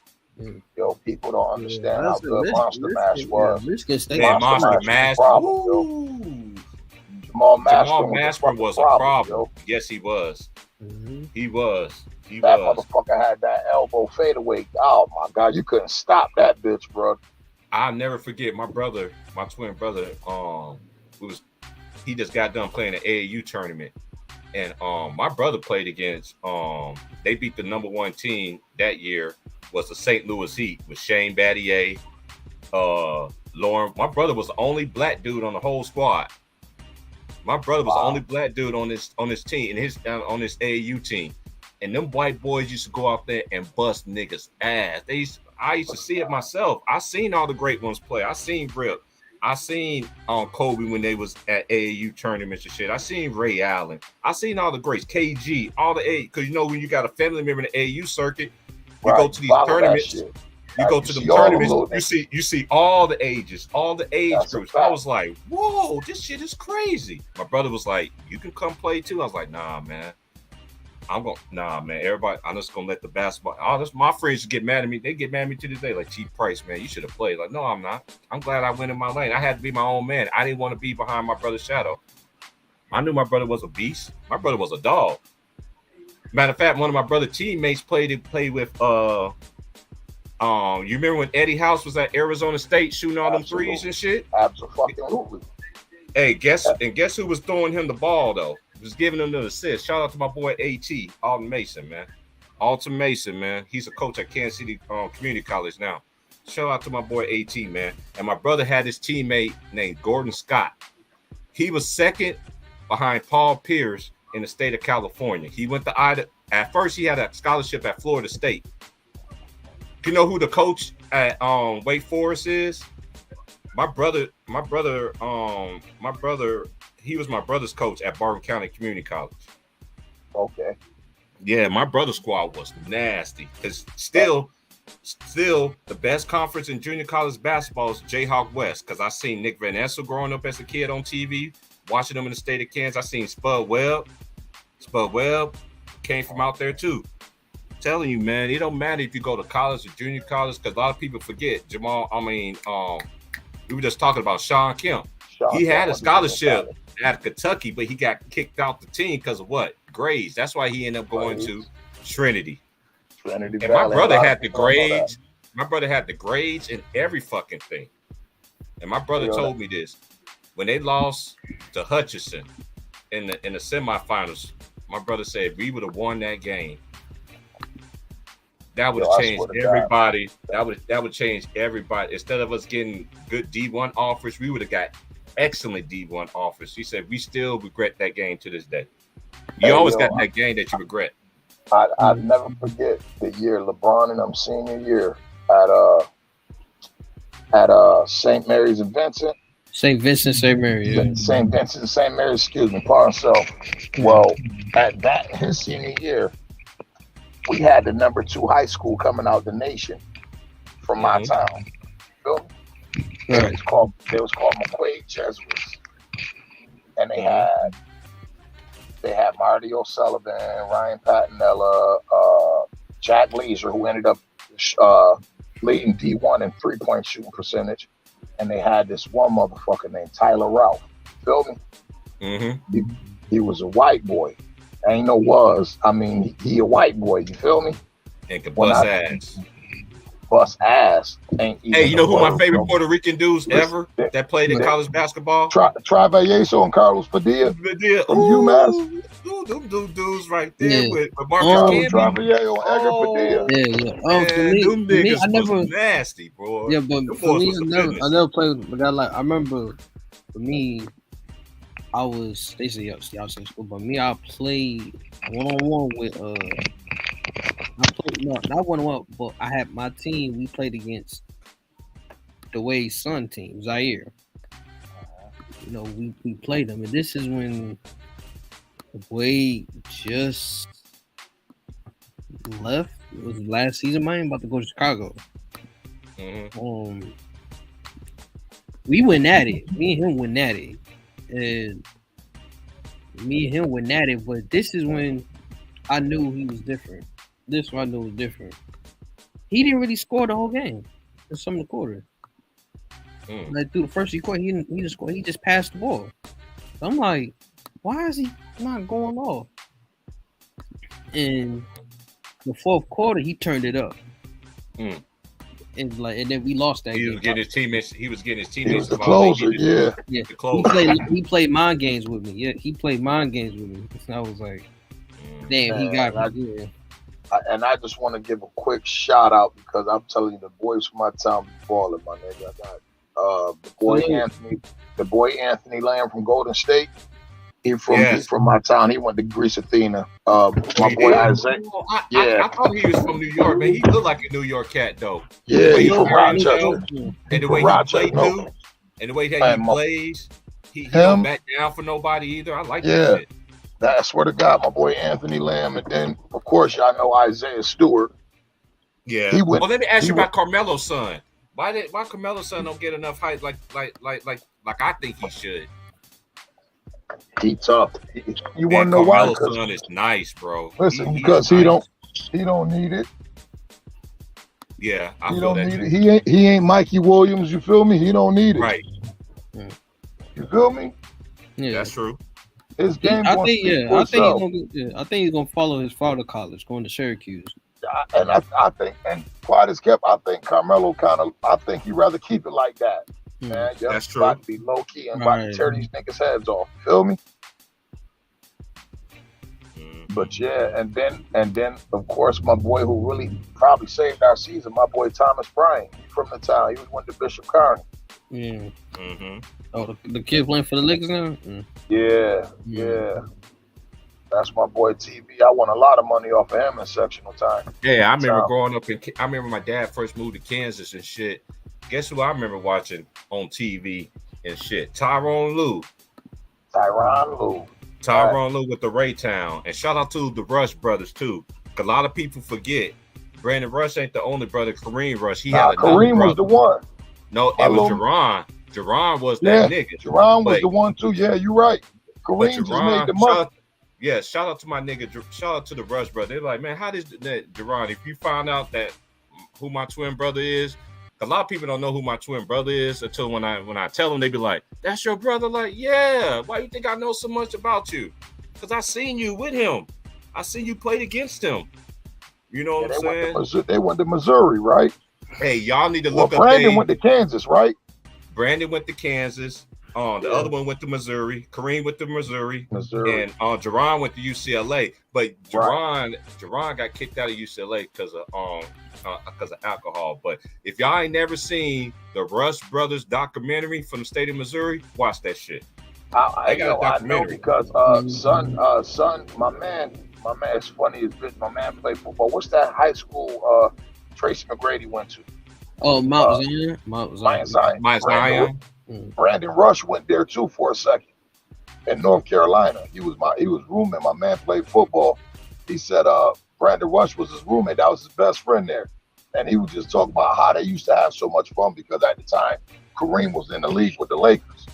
Yo, people don't understand how good Monster Mash was. Monster Mash. Jamal Mashburn was a problem. Yes, he was. He was. That motherfucker had that elbow fadeaway. Oh my God, you couldn't stop that bitch, bro. I'll never forget my twin brother. He just got done playing an AAU tournament, and my brother played against. They beat the number 1 team that year was the St. Louis Heat with Shane Battier, Lauren. My brother was the only black dude on the whole squad. My brother was the only black dude on this team and on this AAU team. And them white boys used to go out there and bust niggas' ass. I used to see it myself. I seen all the great ones play. I seen Rip. I seen Kobe when they was at AAU tournaments and shit. I seen Ray Allen. I seen all the greats, KG, all the A. Because you know when you got a family member in the AAU circuit, you go to these tournaments. You go to the tournaments, you see all the ages, all the age groups. I was like, whoa, this shit is crazy. My brother was like, you can come play too. I was like, nah, man. Nah, man. Everybody, I'm just gonna let the basketball. My friends get mad at me. They get mad at me to this day. Like, Chief Price, man, you should have played. Like, no, I'm not. I'm glad I went in my lane. I had to be my own man. I didn't want to be behind my brother's shadow. I knew my brother was a beast. My brother was a dog. Matter of fact, one of my brother's teammates played with you remember when Eddie House was at Arizona State shooting all them threes and shit? Absolutely. Hey, guess who was throwing him the ball though? Was giving him the assist. Shout out to my boy AT, Alton Mason, man. Alton Mason, man. He's a coach at Kansas City Community College now. Shout out to my boy AT, man. And my brother had his teammate named Gordon Scott. He was second behind Paul Pierce in the state of California. He went to Ida. At first, he had a scholarship at Florida State. You know who the coach at Wake Forest is? My brother, he was my brother's coach at Barton County Community College. Okay. Yeah, my brother's squad was nasty. Because still the best conference in junior college basketball is Jayhawk West. Because I seen Nick Van Essel growing up as a kid on TV, watching them in the state of Kansas. I seen Spud Webb. Spud Webb came from out there too. I'm telling you, man, it don't matter if you go to college or junior college, because a lot of people forget. We were just talking about Sean Kemp. He had a scholarship at Kentucky, but he got kicked out the team because of what? Grades. That's why he ended up going to Trinity. And my brother had the grades. My brother had the grades and every fucking thing. And my brother told me this. When they lost to Hutchinson in the semifinals, my brother said, we would have won that game, that would have changed everybody. That would change everybody. Instead of us getting good D1 offers, we would have got excellent D1 offers. He said, we still regret that game to this day. You always got that game that you regret. I'll never forget the year LeBron and them senior year at St. Mary's and Vincent. St. Vincent, St. Mary. Yeah. St. Vincent, St. Mary, excuse me, pardon self. Well, at that his senior year, we had the number 2 high school coming out the nation from my town. You know? Right. It was called McQuaid Jesuits. And they had Marty O'Sullivan, Ryan Patinella, Jack Leisure, who ended up leading D1 in 3-point shooting percentage. And they had this one motherfucker named Tyler Ralph. Feel me? Mm-hmm. He was a white boy. Ain't no was. I mean, he a white boy. You feel me? And could bust ass. Bust ass. Hey, you know who my favorite Puerto Rican dudes ever that played in college basketball? Travalleso and Carlos Padilla from UMass. Them dudes right there with Marcus Camby. Them niggas was nasty, bro. Yeah, but for me, I never played with a guy like. I remember for me, they say y'all in school, but me, I played one-on-one with not one-on-one, but I had my team. We played against the Wade's son team, Zaire. You know, we played them, and this is when Wade just left. It was last season. Mine about to go to Chicago. Mm-hmm. We went at it. Me and him went at it, and But this is when I knew he was different. This one I knew was different. He didn't really score the whole game. In some of the quarter. Like through the first quarter, he didn't score. He just passed the ball. So I'm like, why is he not going off? In the fourth quarter, he turned it up. And then we lost that game. He was getting his teammates. He was the closer, yeah. The closer. He played mind games with me. Yeah, he played mind games with me. And I was like, damn, he got me. And I just want to give a quick shout out because I'm telling you, the boys from my town be balling, my nigga. I got the boy Anthony Lamb from Golden State. He from my town. He went to Greece Athena. My boy Isaiah. I thought he was from New York, man. He looked like a New York cat, though. Yeah, he from Rochester. And the way he played, too. And the way that he plays, he don't back down for nobody either. I like that shit. I swear to God, my boy Anthony Lamb. And then, of course, y'all know Isaiah Stewart. Yeah. He went. Well, let me ask he you went, about Carmelo's son. Why Carmelo's son don't get enough hype like I think he should? He tough. You Man, want to know why? Carmelo's Because son is nice, bro. listen, He's because nice. he don't need it. Yeah, I He feel don't that. need it. He ain't Mikey Williams. You feel me? He don't need it. Right. You feel me? Yeah, That's true. His game I gonna think. speak Yeah, for I think itself. I think he's gonna follow his father college, going to Syracuse. And I think, and quiet as kept, I think Carmelo I think he'd rather keep it like that. Man, That's true. About to be low key and about to tear these niggas' heads off. Feel me? But yeah, and then of course my boy who really probably saved our season, my boy Thomas Bryant. He's from the town. He went to Bishop Kearney. Yeah. Mm-hmm. Oh, the kid playing for the Lakers now. Yeah. That's my boy TV. I won a lot of money off of him in sectional time. Yeah, I remember growing up I remember my dad first moved to Kansas and shit. Guess who I remember watching on TV and shit? Tyronn Lue with the Raytown. And shout out to the Rush brothers too. A lot of people forget Brandon Rush ain't the only brother. Kareem Rush. He had another Kareem brother. was the one. No, it was Jerron. Jerron was that nigga. Jerron was the one too. Yeah, you're right. Kareem just made the money. Shout out to my nigga. Shout out to the Rush brother. They're like, man, how does that Jerron? If you find out that who my twin brother is, a lot of people don't know who my twin brother is until when I tell them, they be like, "That's your brother." Like, yeah. Why you think I know so much about you? Because I seen you with him. I seen you played against him. You know what I'm saying? They went to Missouri, right? Hey, y'all need to look up. Brandon went to Kansas, right? Brandon went to Kansas. The other one went to Missouri. Kareem went to Missouri. And Jerron went to UCLA. But Jerron got kicked out of UCLA because of alcohol. But if y'all ain't never seen the Rush Brothers documentary from the state of Missouri, watch that shit. I know because son, my man, it's funny as bitch. My man played football. What's that high school Tracy McGrady went to? Oh, Mount Zion. Mount Zion. Brandon Rush went there too for a second in North Carolina. He was roommate. My man played football. He said Brandon Rush was his roommate. That was his best friend there. And he was just talking about how they used to have so much fun because at the time Kareem was in the league with the Lakers.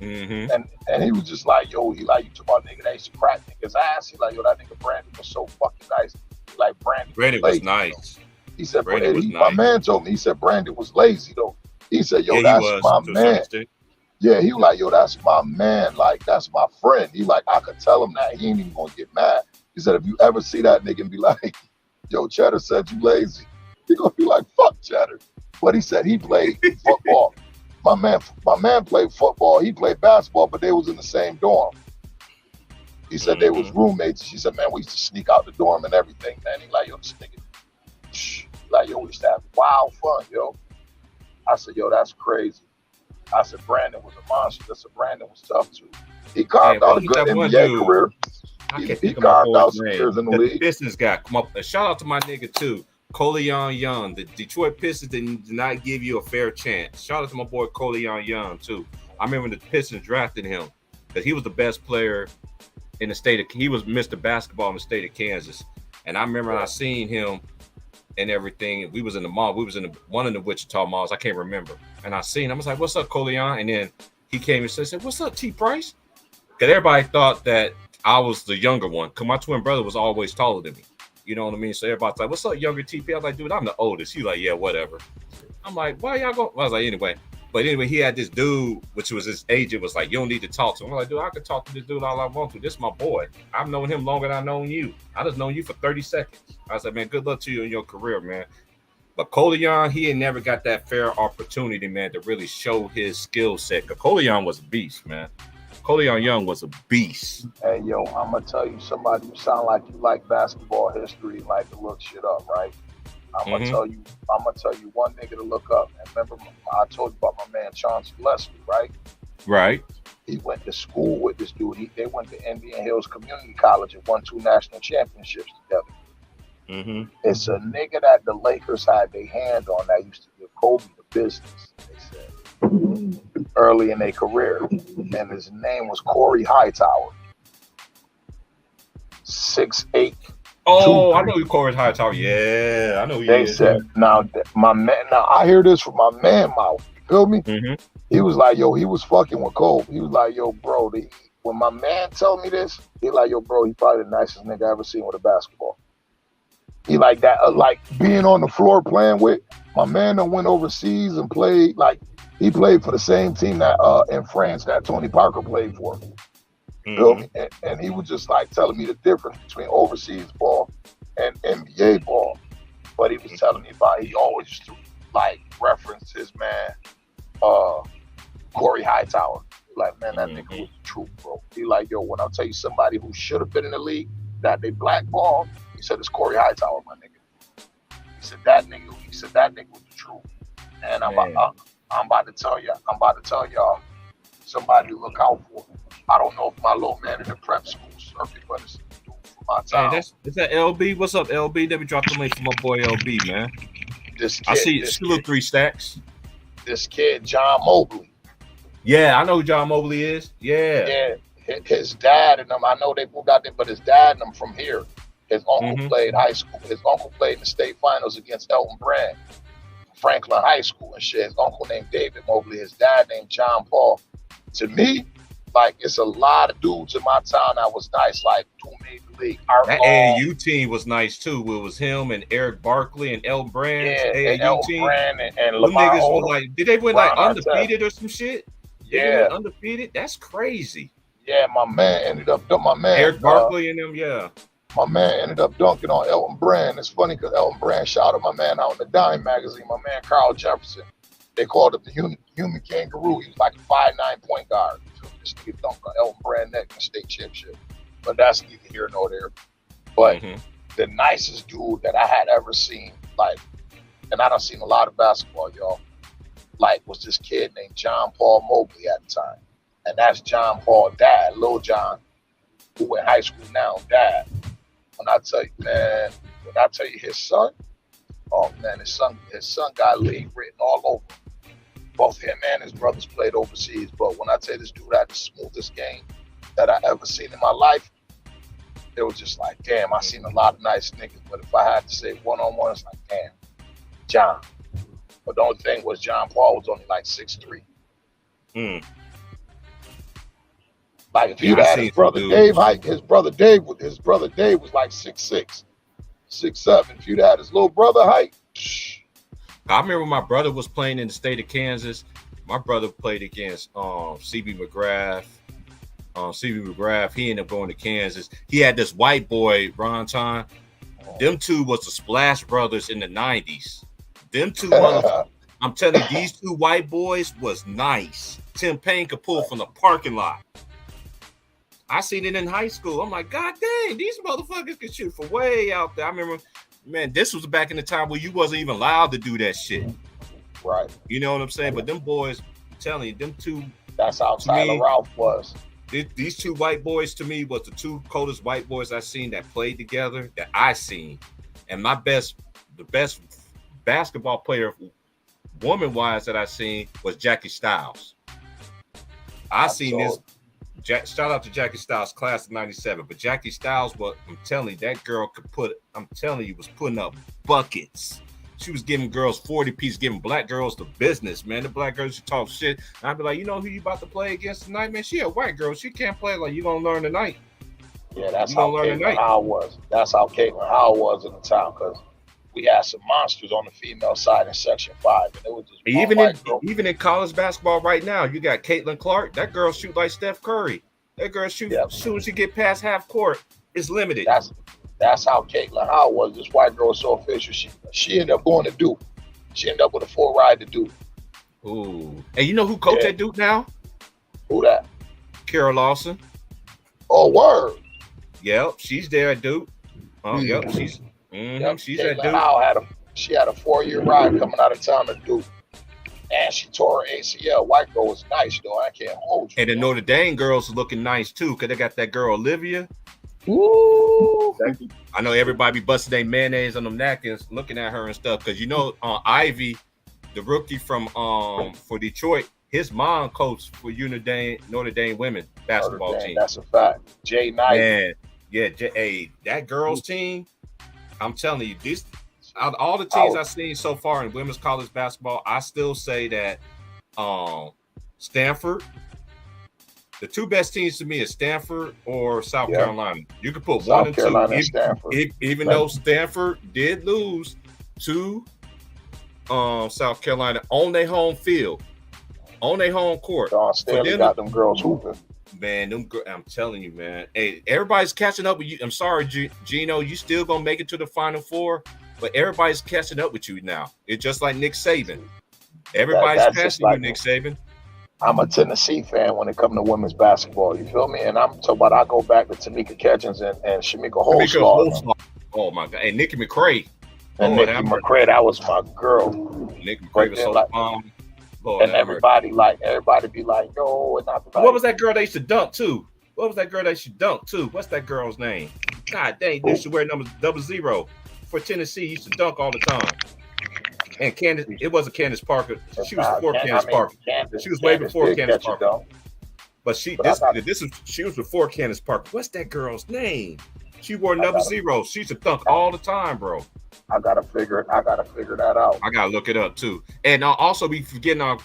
Mm-hmm. And he was just like, yo, he like, you talk about nigga that used to crack niggas ass. He like, yo, that nigga Brandon was so fucking nice. He like Brandon was nice. He said, my man told me, he said Brandon was lazy though. He said, yo, that's my man. Yeah, he was like, yo, that's my man. Like, that's my friend. He like, I could tell him that. He ain't even gonna get mad. He said, if you ever see that nigga and be like, yo, Cheddar said you lazy, he gonna be like, fuck Cheddar. But he said he played football. My man played football. He played basketball, but they was in the same dorm. He said they was roommates. She said, man, we used to sneak out the dorm and everything, man. He like, yo, this nigga, like, yo, we used to have wild fun, yo. I said, yo, that's crazy. I said, Brandon was a monster. I said, Brandon was tough too. He carved out a good NBA career. He carved out some years in the league. Pistons guy. Come up. Shout out to my nigga too, Coleon Young. The Detroit Pistons did not give you a fair chance. Shout out to my boy Coleon Young too. I remember the Pistons drafted him because he was the best player in the state of. He was Mr. Basketball in the state of Kansas, and I remember I seen him and everything. We was in the mall. We was in one of the Wichita malls. I can't remember. And I seen him. I was like, "What's up, Coleon?" And then he came and said, "What's up, T. Price?" Because everybody thought that I was the younger one. Because my twin brother was always taller than me. You know what I mean? So everybody's like, "What's up, younger TP?" I was like, "Dude, I'm the oldest." He's like, "Yeah, whatever." I'm like, "Why y'all go?" I was like, "Anyway." But anyway, he had this dude, which was his agent, was like, "You don't need to talk to him." I'm like, "Dude, I can talk to this dude all I want to. This is my boy. I've known him longer than I've known you. I just known you for 30 seconds." I was like, "Man, good luck to you in your career, man." But Coleon, he had never got that fair opportunity, man, to really show his skill set. Because Coleon was a beast, man. Coleon Young was a beast. Hey, yo, I'm going to tell you, somebody who sound like you like basketball history, like to look shit up, right? I'm gonna tell you one nigga to look up. And remember, I told you about my man Chauncey Leslie, right? Right. He went to school with this dude. They went to Indian Hills Community College and won 2 national championships together. Mm-hmm. It's a nigga that the Lakers had their hand on that used to give Kobe the business, they said, early in their career. And his name was Corey Hightower. 6'8", Oh, I know who Corey Hightower. Yeah, I know who They he is. said, now my man, now I hear this from my man mouth. You feel me? Mm-hmm. He was like, yo, he was fucking with Kobe. He was like, yo, bro, when my man tell me this, he like, yo, bro, he probably the nicest nigga I ever seen with a basketball. He like that, like being on the floor playing with. My man that went overseas and played, like he played for the same team that in France that Tony Parker played for. Feel me? And he was just like telling me the difference between overseas ball and NBA ball. But he was telling me about, he always used to like reference his man, Corey Hightower. Like, man, that nigga was the truth, bro. He like, yo, when I tell you somebody who should have been in the league that they blackballed, he said it's Corey Hightower, my nigga. He said that nigga was the truth. And I'm about to tell y'all somebody to look out for. I don't know if my little man in the prep school circuit, but it's for my time. Hey, is that LB? What's up, LB? Let me drop the link for my boy LB, man. I see little 3 stacks. This kid, John Mobley. Yeah, I know who John Mobley is. Yeah. His dad and them, I know they moved out there, but his dad and them from here. His uncle played high school. His uncle played in the state finals against Elton Brand, Franklin High School and shit. His uncle named David Mobley. His dad named John Paul. To me, like, it's a lot of dudes in my town that was nice, like who made the league. That AAU team was nice too. It was him and Eric Barkley and Elton Brand. Yeah, AAU and Elton team. Brand and Them Lamar niggas Odom. were like, did they win like undefeated or some shit? Yeah, undefeated. That's crazy. Yeah, my man ended up. Eric Barkley and them. Yeah. My man ended up dunking on Elton Brand. It's funny because Elton Brand shouted my man out in the Dime magazine. My man Carl Jefferson. They called him the human kangaroo. He was like a 5'9" point guard. This nigga dunked on Elton Brand neck in the state championship. But that's neither here nor there. But the nicest dude that I had ever seen, like, and I done seen a lot of basketball, y'all, like, was this kid named John Paul Mobley at the time. And that's John Paul dad, Lil John, who in high school now, dad. When I tell you his son, oh man, his son got league written all over him. Both him and his brothers played overseas. But when I tell you this dude had the smoothest game that I ever seen in my life, it was just like, damn, I seen a lot of nice niggas. But if I had to say one-on-one, it's like, damn, John. But the only thing was John Paul was only like 6'3". Like if you had his brother Dave height, his brother Dave was like 6'6", 6'7". If you'd had his little brother height, I remember my brother was playing in the state of Kansas. My brother played against CB McGrath. He ended up going to Kansas. He had this white boy, Ron Ton. Them two was the Splash Brothers in the 90s. Them two, I'm telling you, these two white boys was nice. Tim Payne could pull from the parking lot. I seen it in high school. I'm like, God dang, these motherfuckers can shoot from way out there. I remember, man, this was back in the time where you wasn't even allowed to do that shit. Right. You know what I'm saying? But them boys, I'm telling you, them two. That's how Tyler Ralph was. These two white boys to me was the two coldest white boys I seen that played together that I seen. And the best basketball player, woman-wise, that I seen was Jackie Stiles. I seen this. Shout out to Jackie Stiles, class of 97. But Jackie Stiles, I'm telling you, that girl was putting up buckets. She was giving girls 40 pieces, giving black girls the business, man. The black girls who talk shit. And I'd be like, you know who you about to play against tonight, man? She a white girl. She can't play. Like, you gonna learn tonight. Yeah, that's how Caitlin Howell was. That's how Caitlin Howell was in the town, because we had some monsters on the female side in Section 5. And it was just even in college basketball right now, you got Caitlin Clark. That girl shoot like Steph Curry. That girl shoot as soon as she get past half court, it's limited. That's how Caitlin Howell was. This white girl was so official. She ended up going to Duke. She ended up with a full ride to Duke. Ooh. And you know who coach at Duke now? Who that? Carol Lawson. Oh, word. Yep, she's there at Duke. Yep, she's at Duke. Howell she had a 4-year ride coming out of town at Duke. And she tore her ACL. White girl was nice, though. I can't hold you. And the Notre Dame girls are looking nice, too, because they got that girl, Olivia. Ooh. I know everybody be busting their mayonnaise on them napkins looking at her and stuff, because, you know, Ivy, the rookie from for Detroit, his mom coached for Notre Dame women basketball team. That's a fact. Jay Knight. Man, Yeah, hey, that girls team. I'm telling you, this out of all the teams I've seen so far in women's college basketball, I still say that Stanford. The two best teams to me is Stanford or South Carolina. You could put South 1 and Carolina 2, Stanford. even though Stanford did lose to South Carolina on their home field, on their home court. Dawn Staley got them girls hooping. Man, I'm telling you, man. Hey, everybody's catching up with you. I'm sorry, Gino, you still gonna make it to the Final Four, but everybody's catching up with you now. It's just like Nick Saban. Everybody's passing you, Nick Saban. I'm a Tennessee fan when it comes to women's basketball. You feel me? And I'm talking about I go back to Tamika Catchings and Shamika Holzclaw. Oh my God! Hey, Nikki McCray. And Nikki McCray, that was my girl. Nikki McCray was so fun. And everybody be like, yo, and I'd be like, what was that girl they used to dunk too? What's that girl's name? God dang, they used to wear number 00 for Tennessee. Used to dunk all the time. And Candace, it wasn't Candace Parker. She was before Candace Parker. She was way before Candace Parker. But she was before Candace Parker. What's that girl's name? She wore number 0. She used to dunk all the time, bro. I gotta figure that out. I gotta look it up too. And I'll also be forgetting about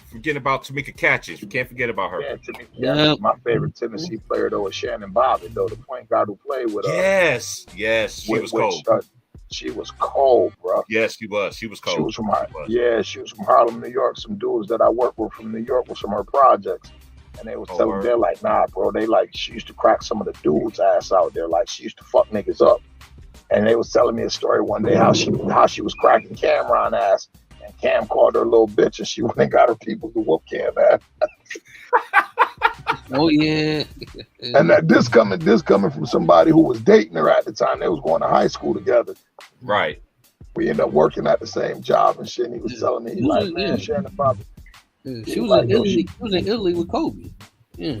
Tamika Catchings. We can't forget about her. Yeah, my favorite Tennessee player though is Shannon Bobbitt, though, the point guard who played with us. Yes, she was cold. She was cold, bro. Yes, she was. She was cold. She was from Harlem, New York. Some dudes that I work with from New York with some of her projects. And they was telling me, they're like, nah, bro. They like, she used to crack some of the dudes' ass out there. Like, she used to fuck niggas up. And they was telling me a story one day how she was cracking Cameron ass. And Cam called her a little bitch, and she went and got her people to whoop Cam ass. Oh yeah. And that this coming from somebody who was dating her at the time. They was going to high school together. Right. We ended up working at the same job and shit. And he was telling me, man, Shannon Bobbitt. She was in Italy with Kobe. Yeah.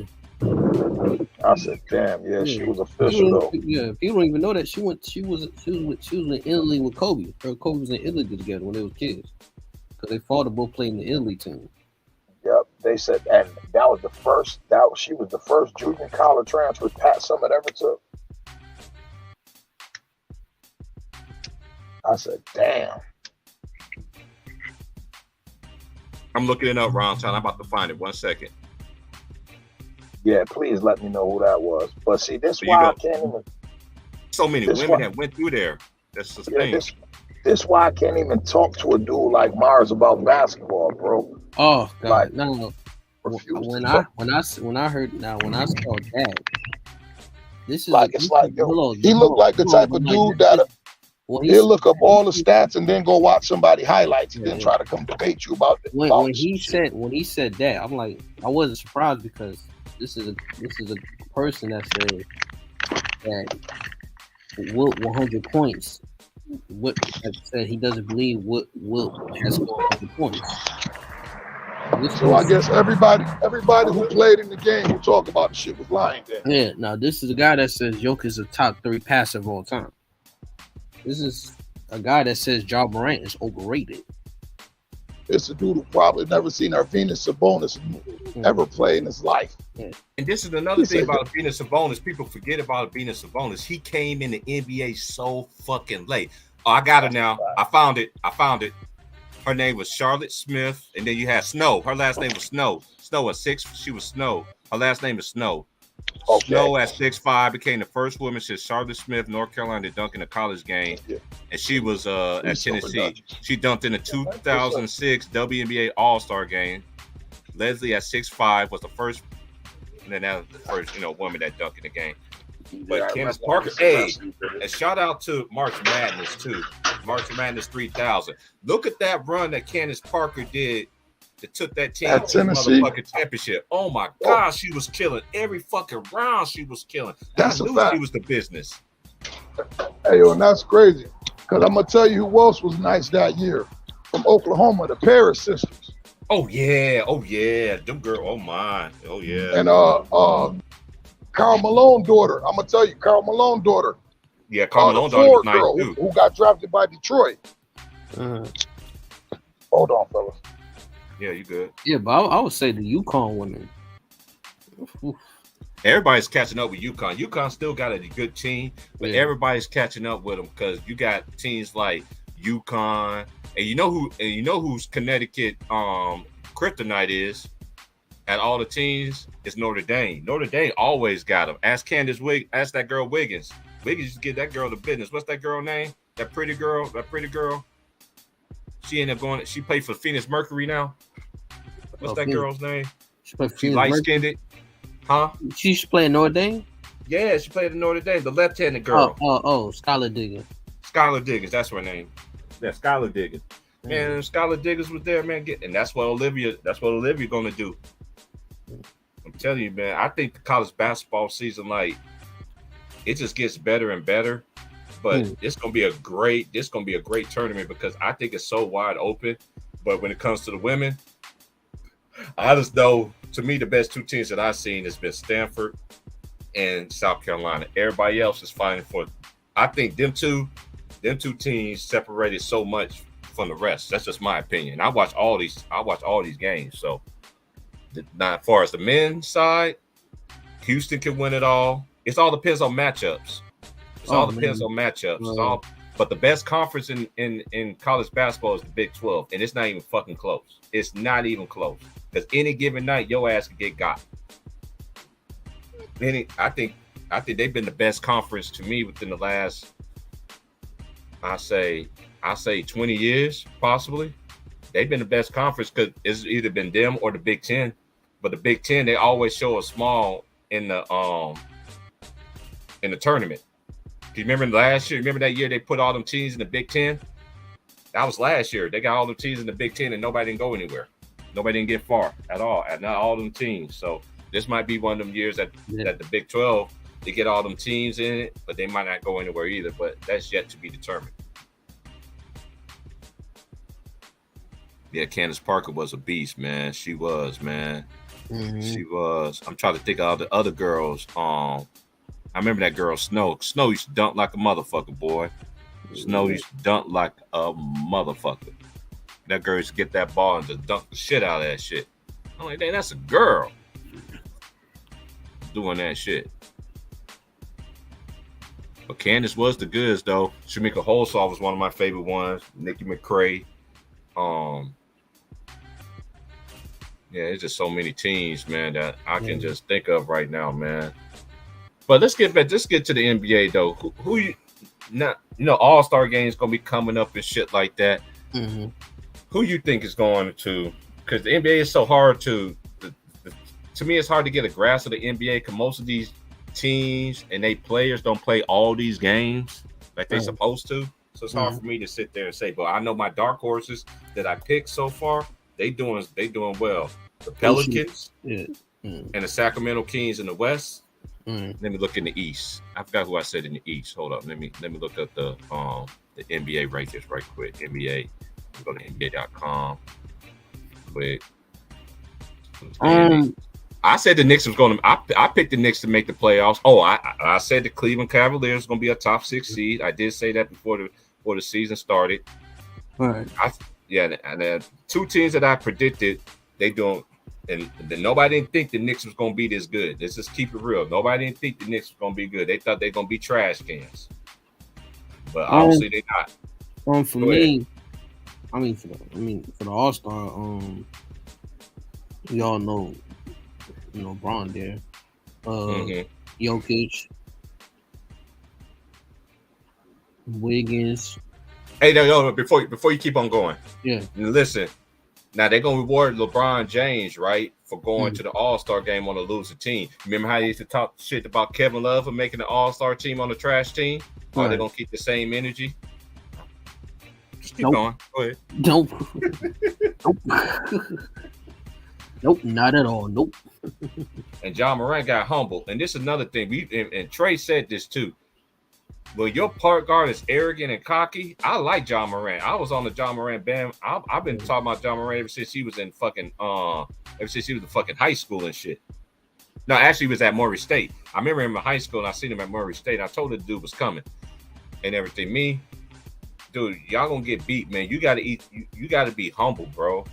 I said, damn, she was official though. Yeah, people don't even know that she was in Italy with Kobe. Her and Kobe was in Italy together when they were kids. Because they father both played in the Italy team. Yep, they said, and she was the first junior college transfer Pat Summitt ever took. I said, damn. I'm looking it up, Ron Town. I'm about to find it. 1 second. Yeah, please let me know who that was. But see, this why I can't even. So many women that went through there. That's the thing. This why I can't even talk to a dude like Mars about basketball, bro. Oh God, like, no. When I saw that, this is like it's like he looked like the type of dude that he'll look up all the stats and then go watch somebody highlights and then try to come debate you about it. When he said that, I'm like, I wasn't surprised because this is a person that said that Wilt 100 points. What said he doesn't believe Wilt has scored 100 points. So I guess everybody who played in the game who talk about the shit was lying then. Yeah, now this is a guy that says Jokic is a top 3 passer of all time. This is a guy that says Ja Morant is overrated. It's a dude who probably never seen Arvydas Sabonis ever play in his life. Yeah. And this is another thing about Arvydas Sabonis. People forget about Arvydas Sabonis. He came in the NBA so fucking late. Oh, I got it now. I found it. Her name was Charlotte Smith, and then you had Snow. Her last name was Snow. Snow at 6. She was Snow. Her last name is Snow. Okay. Snow at 6'5" became the first woman since Charlotte Smith, North Carolina, to dunk in a college game, and she was at Tennessee. She dunked in the 2006 WNBA All-Star game. Leslie at 6'5" was the first, and then that was the first, woman that dunked in the game. But Candace Parker, and shout out to March Madness too. March Madness 3000. Look at that run that Candace Parker did that took that team to the motherfucking championship. Oh my gosh, she was killing every fucking round. She was killing. That's I knew a fact. She was the business. Hey, and that's crazy. Because I'm gonna tell you who else was nice that year from Oklahoma, the Paris sisters. Oh yeah, them girl. Oh my, oh yeah. And Karl Malone daughter. I'm gonna tell you, Karl Malone daughter. Yeah, Karl Malone daughter was nice girl too. Who got drafted by Detroit. Hold on, fellas. Yeah, you good. Yeah, but I would say the UConn women. Everybody's catching up with UConn. UConn still got a good team, but everybody's catching up with them because you got teams like UConn, and you know who's Connecticut kryptonite is at all the teams is Notre Dame. Notre Dame always got them. Ask that girl Wiggins. Wiggins just give that girl the business. What's that girl name? That pretty girl. She ended up going. She played for Phoenix Mercury now. What's that girl's name? She light-skinned. Huh? She's playing Notre Dame? Yeah, she played at Notre Dame. The left-handed girl. Skylar Diggins. Skylar Diggins, that's her name. Yeah, Skylar Diggins. Man, Skylar Diggins was there, man. And that's what Olivia gonna do. I'm telling you, man. I think the college basketball season, like, it just gets better and better. But it's gonna be a great tournament because I think it's so wide open. But when it comes to the women, I just know, to me, the best two teams that I've seen has been Stanford and South Carolina. Everybody else is fighting for. I think them two teams separated so much from the rest. That's just my opinion. I watch all these games. So, now as far as the men's side, Houston can win it all. It all depends on matchups. But the best conference in college basketball is the Big 12, and it's not even fucking close. It's not even close. Because any given night, your ass can get got. I think they've been the best conference to me within the last, I say 20 years, possibly. They've been the best conference because it's either been them or the Big 10. But the Big 10, they always show us small in the tournament. You remember last year? Remember that year they put all them teams in the Big 10? That was last year. They got all the teams in the Big 10 and nobody didn't go anywhere. Nobody didn't get far at all. Not all them teams. So this might be one of them years that the Big 12, they get all them teams in it, but they might not go anywhere either. But that's yet to be determined. Yeah, Candace Parker was a beast, man. She was, man. Mm-hmm. She was. I'm trying to think of all the other girls. I remember that girl, Snow. Snow used to dunk like a motherfucker, boy. Snow used to dunk like a motherfucker. That girl used to get that ball and just dunk the shit out of that shit. I'm like, dang, that's a girl doing that shit. But Candace was the goods, though. Shamika Holsaw was one of my favorite ones. Nikki McCray. Yeah, it's just so many teams, man, that I can just think of right now, man. But let's get to the NBA though. Who you not? You know, All-Star games gonna be coming up and shit like that. Mm-hmm. Who you think is going to? Because the NBA is so hard to me, it's hard to get a grasp of the NBA because most of these teams and they players don't play all these games like they're supposed to. So it's hard for me to sit there and say. But I know my dark horses that I picked so far, they doing well. The Pelicans and the Sacramento Kings in the West. Let me look in the East. I forgot who I said in the East. Hold up. Let me look up the NBA rankings right quick. NBA. Go to NBA.com. Quick. I said the Knicks was going to. I picked the Knicks to make the playoffs. Oh, I said the Cleveland Cavaliers going to be a top 6 seed. I did say that before the season started. All right. And two teams that I predicted they don't. And nobody didn't think the Knicks was going to be this good. Let's just keep it real. Nobody didn't think the Knicks was going to be good. They thought they were going to be trash cans. But obviously they're not. For me, for the All-Star, we all know, Bron there. Jokic, Wiggins. Hey, no, before you keep on going. Yeah. Listen. Now they're gonna reward LeBron James, right, for going to the All-Star game on a losing team. Remember how he used to talk shit about Kevin Love for making the All-Star team on a trash team? Are they gonna keep the same energy? Just keep going. Go ahead. Nope. Nope, not at all. Nope. And John Morant got humbled. And this is another thing. And Trey said this too. Well, your part guard is arrogant and cocky. I like John Morant. I was on the John Morant band. I've been talking about John Morant ever since he was in fucking high school and shit. No, actually, he was at Murray State. I remember him in high school and I seen him at Murray State. I told the dude was coming and everything. Dude, y'all gonna get beat, man. You gotta eat. You gotta be humble, bro.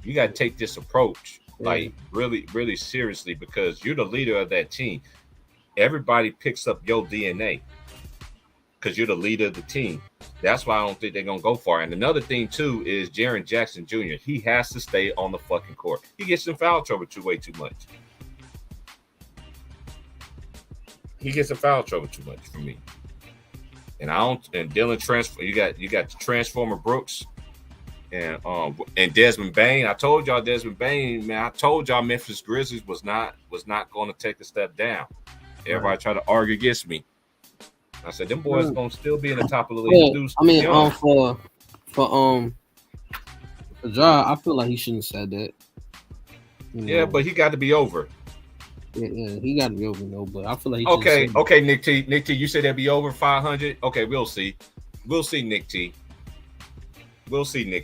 You gotta take this approach. like really, really seriously, because you're the leader of that team. Everybody picks up your DNA because you're the leader of the team. That's why I don't think they're gonna go far. And another thing too is Jaren Jackson Jr. He has to stay on the fucking court. He gets in foul trouble way too much. He gets in foul trouble too much for me. And I don't. And Dylan transfer. You got the Transformer Brooks, and Desmond Bane. I told y'all Desmond Bane, man. I told y'all Memphis Grizzlies was not going to take a step down. Everybody tried to argue against me. I said them boys gonna still be in the top of the league. Yeah, I mean, for Ja, I feel like he shouldn't have said that. Yeah, but he got to be over. Yeah, he got to be over, though. But I feel like he okay, Nick T, you said that'd be over 500. Okay, we'll see, Nick T. We'll see.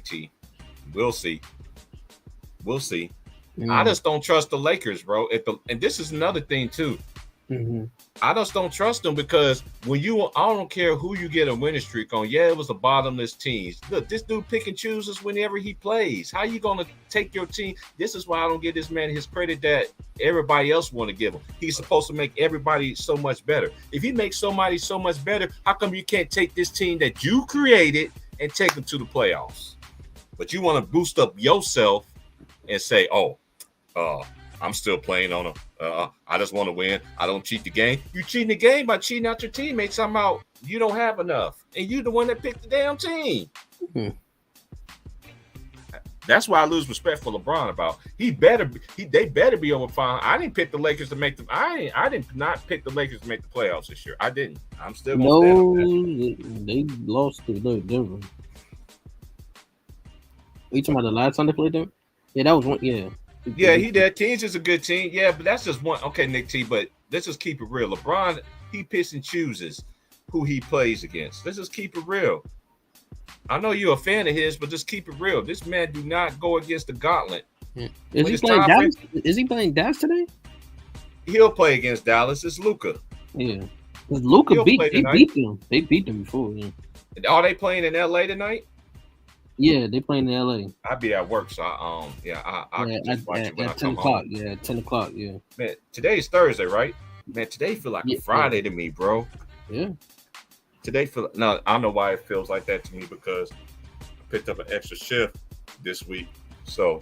I just don't trust the Lakers, bro. And this is another thing too. Mm-hmm. I just don't trust them because I don't care who you get a winning streak on. Yeah, it was a bottomless team. Look, this dude pick and chooses whenever he plays. How you gonna take your team? This is why I don't give this man his credit that everybody else want to give him. He's supposed to make everybody so much better. If he makes somebody so much better, how come you can't take this team that you created and take them to the playoffs? But you want to boost up yourself and say, I'm still playing on them. I just want to win. I don't cheat the game. You cheating the game by cheating out your teammates. Somehow you don't have enough, and you the one that picked the damn team. Mm-hmm. That's why I lose respect for LeBron. About they better be over 500. I didn't pick the Lakers to make them. I did not pick the Lakers to make the playoffs this year. I didn't. I'm still gonna they lost to Denver. Are you talking about the last time they played them? Yeah, that was one. Yeah. Yeah, that Kings is a good team. Yeah, but that's just one. Okay, Nick T, but let's just keep it real. LeBron, he picks and chooses who he plays against. Let's just keep it real. I know you're a fan of his, but just keep it real. This man do not go against the gauntlet. Yeah. Is he playing Dallas? Is he playing Dallas today? He'll play against Dallas. It's Luka. Yeah. Because Luka beat them. They beat them before. Yeah. Are they playing in LA tonight? Yeah, they playing in LA. I'll be at work, so I'll just watch it when I come home. Yeah, 10 o'clock. Yeah. Man, today's Thursday, right? Man, today feel like a Friday to me, bro. Yeah. Today I don't know why it feels like that to me because I picked up an extra shift this week. So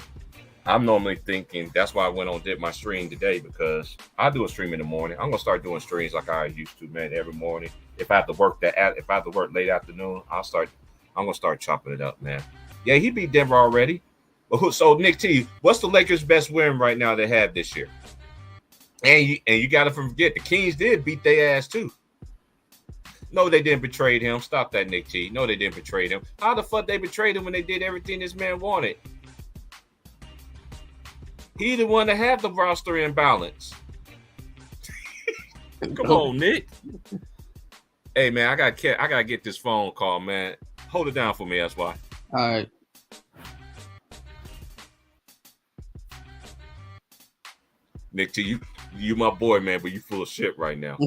I'm normally thinking that's why I did my stream today, because I do a stream in the morning. I'm gonna start doing streams like I used to, man, every morning. If I have to work late afternoon, I'm gonna start chopping it up, man. Yeah, he beat Denver already. So Nick T, what's the Lakers' best win right now they have this year? And you gotta forget the Kings did beat their ass too. No, they didn't betray him. Stop that, Nick T. No, they didn't betray him. How the fuck they betrayed him when they did everything this man wanted? He the one that had the roster in balance. Come on, Nick. Hey man, I gotta get this phone call, man. Hold it down for me, that's why. All right. Nick T, you my boy, man, but you full of shit right now.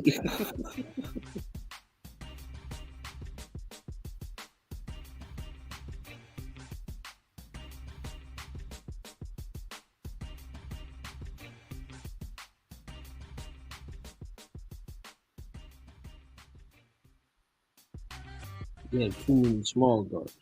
Yeah, too many small guards.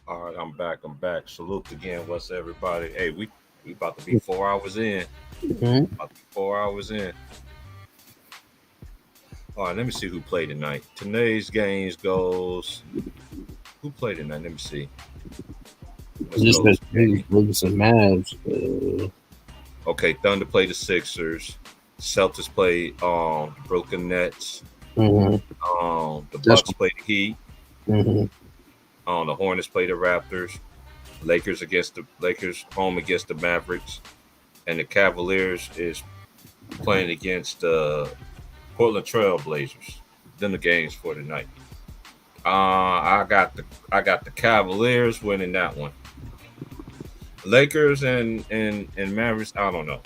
All right, I'm back. Salute again. What's everybody? Hey, we about to be 4 hours in. Mm-hmm. About to be 4 hours in. All right, let me see who played tonight. Today's games goes. Who played tonight? Let me see. Just Vegas and Mavs. Okay, Thunder played the Sixers. Celtics played the Brooklyn Nets. Mm-hmm. The Bucks played the Heat. Mm-hmm. The Hornets played the Raptors. Lakers home against the Mavericks, and the Cavaliers is playing against the Portland Trail Blazers. Then the games for tonight. I got the Cavaliers winning that one. Lakers and Mavericks, I don't know.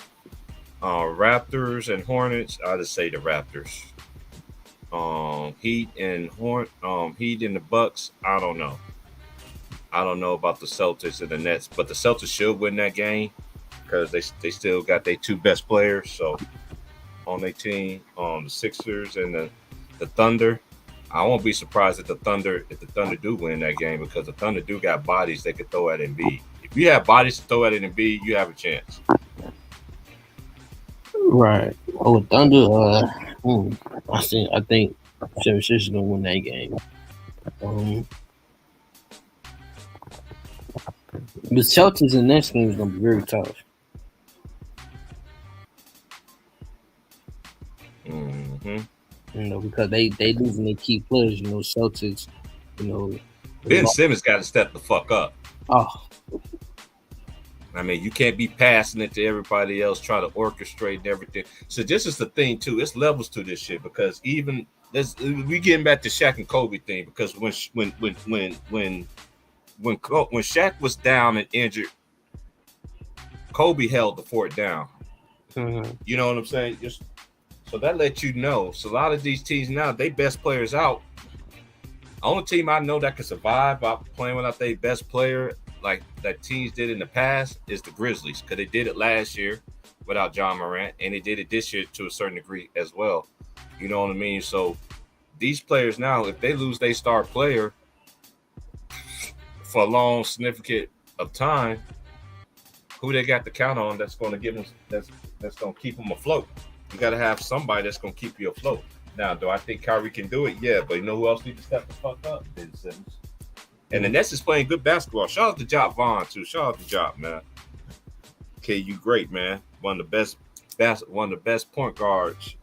Raptors and Hornets, I just say the Raptors. Heat and the Bucks, I don't know. I don't know about the Celtics and the Nets, but the Celtics should win that game because they still got their two best players. So on their team, the Sixers and the Thunder, I won't be surprised if the Thunder do win that game because the Thunder do got bodies they could throw at Embiid. If you have bodies to throw at Embiid, you have a chance. Right. Oh, Thunder. I think 76 is gonna win that game. The Celtics in next game is gonna be very tough. Mm-hmm. Because they losing their key players. Celtics. Ben Simmons got to step the fuck up. Oh. I mean, you can't be passing it to everybody else, try to orchestrate and everything. So this is the thing too. It's levels to this shit because even we getting back to Shaq and Kobe thing because when Shaq was down and injured, Kobe held the fort down. Mm-hmm. You know what I'm saying? So that lets you know. So a lot of these teams now, they best players out. The only team I know that can survive by playing without their best player, like that teams did in the past, is the Grizzlies, because they did it last year without John Morant, and they did it this year to a certain degree as well. You know what I mean? So these players now, if they lose their star player for a long, significant of time, who they got to count on that's going to give them that's going to keep them afloat? You got to have somebody that's going to keep you afloat. Now, do I think Kyrie can do it? Yeah, but you know who else needs to step the fuck up? Ben Simmons. And the Nets is playing good basketball. Shout out to Jock Vaughn too. Shout out to Jock, man. KU great, man. One of the best point guards.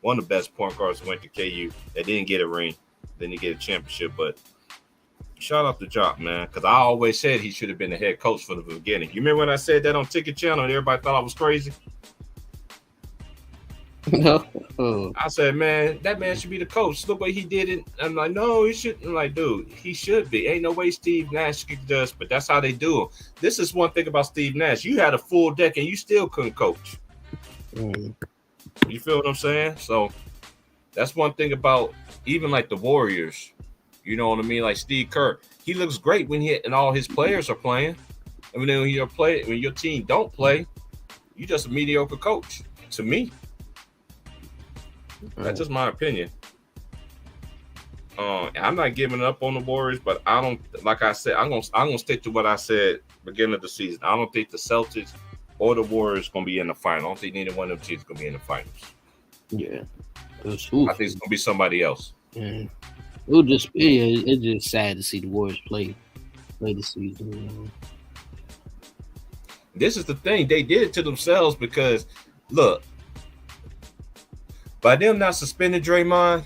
One of the best point guards went to KU. They didn't get a ring. Then they get a championship. But shout out to Jock, man. Because I always said he should have been the head coach from the beginning. You remember when I said that on Ticket Channel and everybody thought I was crazy? No. I said, man, that man should be the coach. Look what he did it. I'm like, no, he shouldn't. I'm like, dude, he should be. Ain't no way Steve Nash could do this, but that's how they do it. This is one thing about Steve Nash. You had a full deck and you still couldn't coach. Mm. You feel what I'm saying? So that's one thing about even like the Warriors. You know what I mean? Like Steve Kerr, he looks great when and all his players are playing. And then when your team don't play, you just a mediocre coach. To me. That's just my opinion. I'm not giving up on the Warriors, but I don't. Like I said, I'm gonna stick to what I said beginning of the season. I don't think the Celtics or the Warriors gonna be in the final. I don't think neither one of them teams gonna be in the finals. Yeah, I think it's gonna be somebody else. Yeah. It's just sad to see the Warriors play the season. You know? This is the thing. They did it to themselves because, look, by them not suspending Draymond,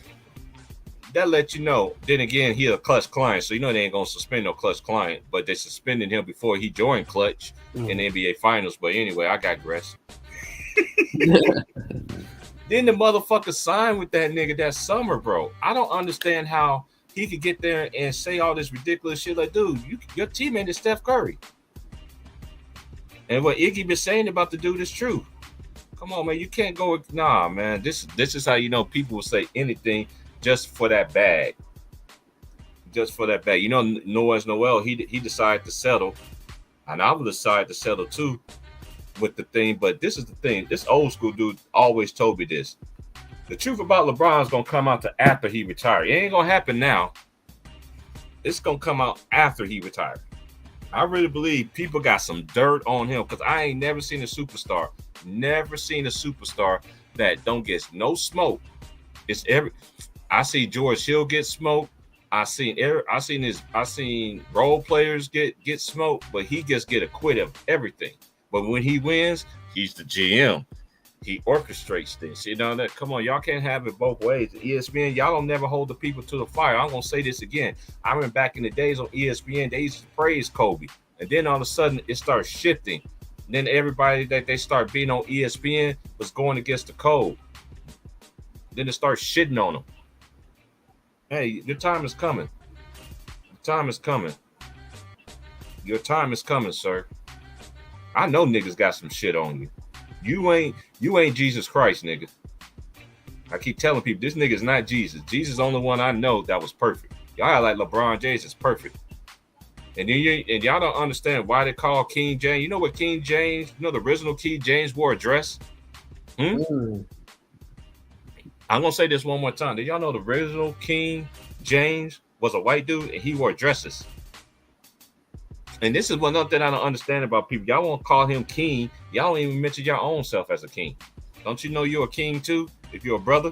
that let you know. Then again, he a Clutch client, so you know they ain't gonna suspend no Clutch client. But they suspended him before he joined Clutch in the NBA Finals. But anyway, I digress. Then the motherfucker signed with that nigga that summer, bro. I don't understand how he could get there and say all this ridiculous shit. Like, dude, your teammate is Steph Curry. And what Iggy been saying about the dude is true. Come on, man. You can't go. Nah, man. This is how you know people will say anything just for that bag. Just for that bag. You know, Noah's Noel, he decided to settle. And I would decide to settle too with the thing. But this is the thing. This old school dude always told me this. The truth about LeBron's going to come out to after he retired. It ain't going to happen now. it's gonna come out after he retired. I really believe people got some dirt on him because I ain't never seen a superstar that don't get no smoke. I see George Hill get smoked. I seen role players get smoked, but he just get acquitted of everything. But when he wins, he's the GM. He orchestrates this. You know that. Come on, y'all can't have it both ways. ESPN, y'all don't never hold the people to the fire. I'm gonna say this again. I remember back in the days on ESPN, they used to praise Kobe, and then all of a sudden it starts shifting. And then everybody that they start being on ESPN was going against the code. Then it starts shitting on them. Hey, your time is coming. Your time is coming. Your time is coming, sir. I know niggas got some shit on you. You ain't Jesus Christ, nigga. I keep telling people this nigga is not Jesus. Jesus is the only one I know that was perfect. Y'all like LeBron James is perfect. And then y'all don't understand why they call King James. You know what King James, the original King James wore a dress? I'm gonna say this one more time. Did y'all know the original King James was a white dude and he wore dresses? And this is one other thing I don't understand about people. Y'all won't call him king. Y'all don't even mention your own self as a king. Don't you know you're a king too if you're a brother?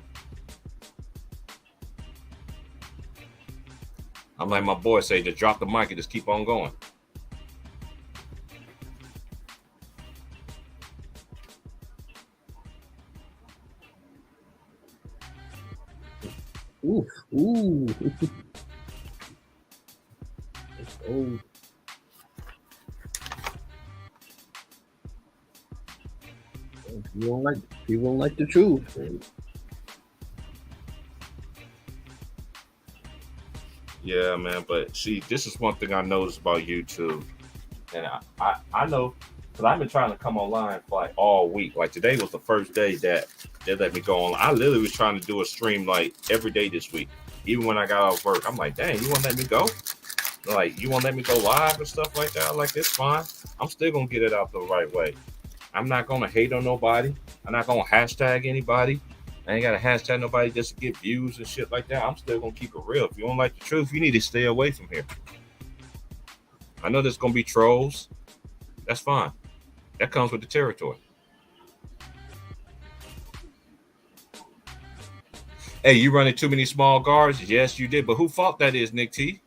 I'm like my boy say, just drop the mic and just keep on going. Ooh. Oh. People don't like the truth. Yeah, man. But see, this is one thing I noticed about YouTube, and I know because I've been trying to come online for like all week. Like today was the first day that they let me go on. I literally was trying to do a stream like every day this week, even when I got off work. I'm like, dang, you won't let me go? Like, you won't let me go live and stuff like that? Like, it's fine. I'm still gonna get it out the right way. I'm not gonna hate on nobody. I'm not gonna hashtag anybody. I ain't gotta hashtag nobody just to get views and shit like that. I'm still gonna keep it real. If you don't like the truth, you need to stay away from here. I know there's gonna be trolls. That's fine. That comes with the territory. Hey, you running too many small guards? Yes, you did. But who fault that is, Nick T?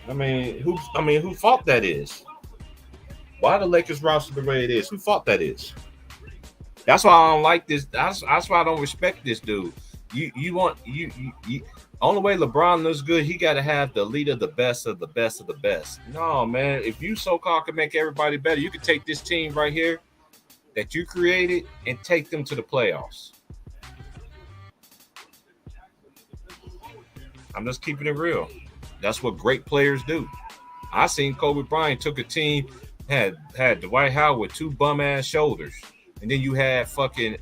I mean, who fault that is? Why the Lakers roster the way it is? Who fault that is? That's why I don't like this. That's why I don't respect this dude. You only way LeBron looks good, he got to have the leader, the best of the best of the best. No, man. If you so-called can make everybody better, you could take this team right here that you created and take them to the playoffs. I'm just keeping it real. That's what great players do. I seen Kobe Bryant took a team, had Dwight Howard with two bum ass shoulders, and then you had fucking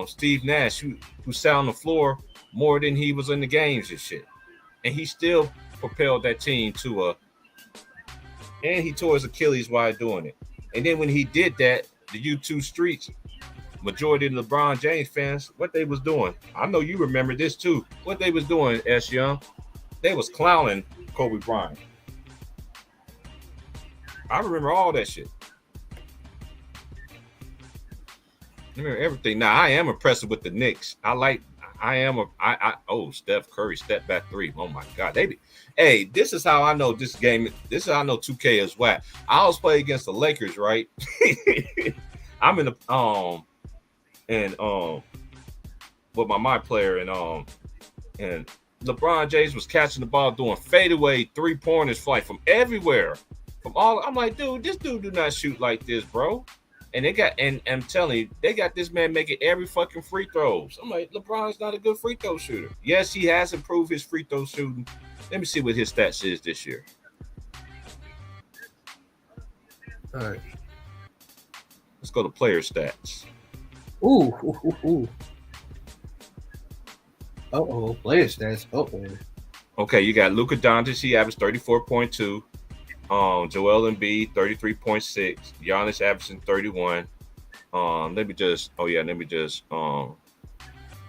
Steve Nash who sat on the floor more than he was in the games and shit, and he still propelled that team to and he tore his Achilles while doing it. And then when he did that, the YouTube streets, majority of the LeBron James fans, what they was doing, I know you remember this too. What they was doing, S. Young, they was clowning Kobe Bryant. I remember all that shit. I remember everything. Now I am impressed with the Knicks. Steph Curry step back three. Oh my God, hey, this is how I know this game. This is how I know 2K is whack. I always play against the Lakers, right? I'm in the with my player and LeBron James was catching the ball doing fadeaway 3-pointers flight from everywhere. I'm like, dude, this dude do not shoot like this, bro. And I'm telling you, they got this man making every fucking free throws. I'm like, LeBron's not a good free throw shooter. Yes, he has improved his free throw shooting. Let me see what his stats is this year. All right. Let's go to player stats. Ooh. Player stats. Okay, you got Luka Doncic. He averaged 34.2. Joel Embiid 33.6. Giannis averaging 31. Let me just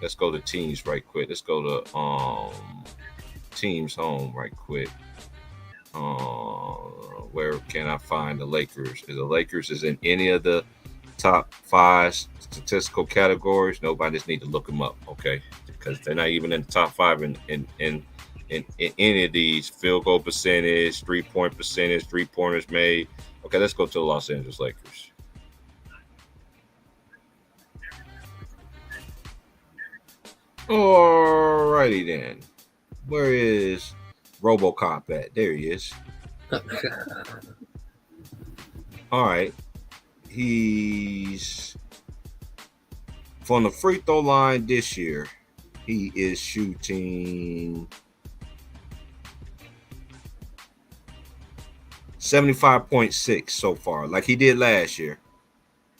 Let's go to teams right quick. Let's go to teams home right quick. Where can I find the Lakers? Is the Lakers is in any of the top 5 statistical categories? Nobody just need to look them up, okay? Because they're not even in the top 5 in any of these. Field goal percentage, 3-point percentage, 3-pointers made. Okay, let's go to the Los Angeles Lakers. Alrighty then. Where is RoboCop at? There he is. All right. He's from the free throw line this year. He is shooting 75.6 so far, like he did last year.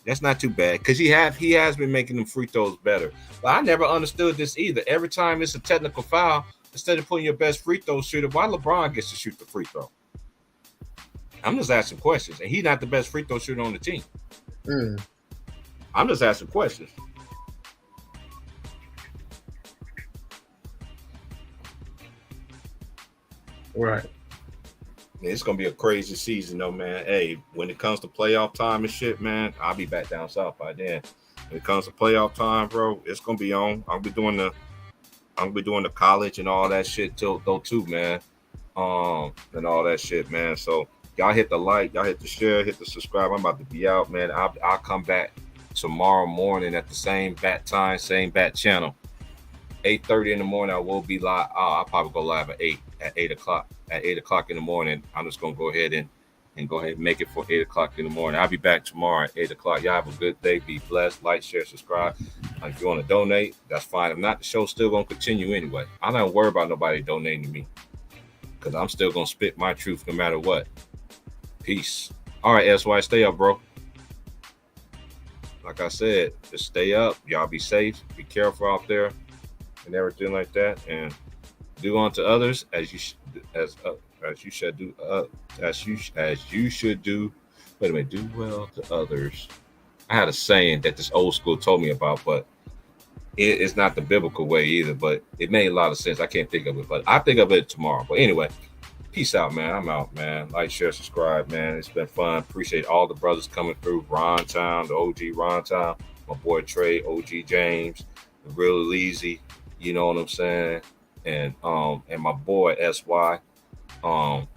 That's not too bad because he has been making them free throws better. But I never understood this either. Every time it's a technical foul, instead of putting your best free throw shooter, why LeBron gets to shoot the free throw? I'm just asking questions, and he's not the best free throw shooter on the team. I'm just asking questions. Right. It's gonna be a crazy season, though, man. Hey, when it comes to playoff time and shit, man, I'll be back down south by then. When it comes to playoff time, bro, it's gonna be on. I'll be doing the college and all that shit too, man. And all that shit, man. So y'all hit the like, y'all hit the share, hit the subscribe. I'm about to be out, man. I'll come back tomorrow morning at the same bat time, same bat channel. 8:30 in the morning, I will be live. I'll probably go live at 8 o'clock. At 8 o'clock in the morning, I'm just gonna go ahead and make it for 8 o'clock in the morning. I'll be back tomorrow at 8 o'clock. Y'all have a good day. Be blessed. Like, share, subscribe. If you want to donate, that's fine. If not, the show's still gonna continue anyway. I'm not worried about nobody donating to me because I'm still gonna spit my truth no matter what. Peace. All right, SY, stay up, bro. Like I said, just stay up. Y'all be safe. Be careful out there and everything like that. And do unto others as you should do. Wait a minute, do well to others. I had a saying that this old school told me about, but it's not the biblical way either. But it made a lot of sense. I can't think of it, but I think of it tomorrow. But anyway, peace out, man. I'm out, man. Like, share, subscribe, man. It's been fun. Appreciate all the brothers coming through. Ron Town, the OG Ron Town, my boy Trey, OG James, the Real Easy. You know what I'm saying? And my boy SY. And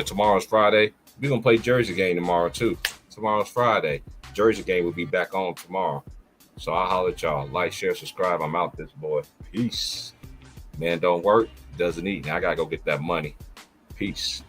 tomorrow's Friday. We're gonna play Jersey game tomorrow too. Tomorrow's Friday. Jersey game will be back on tomorrow. So I'll holler at y'all. Like, share, subscribe. I'm out this boy. Peace. Man don't work, doesn't eat. Now I gotta go get that money. Peace.